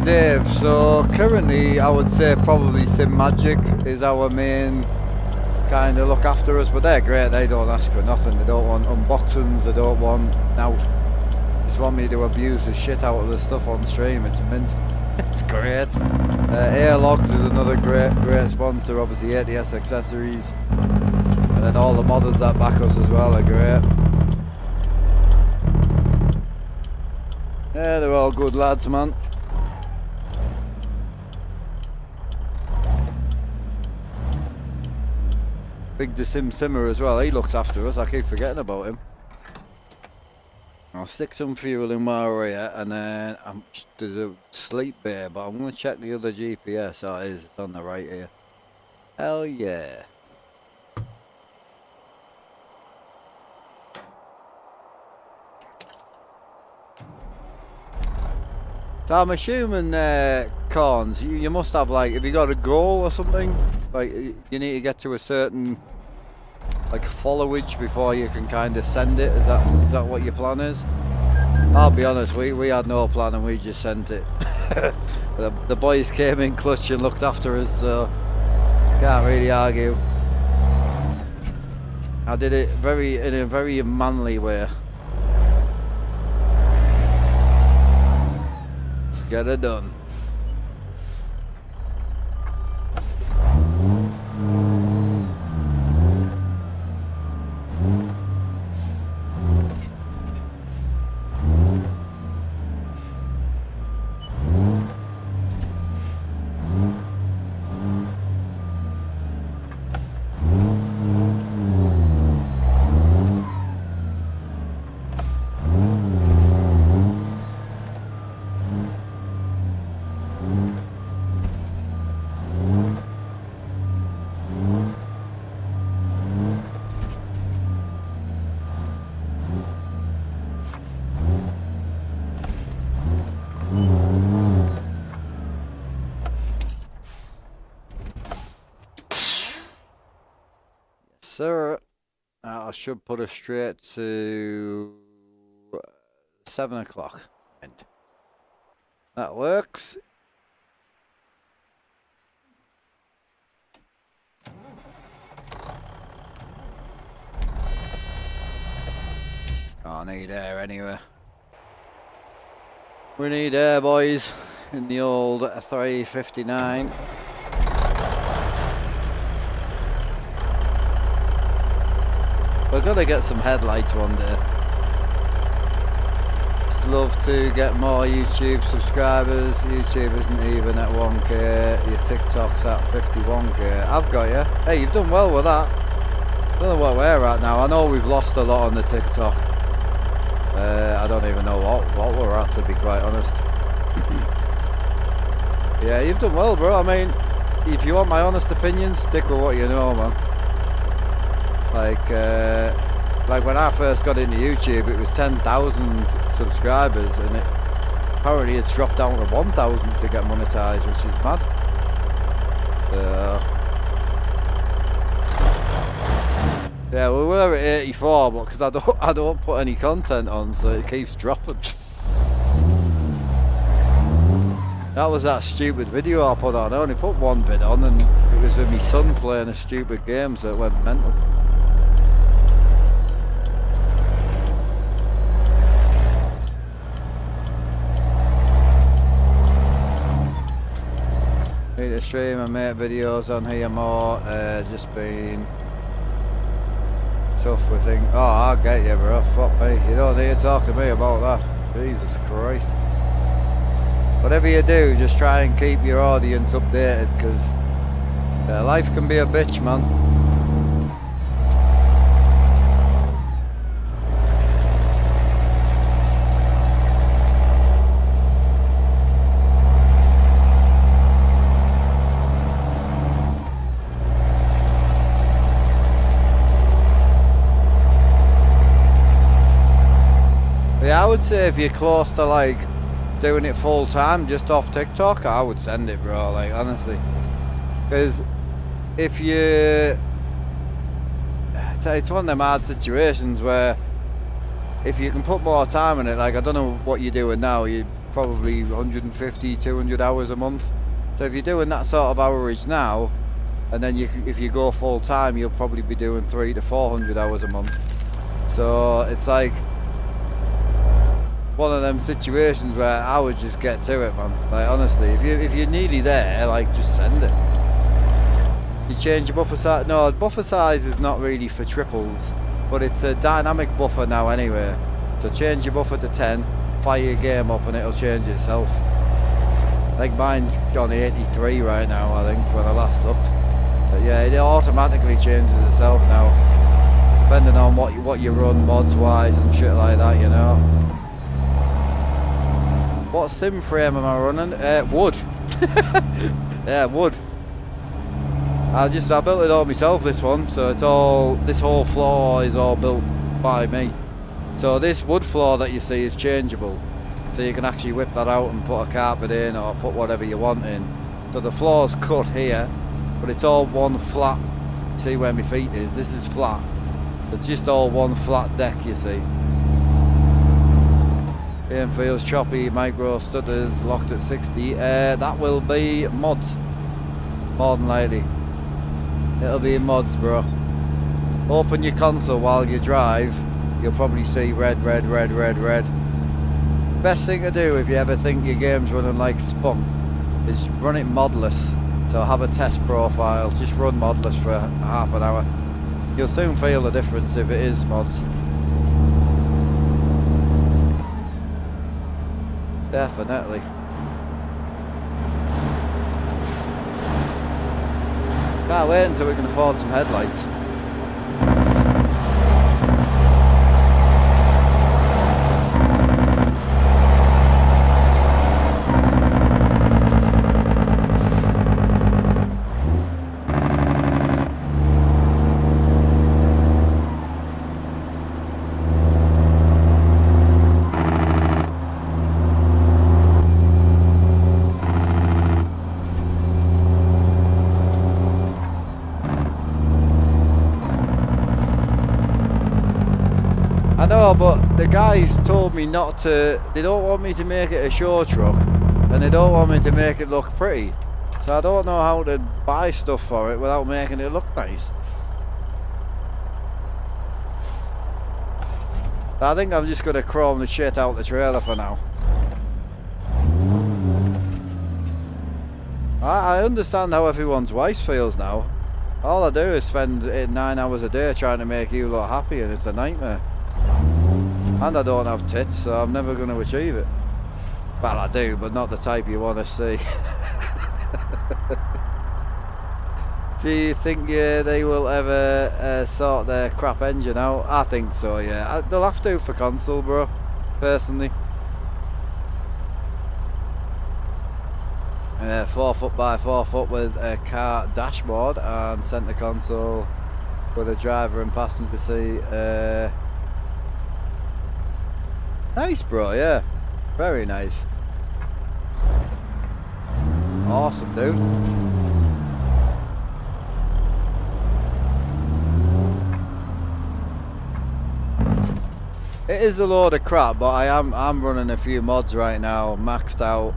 S2: Dave, so currently I would say probably Sim Magic is our main kind of look after us, but they're great. They don't ask for nothing. They don't want unboxings, they don't want now just want me to abuse the shit out of the stuff on stream. It's mint. It's great. Airlogs is another great sponsor, obviously ATS accessories, and then all the modders that back us as well are great. Yeah, they're all good lads, man. Big the Simmer as well, he looks after us, I keep forgetting about him. I'll stick some fuel in my area and then there's a sleep bay, but I'm going to check the other GPS. Oh, it is, it's on the right here. Hell yeah. So I'm assuming, Corns, you must have like, have you got a goal or something? Like, you need to get to a certain, like, followage before you can kind of send it? Is that what your plan is? I'll be honest, we had no plan and we just sent it. The boys came in clutch and looked after us, so can't really argue. I did it in a very manly way. Get it done. sir. I should put us straight to 7 o'clock. And that works. I need air anyway. We need air, boys, in the old 359. We're gonna get some headlights one day. Just love to get more YouTube subscribers. YouTube isn't even at 1k. Your TikTok's at 51k. I've got you. Hey, you've done well with that. I don't know what we're at now. I know we've lost a lot on the TikTok. I don't even know what we're at, to be quite honest. Yeah, you've done well, bro. I mean, if you want my honest opinion, stick with what you know, man. Like when I first got into YouTube, it was 10,000 subscribers, and apparently it's dropped down to 1,000 to get monetized, which is mad. Yeah, we were at 84, but because I don't put any content on, so it keeps dropping. That was that stupid video I put on. I only put one vid on, and it was with my son playing a stupid game, so it went mental. Need to stream and make videos on here more. Just been tough with things. Oh, I'll get you, bro. Fuck me. You don't need to talk to me about that. Jesus Christ. Whatever you do, just try and keep your audience updated, because life can be a bitch, man. Yeah, I would say if you're close to like doing it full time just off TikTok, I would send it, bro, like honestly. Because if you, it's one of them hard situations where if you can put more time in it, like I don't know what you're doing now, you're probably 150, 200 hours a month. So if you're doing that sort of average now, and then if you go full time, you'll probably be doing 300 to 400 hours a month. So it's like one of them situations where I would just get to it, man. Like honestly, if you're nearly there, like just send it. You change your buffer size. No, buffer size is not really for triples, but it's a dynamic buffer now anyway. So change your buffer to 10, fire your game up, and it'll change itself. I think mine's on 83 right now, I think, when I last looked. But yeah, it automatically changes itself now, depending on what you run mods wise and shit like that, you know. What sim frame am I running? Wood. Yeah, wood. I built it all myself, this one, so this whole floor is all built by me. So this wood floor that you see is changeable, so you can actually whip that out and put a carpet in or put whatever you want in. So the floor's cut here, but it's all one flat. See where my feet is? This is flat. It's just all one flat deck, you see. Game feels choppy, micro stutters, locked at 60. That will be mods, more than likely. It'll be in mods, bro. Open your console while you drive. You'll probably see red, red, red, red, red. Best thing to do if you ever think your game's running like spunk is run it modless. So have a test profile, just run modless for half an hour. You'll soon feel the difference if it is mods. Definitely. Can't wait until we can afford some headlights. know, but the guys told me not to. They don't want me to make it a show truck, and they don't want me to make it look pretty. So I don't know how to buy stuff for it without making it look nice. I think I'm just gonna chrome the shit out the trailer for now. I understand how everyone's wife feels now. All I do is spend 9 hours a day trying to make you look happy, and it's a nightmare. And I don't have tits, so I'm never going to achieve it. Well, I do, but not the type you want to see. Do you think they will ever sort their crap engine out? I think so, yeah. They'll have to for console, bro, personally. 4 foot by 4 foot with a car dashboard and centre console with a driver and passenger seat. Nice, bro, yeah. Very nice. Awesome, dude. It is a load of crap, but I'm running a few mods right now, maxed out.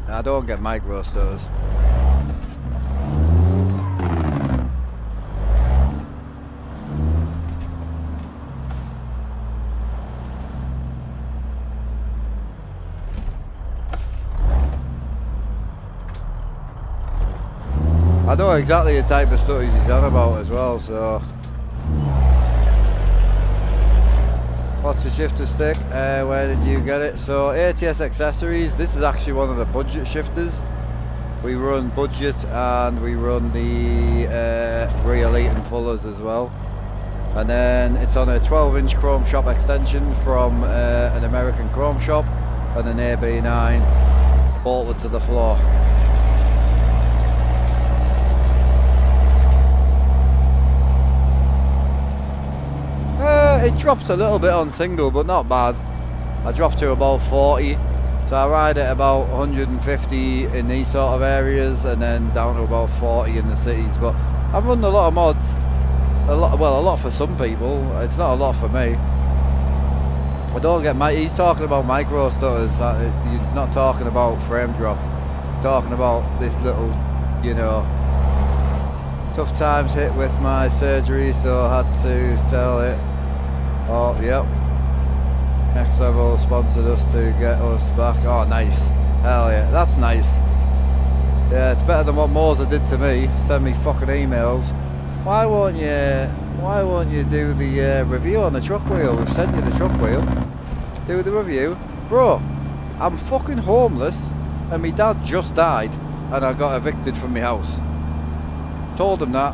S2: I don't get micro stores. I know exactly the type of studies he's on about as well, so. What's the shifter stick? Where did you get it? So ATS accessories, this is actually one of the budget shifters. We run budget and we run the rear elite and fullers as well. And then it's on a 12-inch chrome shop extension from an American chrome shop and an AB9 bolted to the floor. It drops a little bit on single, but not bad. I dropped to about 40, so I ride at about 150 in these sort of areas, and then down to about 40 in the cities. But I've run a lot of mods, a lot for some people. It's not a lot for me. I don't get he's talking about micro stutters. He's not talking about frame drop. He's talking about this little, you know. Tough times hit with my surgery, so I had to sell it. Oh, yep. Next Level sponsored us to get us back. Oh, nice. Hell yeah, that's nice. Yeah, it's better than what Moser did to me. Send me fucking emails. Why won't you do the review on the truck wheel? We've sent you the truck wheel. Do the review. Bro, I'm fucking homeless and my dad just died and I got evicted from my house. Told him that.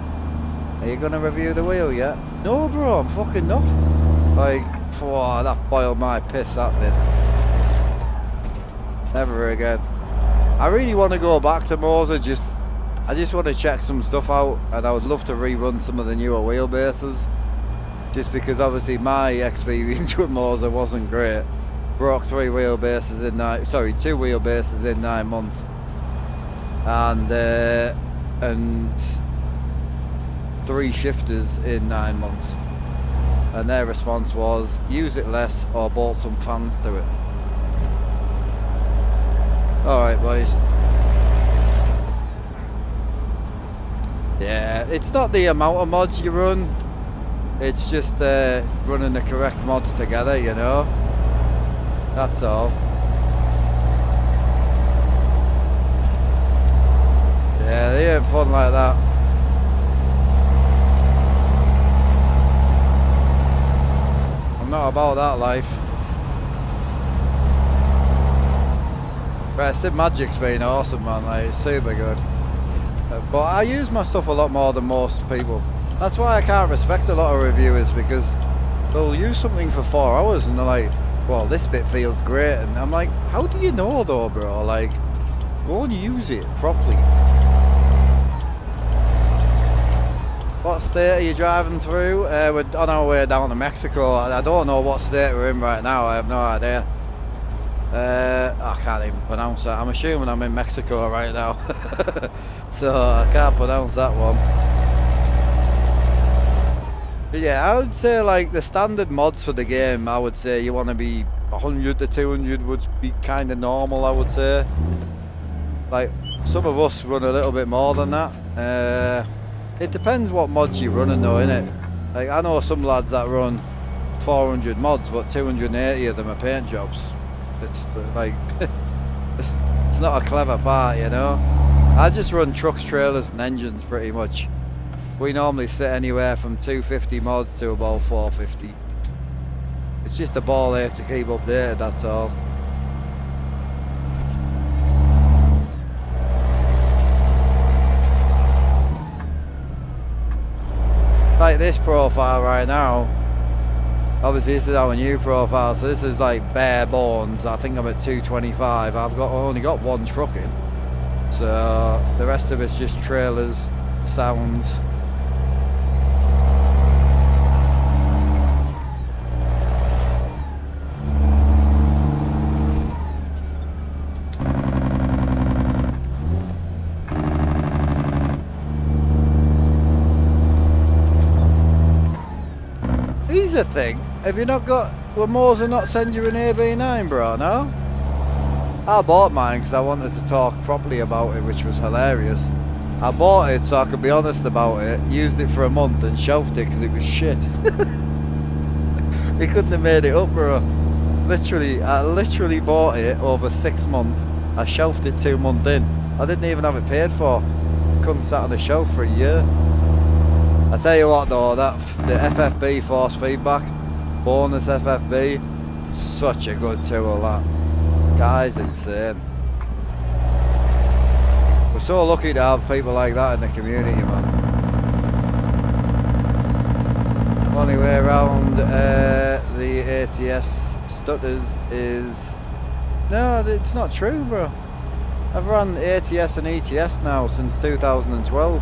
S2: Are you gonna review the wheel yet? No, bro, I'm fucking not. Like, oh, that boiled my piss, that did. Never again. I really want to go back to Moser, I just want to check some stuff out, and I would love to rerun some of the newer wheelbases. Just because obviously my experience with Moser wasn't great. Broke 2 wheelbases in 9 months. And 3 shifters in 9 months. And their response was, use it less or bolt some fans to it. Alright boys. Yeah, it's not the amount of mods you run, it's just running the correct mods together, you know. That's all. Yeah, they ain't fun like that. I'm not about that life. Sim Magic's been awesome, man. Like, it's super good. But I use my stuff a lot more than most people. That's why I can't respect a lot of reviewers, because they'll use something for 4 hours and they're like, well, this bit feels great. And I'm like, how do you know though, bro? Like, go and use it properly. What state are you driving through? We're on our way down to Mexico. I don't know what state we're in right now. I have no idea. I can't even pronounce that. I'm assuming I'm in Mexico right now. So I can't pronounce that one. Yeah, I would say like the standard mods for the game, I would say you want to be 100 to 200 would be kind of normal, I would say. Like, some of us run a little bit more than that. It depends what mods you're running though, innit? Like, I know some lads that run 400 mods, but 280 of them are paint jobs. It's like, it's not a clever part, you know? I just run trucks, trailers and engines pretty much. We normally sit anywhere from 250 mods to about 450. It's just a ball ache to keep updated, that's all. Like this profile right now, obviously this is our new profile, so this is like bare bones. I think I'm at 225. I've only got one truck in, so the rest of it's just trailers, sounds. Here's the thing, have you not got, will Moser not send you an AB9, bro, no? I bought mine because I wanted to talk properly about it, which was hilarious. I bought it so I could be honest about it, used it for a month and shelved it because it was shit. He couldn't have made it up, bro. Literally, I literally bought it over 6 months. I shelved it 2 months in. I didn't even have it paid for. Couldn't sat on the shelf for a year. I tell you what though, the FFB force feedback, bonus FFB, such a good tool that. Guy's insane. We're so lucky to have people like that in the community, man. Only way around the ATS stutters is... No, it's not true, bro. I've run ATS and ETS now since 2012.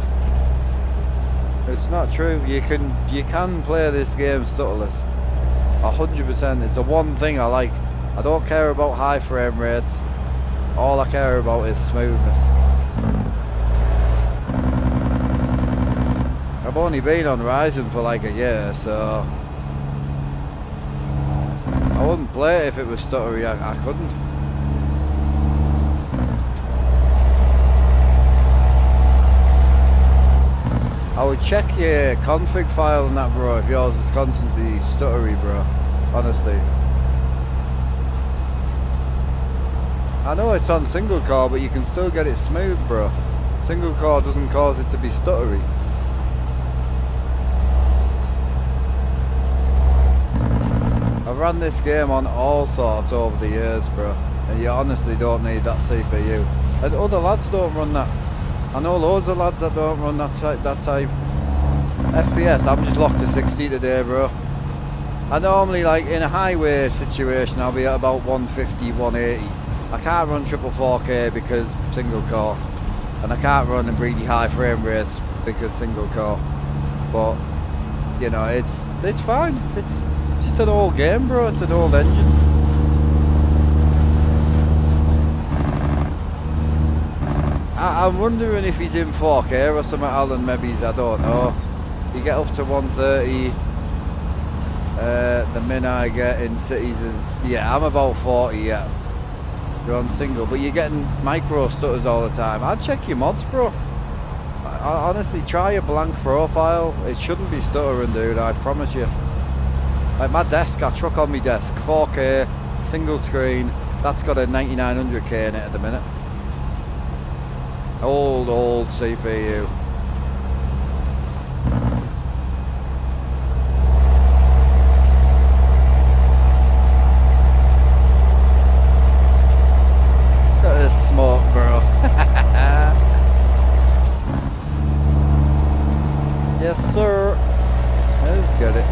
S2: It's not true. You can play this game stutterless. 100%. It's the one thing I like. I don't care about high frame rates. All I care about is smoothness. I've only been on Ryzen for like a year, so I wouldn't play it if it was stuttery. I couldn't. I would check your config file and that, bro, if yours is constantly stuttery, bro. Honestly. I know it's on single core, but you can still get it smooth, bro. Single core doesn't cause it to be stuttery. I've run this game on all sorts over the years, bro. And you honestly don't need that CPU. And other lads don't run that. I know loads of lads that don't run that type. FPS, I'm just locked to 60 today, bro. I normally, like, in a highway situation, I'll be at about 150, 180. I can't run triple 4K because single core. And I can't run in really high frame rates because single core. But, you know, it's fine. It's just an old game, bro. It's an old engine. I'm wondering if he's in 4K or something, Alan. Maybe he's, I don't know. You get up to 130. The min I get in cities is, yeah, I'm about 40, yeah. You're on single, but you're getting micro stutters all the time. I'd check your mods, bro. Honestly, try a blank profile. It shouldn't be stuttering, dude, I promise you. Like my desk, I truck on my desk, 4K, single screen. That's got a 9900K in it at the minute. Old CPU. Got this smoke, bro. Yes, sir. Let's get it.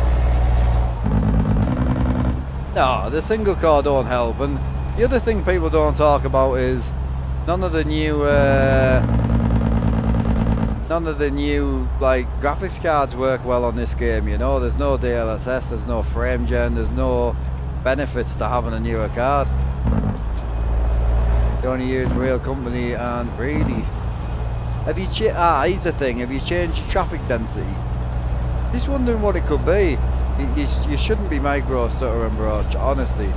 S2: No, the single core don't help, and the other thing people don't talk about is none of the new like graphics cards work well on this game, you know. There's no DLSS, there's no frame gen, there's no benefits to having a newer card. You only use real company and really. Have you here's the thing, have you changed your traffic density? Just wondering what it could be. You shouldn't be micro stuttering, bro, honestly.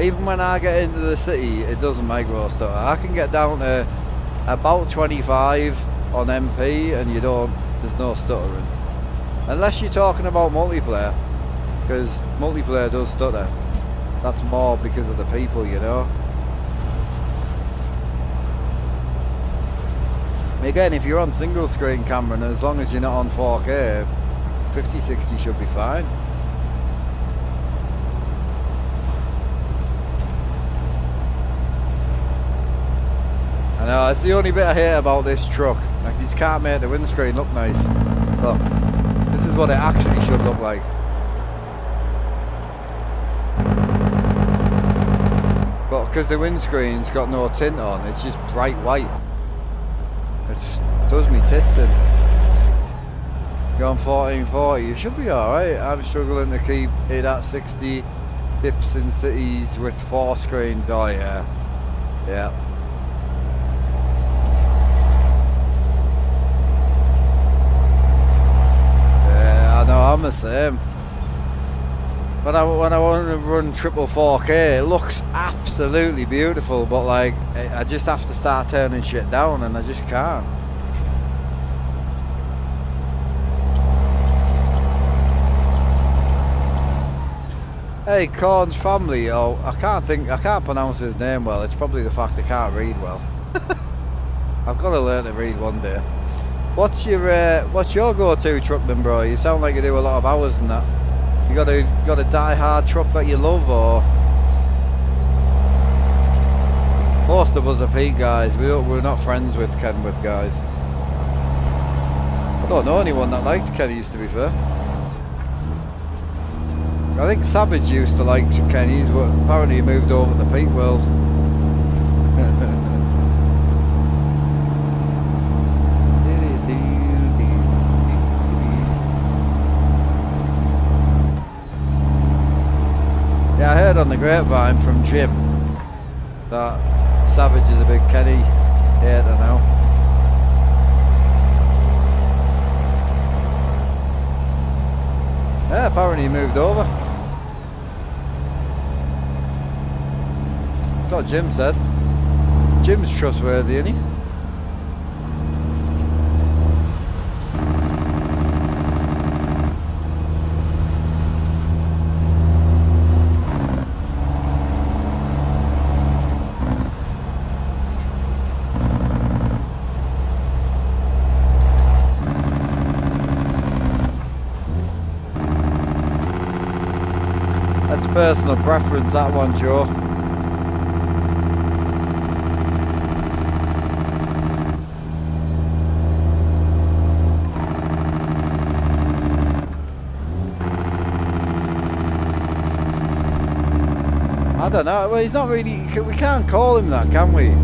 S2: Even when I get into the city, it doesn't micro stutter. I can get down to about 25 on MP and there's no stuttering. Unless you're talking about multiplayer, because multiplayer does stutter. That's more because of the people, you know. Again, if you're on single screen camera, and as long as you're not on 4K, 50-60 should be fine. I know, it's the only bit I hate about this truck. Like, you just can't make the windscreen look nice. Look, this is what it actually should look like. But because the windscreen's got no tint on, it's just bright white. It does me tits in. You're on 1440, you should be alright. I'm struggling to keep it at 60 dips in cities with 4 screens. Oh yeah. Yeah. Yeah, I know, I'm the same. When I want to run triple 4K, it looks absolutely beautiful, but like, I just have to start turning shit down and I just can't. Hey, Corn's family, oh, I can't pronounce his name well. It's probably the fact I can't read well. I've got to learn to read one day. What's your go-to truck then, bro? You sound like you do a lot of hours and that. You got a die-hard truck that you love, or most of us are Pete guys. We're not friends with Kenworth guys. I don't know anyone that likes Kenny's, to be fair. I think Savage used to like Kenny's, but apparently he moved over to the Pete world. Yeah, I heard on the grapevine from Jim that Savage is a big Kenny hater now. Yeah, apparently he moved over. That's what Jim said. Jim's trustworthy, isn't he? That's personal preference, that one, Joe. I don't know. Well, he's not really. We can't call him that, can we?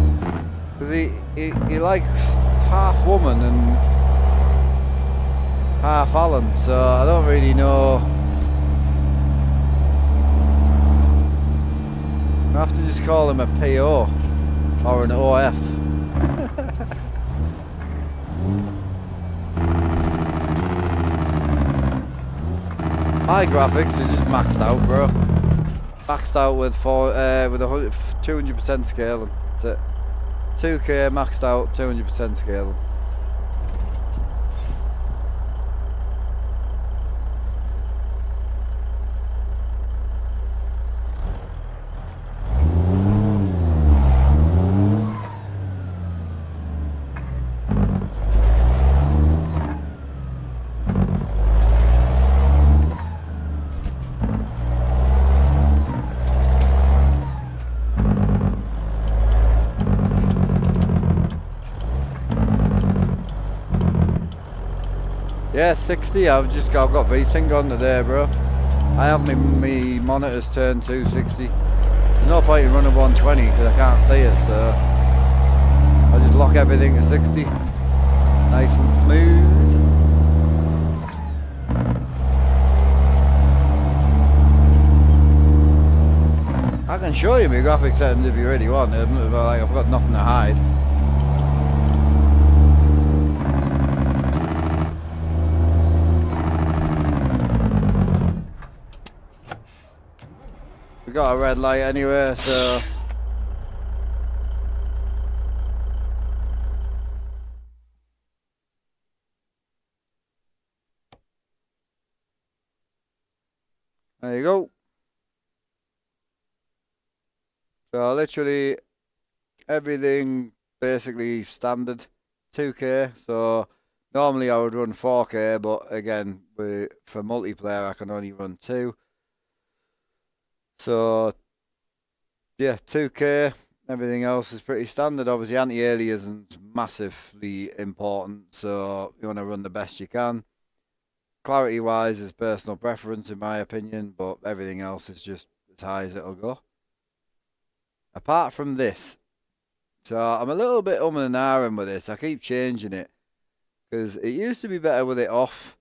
S2: Because he likes half woman and half Alan, so I don't really know. I have to just call him a PO or an OF. My graphics are just maxed out, bro. Maxed out with 200% scaling. That's it. 2K maxed out, 200% scaling. Yeah, 60. I've got VSync on today, bro. I have me monitors turned to 60. There's no point in running 120 because I can't see it, so I just lock everything to 60. Nice and smooth. I can show you my graphic settings if you really want. Like, I've got nothing to hide. got a red light anyway, so... There you go. So literally everything basically standard 2K. So normally I would run 4K, but again, for multiplayer I can only run 2. So yeah, 2K. Everything else is pretty standard. Obviously, anti-aliasing's massively important, so you want to run the best you can. Clarity-wise is personal preference, in my opinion, but everything else is just as high as it'll go. Apart from this, so I'm a little bit and ahhing with this. I keep changing it because it used to be better with it off.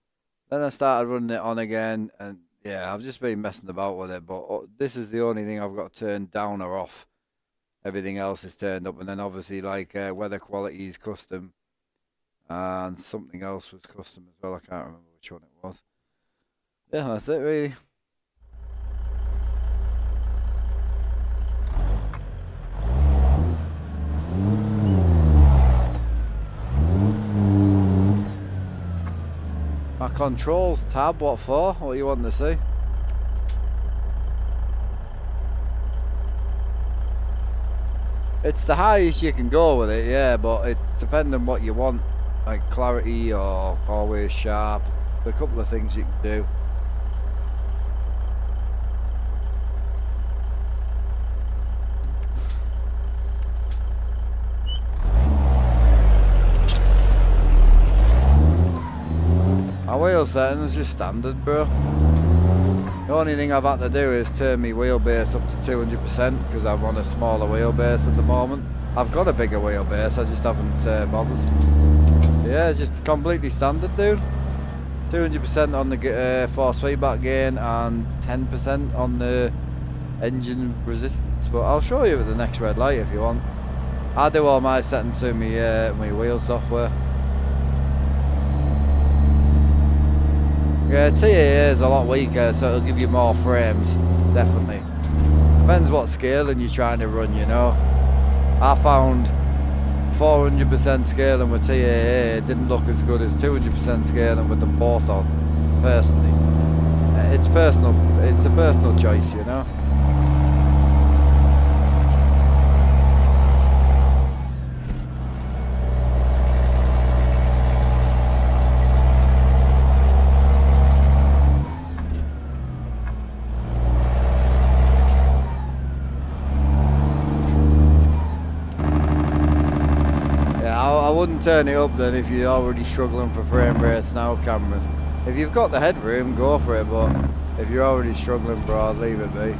S2: Then I started running it on again, and yeah, I've just been messing about with it. But this is the only thing I've got turned down or off. Everything else is turned up, and then obviously like weather quality is custom, and something else was custom as well. I can't remember which one it was. Yeah, that's it really. My controls tab, what for? What you want to see? It's the highest you can go with it, yeah, but it depends on what you want. Like clarity or always sharp. A couple of things you can do. My wheel settings just standard, bro. The only thing I've had to do is turn my wheelbase up to 200% because I'm on a smaller wheelbase at the moment. I've got a bigger wheelbase, I just haven't bothered. Yeah, just completely standard, dude. 200% on the force feedback gain and 10% on the engine resistance. But I'll show you at the next red light if you want. I do all my settings through my wheel software. Yeah, TAA is a lot weaker, so it'll give you more frames, definitely. Depends what scaling you're trying to run, you know. I found 400% scaling with TAA didn't look as good as 200% scaling with them both on, personally. It's personal, it's a personal choice, you know. Turn it up then if you're already struggling for frame rates now, Cameron. If you've got the headroom, go for it, but if you're already struggling, bro, leave it be.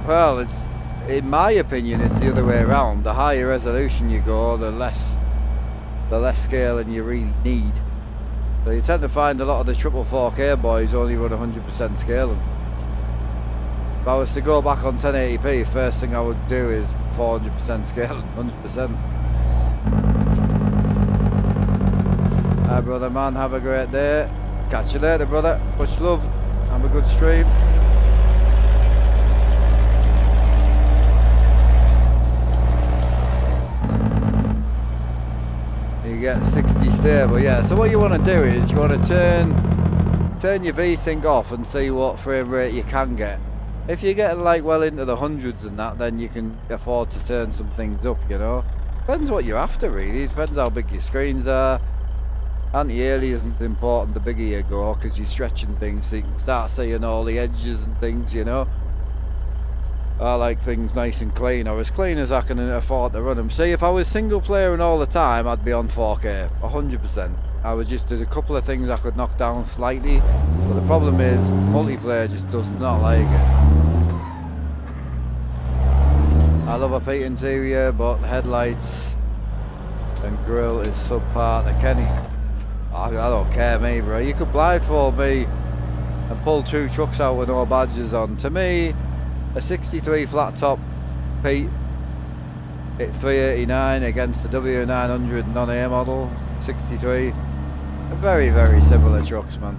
S2: Well, it's, in my opinion, it's the other way around. The higher resolution you go, the less scaling you really need. So you tend to find a lot of the triple 4K boys only run 100% scaling. If I was to go back on 1080p, first thing I would do is 400% scaling, 100%. Hi brother man, have a great day. Catch you later brother, much love, have a good stream. Get 60 stable, yeah. So what you want to do is you want to turn your V-Sync off and see what frame rate you can get. If you're getting like well into the hundreds and that, then you can afford to turn some things up, you know. Depends what you're after really, depends how big your screens are. Anti-aliasing is important the bigger you go because you're stretching things so you can start seeing all the edges and things, you know. I like things nice and clean, or as clean as I can afford to run them. See, if I was single player and all the time, I'd be on 4K, 100%. I would just, there's a couple of things I could knock down slightly, but the problem is, multiplayer just does not like it. I love a Pete interior, but the headlights and grille is subpar to Kenny. I don't care, me, bro. You could blindfold me and pull 2 trucks out with no badges on. To me, a 63 flat top Pete It's 389 against the W900 non-A model, 63. Very, very similar trucks, man.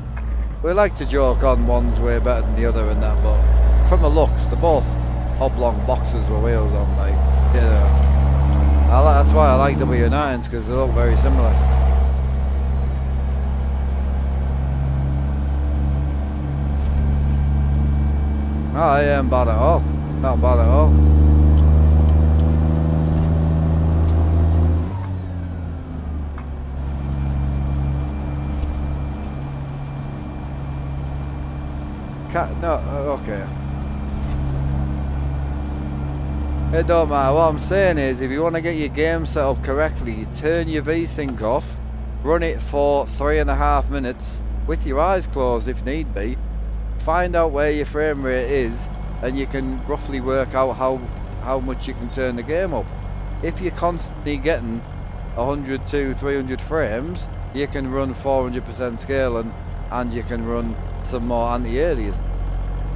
S2: We like to joke on one's way better than the other and that, but from the looks, they're both oblong boxes with wheels on, like, you know. That's why I like W9s, because they look very similar. Oh, it ain't bad at all. Not bad at all. No, okay. It don't matter. What I'm saying is, if you want to get your game set up correctly, you turn your V-Sync off, run it for 3.5 minutes with your eyes closed if need be, find out where your frame rate is, and you can roughly work out how much you can turn the game up. If you're constantly getting 100 to 300 frames, you can run 400% scaling, and you can run some more anti-aliasing.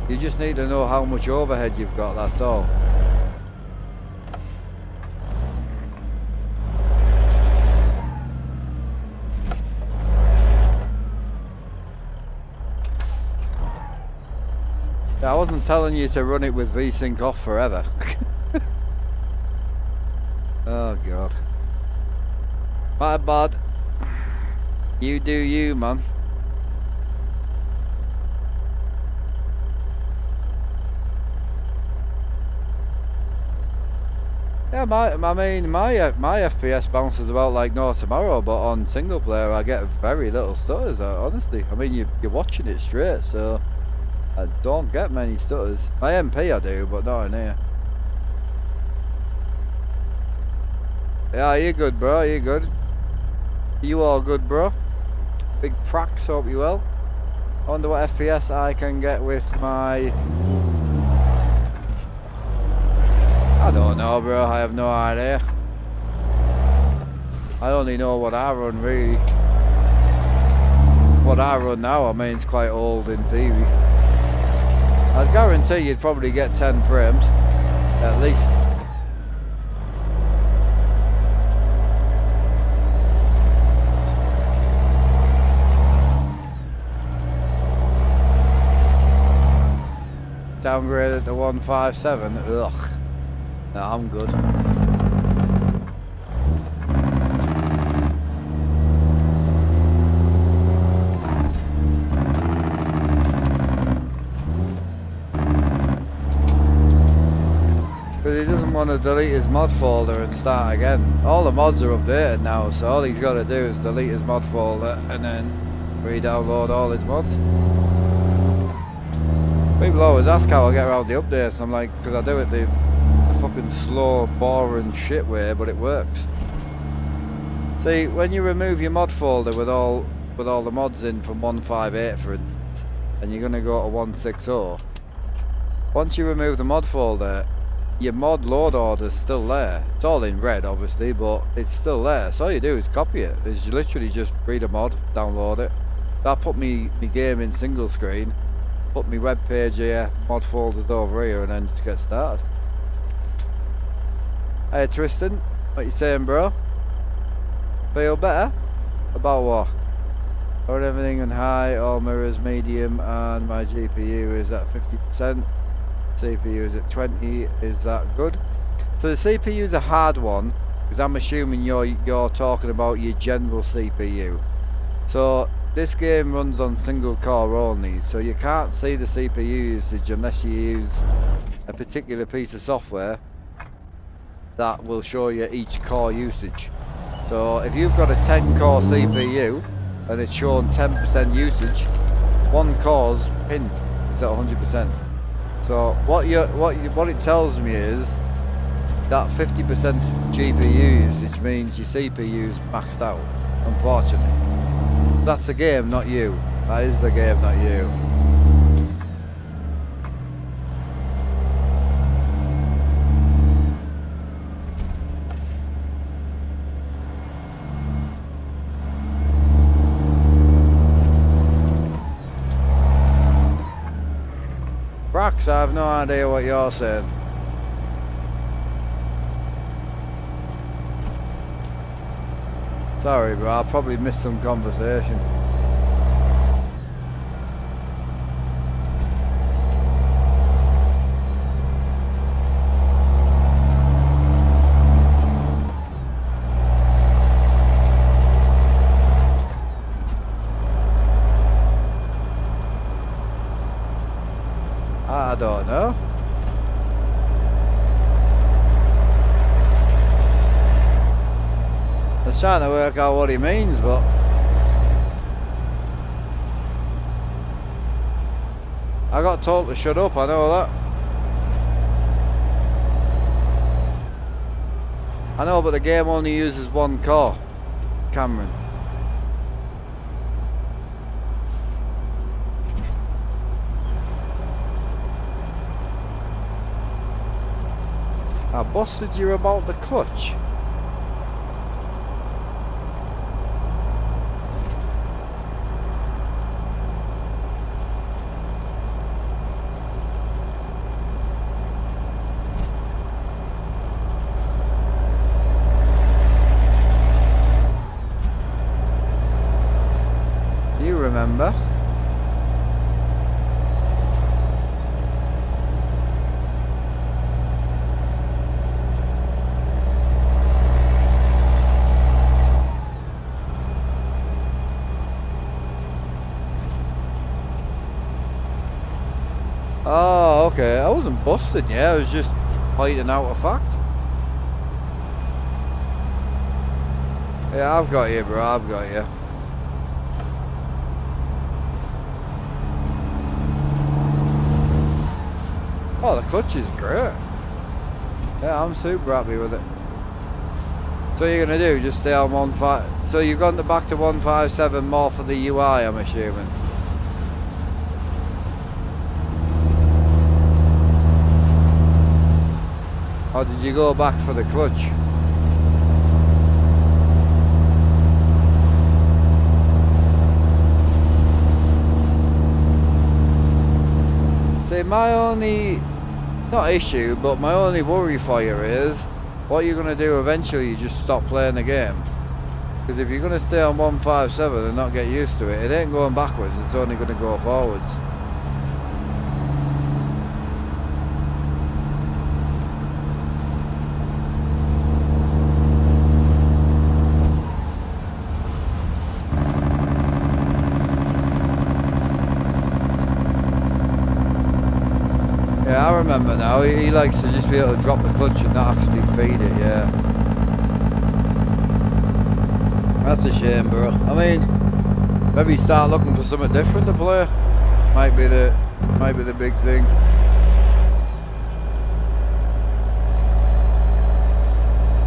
S2: You just need to know how much overhead you've got, that's all. I wasn't telling you to run it with V-Sync off forever. Oh god. My bad. You do you, man. Yeah, my FPS bounces about like no tomorrow, but on single player I get very little stutters, honestly. I mean, you're watching it straight, so I don't get many stutters. My MP I do, but not in here. Yeah, you good, bro, you good. You all good, bro? Big Prax, hope you well. I wonder what FPS I can get with my... I don't know, bro, I have no idea. I only know what I run, really. What I run now, I mean, it's quite old in theory. I'd guarantee you'd probably get 10 frames, at least. Downgraded to 157, ugh. No, I'm good. Because he doesn't want to delete his mod folder and start again. All the mods are updated now, so all he's got to do is delete his mod folder and then re-download all his mods. People always ask how I get around the updates, and I'm like, because I do it the fucking slow, boring shit way, but it works. See, when you remove your mod folder with all the mods in from 158 for instance, and you're gonna go to 160, once you remove the mod folder, your mod load order's still there. It's all in red obviously, but it's still there. So all you do is copy it. Is you literally just read a mod, download it. That put me game in single screen, put my web page here, mod folders over here, and then just get started. Hey Tristan, what you saying, bro? Feel better? About what? Or everything on high, all mirrors medium, and my GPU is at 50%. CPU is at 20. Is that good? So the CPU is a hard one, because I'm assuming you're talking about your general CPU. So this game runs on single core only, so you can't see the CPU usage unless you use a particular piece of software that will show you each core usage. So if you've got a 10 core CPU and it's shown 10% usage, one core's pinned, it's at 100%. So what it tells me is that 50% GPU usage means your CPU's maxed out, unfortunately. That's the game, not you. That is the game, not you. Brax, I have no idea what you're saying. Sorry, bro, I probably missed some conversation. I don't know. I was trying to work out what he means, but I got told to shut up, I know that. I know, but the game only uses one core, Cameron. I busted you about the clutch. You remember? Oh, okay. I wasn't busting you, I was just pointing out a fact. Yeah, I've got you, bro, I've got you. Oh, the clutch is great. Yeah, I'm super happy with it. So what you're going to do, just stay on 1.5... So you've gone back to 1.57 more for the UI, I'm assuming. Or did you go back for the clutch? See, my only, not issue, but my only worry for you is, what you're going to do eventually, you just stop playing the game. Because if you're going to stay on 1.57 and not get used to it, it ain't going backwards, it's only going to go forwards. Yeah, I remember now. He likes to just be able to drop the clutch and not actually feed it, yeah. That's a shame, bro. I mean, maybe start looking for something different to play. Might be the big thing.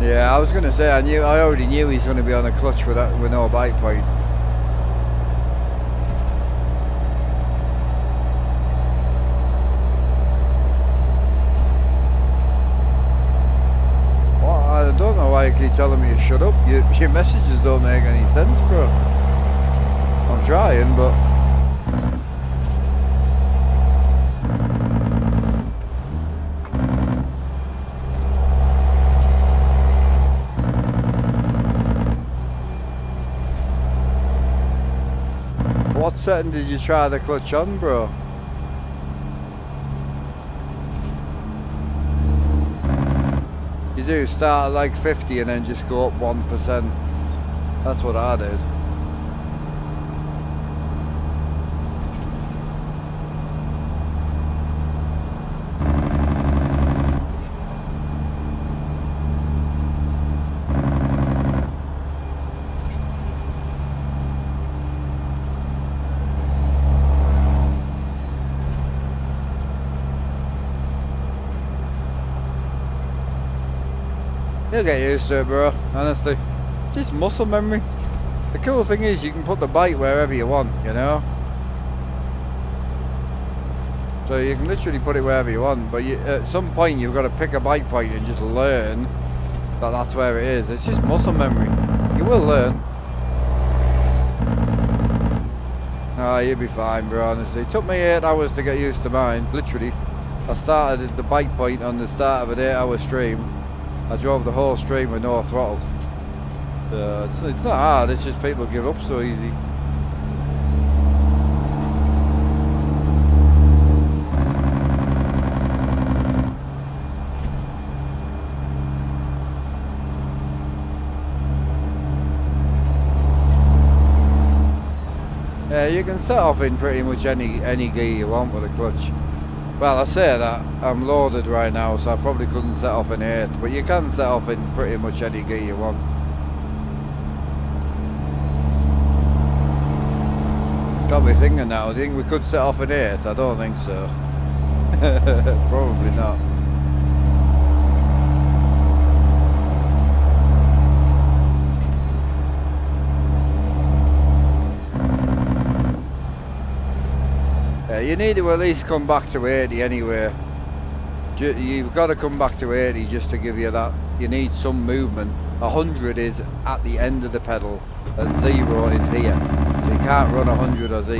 S2: Yeah, I was gonna say I already knew he's gonna be on a clutch with no bite point. I don't know why you keep telling me to shut up. Your messages don't make any sense, bro. I'm trying, but... What setting did you try the clutch on, bro? You do start at like 50 and then just go up 1%. That's what I did. You'll get used to it, bro, honestly. Just muscle memory. The cool thing is you can put the bite wherever you want, you know? So you can literally put it wherever you want, but at some point you've got to pick a bite point and just learn that that's where it is. It's just muscle memory. You will learn. Oh, you'll be fine, bro, honestly. It took me 8 hours to get used to mine, literally. I started at the bite point on the start of an 8-hour stream. I drove the whole stream with no throttle. It's not hard, it's just people give up so easy. Yeah, you can set off in pretty much any gear you want with a clutch. Well, I say that, I'm loaded right now, so I probably couldn't set off in 8th, but you can set off in pretty much any gear you want. Got me thinking now, do you think we could set off in 8th? I don't think so. Probably not. Yeah, you need to at least come back to 80 anyway. You've got to come back to 80 just to give you that. You need some movement. 100 is at the end of the pedal and 0 is here. So you can't run 100 or 0.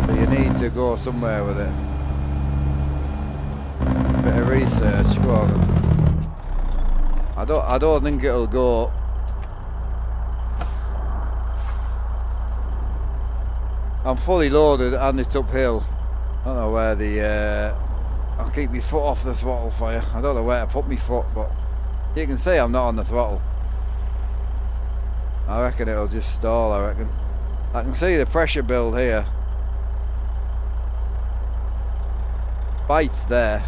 S2: So you need to go somewhere with it. Bit of research, go on. I don't think it'll go. I'm fully loaded and it's uphill. I don't know where the I'll keep my foot off the throttle for you. I don't know where to put my foot, but you can see I'm not on the throttle. I reckon it'll just stall, I reckon. I can see the pressure build here. Bite's there.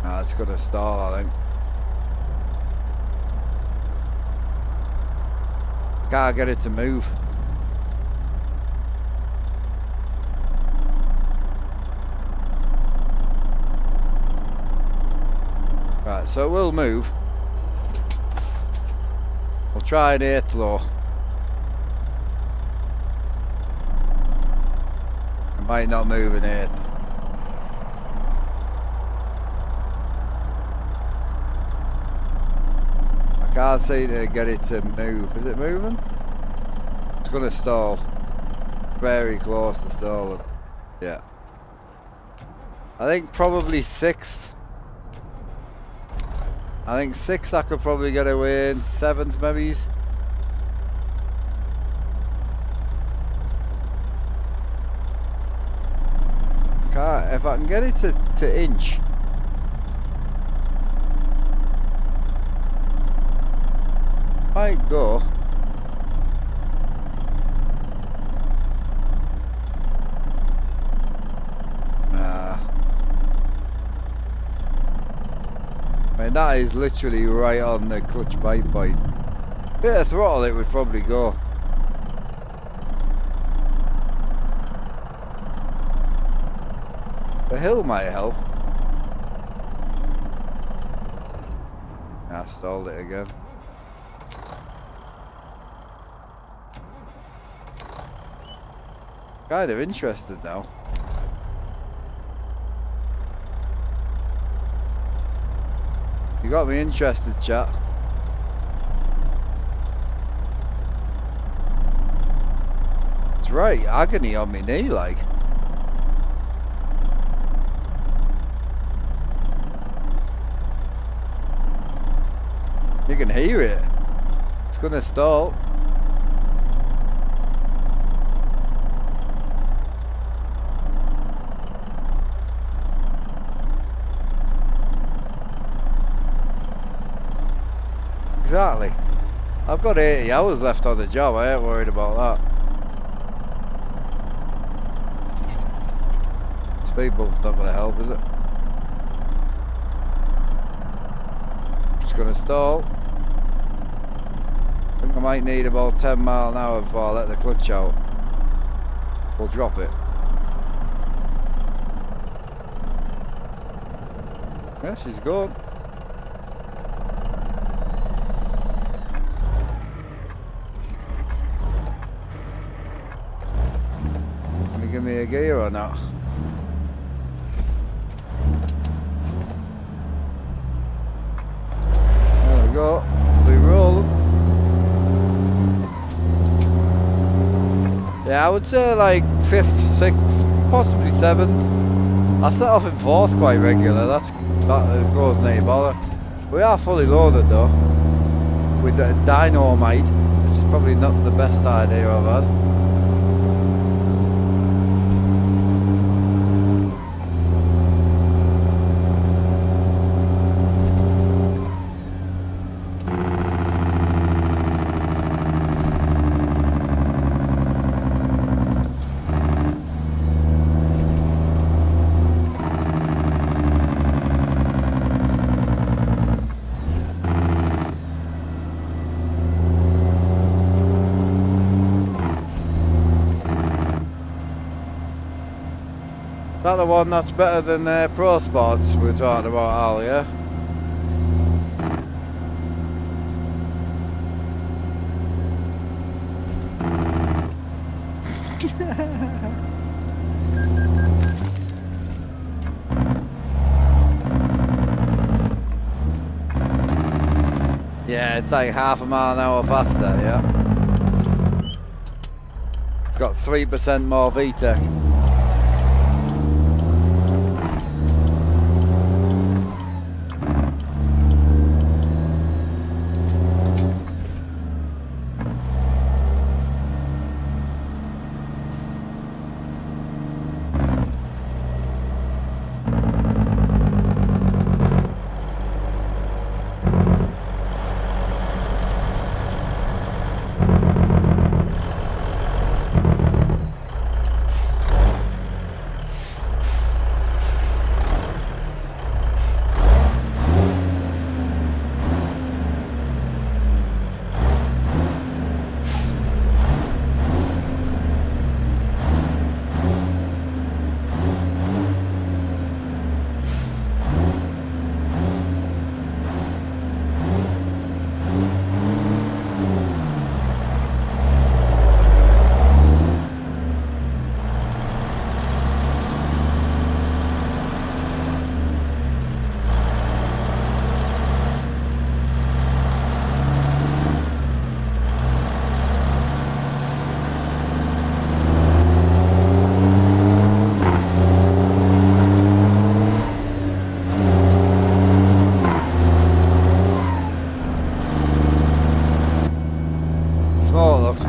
S2: Nah, it's gonna stall, I think. Can't get it to move. Right, so it will move. We'll try an 8th though. It might not move in 8th. I can't seem to get it to move. Is it moving? It's gonna stall. Very close to stalling. Yeah. I think probably 6th. I think 6th I could probably get away in, 7th maybe. If I can get it to inch. Might go. Nah. I mean, that is literally right on the clutch bite point. Bit of throttle it would probably go. The hill might help. I stalled it again. Kind of interested now. You got me interested, chat. It's right, agony on me knee, like. You can hear it. It's gonna stall. Exactly. I've got 80 hours left on the job, I ain't worried about that. Speed bump's not going to help, is it? It's going to stall. I think I might need about 10 mile an hour before I let the clutch out. We'll drop it. Yeah, she's good. Give me a gear or not? There we go. We roll. Yeah, I would say like 5th, 6th, possibly 7th. I set off in fourth quite regular. That goes no bother. We are fully loaded though with the dynamite, which is probably not the best idea I've had. Is that the one that's better than Pro Sports we were talking about earlier? Yeah, it's like half a mile an hour faster, yeah. It's got 3% more VTEC.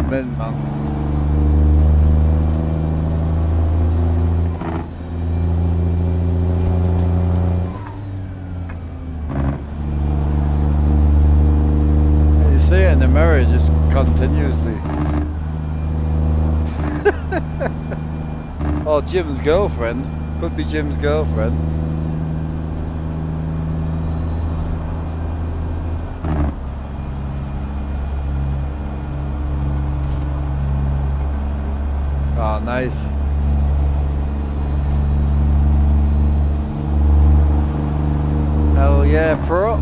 S2: Mint, man. You see it in the mirror just continuously. Oh, Jim's girlfriend. Could be Jim's girlfriend. Oh, nice. Hell yeah, pro.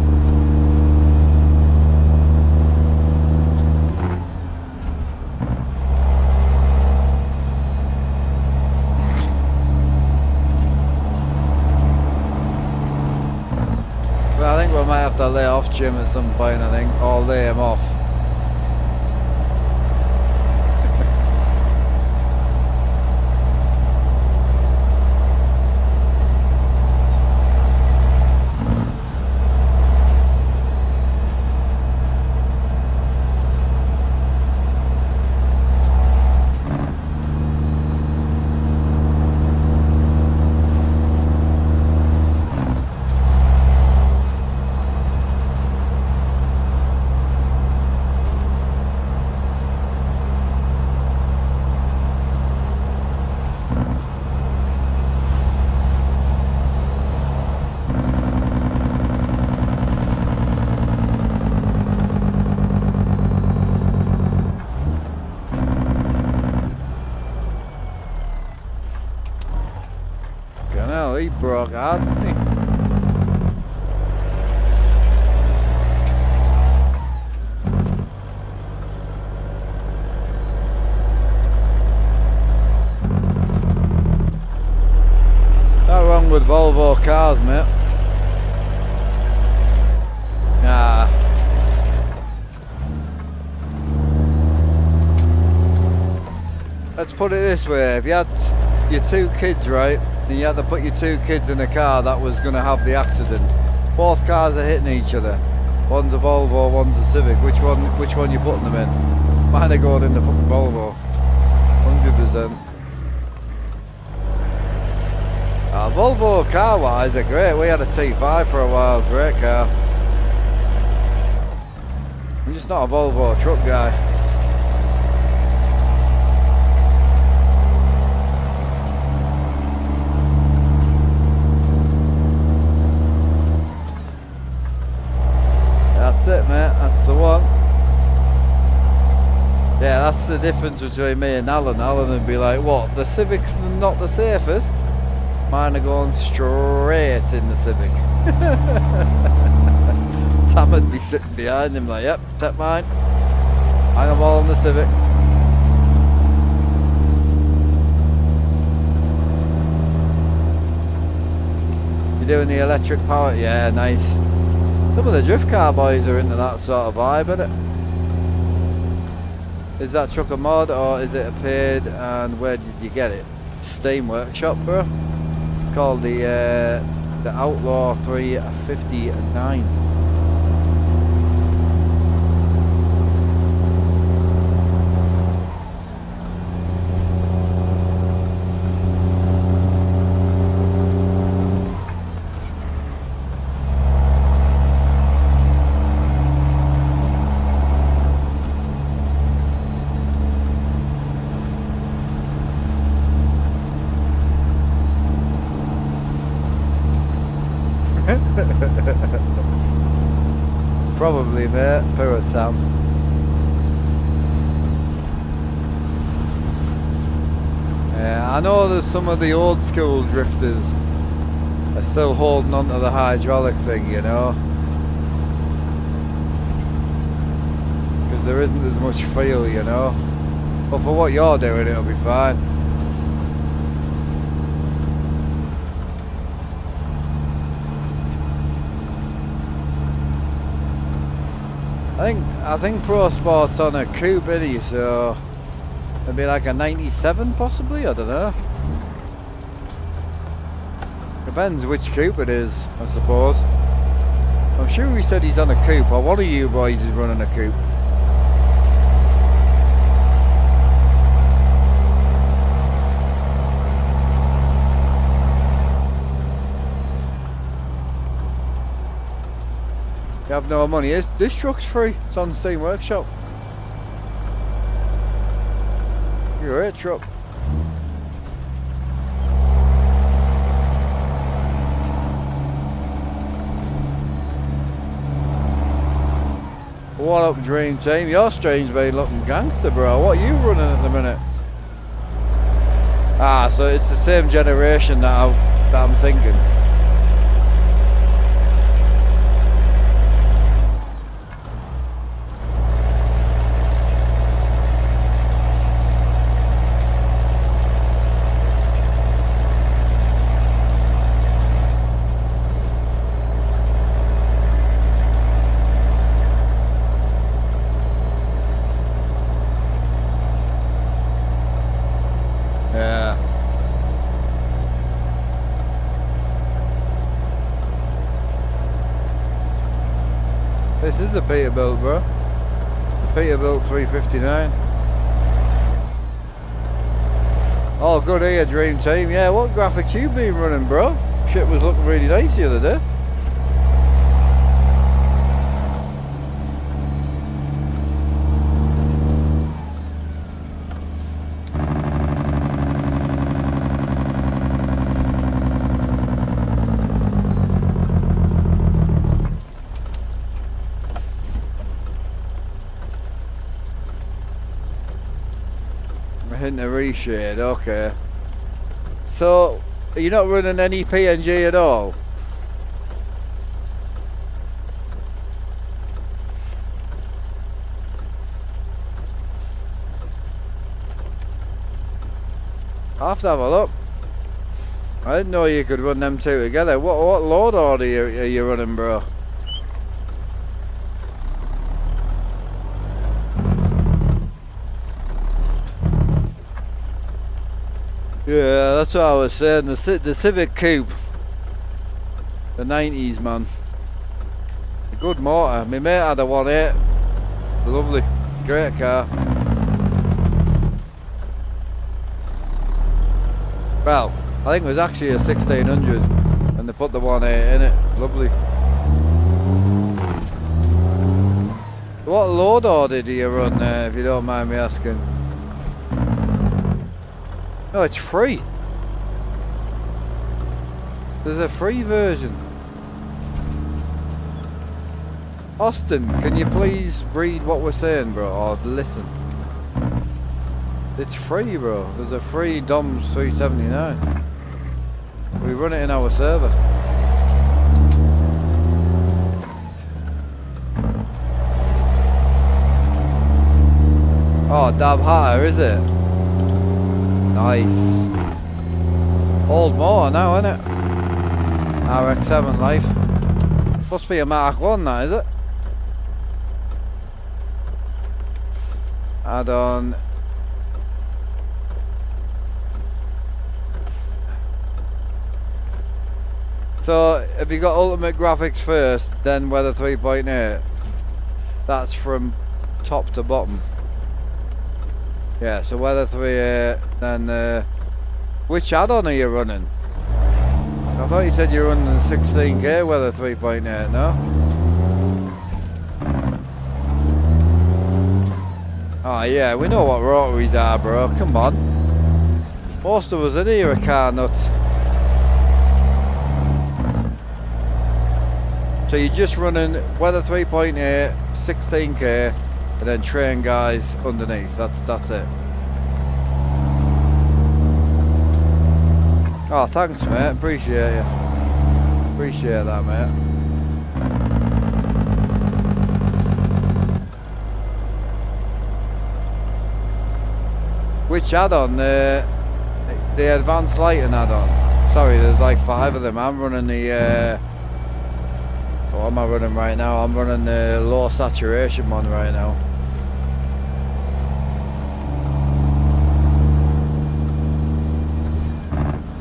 S2: Well, I think we might have to lay off Jim at some point, I think, or lay him off. He broke out, didn't he? Not wrong with Volvo cars, mate. Nah. Let's put it this way, if you had your two kids, right? And you had to put your two kids in a car that was going to have the accident. Both cars are hitting each other. One's a Volvo, one's a Civic. Which one you putting them in? Mine are going in the fucking Volvo. 100%. Volvo car-wise are great. We had a T5 for a while. Great car. I'm just not a Volvo truck guy. That's it, mate. That's the one. Yeah, that's the difference between me and Alan. Alan would be like, what? The Civic's not the safest? Mine are going straight in the Civic. Tam would be sitting behind him like, yep, take mine. Hang them all in the Civic. You doing the electric power? Yeah, nice. Some of the drift car boys are into that sort of vibe, isn't it? Is that truck a mod or is it a paid, and where did you get it? Steam Workshop, bro. It's called the Outlaw 359. Probably, mate. Puritan. Yeah, I know that some of the old school drifters are still holding on to the hydraulic thing, you know, because there isn't as much feel, you know. But for what you're doing, it'll be fine. I think Pro Sport's on a coupe, isn't he? So it'd be like a 97 possibly, I don't know. Depends which coupe it is, I suppose. I'm sure he said he's on a coupe, or one of you boys is running a coupe. You have no money. This truck's free. It's on Steam Workshop. Great truck. What up, Dream Team? You're strange been looking gangster, bro. What are you running at the minute? Ah, so it's the same generation that I'm thinking. This is the Peterbilt, bro. The Peterbilt 359. Oh, good here, Dream Team. Yeah, what graphics you been running, bro? Shit was looking really nice the other day. Hitting a reshade, okay. So, are you not running any PNG at all? I'll have to have a look. I didn't know you could run them two together. What load order are you running, bro? Yeah, that's what I was saying. The Civic Coupe, the 90s, man. A good motor. My mate had a 1.8. Lovely, great car. Well, I think it was actually a 1600, and they put the 1.8 in it. Lovely. What load order do you run there, if you don't mind me asking? No, it's free. There's a free version. Austin, can you please read what we're saying, bro, or listen? It's free, bro. There's a free DOMS 379. We run it in our server. Oh, Dab Hatter, is it? Nice. Old motor now, isn't it? RX-7 life. Must be a Mark 1, that, is it? Add on. So, have you got Ultimate Graphics first, then Weather 3.8? That's from top to bottom. Yeah, so Weather 3.8, then which add-on are you running? I thought you said you were running 16K Weather 3.8, no? Oh yeah, we know what rotaries are, bro, come on. Most of us in here are car nuts. So you're just running Weather 3.8, 16K, and then train guys underneath. That's it. Oh, thanks, mate. Appreciate you. Appreciate that, mate. Which add-on? The advanced lighting add-on. Sorry, there's like 5 of them. I'm running the. What am I running right now? I'm running the low saturation one right now.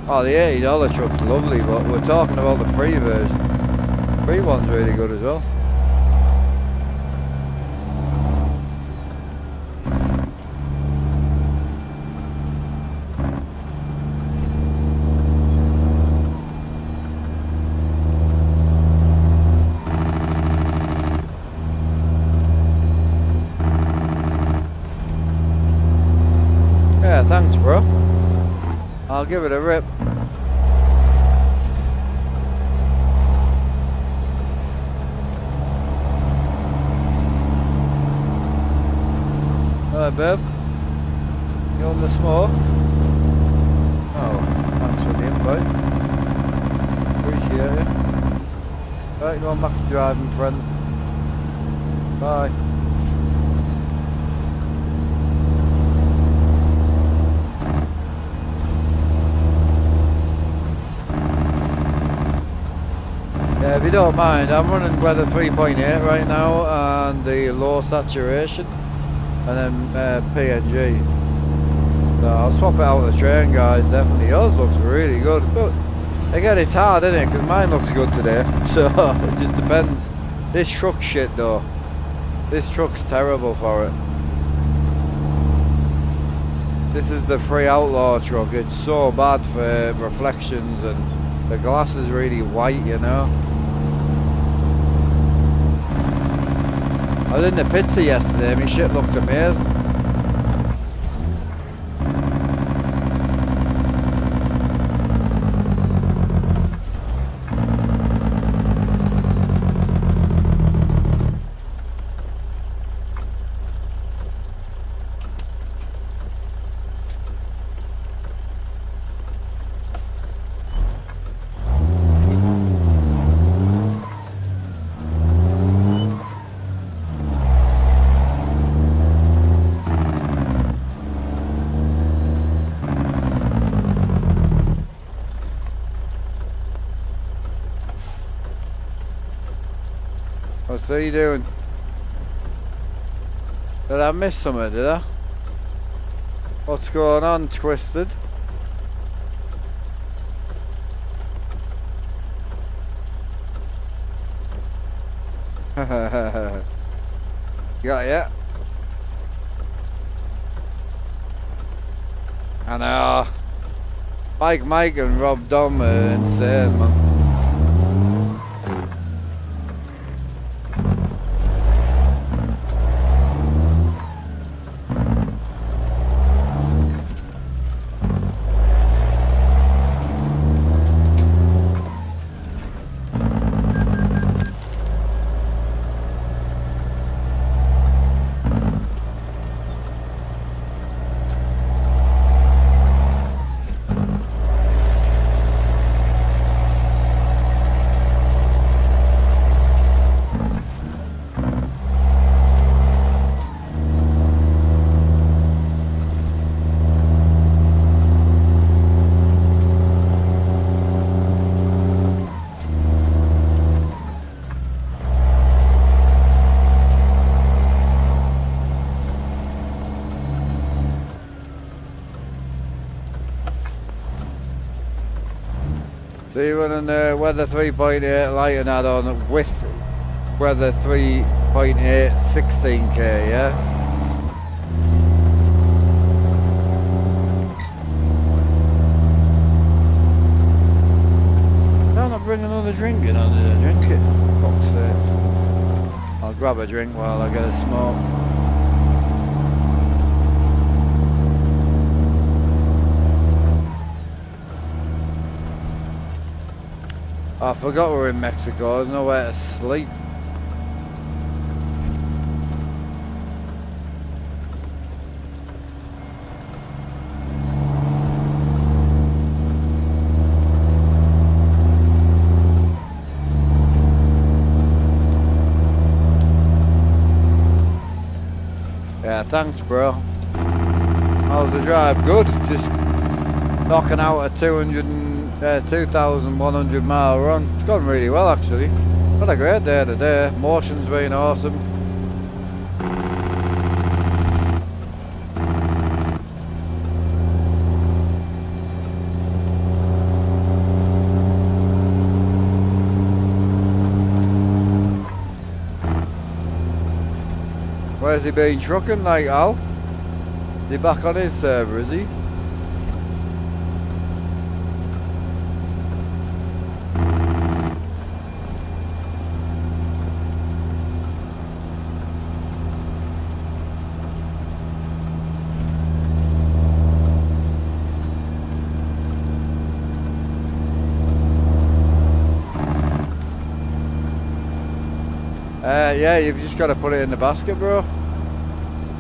S2: Oh, the $80 truck's lovely, but we're talking about the free version. Free one's really good as well. Yeah, thanks, bro. I'll give it a rip. Hi, babe. You on the smoke? Oh, thanks for the invite. Appreciate it. Right, going back to driving, friend. Bye. Yeah, if you don't mind, I'm running Weather 3.8 right now and the low saturation, and then PNG. So I'll swap it out with the train, guys, definitely. Yours looks really good, but again, it's hard, isn't it? Because mine looks good today, so it just depends. This truck's shit though. This truck's terrible for it. This is the Free Outlaw truck. It's so bad for reflections, and the glass is really white, you know. I was in the pizza yesterday, my shit looked amazing. What's you doing? Did I miss something, did I? What's going on, Twisted? Got ya. I know. Mike and Rob Dom are insane, man. So you're running weather 3.8 light and add on with weather 3.8 16k, yeah? No, I'm not bringing another drink in, I drink it. Fuck's sake. I'll grab a drink while I get a smoke. I forgot we're in Mexico, there's nowhere to sleep. Yeah, thanks bro. How's the drive? Good, just knocking out a 2,100 mile run. It's gone really well actually. Had a great day today. Motion's been awesome. Where's he been trucking like Al? Is he back on his server, is he? Yeah, you've just got to put it in the basket, bro.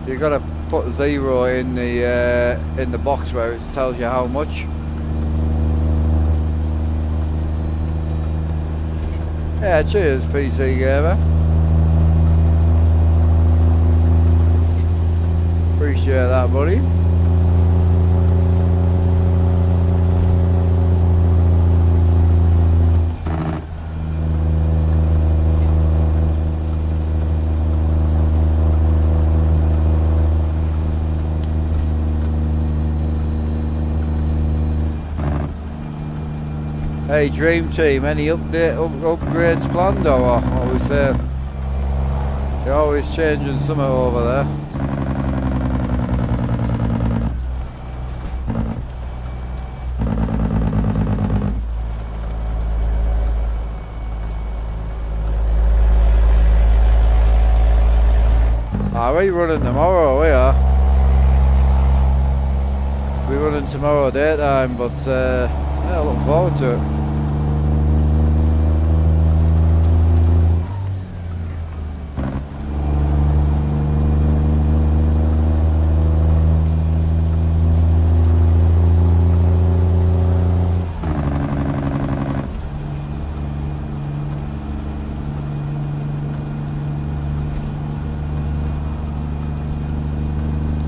S2: You've got to put 0 in the box where it tells you how much. Yeah, cheers, PC Gamer. Appreciate that, buddy. Hey Dream Team, any upgrades planned or what? What we say? You're always changing something over there. Are we running tomorrow? We are. We're running tomorrow daytime, but yeah, I look forward to it.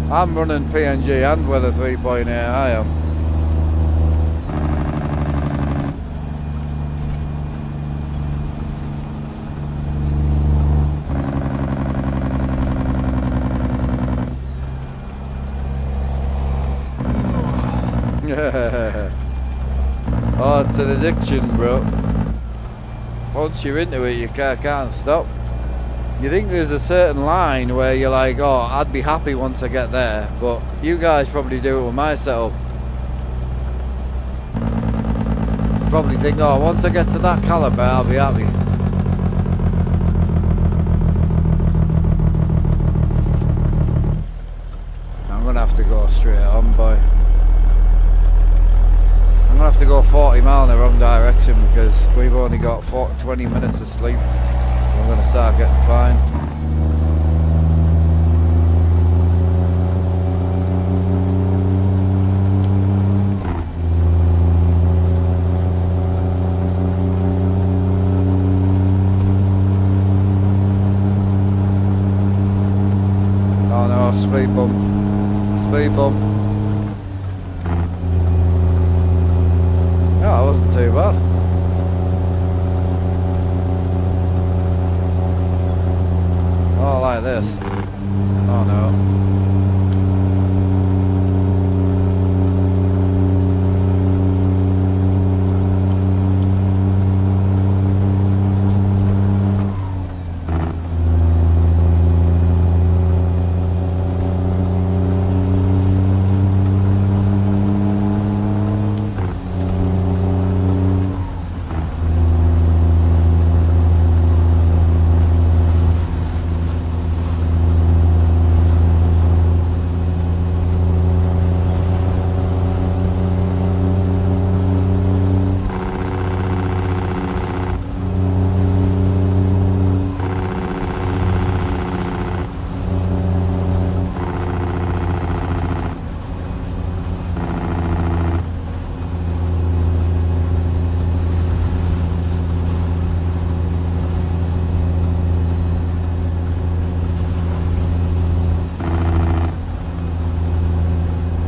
S2: I'm running PNG and weather 3.8, I am. Oh, it's an addiction, bro. Once you're into it, you can't stop. You think there's a certain line where you're like, oh, I'd be happy once I get there, but you guys probably do it with my setup. Probably think, oh, once I get to that caliber, I'll be happy. I'm gonna have to go straight on, boy. I'm gonna have to go 40 miles in the wrong direction because we've only got 20 minutes of sleep. I'm gonna start getting fine. Oh no, speed bump. Speed bump. No, that wasn't too bad. Oh, like this. Oh no.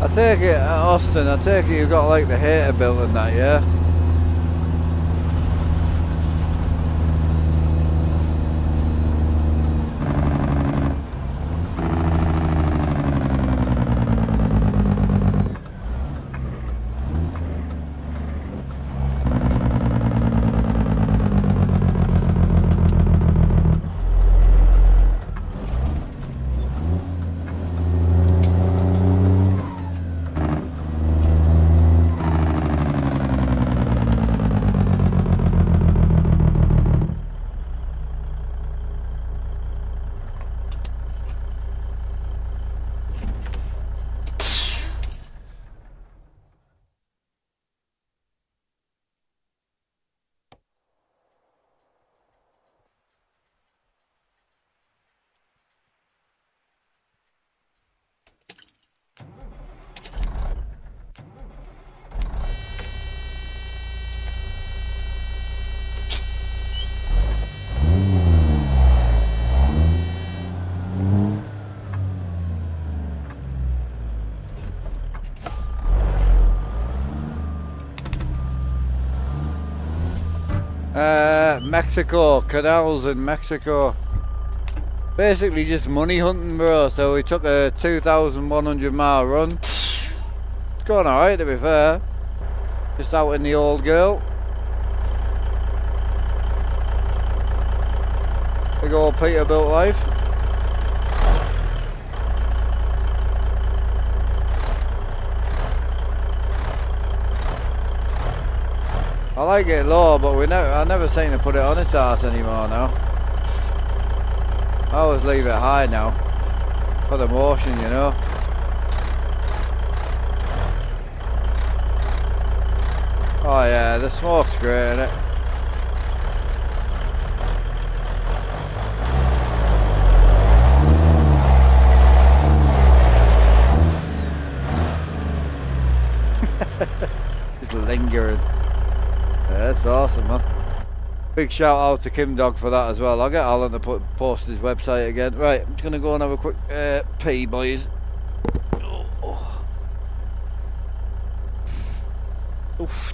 S2: I take it, Austin, I take it you've got like the hater built and that, yeah? Mexico, canals in Mexico. Basically just money hunting, bro. So we took a 2,100 mile run. It's going alright, to be fair. Just out in the old girl. Big old Peterbilt life. I like it low, but I never seem to put it on its arse anymore now. I always leave it high now, for the motion, you know. Oh yeah, the smoke's great, isn't it? Just lingering. Yeah, that's awesome, man. Big shout out to Kim Dog for that as well. I'll get Alan to post his website again. Right, I'm just going to go and have a quick pee, boys. Oh. Oof.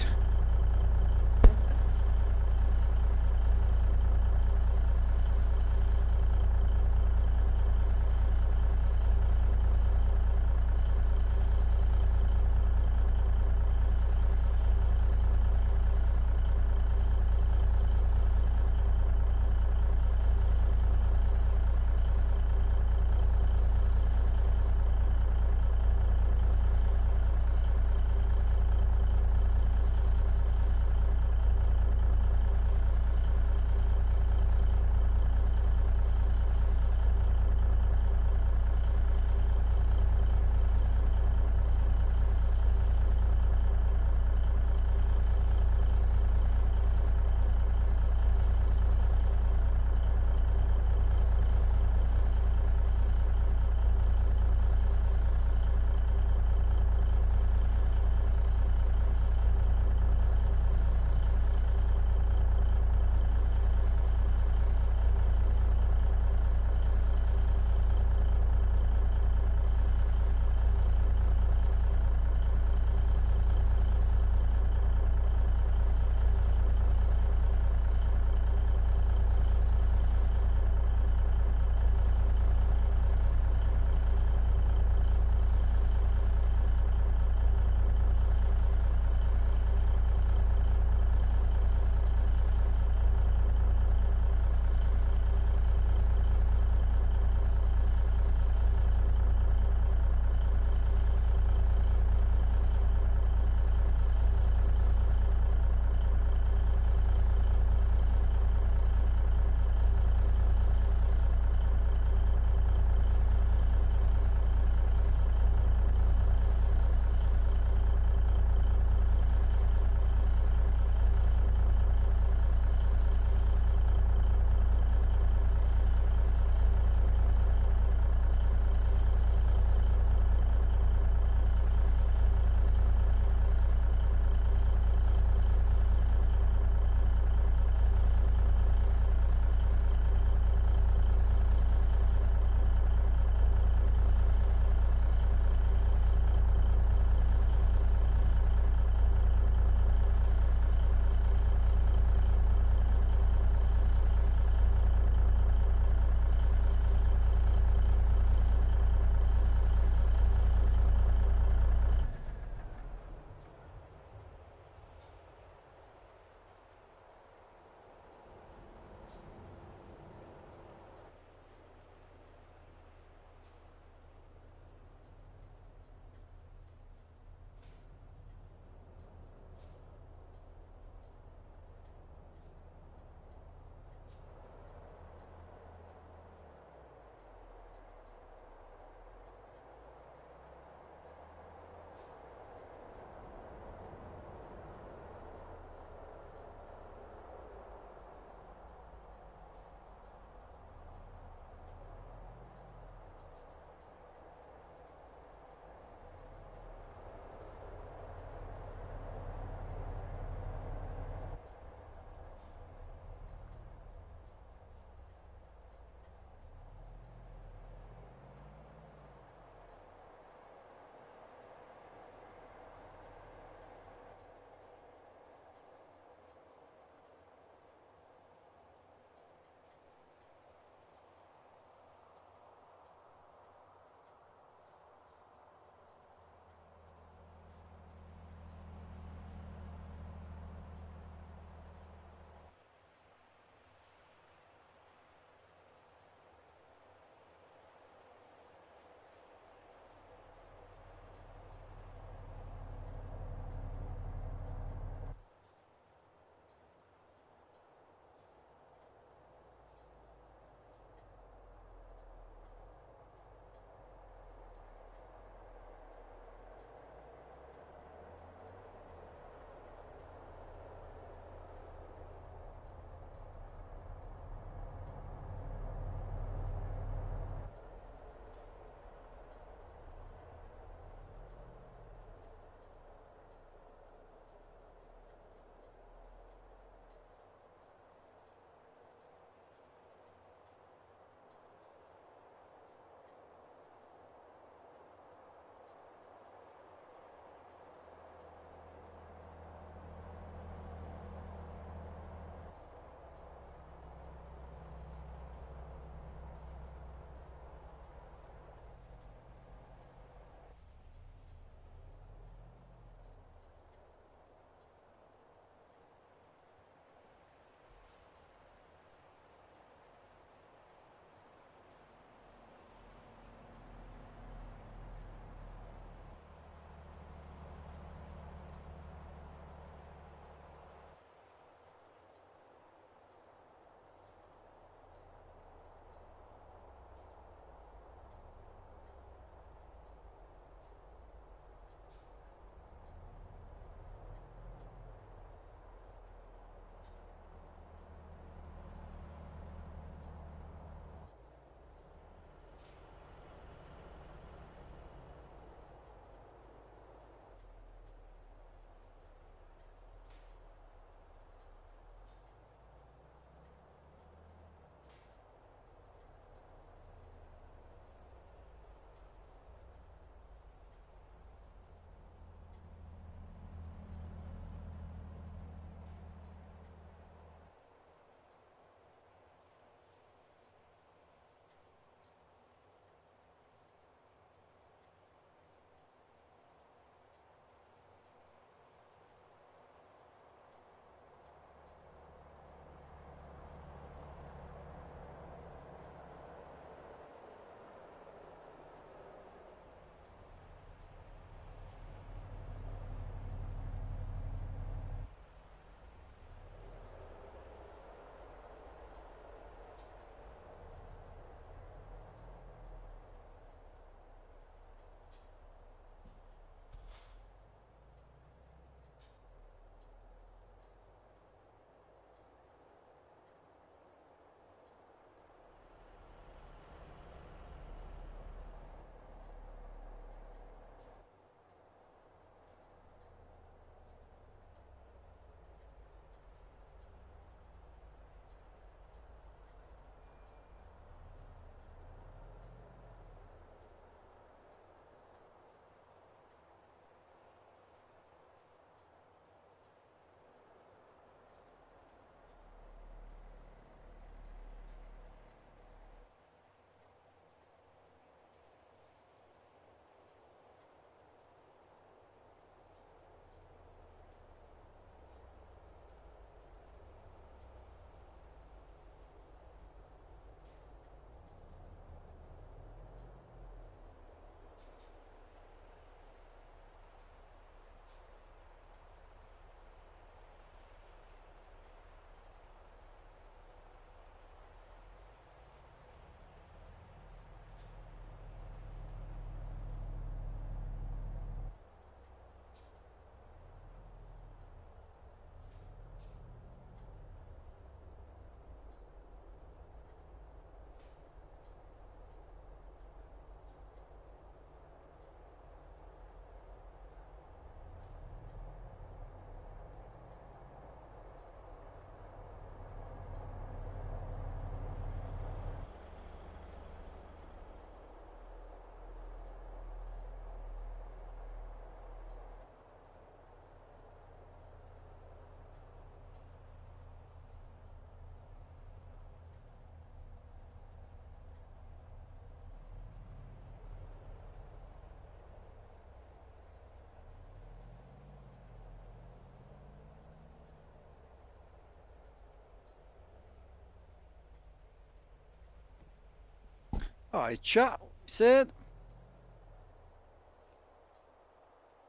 S2: Alright, chat. Saying.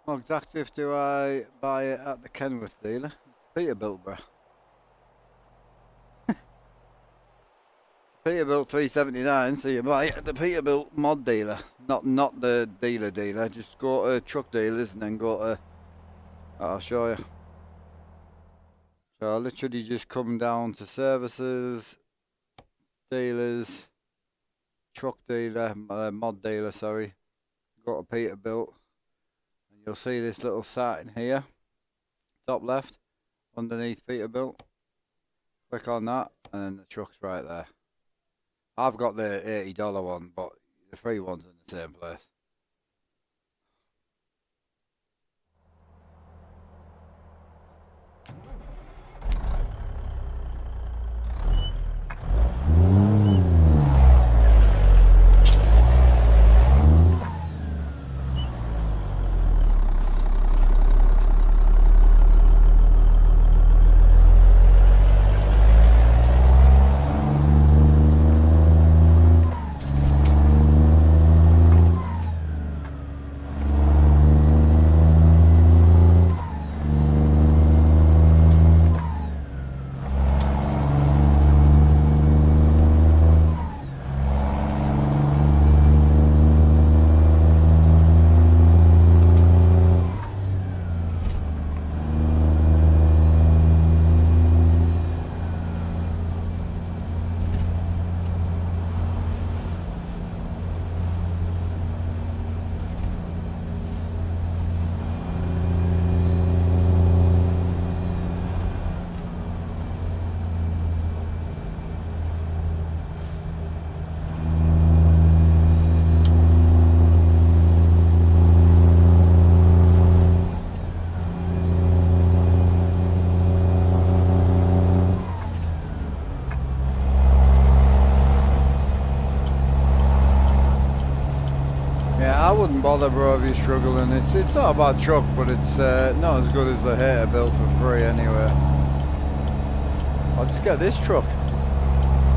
S1: Well, exactly if do I buy it at the Kenworth dealer? Peterbilt, bruh. Peterbilt 379, so you buy it at the Peterbilt mod dealer, not the dealer. Just go to truck dealers and then go to. I'll show you. So I literally just come down to services, dealers, truck dealer, mod dealer, sorry. Go to Peterbilt, and you'll see this little sign here, top left, underneath Peterbilt. Click on that, and then the truck's right there. I've got the $80 one, but the free one's in the same place. I wouldn't bother, bro, if you're struggling. It's not a bad truck, but it's not as good as the hater built for free anyway. I'll just get this truck.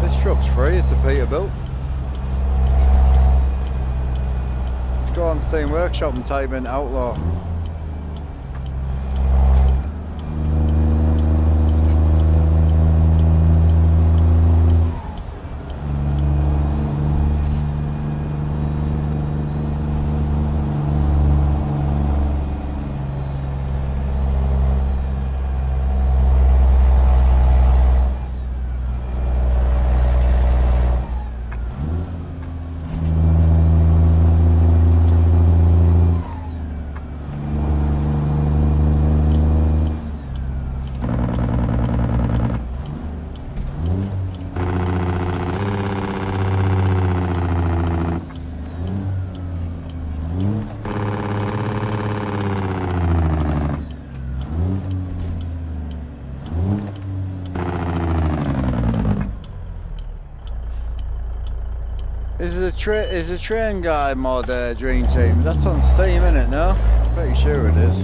S1: This truck's free, it's a Peterbilt. Let's go on Steam Workshop and type in Outlaw. Is a train guy mod Dream Team? That's on Steam, isn't it? No? Pretty sure it is.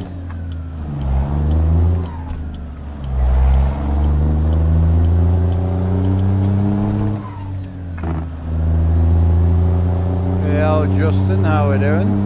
S1: Yeah, Justin, how we doing?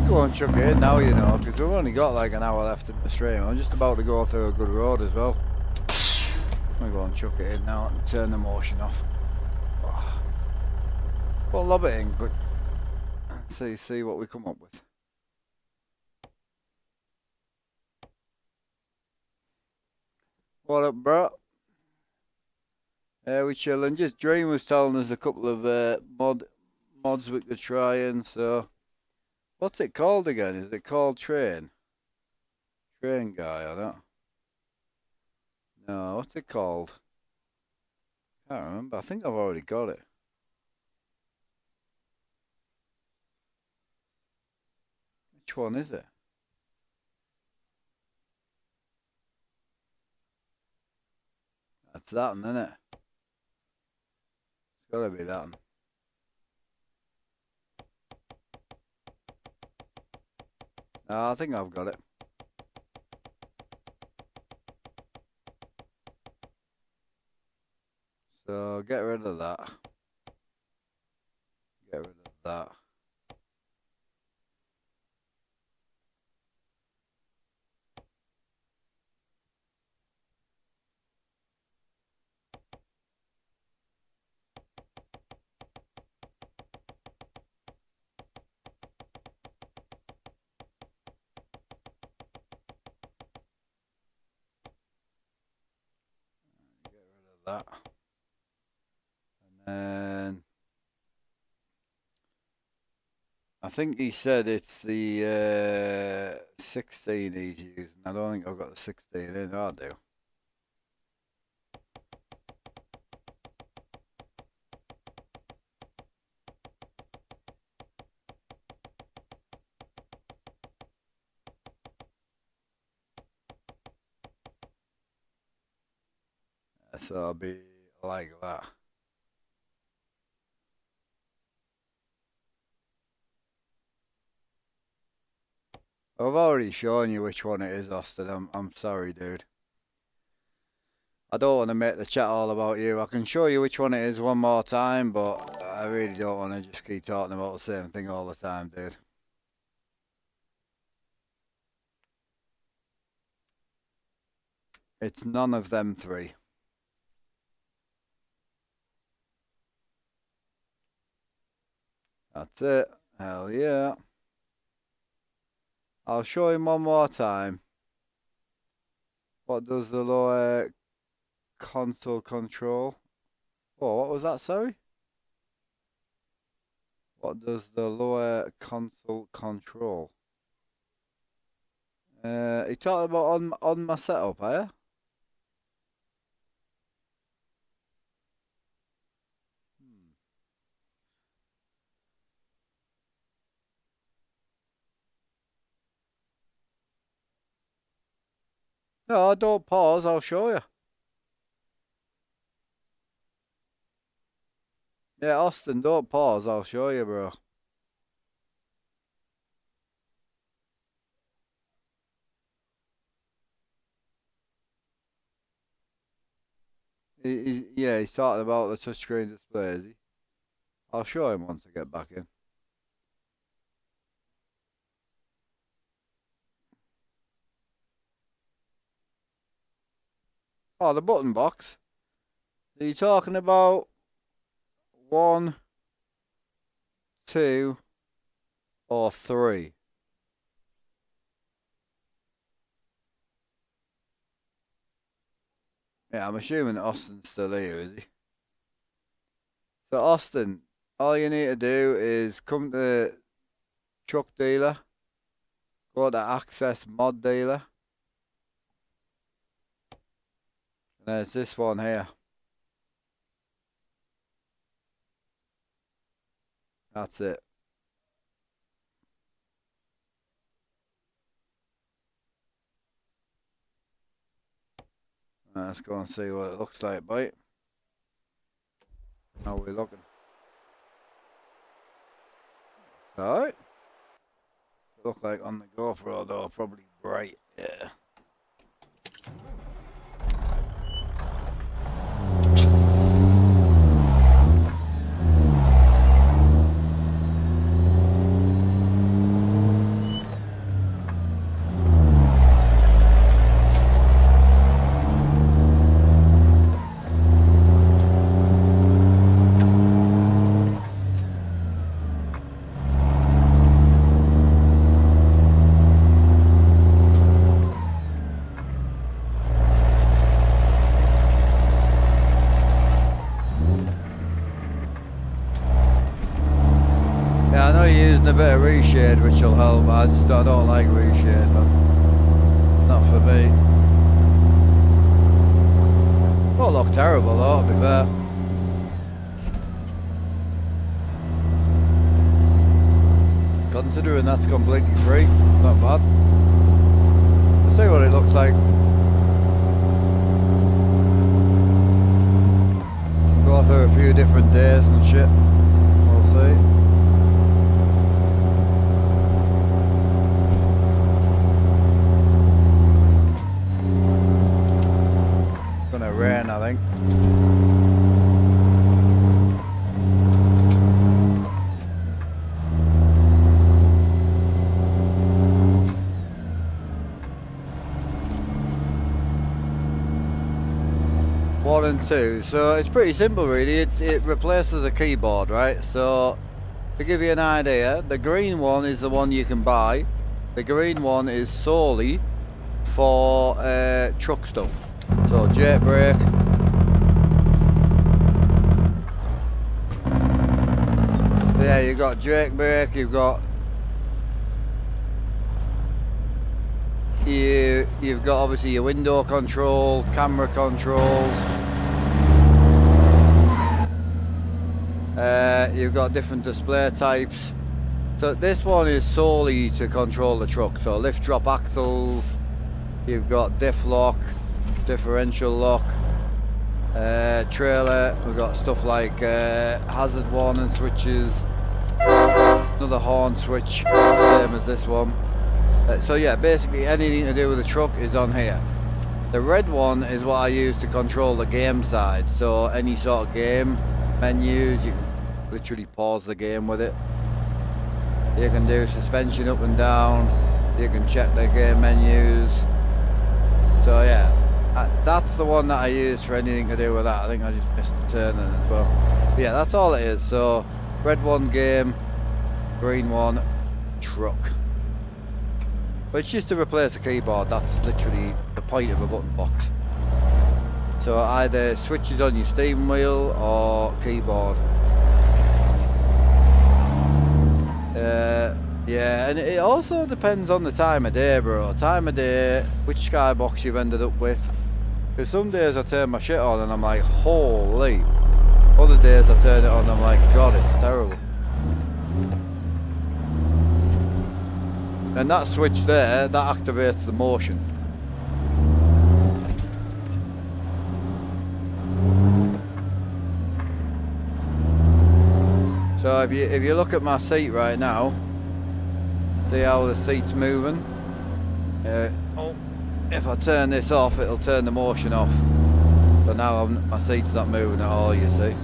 S1: Go and chuck it in now, you know, because we've only got like an hour left in the stream. I'm just about to go through a good road as well. I'm going to go and chuck it in now and turn the motion off. Oh. Well, lob it in, but see what we come up with. What up, bro? We chilling. Just Dream was telling us a couple of mods we could try in, so... What's it called again? Is it called Train? Train Guy, or that? No, what's it called? Can't remember. I think I've already got it.
S2: Which one is it? That's that one, isn't it? It's gotta be that one. No, I think I've got it. So get rid of that. Get rid of that. That. And then I think he said it's the 16 he's using. I don't think I've got the 16 in. I do. So I'll be like that. I've already shown you which one it is, Austin. I'm sorry, dude. I don't want to make the chat all about you. I can show you which one it is one more time, but I really don't want to just keep talking about the same thing all the time, dude. It's none of them three. That's it. Hell yeah. I'll show him one more time. What does the lower console control? Oh, what was that, sorry? What does the lower console control? You talking about on my setup, eh? No, don't pause, I'll show you. Yeah, Austin, don't pause, I'll show you, bro. Yeah, he's talking about the touchscreen display, is he? I'll show him once I get back in. Oh, the button box. Are you talking about 1, 2, or 3? Yeah, I'm assuming Austin's still here, is he? So Austin, all you need to do is come to truck dealer, go to access mod dealer. And there's this one here. That's it. Let's go and see what it looks like, mate. How are we looking? Alright. Look like on the GoPro though, probably bright, yeah. A bit of reshade which will help. I don't like reshade, but not for me. Won't look terrible though, to be fair. considering that's completely free. Not bad. Let's see what it looks like. Go through a few different days and shit. We'll see. It's gonna rain, I think. One and two, so it's pretty simple really. It replaces a keyboard, right? So to give you an idea, the green one is the one you can buy. The green one is solely for truck stuff. So jerk brake, so yeah, you've got jerk brake, you've got you've got obviously your window control, camera controls. You've got different display types. So this one is solely to control the truck. So lift drop axles, you've got diff lock, differential lock, trailer, we've got stuff like hazard warning switches, another horn switch, same as this one. So yeah, basically anything to do with the truck is on here. The red one is what I use to control the game side. So any sort of game menus, you can literally pause the game with it. You can do suspension up and down. You can check the game menus. So yeah, that's the one that I use for anything to do with that. I think I just missed the turning as well. But yeah, that's all it is. So red one game, green one truck. But it's just to replace the keyboard. That's literally the point of a button box. So either switches on your steering wheel or keyboard. Yeah, and it also depends on the time of day, bro. Time of day, which skybox you've ended up with. Because some days I turn my shit on and I'm like, holy. Other days I turn it on and I'm like, God, it's terrible. And that switch there, that activates the motion. So if you look at my seat right now, see how the seat's moving? If I turn this off, it'll turn the motion off. So now my seat's not moving at all, you see.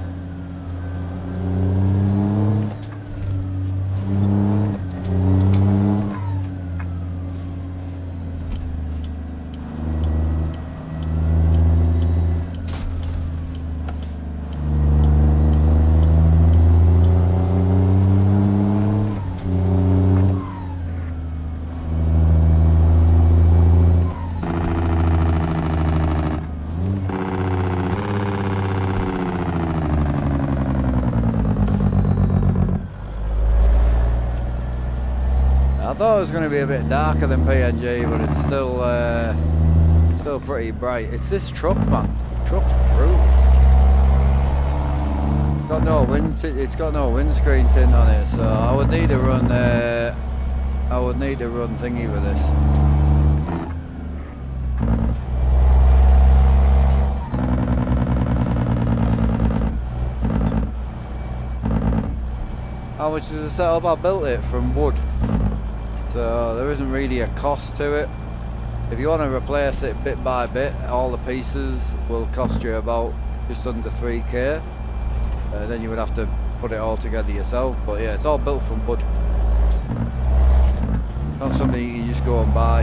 S2: I thought it was going to be a bit darker than PNG, but it's still pretty bright. It's this truck, man. The truck's brutal. It's got no windscreen tint on it, so I would need to run thingy with this. How much does it set up? I built it from wood. So there isn't really a cost to it. If you want to replace it bit by bit, all the pieces will cost you about just under 3k. Then you would have to put it all together yourself. But yeah, it's all built from wood. Not something you can just go and buy.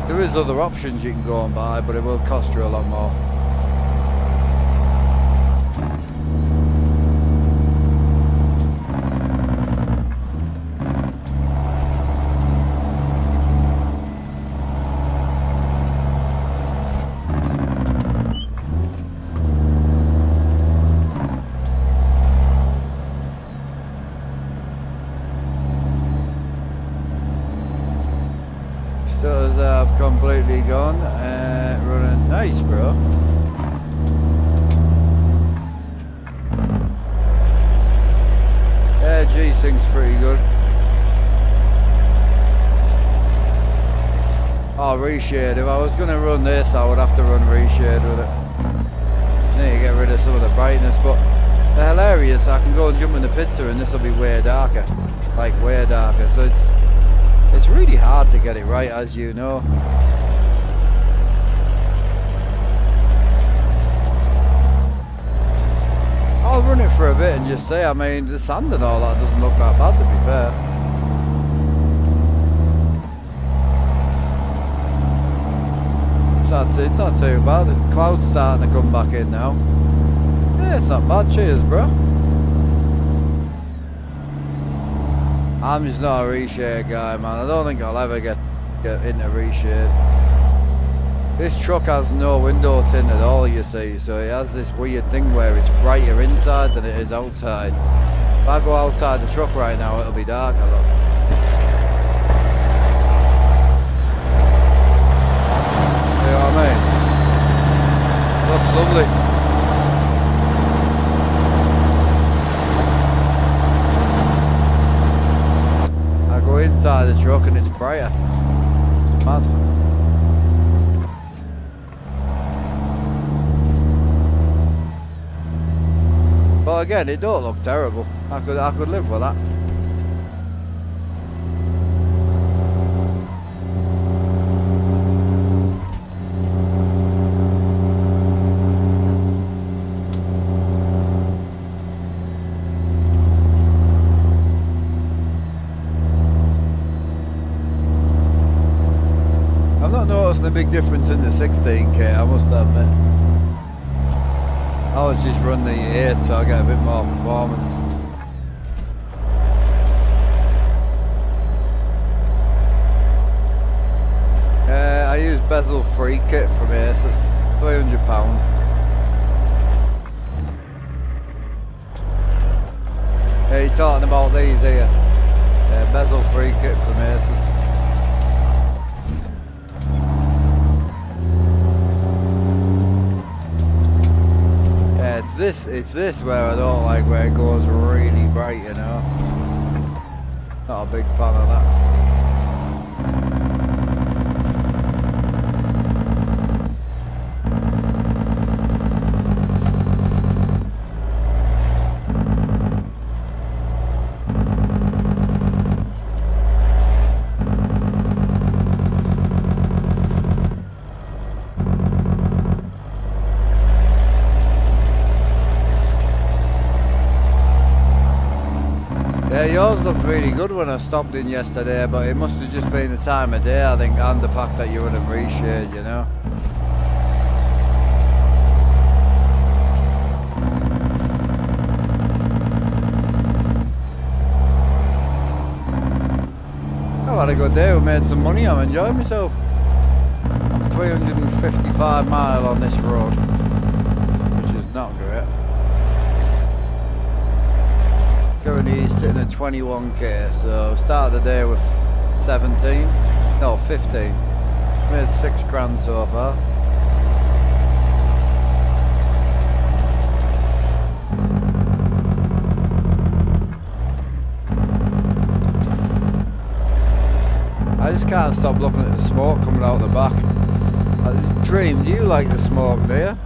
S2: There is other options you can go and buy, but it will cost you a lot more. Stutters have completely gone. Running nice, bro. Yeah, G-Sync's pretty good. Oh, reshade. If I was going to run this, I would have to run reshade with it. Just need to get rid of some of the brightness, but they're hilarious. I can go and jump in the pizza and this will be way darker. Like, way darker. So it's really hard to get it right, as you know. I'll run it for a bit and just say, I mean, the sand and all that doesn't look that bad, to be fair. It's not too bad. The clouds starting to come back in now. Yeah, it's not bad. Cheers, bro. I'm just not a reshade guy, man. I don't think I'll ever get into reshade. This truck has no window tint at all, you see, so it has this weird thing where it's brighter inside than it is outside. If I go outside the truck right now, it'll be darker, look. You know what I mean? Looks lovely. I go inside the truck and it's brighter. It's mad. But again, it don't look terrible. I could live with that. I'm not noticing a big difference in the 16K, I must admit. I was just run the 8 so I get a bit more performance. I use bezel free kit from Asus, £300. Are you talking about these here? Bezel free kit from Asus. It's this where I don't like, where it goes really bright, you know. Not a big fan of that. Yeah, yours looked really good when I stopped in yesterday, but it must have just been the time of day, I think, and the fact that you wouldn't reshade, you know. I've had a good day, we made some money, I'm enjoying myself. I'm 355 mile on this road, which is not great. Currently sitting at 21k, so started the day with 17, no 15, made 6 grand so far. I just can't stop looking at the smoke coming out the back. Dream, do you like the smoke, do you?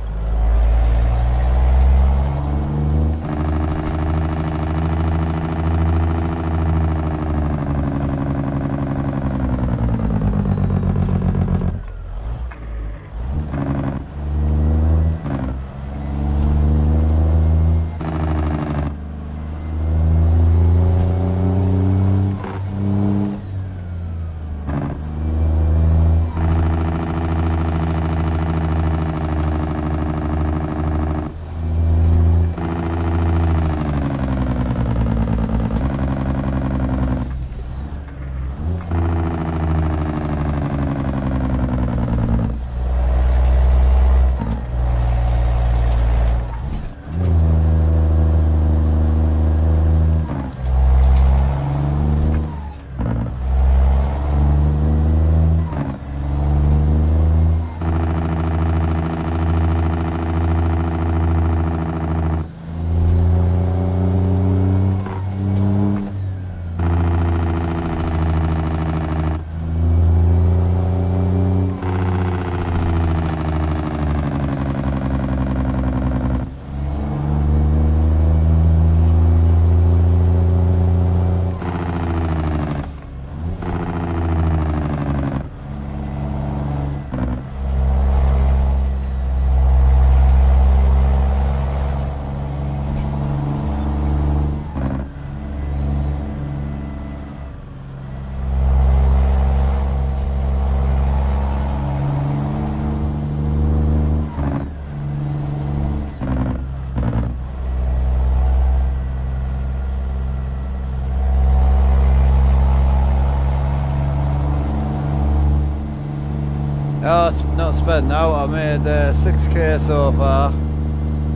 S2: not spent now. I made 6k so far.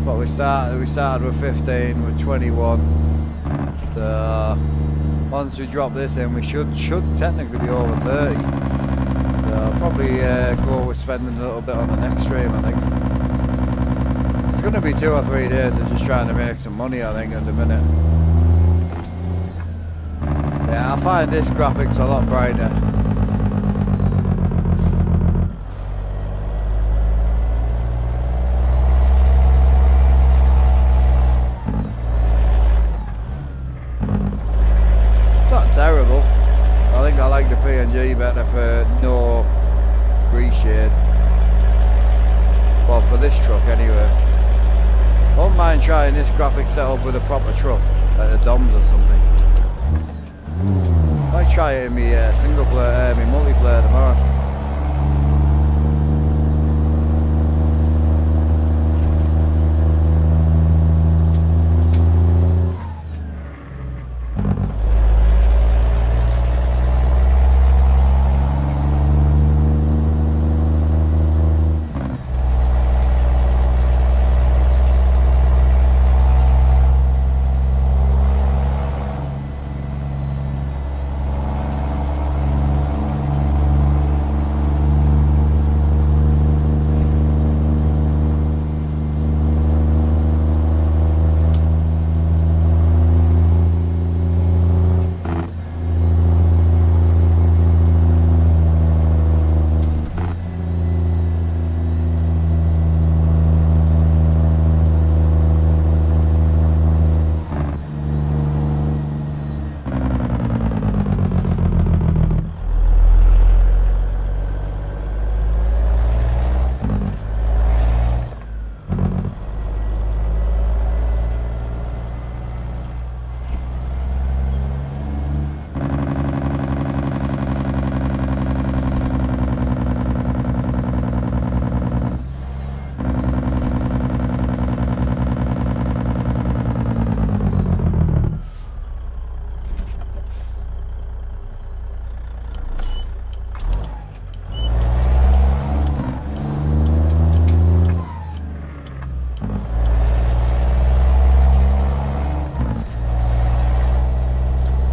S2: But we started with 15, with 21. So once we drop this in, we should technically be over 30. So I'll probably go with spending a little bit on the next stream, I think. It's going to be 2 or 3 days of just trying to make some money, I think, at the minute. Yeah, I find this graphics a lot brighter. It's not terrible. I think I like the PNG better for no reshade. Well, for this truck anyway. Won't mind trying this graphic setup with a proper truck, like the DOMs or something. Might try it in my single player, my multiplayer tomorrow.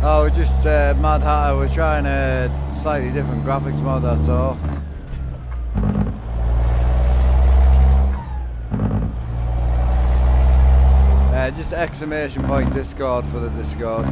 S2: Oh, we're just Mad Hatter, we're trying a slightly different graphics mod, that's all. Just exclamation point Discord for the Discord.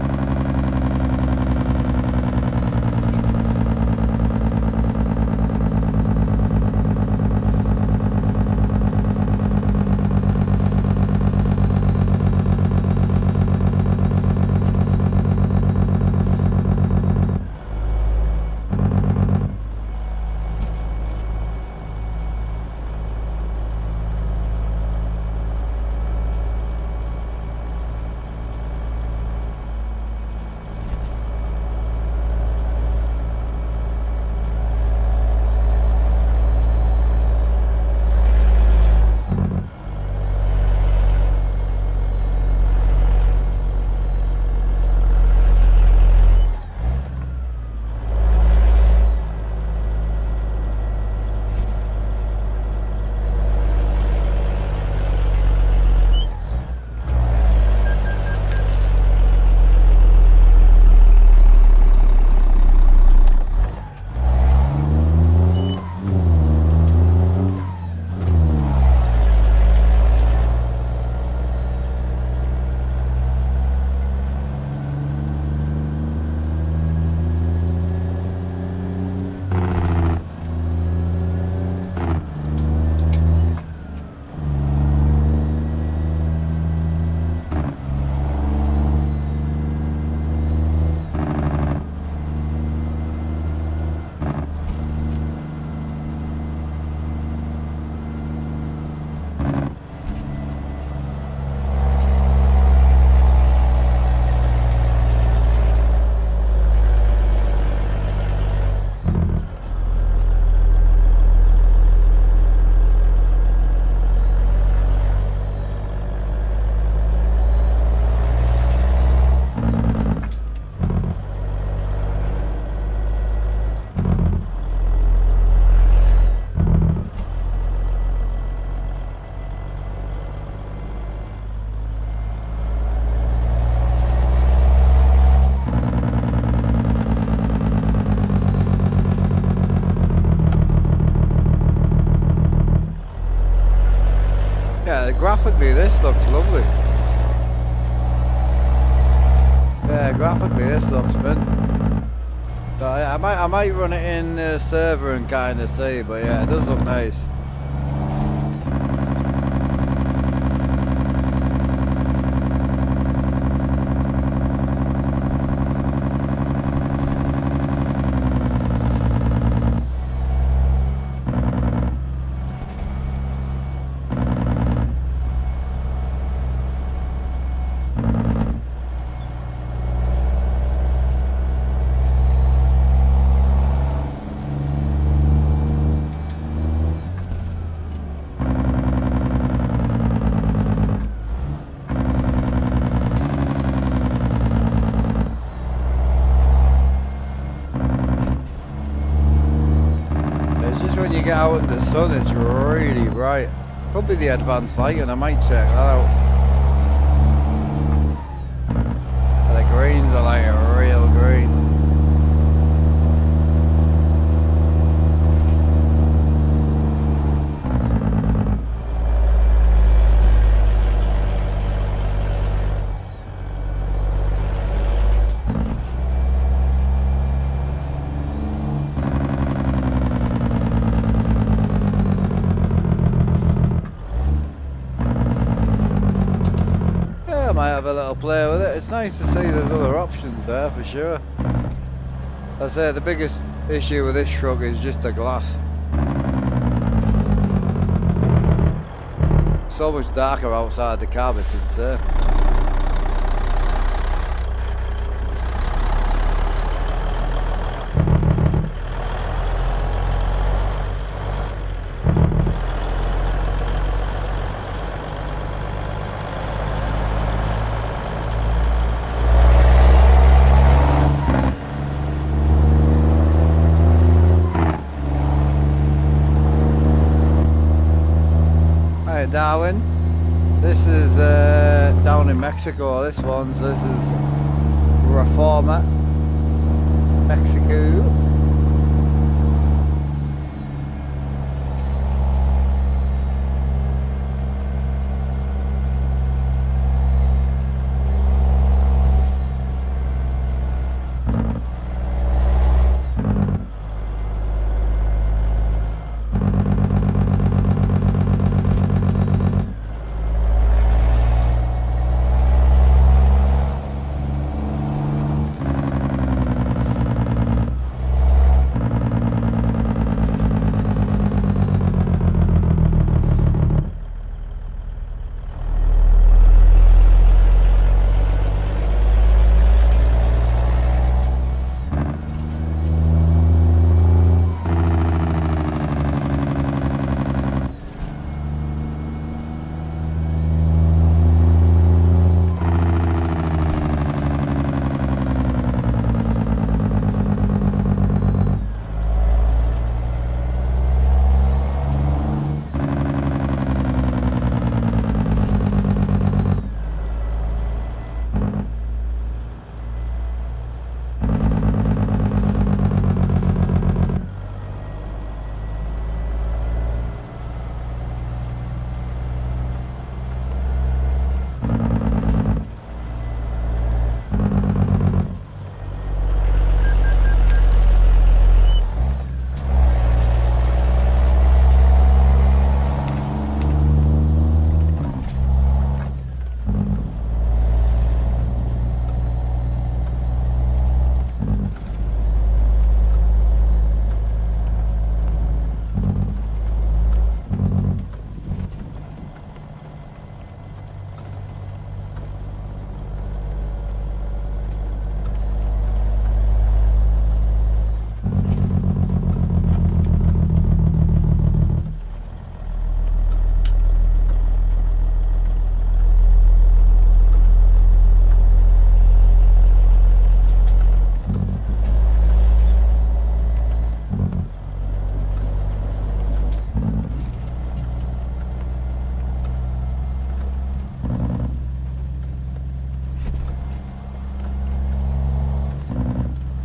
S2: graphically this looks lovely. Yeah, graphically this looks mint. So I might run it in the server and kind of see, but yeah, it does look nice. When you get out in the sun, it's really bright. Could be the advanced lighting, I might check that out. The greens are like a real green. I might have a little play with it. It's nice to see there's other options there for sure. I say the biggest issue with this truck is just the glass. So much darker outside the cab, it's insane. Darwin, this is down in Mexico, this is Reforma, Mexico.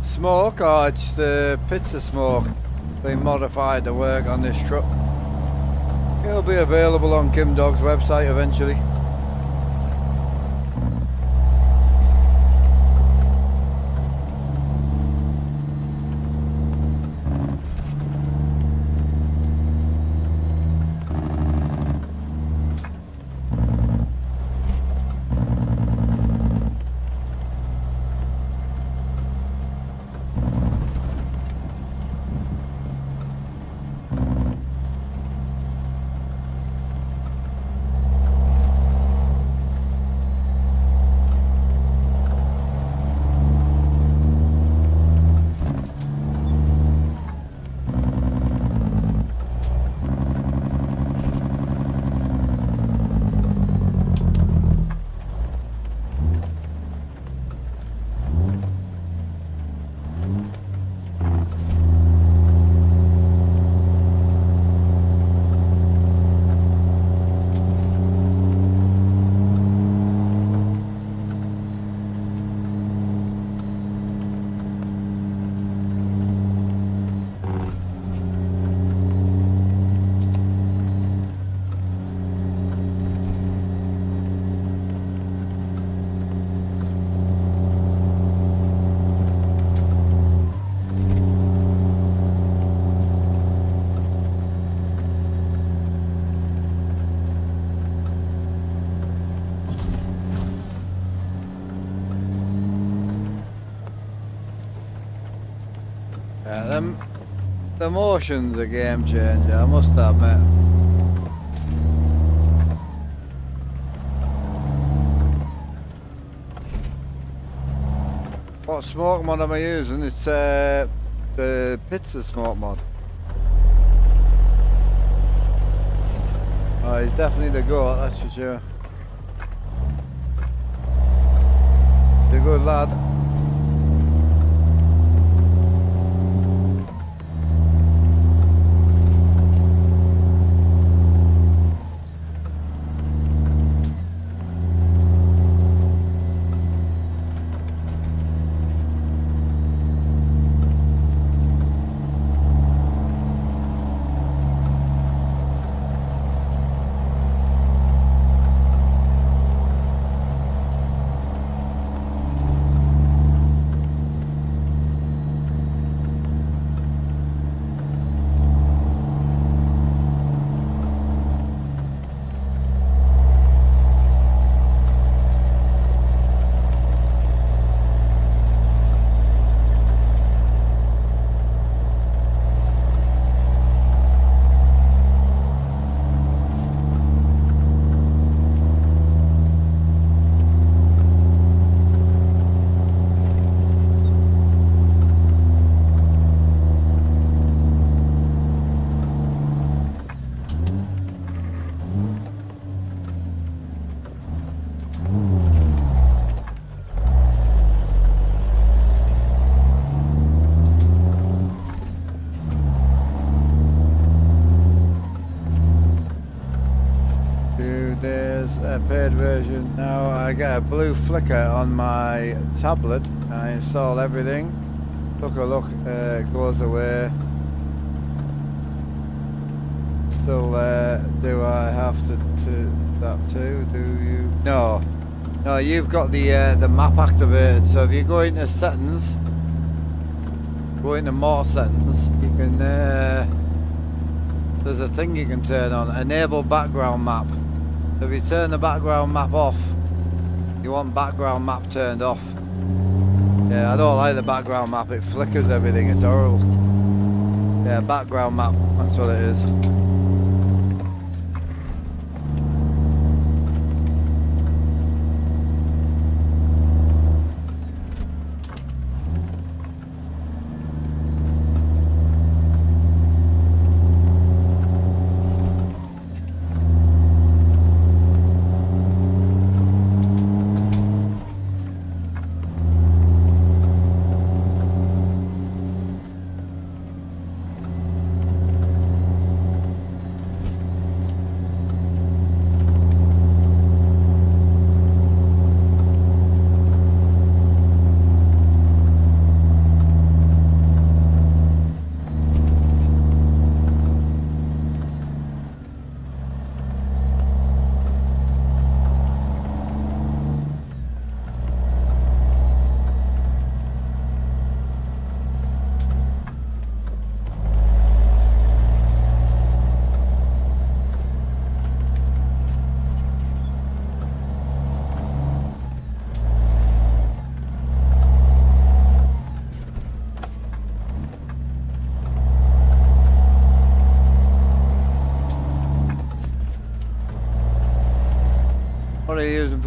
S2: Smoke, or it's the pizza smoke being modified to work on this truck. It'll be available on Kim Dog's website eventually. The motion's a game changer, I must admit. What smoke mod am I using? It's the pizza smoke mod. Oh, he's definitely the goat, that's for sure. He's a good lad. Paid version. Now I get a blue flicker on my tablet. I install everything. Look a look, it goes away. Still, do I have to that too? Do you? No, no. You've got the map activated. So if you go into settings, go into more settings, you can. There's a thing you can turn on. Enable background map. So if you turn the background map off, you want background map turned off. Yeah, I don't like the background map, it flickers everything, it's horrible. Yeah, background map, that's what it is.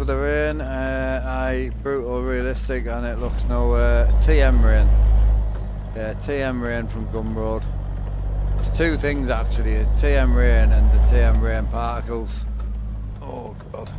S2: for the rain. Brutal realistic, and it looks no TM rain. Yeah, TM rain from Gum Road. There's two things actually: a TM rain and the TM rain particles. Oh God.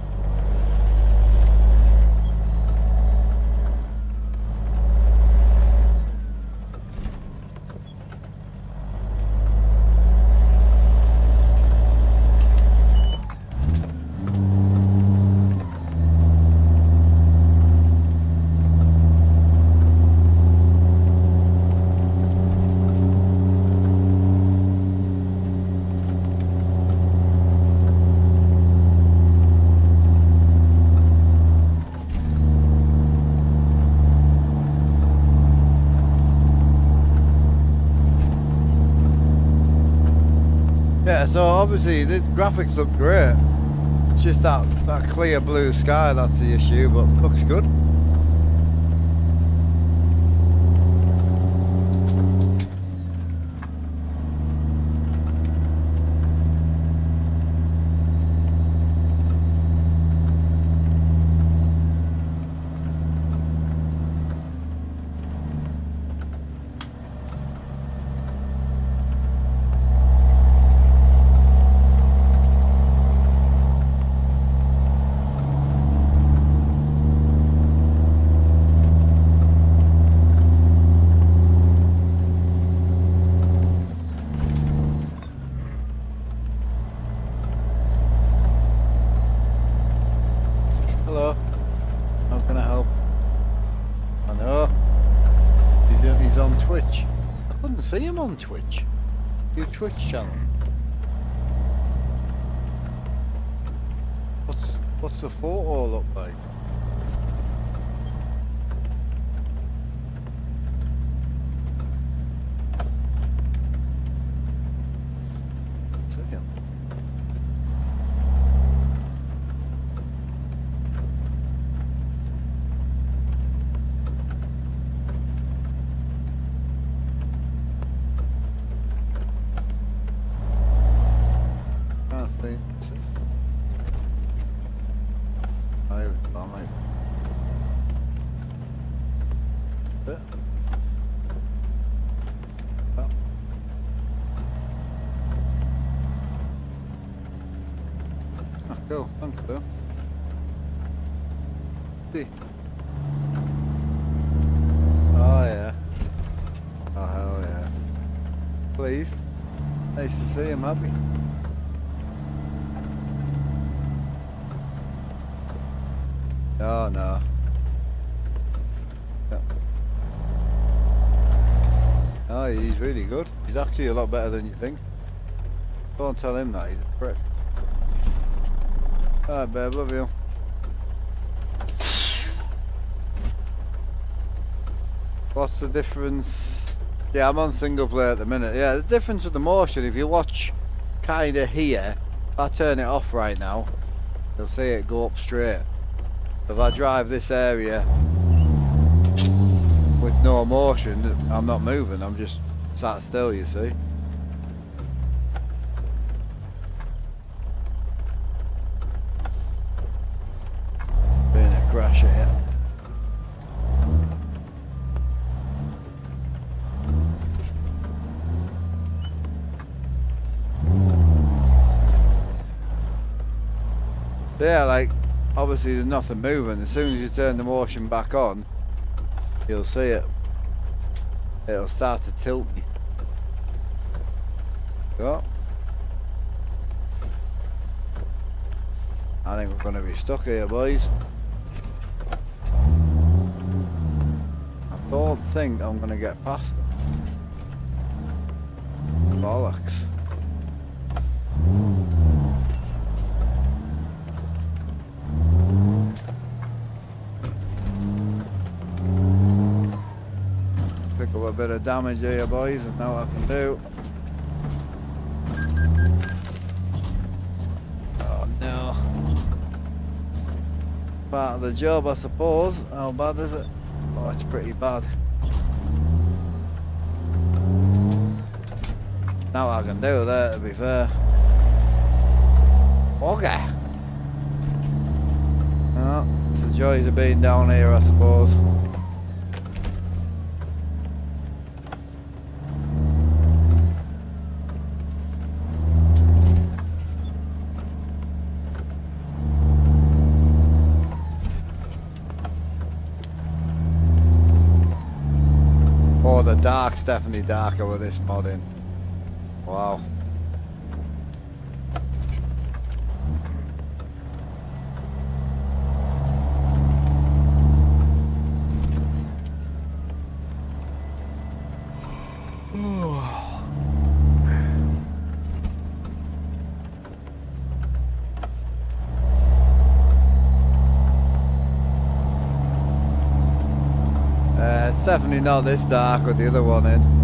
S2: Yeah, so obviously the graphics look great. It's just that clear blue sky that's the issue, but looks good. Hello, how can I help? I know. He's on Twitch. I couldn't see him on Twitch. Your Twitch channel. What's the photo look like? See him. Can't see. I might. Bit. Oh. Ah, cool. Thanks, Bill. See. Oh yeah. Oh hell yeah. Please. Nice to see him happy. Oh no. Yeah. Oh, he's really good. He's actually a lot better than you think. Don't tell him that, he's a prick. Alright babe, love you. What's the difference? Yeah, I'm on single player at the minute. Yeah, the difference with the motion, if you watch kinda here, if I turn it off right now, you'll see it go up straight. If I drive this area with no motion, I'm not moving, I'm just sat still, you see. Being a crash here. Yeah, like, obviously there's nothing moving. As soon as you turn the motion back on, you'll see it. It'll start to tilt you. Go. I think we're going to be stuck here, boys. I don't think I'm going to get past them. Bollocks. Pick up a bit of damage here, boys, and now what I can do. Oh no. Part of the job, I suppose. How bad is it? Oh, it's pretty bad. Now what I can do there, to be fair. Okay. Oh, joys of being down here, I suppose. Oh, the dark's definitely darker with this modding. Wow. It's definitely not this dark with the other one in.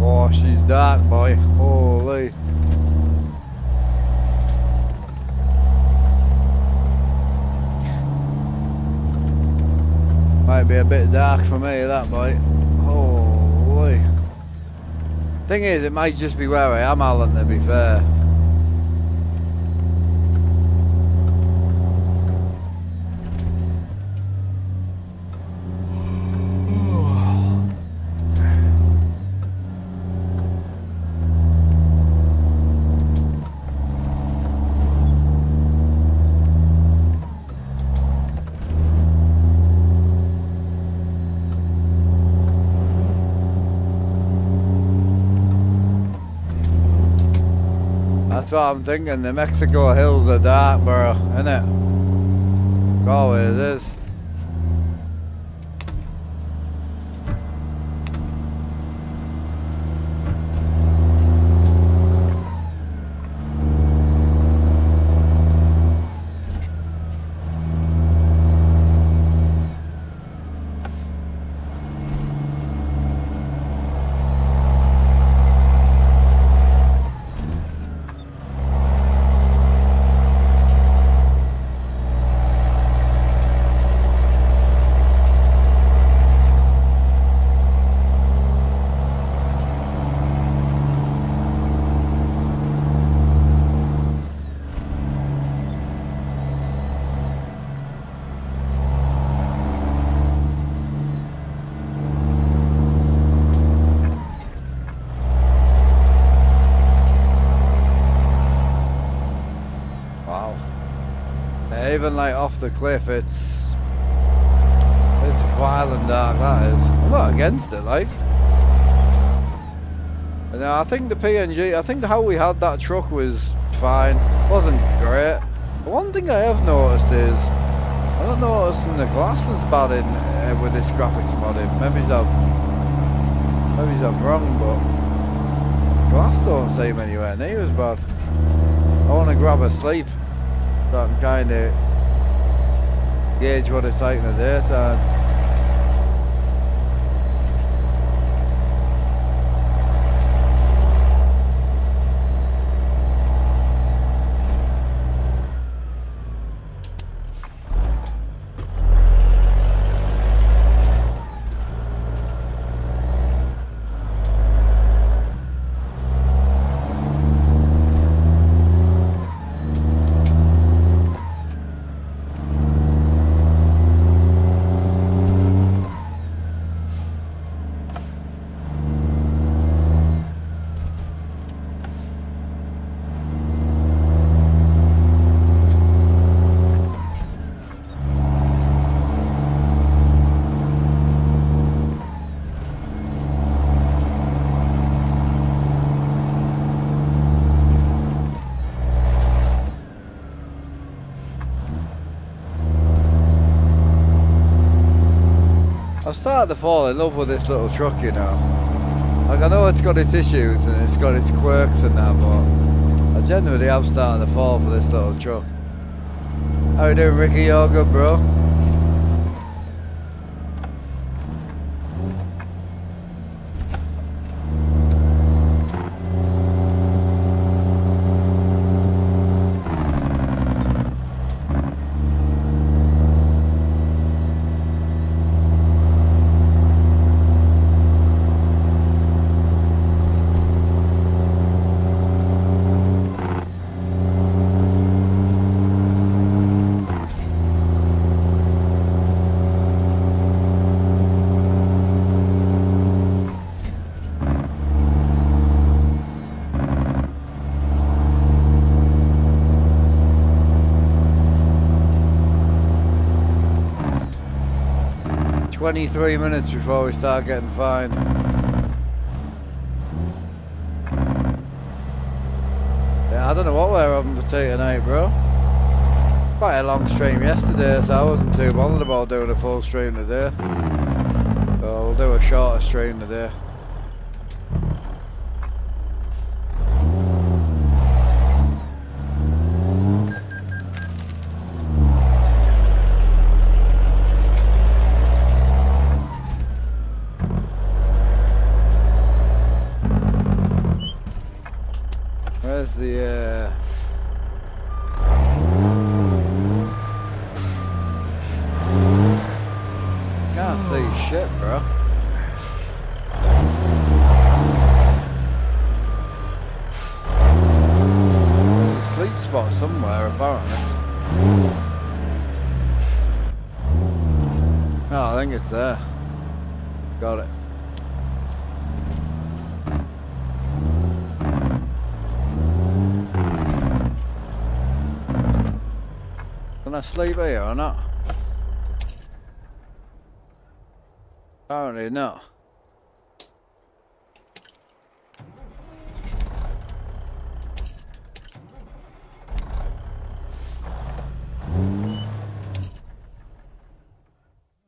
S2: Oh, she's dark, boy. Holy. Might be a bit dark for me, that boy. Holy. Thing is, it might just be where I am, Alan, to be fair. That's what I'm thinking. The Mexico hills are dark, bro, innit? Always is. Even like off the cliff, it's wild and dark, that is. I'm not against it, like. And I think the PNG, I think how we had that truck was fine. Wasn't great. But one thing I have noticed is, I don't notice the glass is bad in with this graphics modding. Maybe I'm wrong, but glass don't seem anywhere near as bad. I want to grab a sleep. So I can kind of gauge what it's like in the daytime. I've started to fall in love with this little truck, you know. Like, I know it's got its issues and it's got its quirks and that, but I genuinely have started to fall for this little truck. How you doing, Ricky? You all good, bro? 23 minutes before we start getting fined. Yeah, I don't know what we're having for tea tonight, bro. Quite a long stream yesterday, so I wasn't too bothered about doing a full stream today. So we'll do a shorter stream today. Where's the can't see shit, bro. There's a sleep spot somewhere, apparently. Oh, I think it's there. Got it. Can I sleep here or not? Apparently not.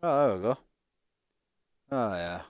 S2: Oh, there we go. Oh, yeah.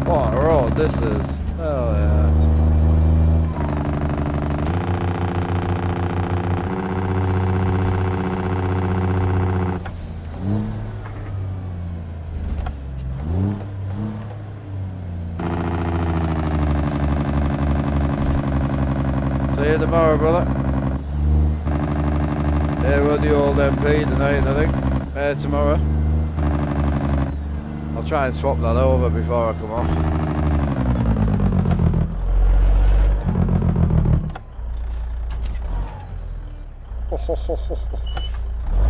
S2: What a road this is. Oh yeah. See you tomorrow, brother. Here with the old MP tonight, I think. Tomorrow. I'll try and swap that over before I come off.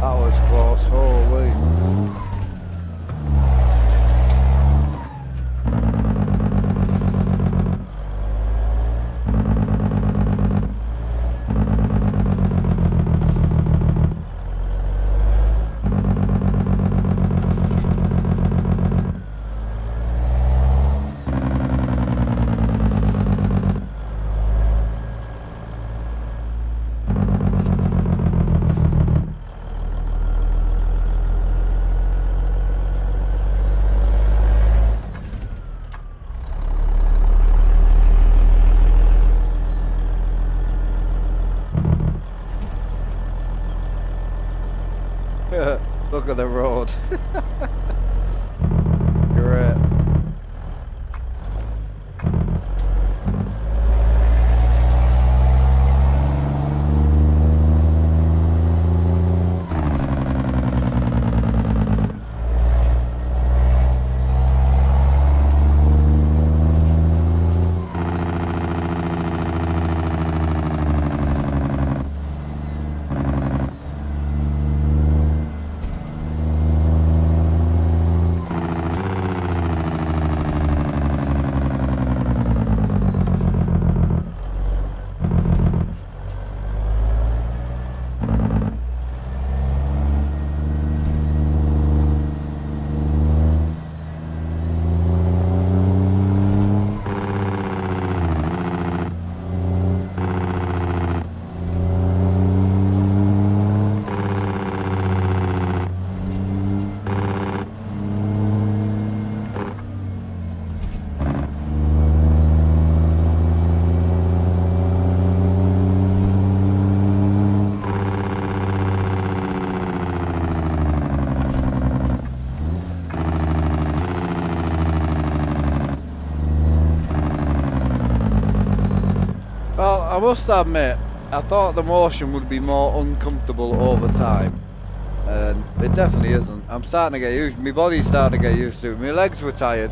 S2: That was close, holy. Look at the road. Great. I must admit, I thought the motion would be more uncomfortable over time. And it definitely isn't. I'm starting to get used, my body's starting to get used to it. My legs were tired.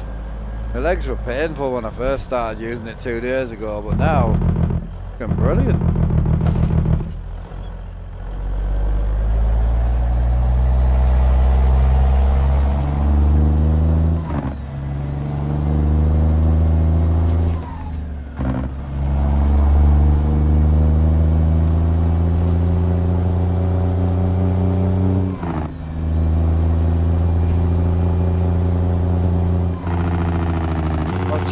S2: My legs were painful when I first started using it 2 days ago, but now, it's been brilliant.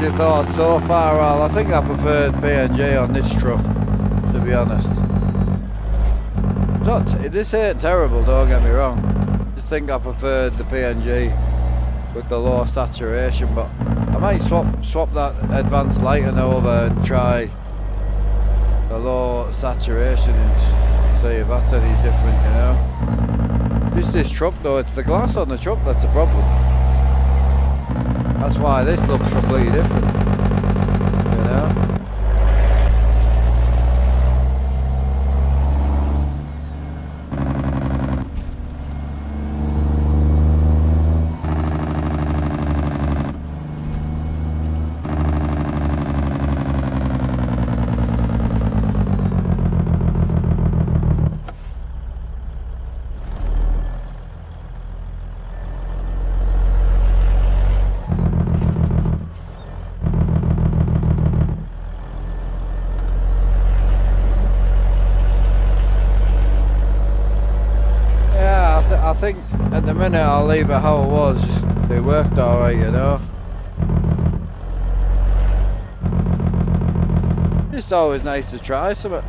S2: Your thoughts so far, Al? I think I preferred P&G on this truck, to be honest. This ain't terrible, don't get me wrong. I just think I preferred the P&G with the low saturation, but I might swap that advanced lighting over and try the low saturation and see if that's any different, you know. Just this truck though, it's the glass on the truck that's the problem. That's why this looks completely different, you know? I think at the minute I'll leave it how it was, just it worked alright, you know. It's always nice to try something.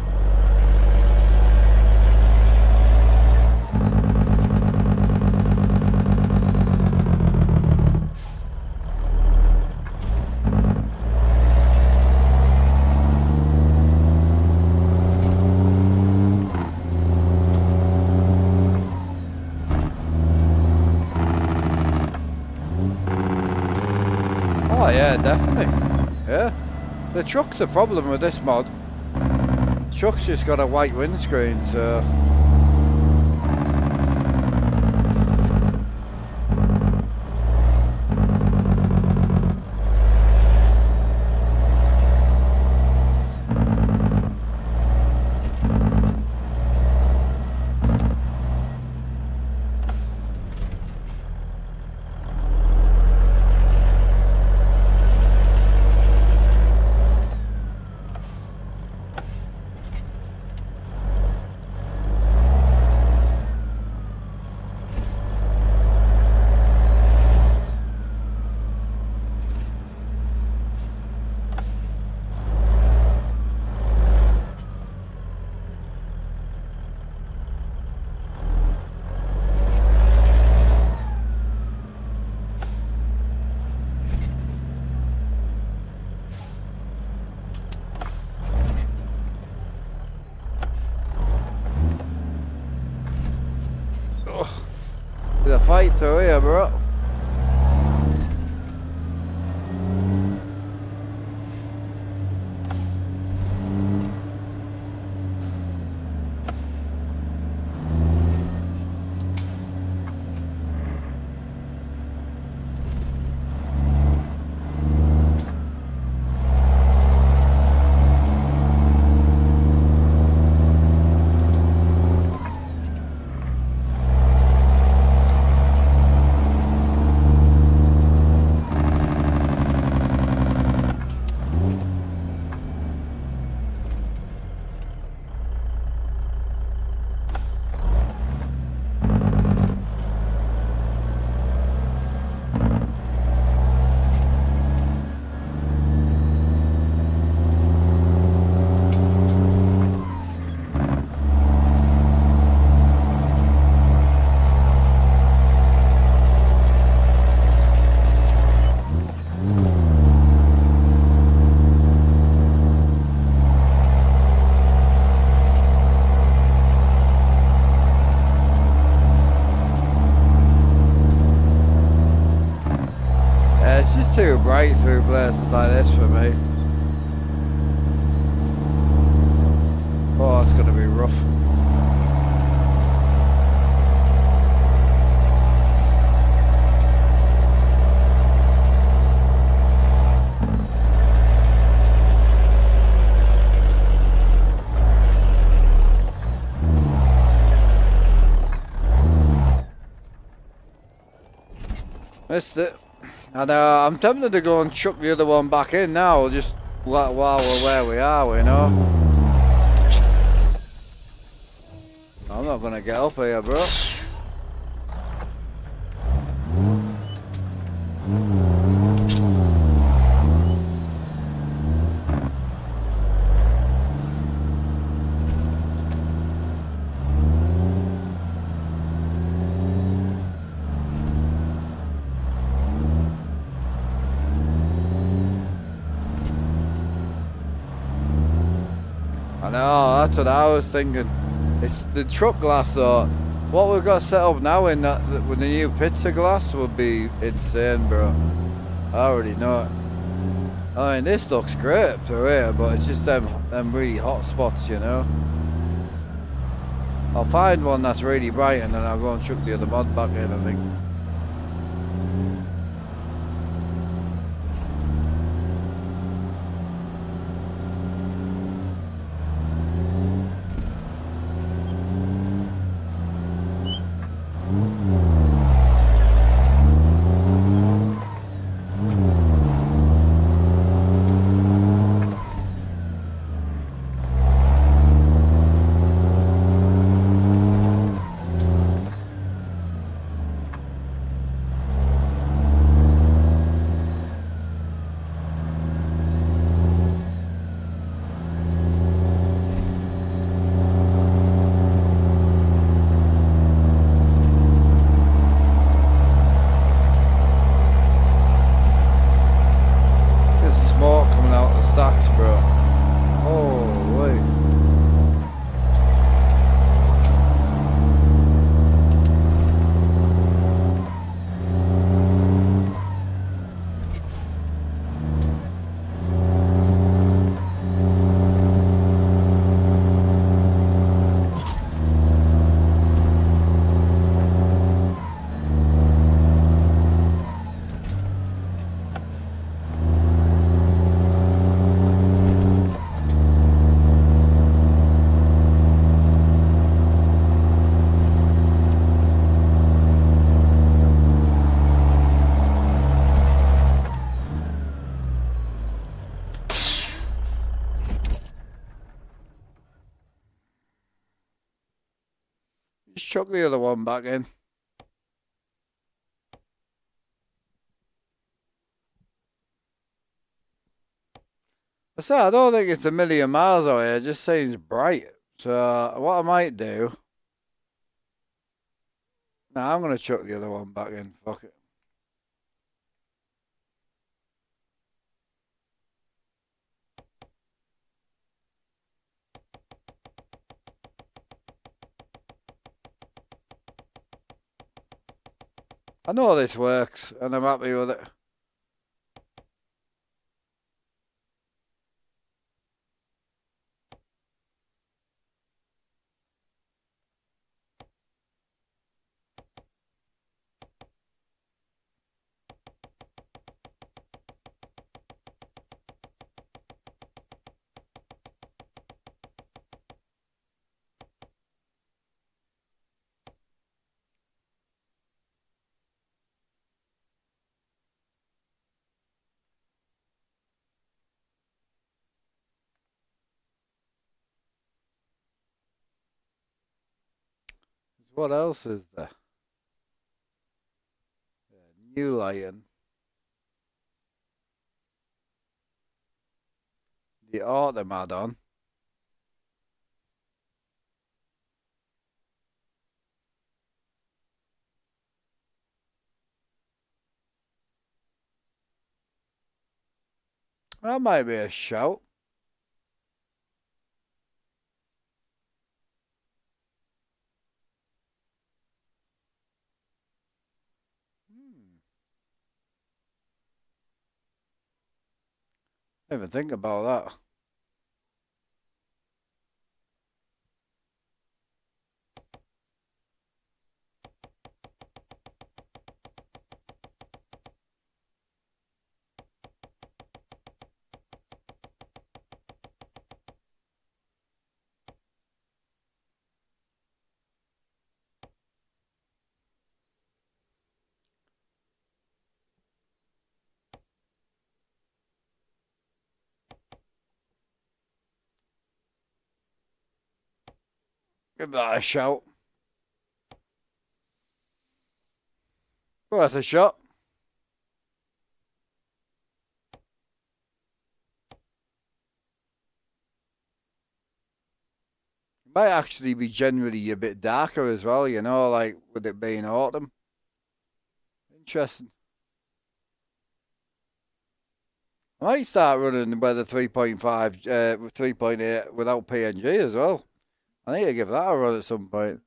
S2: Oh yeah, definitely. Yeah. The truck's the problem with this mod. The truck's just got a white windscreen, so... There's a fight through here, bro. Too bright through places like this for me. Oh, that's gonna be rough. Missed it. And I'm tempted to go and chuck the other one back in now, just while we're where we are, you know. I'm not gonna get up here, bro. I know, that's what I was thinking. It's the truck glass though. What we've got set up now in that with the new pizza glass would be insane, bro. I already know it. I mean, this looks great through here, but it's just them really hot spots, you know. I'll find one that's really bright and then I'll go and chuck the other mod back in, I think. Smoke coming out of the stacks, bro. Oh, wait. Just chuck the other one back in. I say, I don't think it's a million miles away, it just seems bright. So, what I might do... Nah, I'm going to chuck the other one back in, fuck it. I know this works, and I'm happy with it. What else is there? New lighting. The autumn add-on. That might be a shout. Never think about that. Give that a shout. Worth a shot. Might actually be generally a bit darker as well, you know, like with it being autumn. Interesting. I might start running the weather 3.5, 3.8 without PNG as well. I need to give that a run at some point.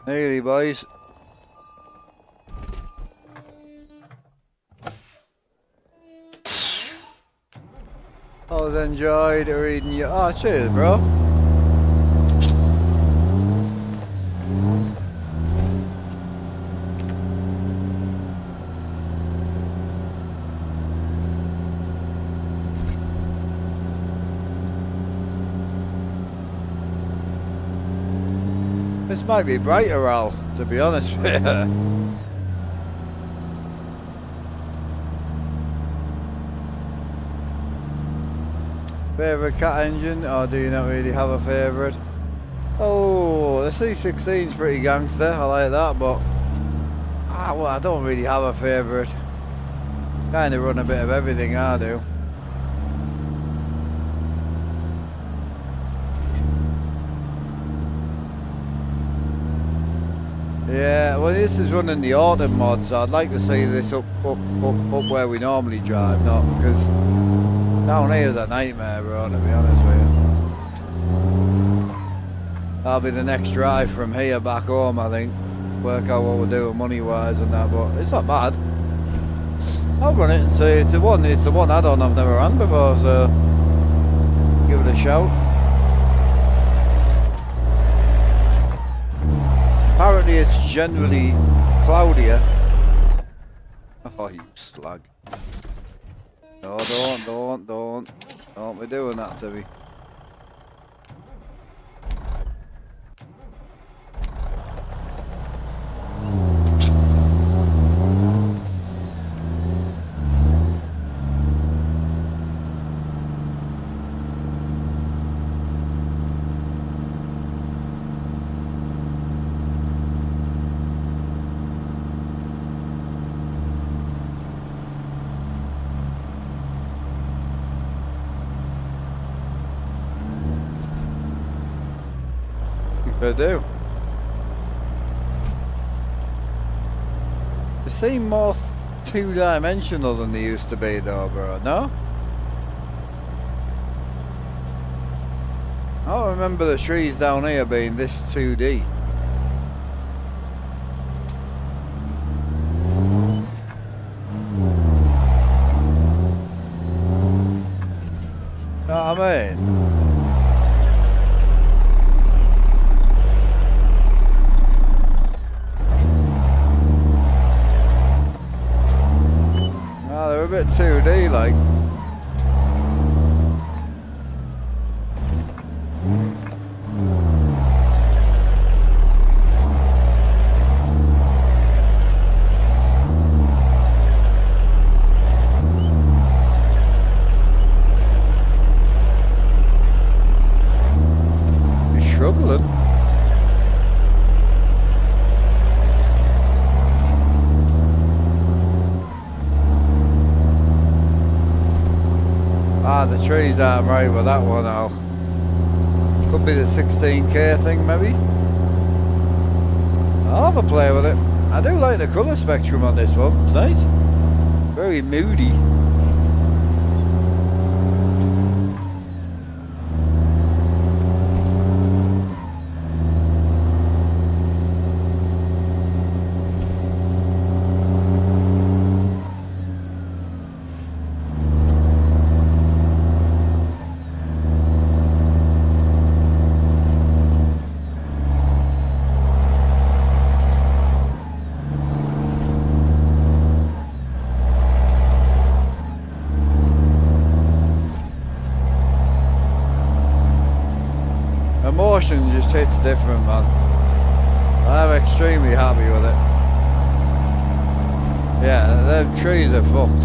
S2: Nearly, boys. I was enjoyed reading your... Oh, cheers, bro. This might be brighter, Al, to be honest with you. Favourite cat engine, or do you not really have a favourite? Oh, the C16's pretty gangster, I like that, but well, I don't really have a favourite. Kind of run a bit of everything, I do. Yeah, well, this is running the autumn mod, so I'd like to see this up where we normally drive, not because down here's a nightmare, bro, to be honest with you. That'll be the next drive from here back home, I think. Work out what we're doing money-wise and that, but it's not bad. I'll run it and see. It's the one add-on I've never run before, so give it a shout. Apparently it's generally cloudier. Oh, you slag. No, don't be doing that to me. They do. They seem more two-dimensional than they used to be though, bro, no? I don't remember the trees down here being this 2D. Know what I mean? They're a bit 2D like. You're struggling. The trees aren't right with that one, Al. Could be the 16k thing, maybe? I'll have a play with it. I do like the colour spectrum on this one. It's nice. Very moody. Emotion just hits different, man. I'm extremely happy with it. Yeah, them trees are fucked.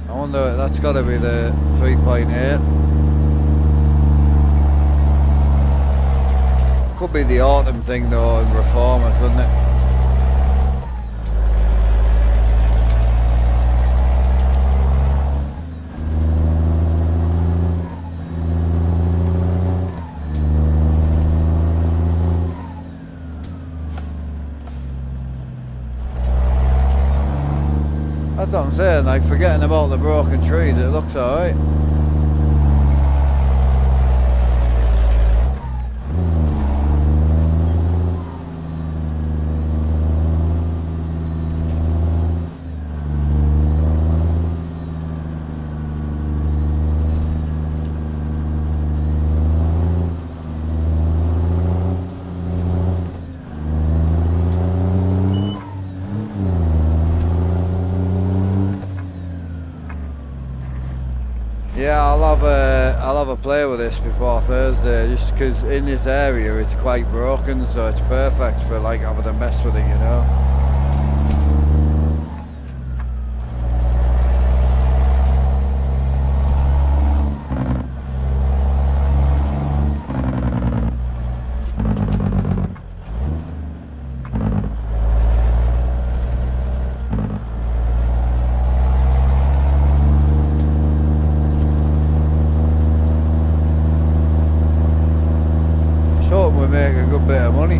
S2: I wonder, that's got to be the 3.8. Could be the autumn thing though in Reformer, couldn't it? That's what I'm saying, like forgetting about the broken trees, it looks alright. Yeah, I'll have a play with this before Thursday, just because in this area it's quite broken, so it's perfect for like having a mess with it, you know. Hoping we make a good bit of money.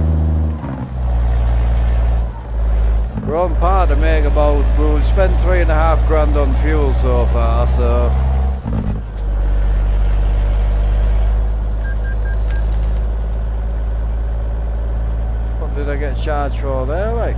S2: We're on par to make about, we'll spend £3.5 grand on fuel so far, so what did I get charged for there, like?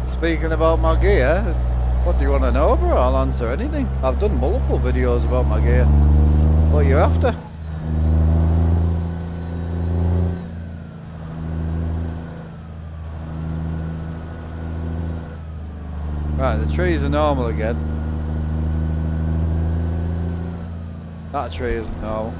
S2: Speaking about my gear, what do you want to know, bro? I'll answer anything. I've done multiple videos about my gear. What are you after? Right, the trees are normal again. That tree isn't normal.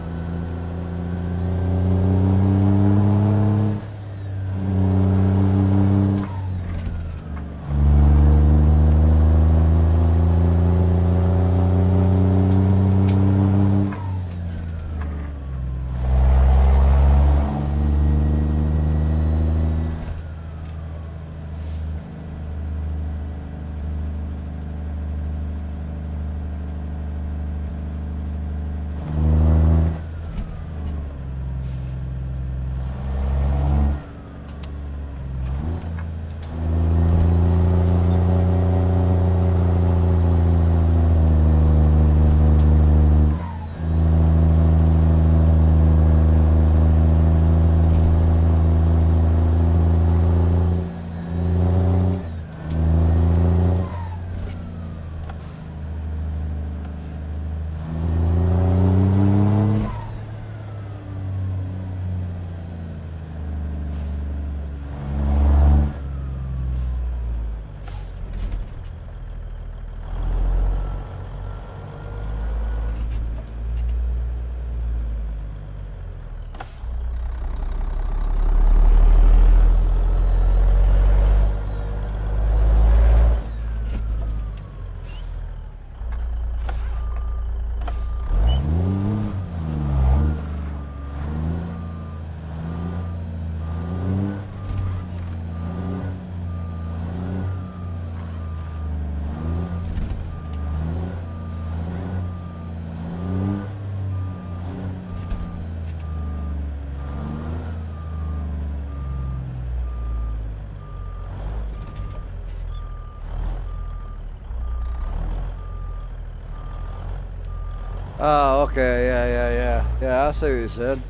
S2: Oh, okay, yeah, I see what you're saying.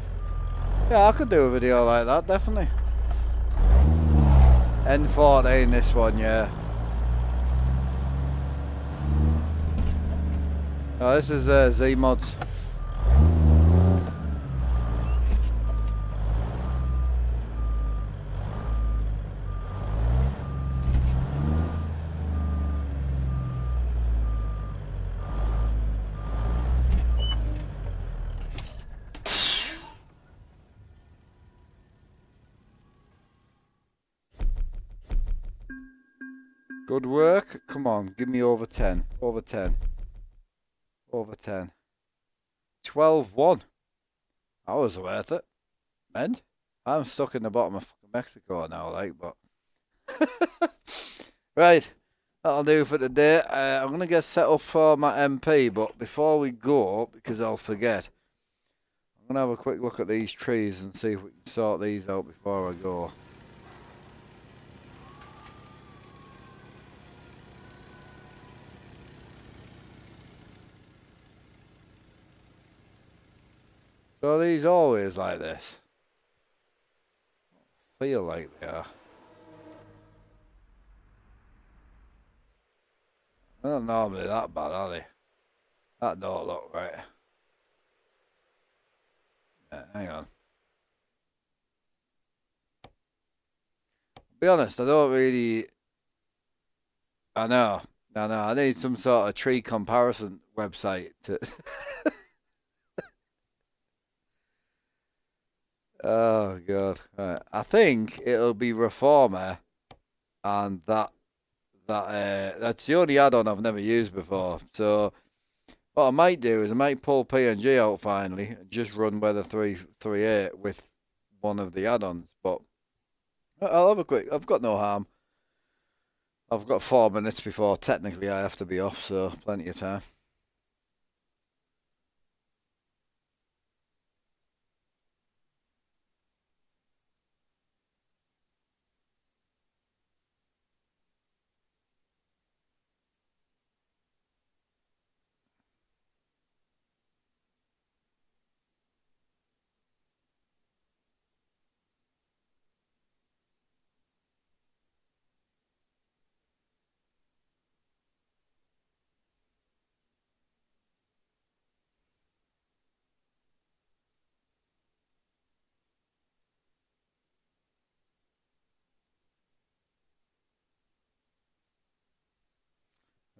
S2: Yeah, I could do a video like that, definitely. N14, this one, yeah. Oh, this is Z-Mods. Good work. Come on, give me over 10. Over 10. Over 10. 12-1. That was worth it. Man, I'm stuck in the bottom of fucking Mexico now, like, but... Right, that'll do for today. I'm going to get set up for my MP, but before we go, because I'll forget, I'm going to have a quick look at these trees and see if we can sort these out before I go. So are these always like this? Feel like they are. They're not normally that bad, are they? That don't look right. Yeah, hang on. Be honest, I don't really... I know. I need some sort of tree comparison website to... Oh, God. Right. I think it'll be Reformer, and that's the only add-on I've never used before. So what I might do is I might pull PNG out finally and just run Weather 338 with one of the add-ons. But I'll have a quick... I've got no harm. I've got 4 minutes before technically I have to be off, so plenty of time.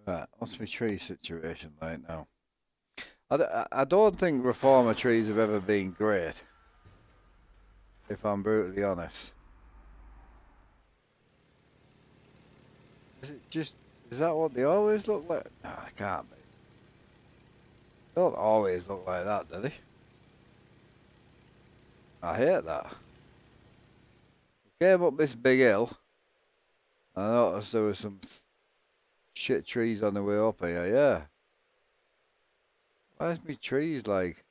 S2: Right, what's my tree situation right now? I don't think Reformer trees have ever been great, if I'm brutally honest. Is it just... Is that what they always look like? No, they can't be. They don't always look like that, do they? I hate that. We came up this big hill. I noticed there was some shit trees on the way up here, yeah. Where's me trees like?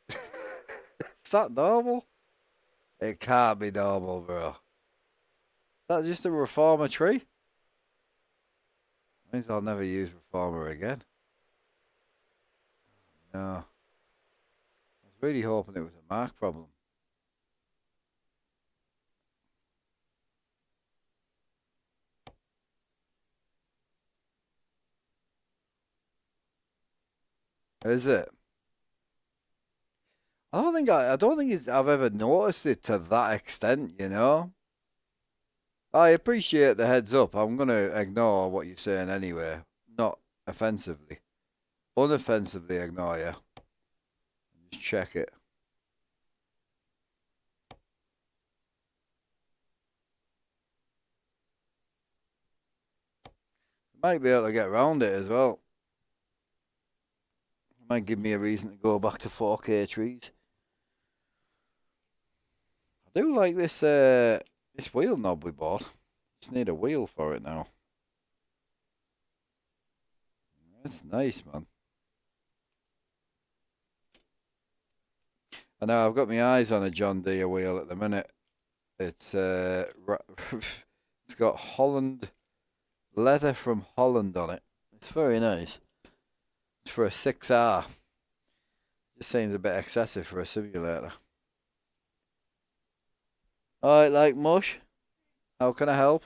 S2: Is that normal? It can't be normal, bro. Is that just a Reformer tree? Means I'll never use Reformer again. No. I was really hoping it was a mark problem. Is it? I don't think I've ever noticed it to that extent, you know. I appreciate the heads up. I'm gonna ignore what you're saying anyway. Not offensively. Unoffensively ignore you. Just check it. Might be able to get around it as well. Might give me a reason to go back to 4K trees. I do like this wheel knob we bought. Just need a wheel for it now. That's nice, man. I know I've got my eyes on a John Deere wheel at the minute. It's it's got Holland leather from Holland on it. It's very nice. for a 6R. Just seems a bit excessive for a simulator. Alright, like mush. How can I help?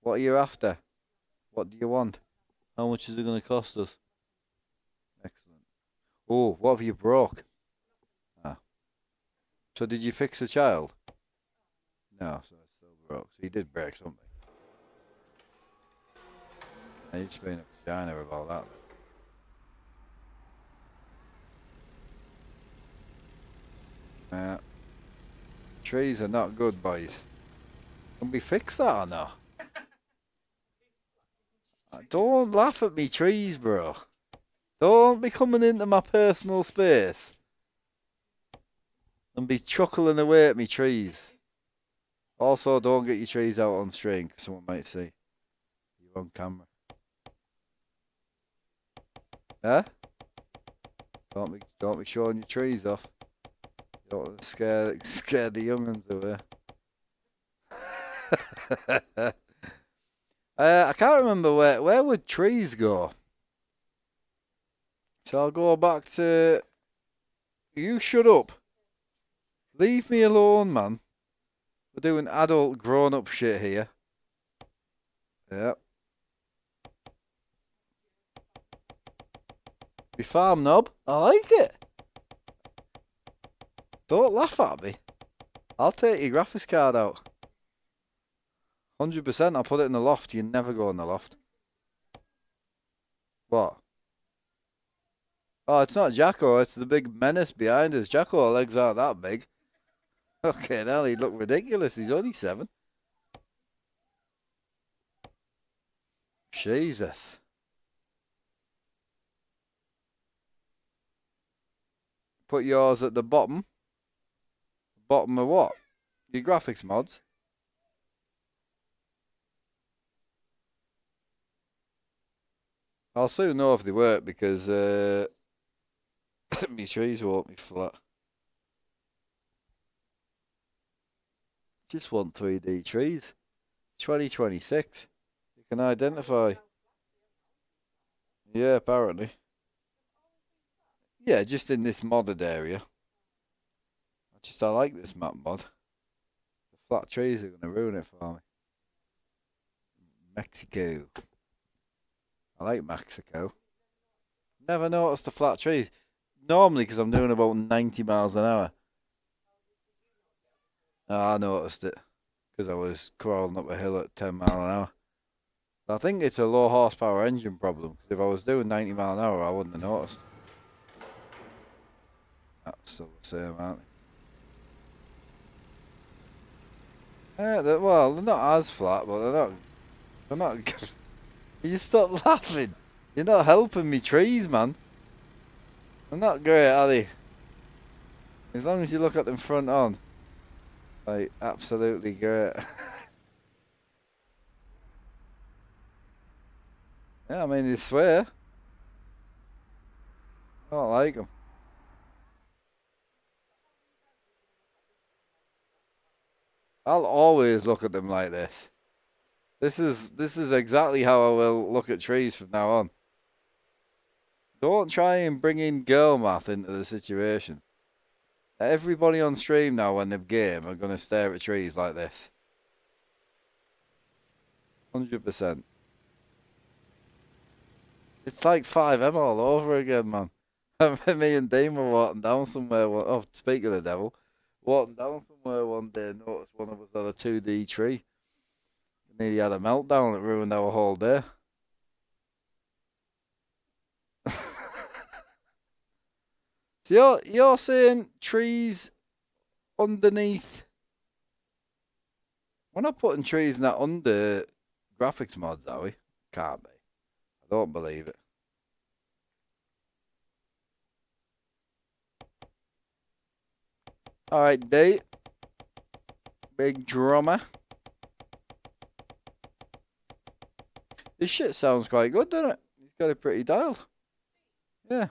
S2: What are you after? What do you want? How much is it going to cost us? Excellent. Oh, what have you broke? Ah. So did you fix the child? No, so it's still broke. So you did break something. You're just being a vagina about that. Trees are not good, boys. Can we fix that or not? Don't laugh at me, trees, bro. Don't be coming into my personal space and be chuckling away at me, trees. Also, don't get your trees out on stream because someone might see you're on camera. Huh? Don't be showing your trees off. You don't want to scare the young'uns away. I can't remember where would trees go. So I'll go back to you. Shut up. Leave me alone, man. We're doing adult grown-up shit here. Yep. Be farm knob. I like it. Don't laugh at me. I'll take your graphics card out. 100%. I'll put it in the loft. You never go in the loft. What? Oh, it's not Jacko. It's the big menace behind us. Jacko legs aren't that big. Okay, now he'd look ridiculous. He's only 7. Jesus. Put yours at the bottom. Bottom of what? Your graphics mods. I'll soon know if they work because my trees won't be flat. Just want 3D trees. 2026. You can identify. Yeah, apparently. Yeah, just in this modded area. I like this map mod. The flat trees are going to ruin it for me. Mexico. I like Mexico. Never noticed the flat trees. Normally, because I'm doing about 90 miles an hour. I noticed it. Because I was crawling up a hill at 10 miles an hour. I think it's a low horsepower engine problem. Because if I was doing 90 miles an hour, I wouldn't have noticed. That's still the same, aren't they? Yeah, they're not as flat, but they're not. You stop laughing. You're not helping me trees, man. They're not great, are they? As long as you look at them front on. Like, absolutely great. Yeah, I mean, they swear. I don't like them. I'll always look at them like this. This is exactly how I will look at trees from now on. Don't try and bring in girl math into the situation. Everybody on stream now when they're game are going to stare at trees like this. 100%. It's like 5M all over again, man. Me and Dean were walking down somewhere. Oh, speak of the devil. Walking down somewhere one day, noticed one of us had a 2D tree. Nearly had a meltdown that ruined our whole day. So you're saying trees underneath? We're not putting trees in that under graphics mods, are we? Can't be. I don't believe it. Alright, D. Big drummer. This shit sounds quite good, doesn't it? He's got it pretty dialed. Yeah.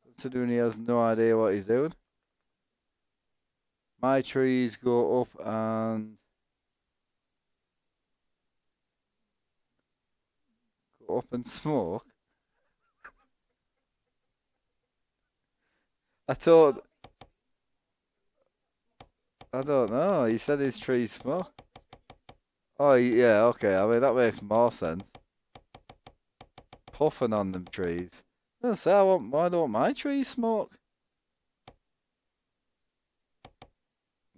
S2: Considering he has no idea what he's doing. My trees go up and smoke. I thought, I don't know. He said his trees smoke. Oh, yeah, okay. I mean, that makes more sense. Puffing on them trees. I say, why don't my trees smoke?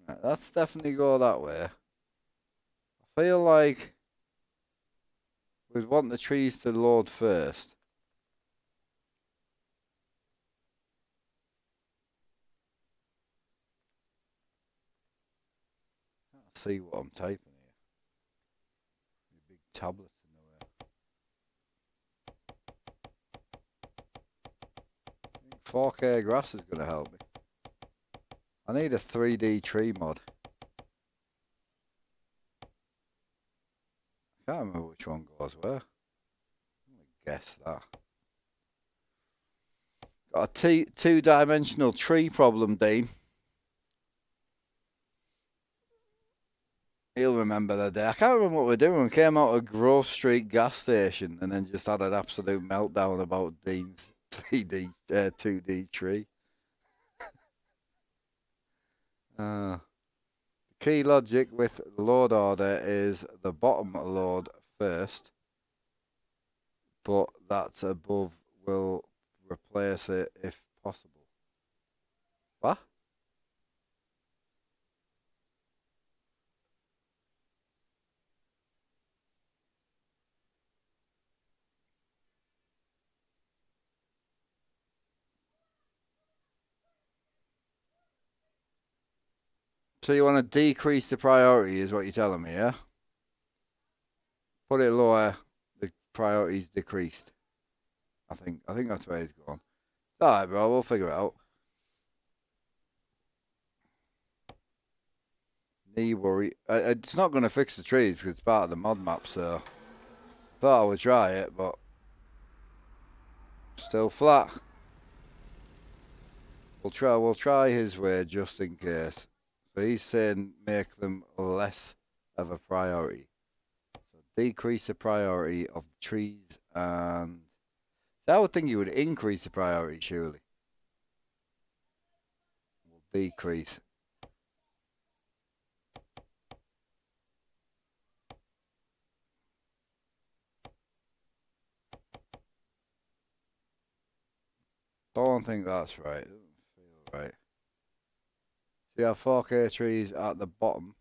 S2: Right, let's definitely go that way. I feel like we'd want the trees to load first. Can't see what I'm typing here. Big tablets in the way. I think 4K grass is going to help me. I need a 3D tree mod. I can't remember which one goes where. I'm going to guess that. Got a two-dimensional tree problem, Dean. He'll remember the day. I can't remember what we're doing. We came out of Grove Street gas station and then just had an absolute meltdown about Dean's 2D tree. Key logic with load order is the bottom load first, but that's above will replace it if possible. What? So you want to decrease the priority is what you're telling me, yeah? Put it lower, the priority's decreased. I think that's where he's going. It's alright, bro, we'll figure it out. Knee worry. It's not going to fix the trees because it's part of the mod map, so thought I would try it, but still flat. We'll try his way just in case. So he's saying make them less of a priority. So decrease the priority of the trees, and so I would think you would increase the priority, surely. We'll decrease. Don't think that's right. Doesn't feel right. So you have 4K trees at the bottom.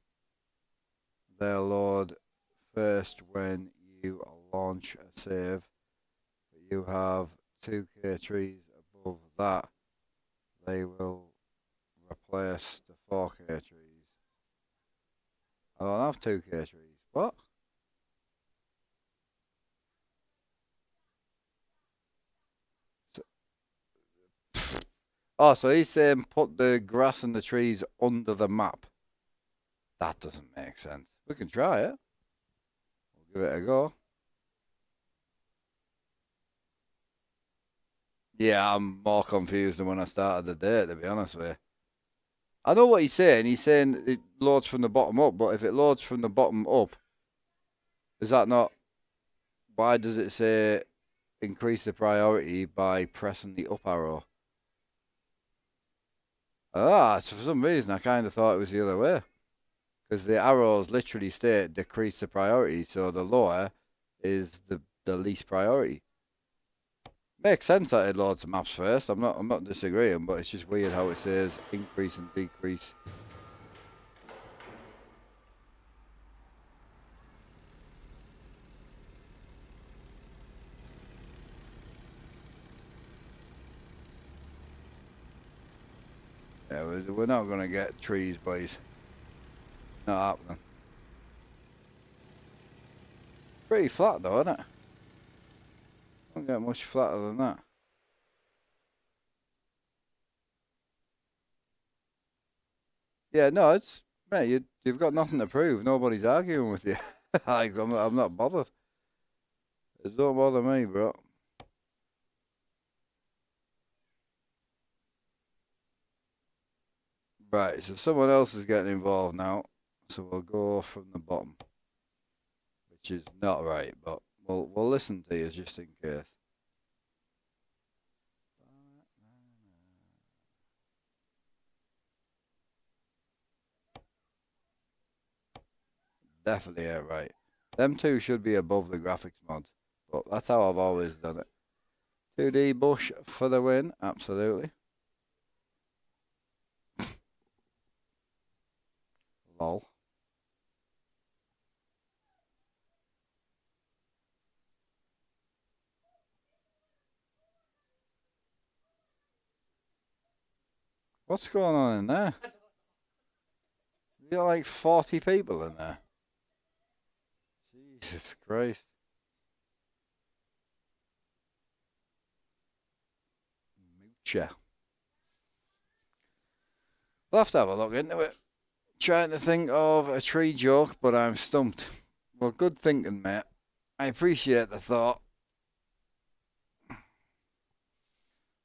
S2: They'll load first when you launch a save. But you have 2K trees above that. They will replace the 4K trees. I don't have 2K trees. What? Oh, so he's saying put the grass and the trees under the map. That doesn't make sense. We can try it. We'll give it a go. Yeah, I'm more confused than when I started the day, to be honest with you. I know what he's saying. He's saying it loads from the bottom up, but if it loads from the bottom up, is that not... Why does it say increase the priority by pressing the up arrow? So for some reason I kind of thought it was the other way. Because the arrows literally state decrease the priority, so the lower is the least priority. Makes sense that it loads the maps first. I'm not disagreeing, but it's just weird how it says increase and decrease. Yeah, we're not gonna get trees, boys. Not happening. Pretty flat though, isn't it? Don't get much flatter than that. Yeah, no, it's mate. You've got nothing to prove. Nobody's arguing with you. Like, I'm not bothered. It don't bother me, bro. Right, so someone else is getting involved now. So we'll go from the bottom, which is not right, but we'll listen to you just in case. definitely ain't right. Them two should be above the graphics mods, but that's how I've always done it. 2D Bush for the win, absolutely. Lol. What's going on in there? You got like 40 people in there. Jesus Christ. Moocher. We'll have to have a look into it. Trying to think of a tree joke, but I'm stumped. Well, good thinking, mate. I appreciate the thought.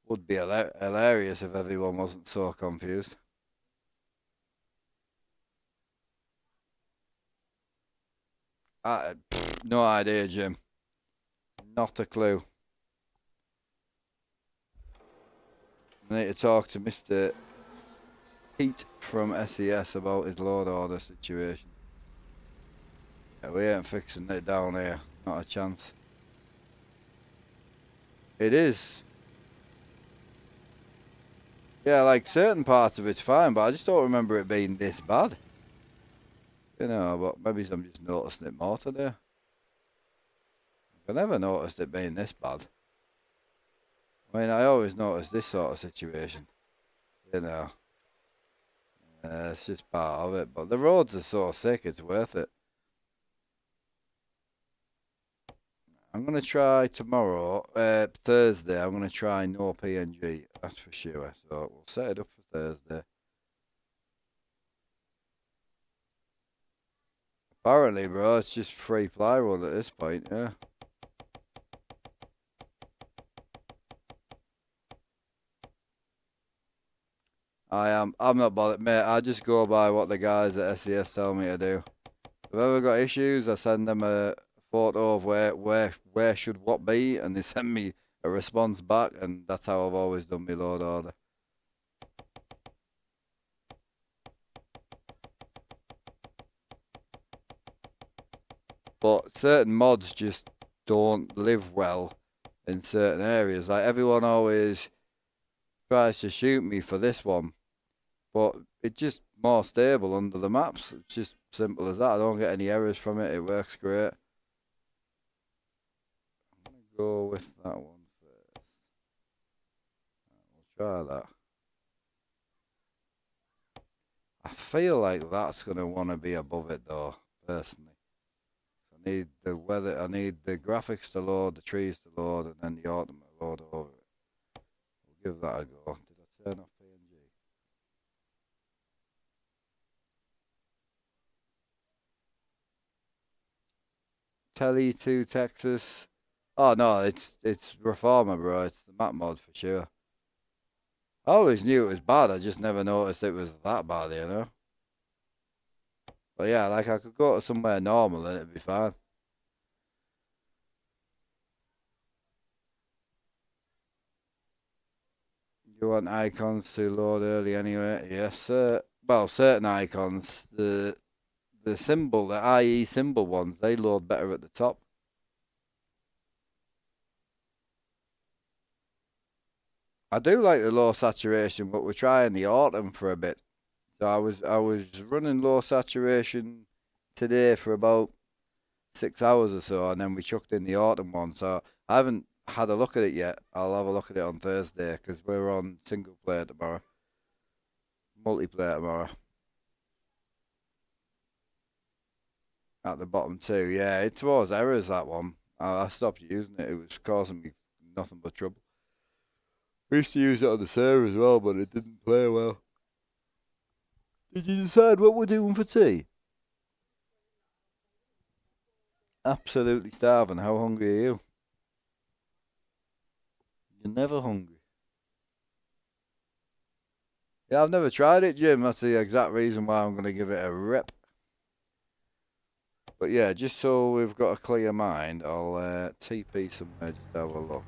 S2: Would be hilarious if everyone wasn't so confused. No idea, Jim. Not a clue. I need to talk to Mr. Pete from SES about his load order situation. Yeah, we ain't fixing it down here. Not a chance. It is. Yeah, like certain parts of it's fine, but I just don't remember it being this bad. You know, but maybe I'm just noticing it more today. I never noticed it being this bad. I mean, I always notice this sort of situation. You know. It's just part of it. But the roads are so sick, it's worth it. I'm going to try tomorrow, Thursday, I'm going to try no PNG. That's for sure. So we'll set it up for Thursday. Apparently, bro, it's just free plywood at this point, yeah. I'm not bothered, mate. I just go by what the guys at SES tell me to do. If I've ever got issues, I send them a photo of where should what be, and they send me a response back, and that's how I've always done my load order. But certain mods just don't live well in certain areas. Like everyone always tries to shoot me for this one, but it's just more stable under the maps. It's just simple as that. I don't get any errors from it. It works great. I'm gonna go with that one first. We'll try that. I feel like that's gonna want to be above it though, personally. I need the weather. I need the graphics to load, the trees to load, and then the autumn to load over it. We'll give that a go. Did I turn off PNG? Telly 2 Texas. Oh no, it's Reformer, bro. It's the map mod for sure. I always knew it was bad. I just never noticed it was that bad, you know. But yeah, like I could go to somewhere normal and it'd be fine. You want icons to load early anyway? Yes, sir. Well, certain icons, the symbol, the IE symbol ones, they load better at the top. I do like the low saturation, but we're trying the autumn for a bit. So I was running low saturation today for about 6 hours or so, and then we chucked in the autumn one. So I haven't had a look at it yet. I'll have a look at it on Thursday because we're on single player tomorrow, multiplayer tomorrow. At the bottom too, yeah, it throws errors that one. I stopped using it. It was causing me nothing but trouble. We used to use it on the server as well, but it didn't play well. Did you decide what we're doing for tea? Absolutely starving. How hungry are you? You're never hungry. Yeah, I've never tried it, Jim. That's the exact reason why I'm going to give it a rip. But yeah, just so we've got a clear mind, I'll TP somewhere just to have a look.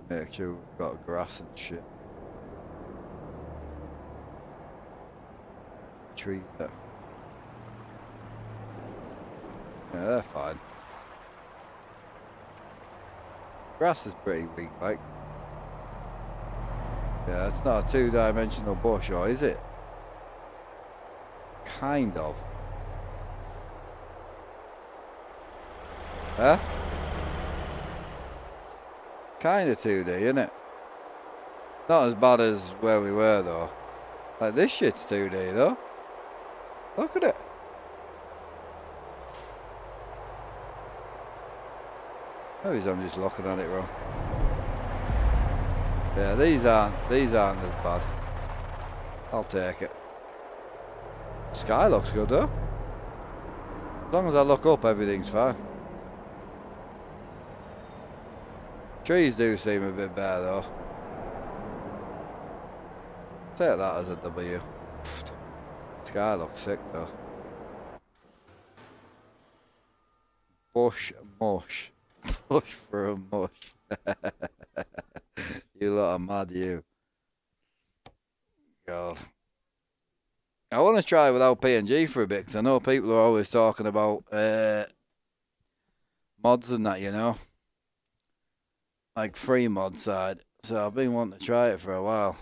S2: Make sure we've got grass and shit. Trees there. Yeah, they're fine. Grass is pretty weak, like. Yeah, it's not a two-dimensional bush, or is it? Kind of. Huh? Kind of 2D, isn't it? Not as bad as where we were, though. Like, this shit's 2D, though. Look at it. Maybe I'm just looking at it wrong. Yeah, these aren't as bad. I'll take it. Sky looks good, though. As long as I look up, everything's fine. Trees do seem a bit better, though. Take that as a W. Sky looks sick, though. Bush mush. Push for a mush. You lot are mad, you. God. I want to try without PNG for a bit, because I know people are always talking about mods and that, you know. Like free mod side. So I've been wanting to try it for a while.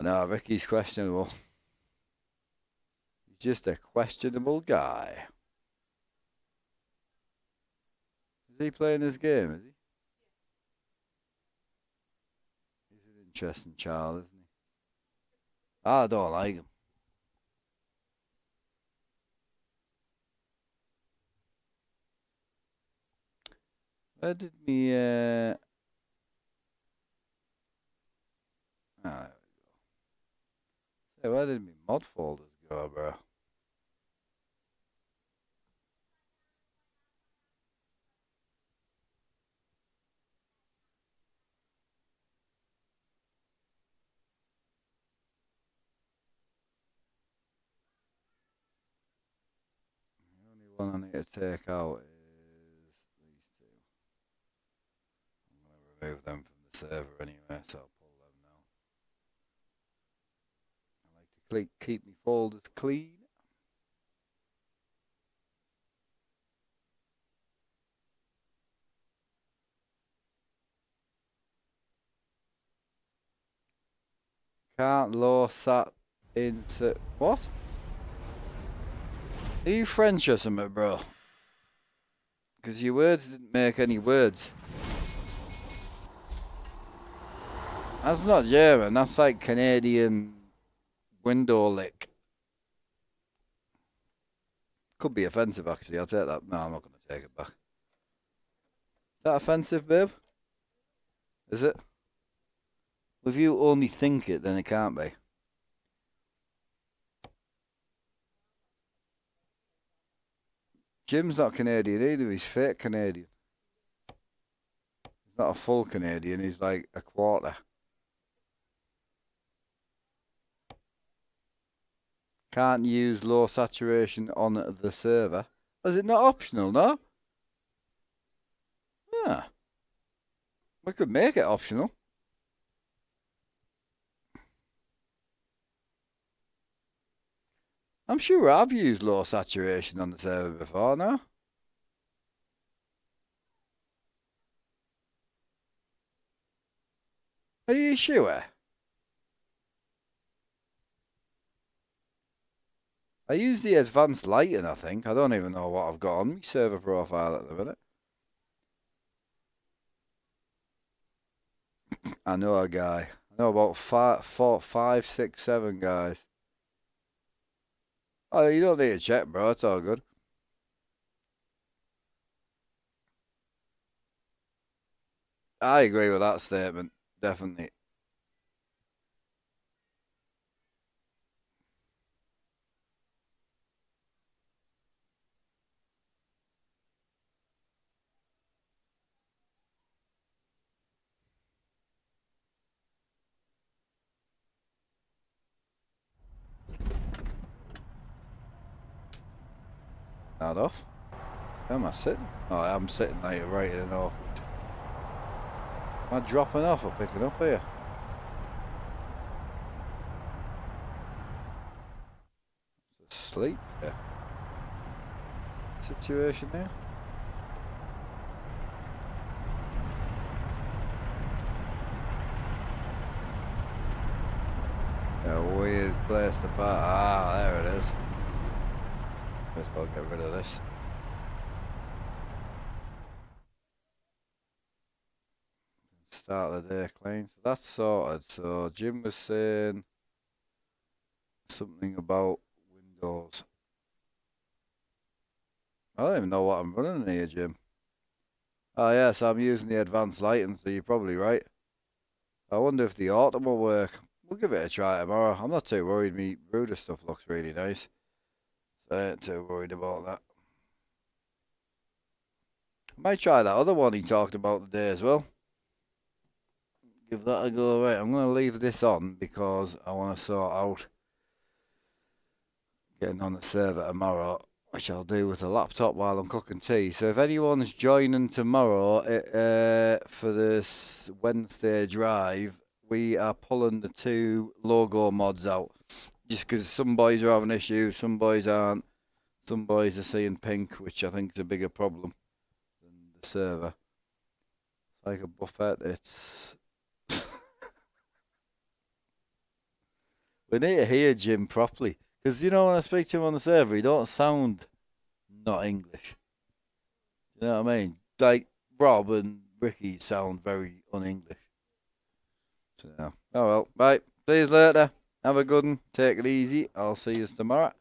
S2: I know, Ricky's questionable. He's just a questionable guy. Is he playing this game, is he? He's an interesting child, isn't he? I don't like him. Where did me, there we go. Hey, where did me mod folders go, bro? The only one I need to take out is these two. I'm going to remove them from the server anyway, so I'll pull them now. I like to keep my folders clean. Can't low sat into what? Are you French or something, bro? Because your words didn't make any words. That's not German, that's like Canadian window lick. Could be offensive, actually. I'll take that. No, I'm not going to take it back. Is that offensive, babe? Is it? If you only think it, then it can't be. Jim's not Canadian either. He's fake Canadian. He's not a full Canadian. He's like a quarter. Can't use low saturation on the server. Is it not optional, no? Ah. We could make it optional. I'm sure I've used low saturation on the server before, no? Are you sure? I use the advanced lighting, I think. I don't even know what I've got on my server profile at the minute. I know a guy. I know about 5, 6, 7 guys. Oh, you don't need to check, bro. It's all good. I agree with that statement. Definitely. Not off. Where am I sitting? Oh, I'm sitting like right in an awkward. Am I dropping off or picking up here? Sleep here. Situation here. A weird place to park. Ah, there it is. Might as well get rid of this. Start the day clean. So that's sorted. So Jim was saying something about Windows. I don't even know what I'm running here, Jim. Oh yes, I'm using the advanced lighting, so you're probably right. I wonder if the autumn will work. We'll give it a try tomorrow. I'm not too worried. Me Ruder stuff looks really nice. So I ain't too worried about that. I might try that other one he talked about today as well. Give that a go. Right, I'm going to leave this on because I want to sort out getting on the server tomorrow, which I'll do with a laptop while I'm cooking tea. So if anyone's joining tomorrow for this Wednesday drive, we are pulling the 2 logo mods out. Just because some boys are having issues, some boys aren't. Some boys are seeing pink, which I think is a bigger problem than the server. It's like a buffet. It's... We need to hear Jim properly. Because, you know, when I speak to him on the server, he don't sound not English. You know what I mean? Like, Rob and Ricky sound very un-English. So, oh well. Right. See you later. Have a good one. Take it easy. I'll see you tomorrow.